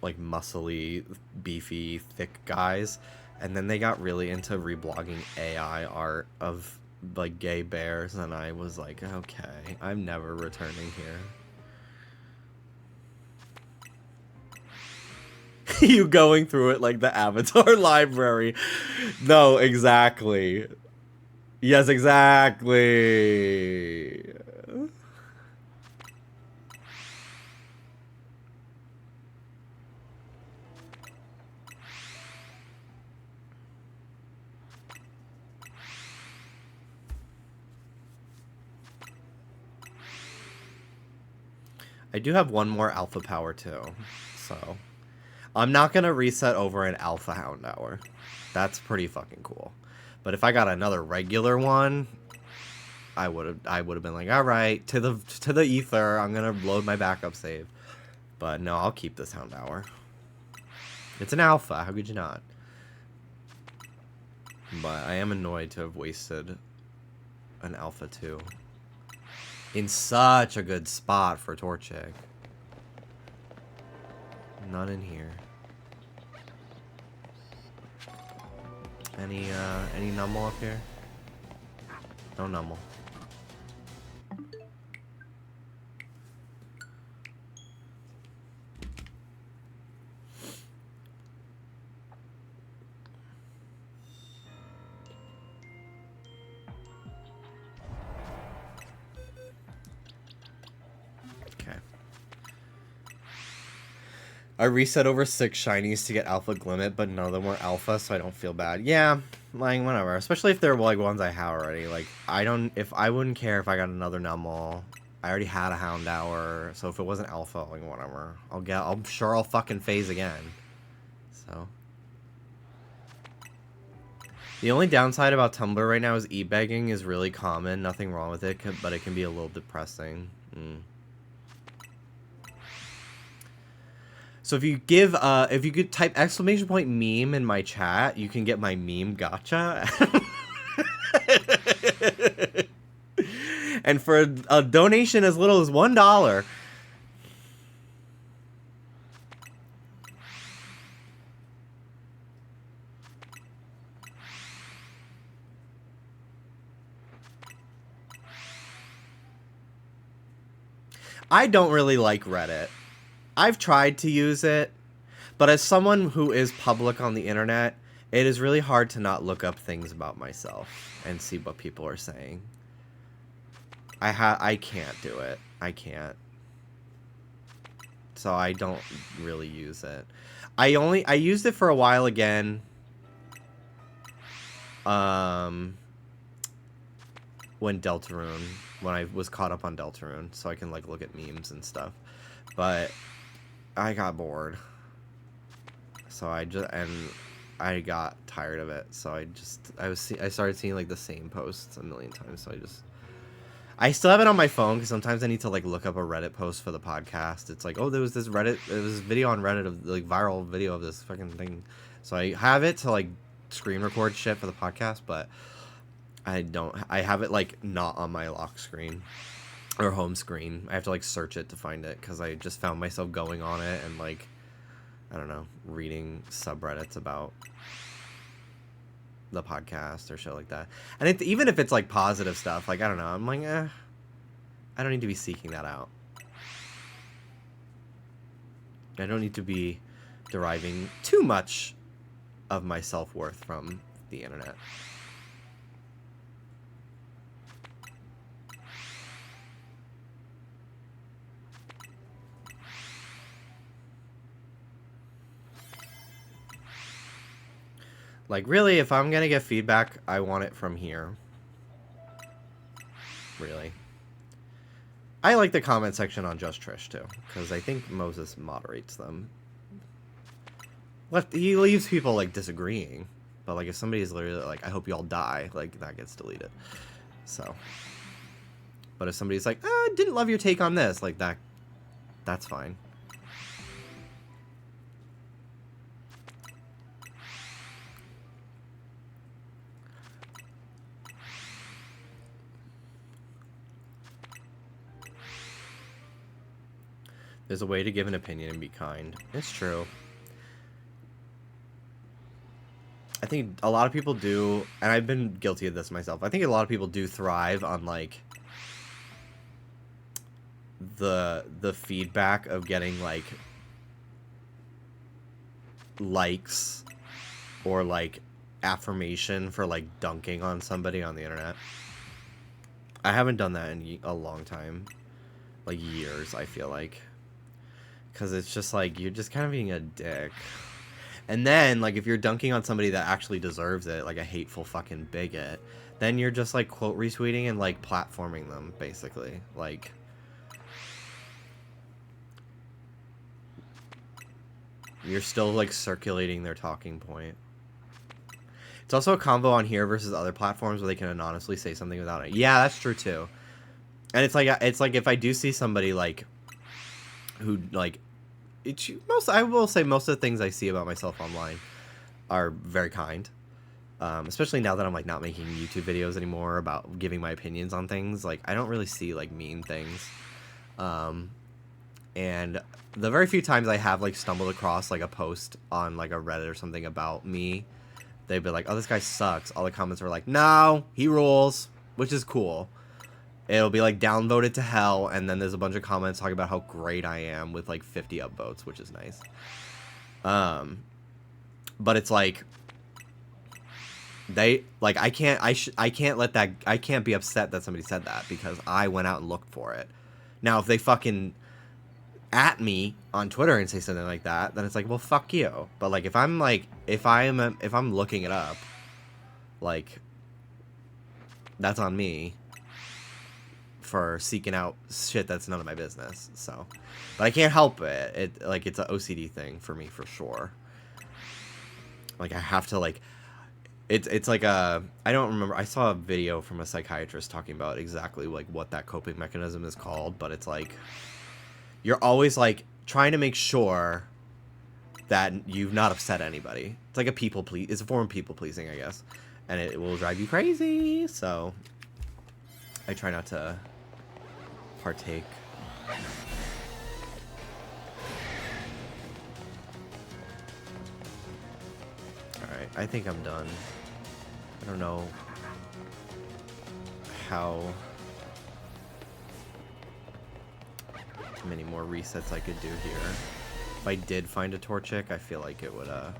muscly, beefy, thick guys, and then they got really into reblogging AI art of like gay bears, and I was like, okay, I'm never returning here. You going through it like the Avatar library. No, exactly. Yes, exactly. I do have one more alpha power too, so I'm not gonna reset over an alpha hound hour. That's pretty fucking cool. But if I got another regular one, I would have been like, all right, to the ether, I'm gonna load my backup save. But no, I'll keep this hound hour. It's an alpha. How could you not? But I am annoyed to have wasted an alpha 2 in such a good spot for Torchic. None in here. Any numble up here? No numble. Okay. I reset over 6 shinies to get Alpha Glimmet, but none of them were Alpha, so I don't feel bad. Yeah, Like, whatever. Especially if they're, like, ones I have already. Like, I wouldn't care if I got another Numel. I already had a Houndour, so if it wasn't Alpha, like, whatever. I'm sure I'll fucking phase again. So. The only downside about Tumblr right now is e-begging is really common. Nothing wrong with it, but it can be a little depressing. So if you could type !meme in my chat, you can get my meme gotcha. And for a donation as little as $1. I don't really like Reddit. I've tried to use it, but as someone who is public on the internet, it is really hard to not look up things about myself and see what people are saying. I can't do it. I can't. So I don't really use it. I used it for a while again. When I was caught up on Deltarune, so I can like look at memes and stuff. But I got bored. So I got tired of it. So I started seeing like the same posts a million times. So I still have it on my phone because sometimes I need to like look up a Reddit post for the podcast. It's like, oh, there was this video on Reddit of like viral video of this fucking thing. So I have it to like screen record shit for the podcast, but I have it like not on my lock screen or home screen. I have to like search it to find it because I just found myself going on it and like, I don't know, reading subreddits about the podcast or shit like that. And even if it's like positive stuff, like, I don't know, I'm like, I don't need to be seeking that out. I don't need to be deriving too much of my self-worth from the internet. Like, really, if I'm gonna get feedback, I want it from here. Really. I like the comment section on Just Trish, too, because I think Moses moderates them. He leaves people, like, disagreeing. But, like, if somebody is literally like, I hope you all die, like, that gets deleted. So. But if somebody's like, I didn't love your take on this, like, that's fine. There's a way to give an opinion and be kind. It's true. I think a lot of people do, and I've been guilty of this myself. I think a lot of people do thrive on like the feedback of getting like likes or like affirmation for like dunking on somebody on the internet. I haven't done that in a long time, like years, I feel like. Because it's just like, you're just kind of being a dick. And then, like, if you're dunking on somebody that actually deserves it, like a hateful fucking bigot, then you're just, like, quote retweeting and, like, platforming them, basically. Like, you're still, like, circulating their talking point. It's also a combo on here versus other platforms where they can anonymously say something without it. Yeah, that's true, too. And it's like if I do see somebody, like, who, like, I will say most of the things I see about myself online are very kind. Especially now that I'm, like, not making YouTube videos anymore about giving my opinions on things. Like, I don't really see, like, mean things. And the very few times I have, like, stumbled across, like, a post on, like, a Reddit or something about me, they'd be like, oh, this guy sucks. All the comments were like, no, he rules, which is cool. It'll be, like, downvoted to hell, and then there's a bunch of comments talking about how great I am with, like, 50 upvotes, which is nice. But it's, like, I can't be upset that somebody said that, because I went out and looked for it. Now, if they fucking at me on Twitter and say something like that, then it's like, well, fuck you. But, like, if I'm looking it up, like, that's on me for seeking out shit that's none of my business. So, but I can't help it. It's an OCD thing for me for sure. Like, I have to, like, it's like a, I don't remember, I saw a video from a psychiatrist talking about exactly, like, what that coping mechanism is called, but it's like, you're always, like, trying to make sure that you've not upset anybody. It's like it's a form of people pleasing, I guess, and it will drive you crazy, so I try not to partake. Alright, I think I'm done. I don't know how many more resets I could do here. If I did find a Torchic, I feel like it would, I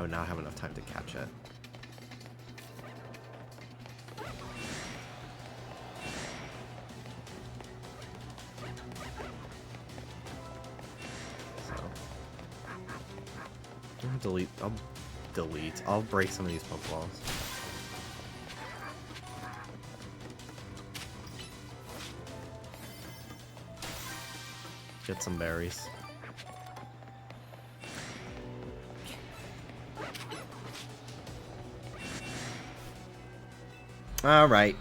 would not have enough time to catch it. I'll break some of these Pokeballs. Get some berries. Alright.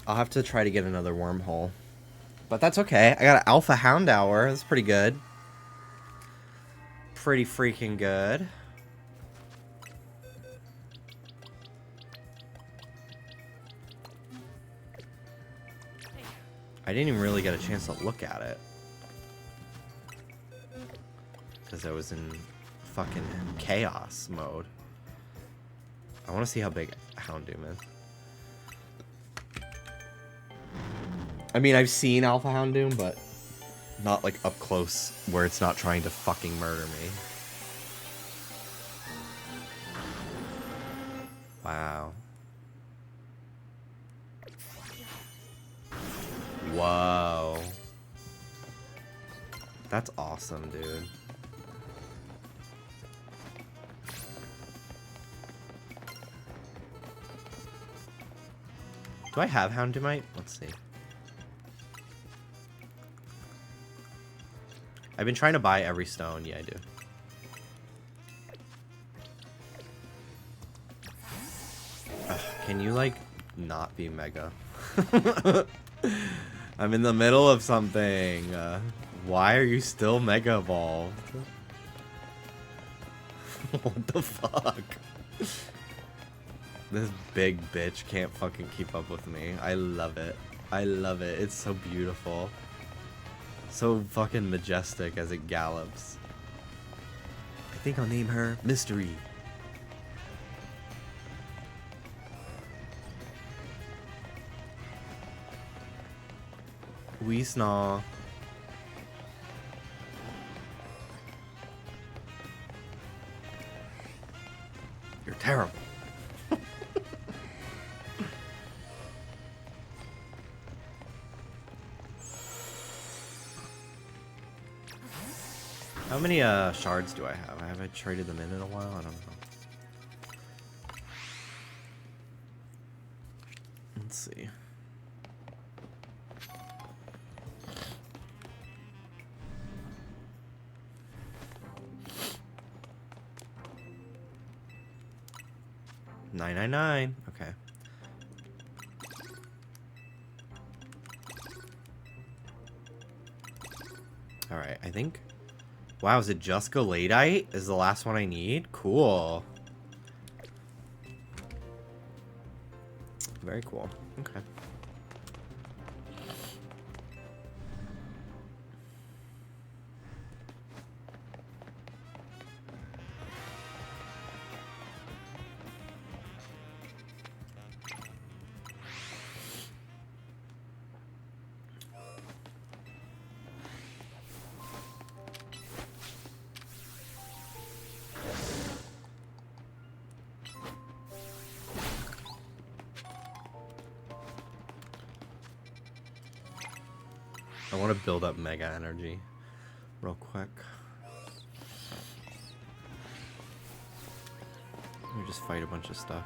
I'll have to try to get another wormhole. But that's okay. I got an Alpha Houndour. That's pretty good. Pretty freaking good. I didn't even really get a chance to look at it. Because I was in fucking chaos mode. I want to see how big Houndoom is. I mean, I've seen Alpha Houndoom, but not like up close where it's not trying to fucking murder me. Wow. Whoa. That's awesome, dude. Do I have Houndoomite? Let's see. I've been trying to buy every stone. Yeah, I do. Ugh, can you, like, not be Mega? I'm in the middle of something. Why are you still Mega Evolved? What the fuck? This big bitch can't fucking keep up with me. I love it. I love it. It's so beautiful. So fucking majestic as it gallops. I think I'll name her Mystery. Weesnaw. You're terrible. How many shards do I have? Have I traded them in a while? I don't know. Let's see. $9.99. Okay. All right. I think. Wow, is it just Galadite? Is the last one I need? Cool. Very cool. Okay. I want to build up Mega Energy real quick. We just fight a bunch of stuff.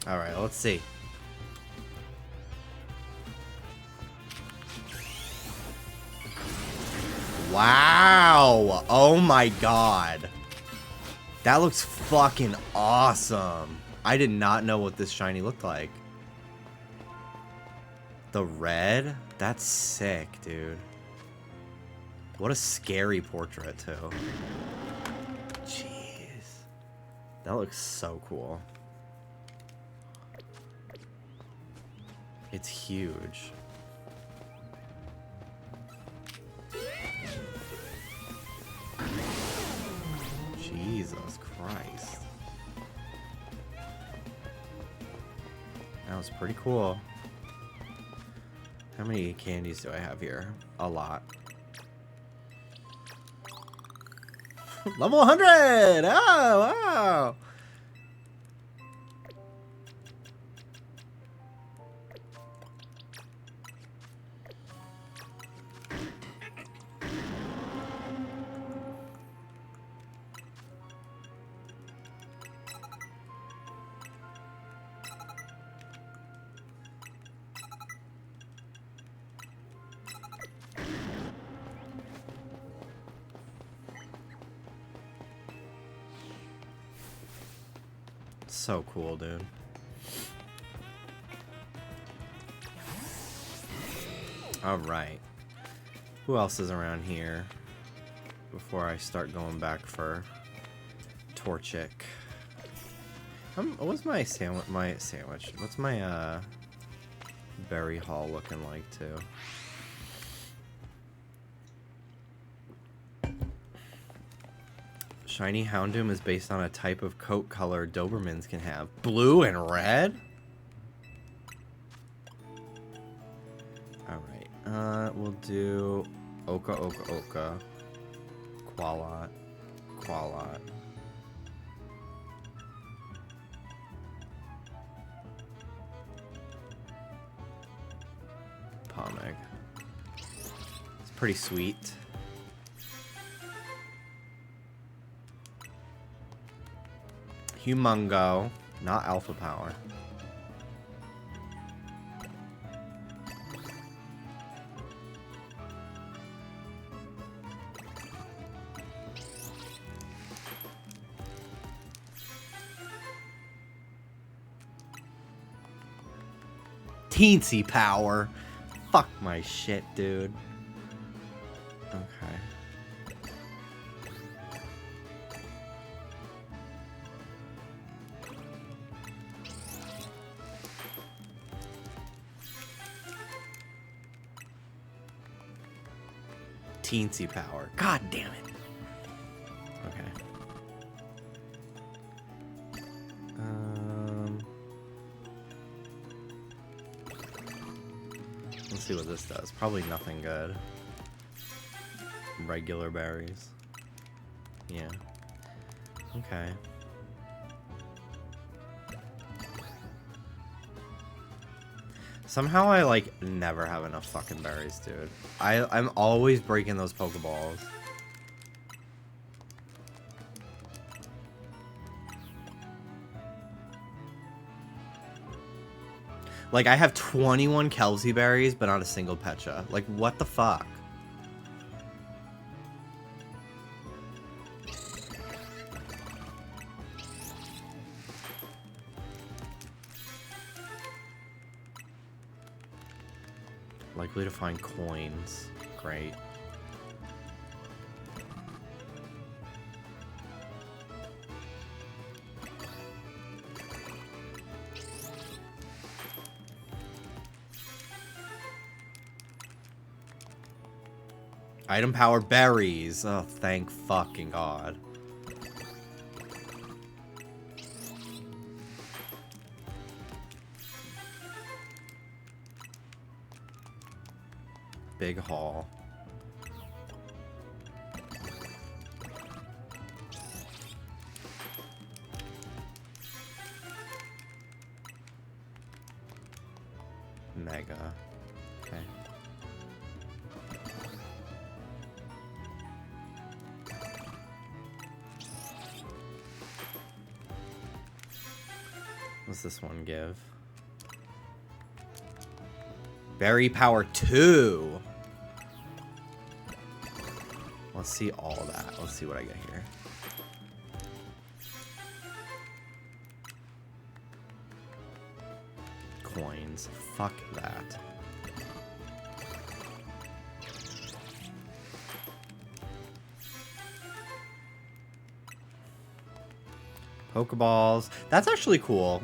All right, let's see. Wow! Oh my god. That looks fucking awesome. I did not know what this shiny looked like. The red? That's sick, dude. What a scary portrait, too. Jeez. That looks so cool. It's huge. Jesus Christ. That was pretty cool. How many candies do I have here? A lot. Level 100! Oh, wow! So cool, dude. All right. Who else is around here before I start going back for Torchic? What's my sandwich? What's my berry haul looking like too? Shiny Houndoom is based on a type of coat color Dobermans can have. Blue and red? Alright. We'll do Oka, Oka, Oka. Qualot. Qualot. Pomeg. It's pretty sweet. Humongo, not Alpha Power. Teensy Power. Fuck my shit, dude. Okay. Teensy Power. God damn it. Okay. Let's see what this does. Probably nothing good. Regular berries. Yeah. Okay. Somehow I, like, never have enough fucking berries, dude. I'm always breaking those Pokeballs. Like, I have 21 Kelsey berries, but not a single Pecha. Like, what the fuck? Likely to find coins. Great. Item power berries. Oh, thank fucking God. Big haul. Mega. Okay. What's this one give? Berry power 2. Let's see all that. Let's see what I get here. Coins. Fuck that. Pokeballs. That's actually cool.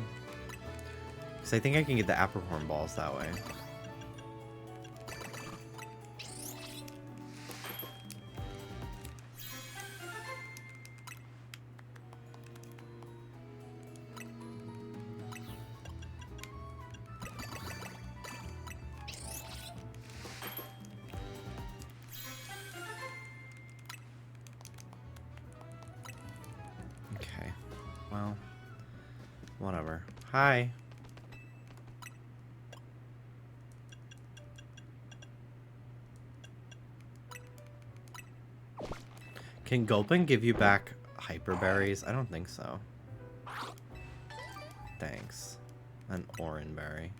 Because I think I can get the apricorn balls that way. Okay. Well, whatever. Hi. Can Gulpin give you back hyper berries? I don't think so. Thanks. An orange berry.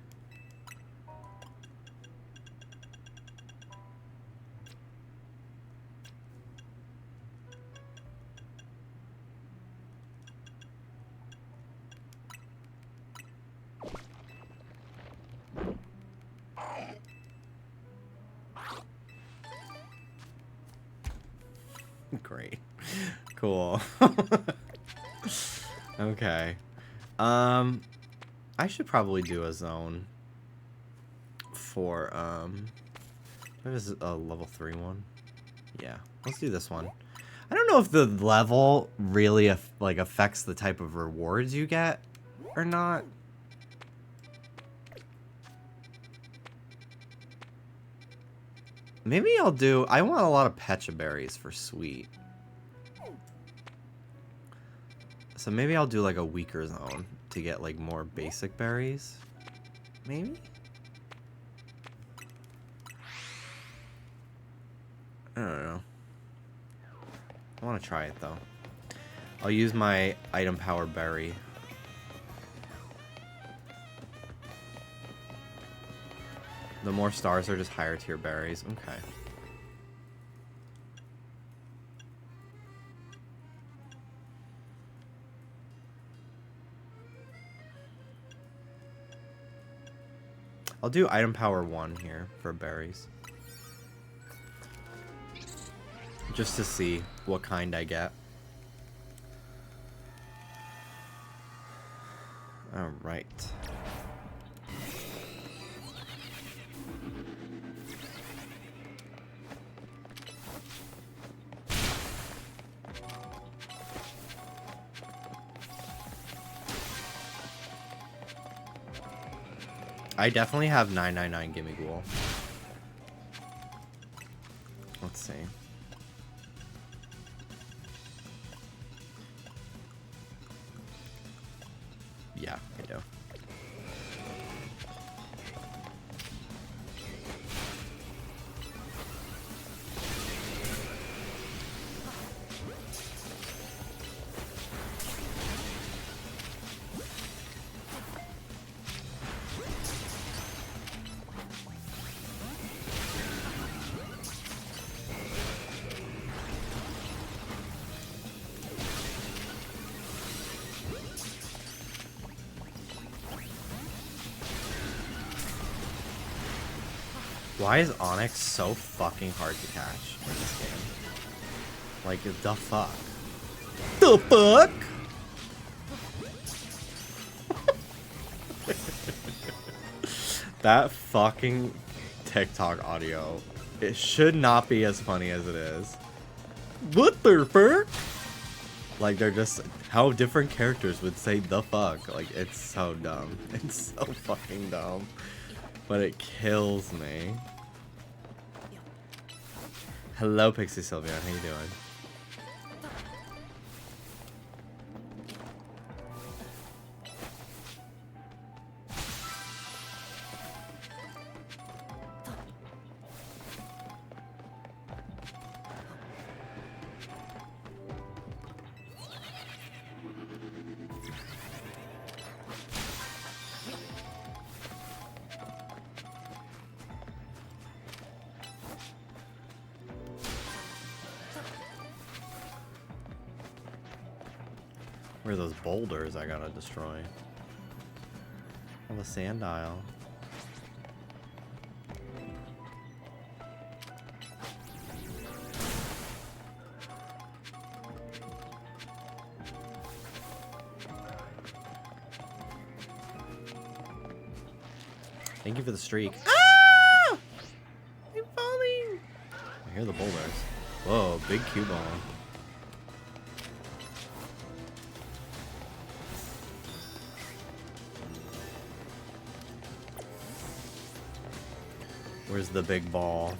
Great. Cool. Okay. I should probably do a zone for what is it, a level 3 one? Yeah, let's do this one. I don't know if the level really affects the type of rewards you get or not. Maybe I'll do... I want a lot of pecha berries for sweet. So maybe I'll do like a weaker zone to get like more basic berries. Maybe? I don't know. I want to try it though. I'll use my item power berry. The more stars are just higher tier berries. Okay. I'll do item power 1 here for berries. Just to see what kind I get. Alright. I definitely have 999 Gimme Ghoul. Let's see. Yeah, I do. Why is Onyx so fucking hard to catch in this game? Like, the fuck? The fuck? That fucking TikTok audio It should not be as funny as it is. What the fuck? Like, they're just how different characters would say the fuck. Like, it's so dumb. It's so fucking dumb. But it kills me. Hello, Pixie Sylvia. How you doing? Where are those boulders I gotta destroy? Oh, the sand isle. Thank you for the streak. Ah! I'm falling! I hear the boulders. Whoa, big cue ball. Where's the big ball?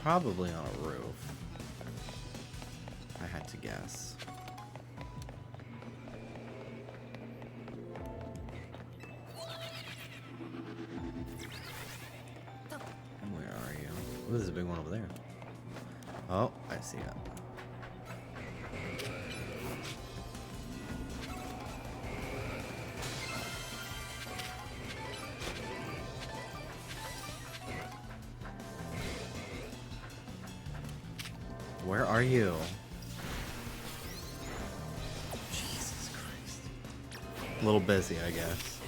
Probably on a roof. I had to guess. Where are you? Oh, there's a big one over there. Oh, I see it. Where are you? Jesus Christ. A little busy, I guess.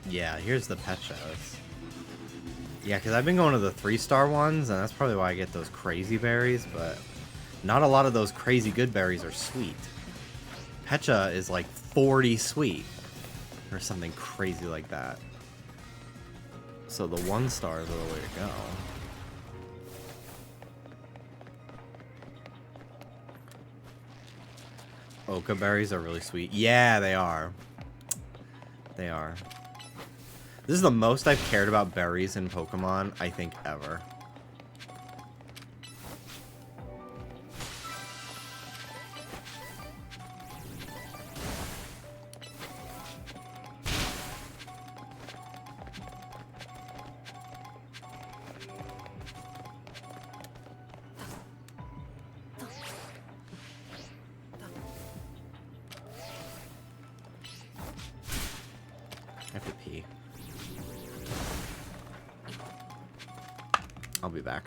Yeah, here's the pet shows. Yeah, because I've been going to the 3-star ones, and that's probably why I get those crazy berries, but not a lot of those crazy good berries are sweet. Pecha is like 40 sweet, or something crazy like that. So the 1 stars are the way to go. Oka berries are really sweet. Yeah, they are. They are. This is the most I've cared about berries in Pokemon, I think, ever. I have to pee. I'll be back.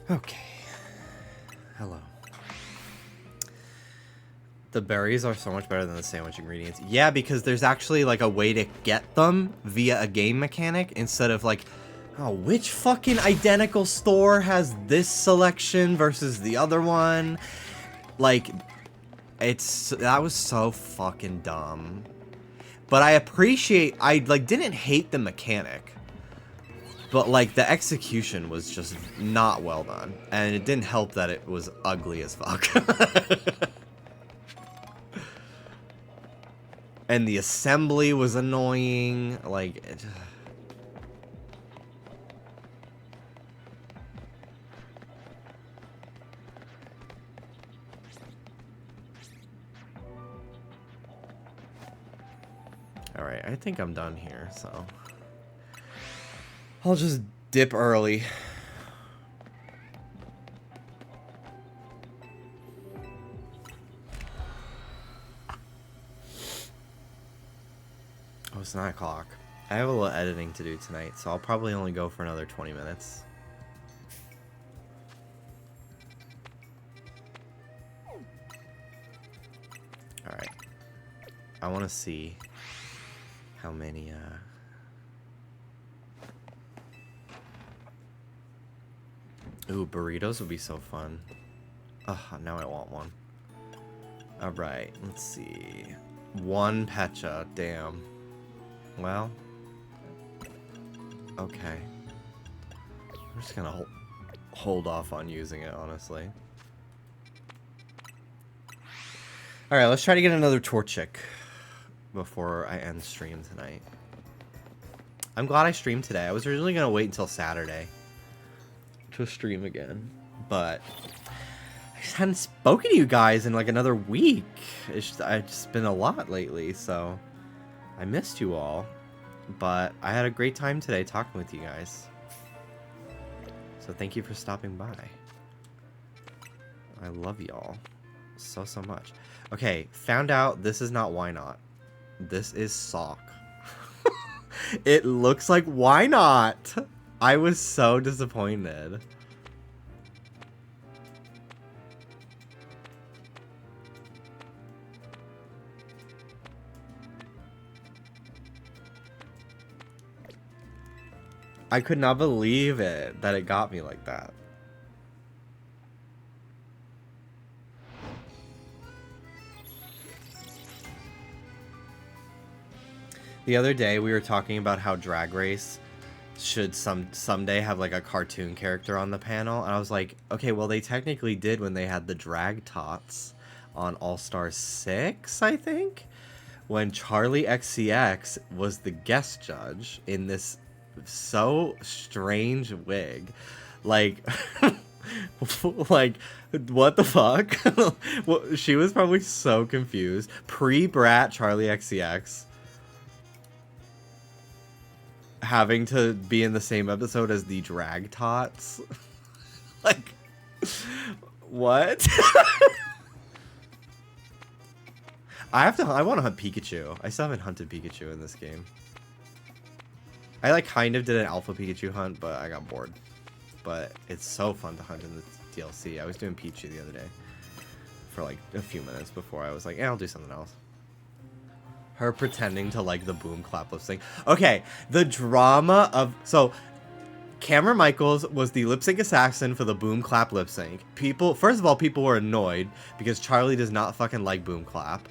Okay. Hello. The berries are so much better than the sandwich ingredients. Yeah, because there's actually like a way to get them via a game mechanic instead of like, oh, which fucking identical store has this selection versus the other one? Like, that was so fucking dumb. But I didn't hate the mechanic. But, like, the execution was just not well done. And it didn't help that it was ugly as fuck. And the assembly was annoying. Like, Alright, I think I'm done here, so I'll just dip early. Oh, it's 9 o'clock. I have a little editing to do tonight, so I'll probably only go for another 20 minutes. Alright. I want to see how many, Ooh, burritos would be so fun. Ugh, now I want one. Alright, let's see. 1 pecha, damn. Well. Okay. I'm just gonna hold off on using it, honestly. Alright, let's try to get another Torchic before I end stream tonight. I'm glad I streamed today. I was originally gonna wait until Saturday to stream again, but I just hadn't spoken to you guys in like another week. I've just been a lot lately, so I missed you all. But I had a great time today talking with you guys. So thank you for stopping by. I love y'all so much. Okay, found out this is not Why Not. This is Sock. It looks like Why Not. I was so disappointed. I could not believe it, that it got me like that. The other day we were talking about how Drag Race should someday have like a cartoon character on the panel, and I was like, okay, well they technically did when they had the Drag Tots on All Star 6, I think, when Charlie XCX was the guest judge in this so strange wig. Like like what the fuck. Well, she was probably so confused. Pre-brat Charlie XCX having to be in the same episode as the Drag Tots. Like, what? I want to hunt Pikachu. I still haven't hunted Pikachu in this game. I like kind of did an alpha Pikachu hunt, but I got bored. But it's so fun to hunt in the DLC. I was doing Pichu the other day for like a few minutes before I was like, yeah, I'll do something else. Her pretending to like the boom clap lip sync. Okay, the drama of... So, Cameron Michaels was the lip sync assassin for the boom clap lip sync. First of all, people were annoyed because Charlie does not fucking like boom clap.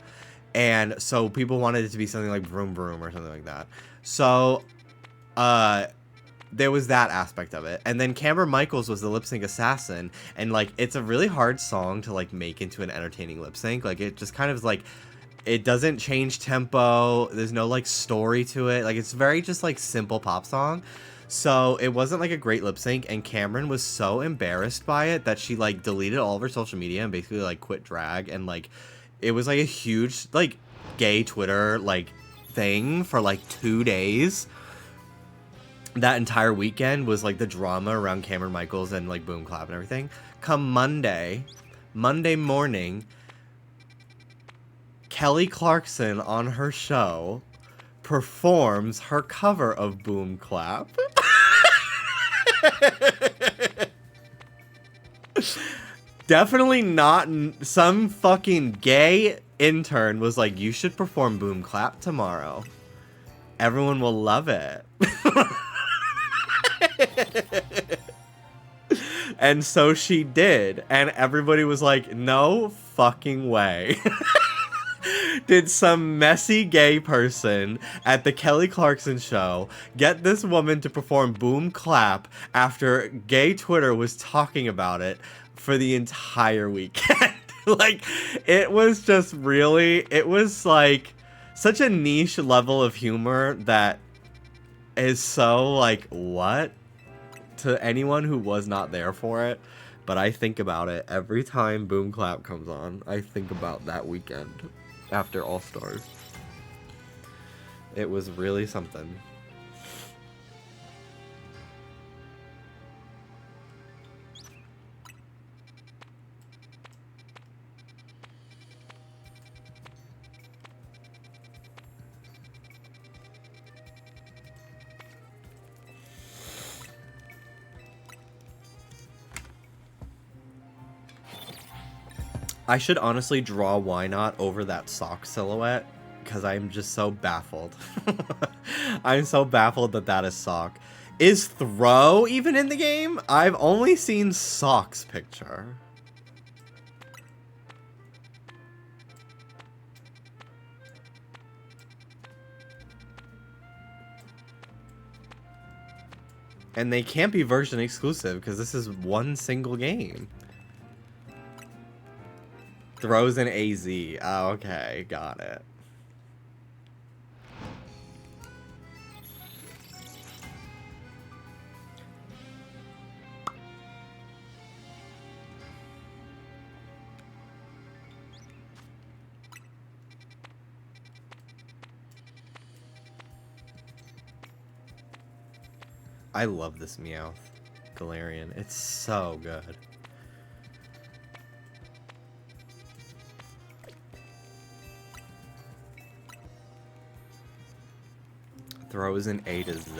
And so people wanted it to be something like vroom vroom or something like that. So, there was that aspect of it. And then Cameron Michaels was the lip sync assassin. And like, it's a really hard song to like make into an entertaining lip sync. Like, it just kind of like... It doesn't change tempo. There's no like story to it. Like, it's very just like simple pop song. So it wasn't like a great lip sync, and Cameron was so embarrassed by it that she like deleted all of her social media and basically like quit drag. And like, it was like a huge like gay Twitter like thing for like 2 days. That entire weekend was like the drama around Cameron Michaels and like boom clap and everything. Come Monday morning, Kelly Clarkson on her show performs her cover of Boom Clap. Definitely not. Some fucking gay intern was like, you should perform Boom Clap tomorrow. Everyone will love it. And so she did. And everybody was like, no fucking way. Did some messy gay person at the Kelly Clarkson show get this woman to perform Boom Clap after gay Twitter was talking about it for the entire weekend? Like, it was just really, it was like such a niche level of humor that is so like, what? To anyone who was not there for it. But I think about it every time Boom Clap comes on. I think about that weekend after All Stars. It was really something. I should honestly draw Why Not over that sock silhouette, because I'm just so baffled. I'm so baffled that that is sock. Is Throw even in the game? I've only seen Sock's picture. And they can't be version exclusive, because this is one single game. Throws in AZ. Oh, okay, got it. I love this Meowth Galarian. It's so good. Throws in A to Z.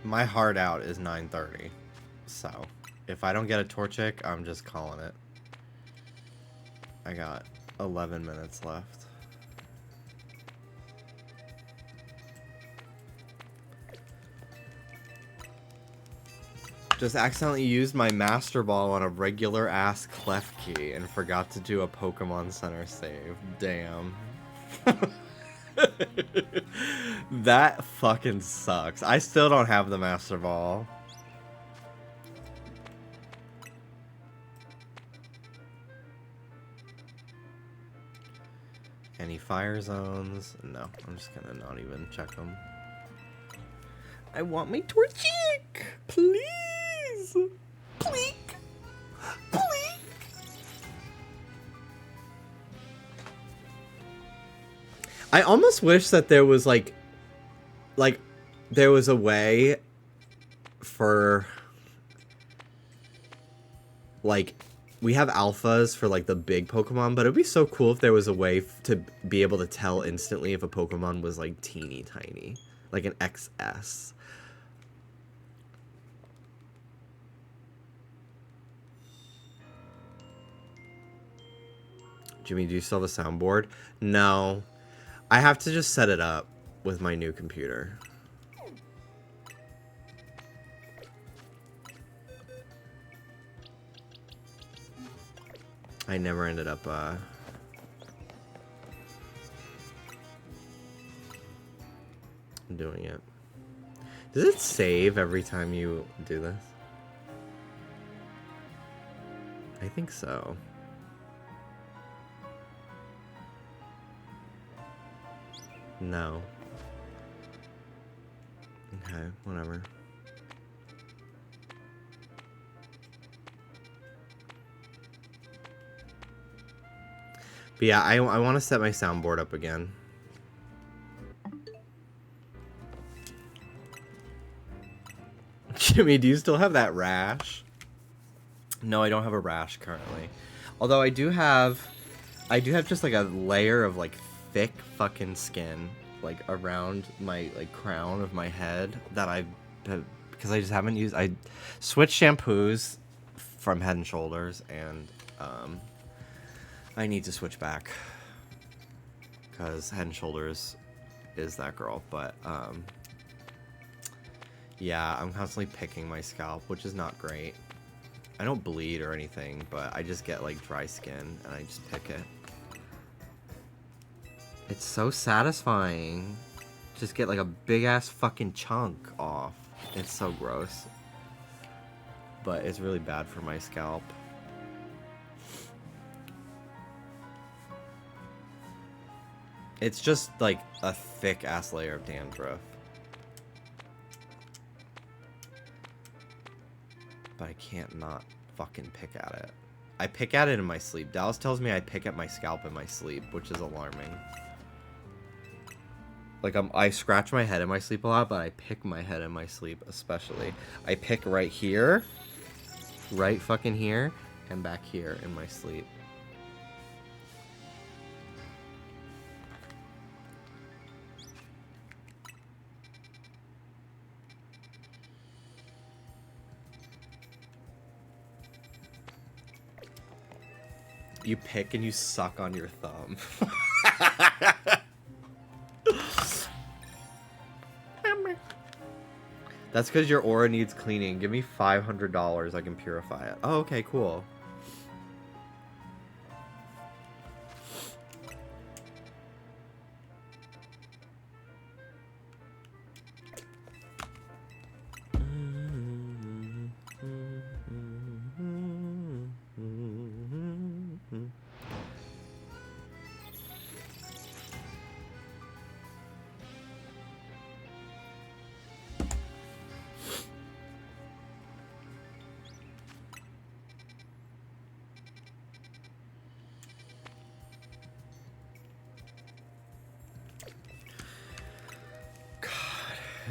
My hard out is 9:30, so if I don't get a Torchic, I'm just calling it. I got 11 minutes left. Just accidentally used my Master Ball on a regular ass Klefki and forgot to do a Pokemon Center save. Damn. That fucking sucks. I still don't have the Master Ball. Any fire zones? No, I'm just gonna not even check them. I want my Torchic! Please! Please! Please! I almost wish that there was like there was a way for like we have alphas for like the big Pokemon, but it'd be so cool if there was a way to be able to tell instantly if a Pokemon was like teeny tiny, like an XS. Jimmy, do you still have a soundboard? No. I have to just set it up with my new computer. I never ended up doing it. Does it save every time you do this? I think so. No. Okay, whatever. But yeah, I want to set my soundboard up again. Jimmy, do you still have that rash? No, I don't have a rash currently. Although I do have just like a layer of like thick fucking skin like around my like crown of my head that because I just haven't used. I switched shampoos from Head and Shoulders, and I need to switch back because Head and Shoulders is that girl. But yeah, I'm constantly picking my scalp, which is not great. I don't bleed or anything, but I just get like dry skin and I just pick it. It's so satisfying. Just get like a big ass fucking chunk off. It's so gross. But it's really bad for my scalp. It's just like a thick ass layer of dandruff. But I can't not fucking pick at it. I pick at it in my sleep. Dallas tells me I pick at my scalp in my sleep, which is alarming. Like I scratch my head in my sleep a lot, but I pick my head in my sleep especially. I pick right here, right fucking here, and back here in my sleep. You pick and you suck on your thumb. That's because your aura needs cleaning. Give me $500. I can purify it. Oh, okay, cool.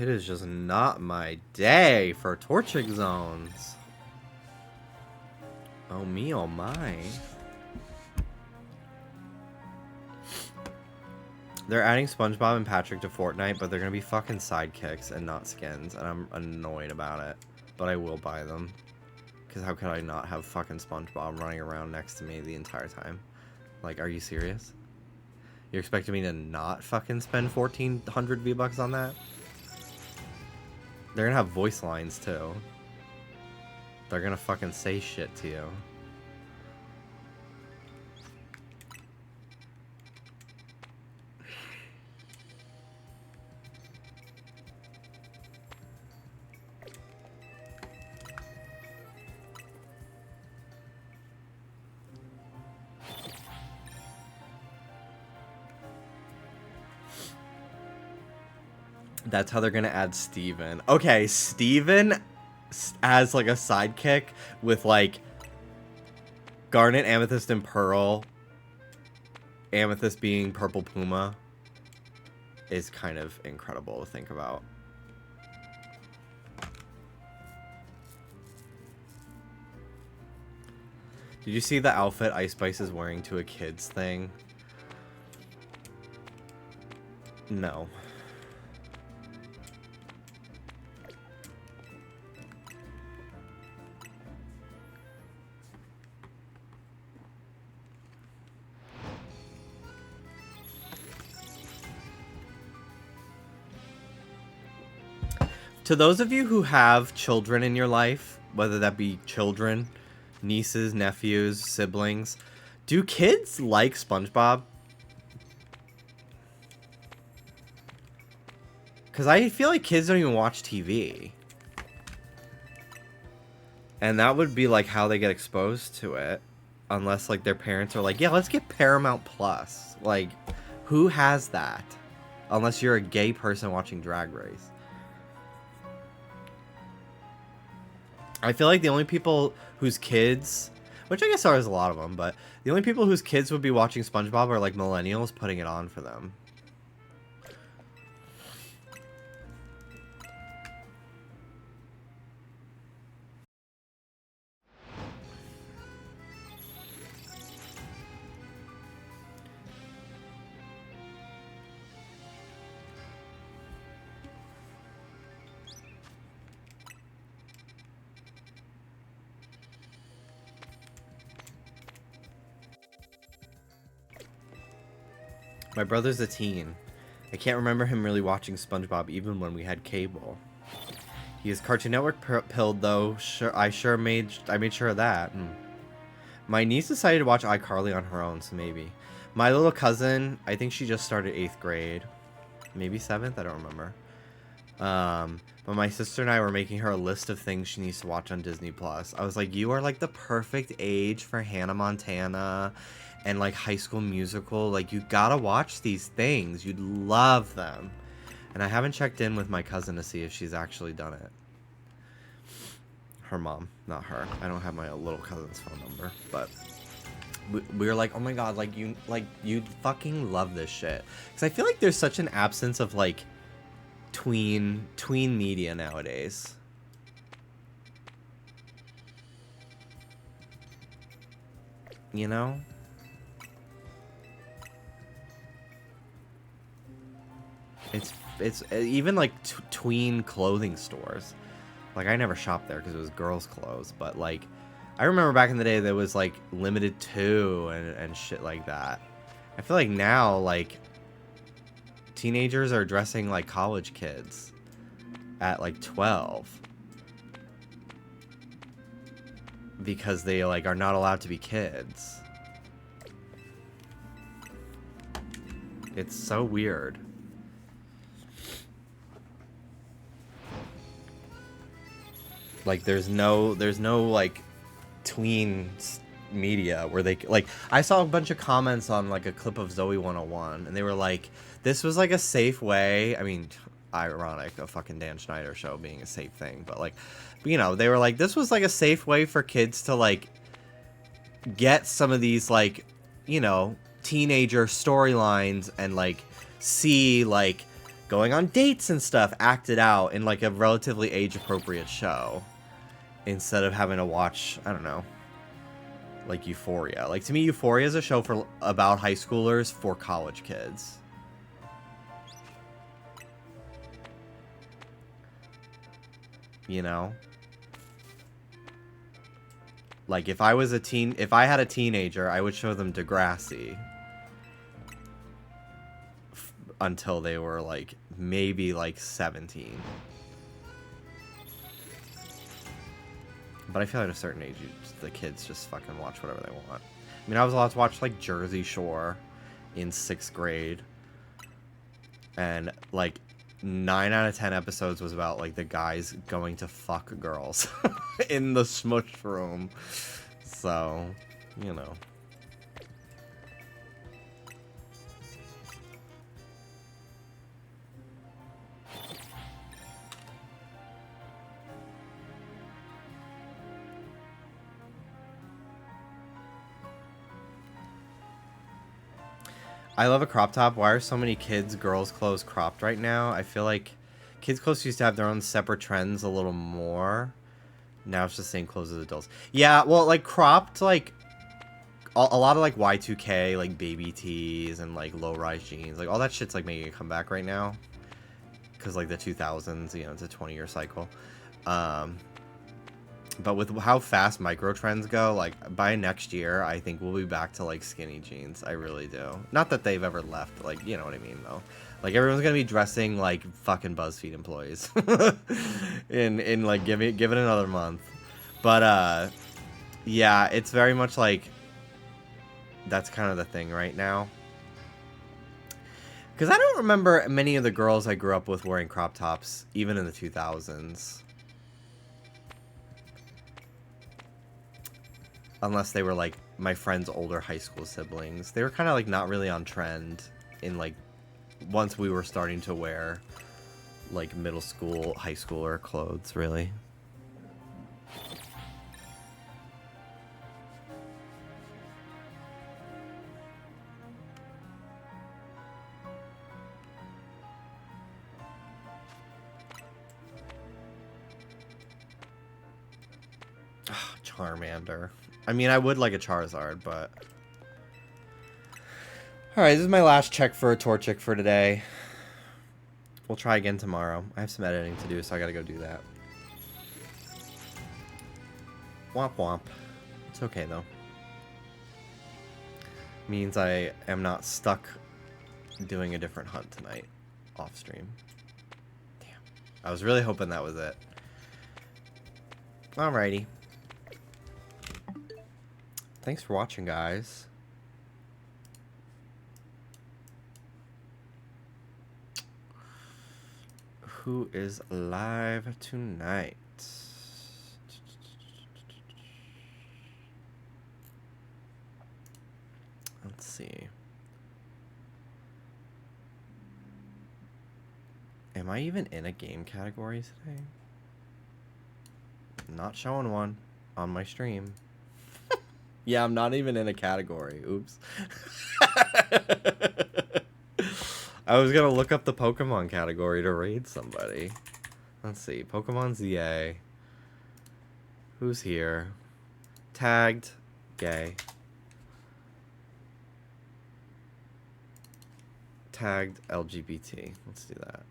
It is just not my day for torching zones. Oh me, oh my. They're adding SpongeBob and Patrick to Fortnite, but they're gonna be fucking sidekicks and not skins, and I'm annoyed about it. But I will buy them. Because how could I not have fucking SpongeBob running around next to me the entire time? Like, are you serious? You're expecting me to not fucking spend 1,400 V-Bucks on that? They're gonna have voice lines too. They're gonna fucking say shit to you. That's how they're gonna add Steven. Okay, Steven as like a sidekick with like Garnet, Amethyst, and Pearl. Amethyst being Purple Puma is kind of incredible to think about. Did you see the outfit Ice Spice is wearing to a kids thing? No. To those of you who have children in your life, whether that be children, nieces, nephews, siblings, do kids like SpongeBob? Because I feel like kids don't even watch TV. And that would be like how they get exposed to it. Unless like their parents are like, yeah, let's get Paramount Plus. Like, who has that? Unless you're a gay person watching Drag Race. I feel like the only people whose kids, which I guess there's a lot of them, but the only people whose kids would be watching SpongeBob are like millennials putting it on for them. My brother's a teen. I can't remember him really watching SpongeBob even when we had cable. He is Cartoon Network pilled though. I made sure of that. My niece decided to watch iCarly on her own, so maybe. My little cousin, I think she just started 8th grade. Maybe 7th, I don't remember. But my sister and I were making her a list of things she needs to watch on Disney Plus. I was like, you are like the perfect age for Hannah Montana and like High School Musical. Like, you gotta watch these things. You'd love them. And I haven't checked in with my cousin to see if she's actually done it. Her mom, not her. I don't have my little cousin's phone number, but we were like, oh my god, you'd fucking love this shit. Because I feel like there's such an absence of like tween media nowadays. You know? It's even like tween clothing stores. Like, I never shopped there because it was girls' clothes, but like, I remember back in the day there was like Limited 2 and shit like that. I feel like now, like, teenagers are dressing like college kids at like 12 because they like are not allowed to be kids. It's so weird. Like, there's no like tween media where they like. I saw a bunch of comments on like a clip of Zoe 101, and they were like, this was like a safe way. I mean, ironic, a fucking Dan Schneider show being a safe thing, but like, you know, they were like, this was like a safe way for kids to like get some of these like, you know, teenager storylines and like see like going on dates and stuff acted out in like a relatively age appropriate show instead of having to watch, I don't know, like Euphoria. Like, to me, Euphoria is a show about high schoolers for college kids. You know? Like, if I had a teenager, I would show them Degrassi until they were like maybe like 17. But I feel like at a certain age, the kids just fucking watch whatever they want. I mean, I was allowed to watch like Jersey Shore in 6th grade, and like 9 out of 10 episodes was about like the guys going to fuck girls in the smush room. So, you know. I love a crop top. Why are so many kids' girls' clothes cropped right now? I feel like kids' clothes used to have their own separate trends a little more. Now it's just the same clothes as adults. Yeah, well, like, cropped, like, a lot of, like, Y2K, like, baby tees and, like, low-rise jeans. Like, all that shit's, like, making a comeback right now. Because, like, the 2000s, you know, it's a 20-year cycle. But with how fast micro trends go, like, by next year, I think we'll be back to, like, skinny jeans. I really do. Not that they've ever left, like, you know what I mean, though. Like, everyone's gonna be dressing like fucking BuzzFeed employees. in like, give it another month. But, yeah, it's very much like, that's kind of the thing right now. Because I don't remember many of the girls I grew up with wearing crop tops, even in the 2000s. Unless they were, like, my friend's older high school siblings. They were kind of, like, not really on trend in, like, once we were starting to wear, like, middle school, high schooler clothes, really. Charmander. I mean, I would like a Charizard, but... Alright, this is my last check for a Torchic for today. We'll try again tomorrow. I have some editing to do, so I gotta go do that. Womp womp. It's okay, though. Means I am not stuck doing a different hunt tonight. Off stream. Damn. I was really hoping that was it. Alrighty. Thanks for watching, guys. Who is live tonight? Let's see. Am I even in a game category today? Not showing one on my stream. Yeah, I'm not even in a category. Oops. I was gonna look up the Pokemon category to raid somebody. Let's see. Pokemon ZA. Who's here? Tagged. Gay. Tagged LGBT. Let's do that.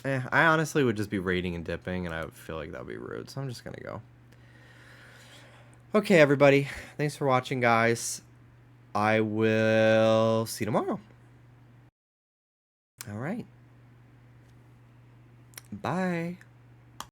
I honestly would just be raiding and dipping, and I would feel like that would be rude, so I'm just gonna go. Okay, everybody. Thanks for watching, guys. I will see you tomorrow. All right. Bye.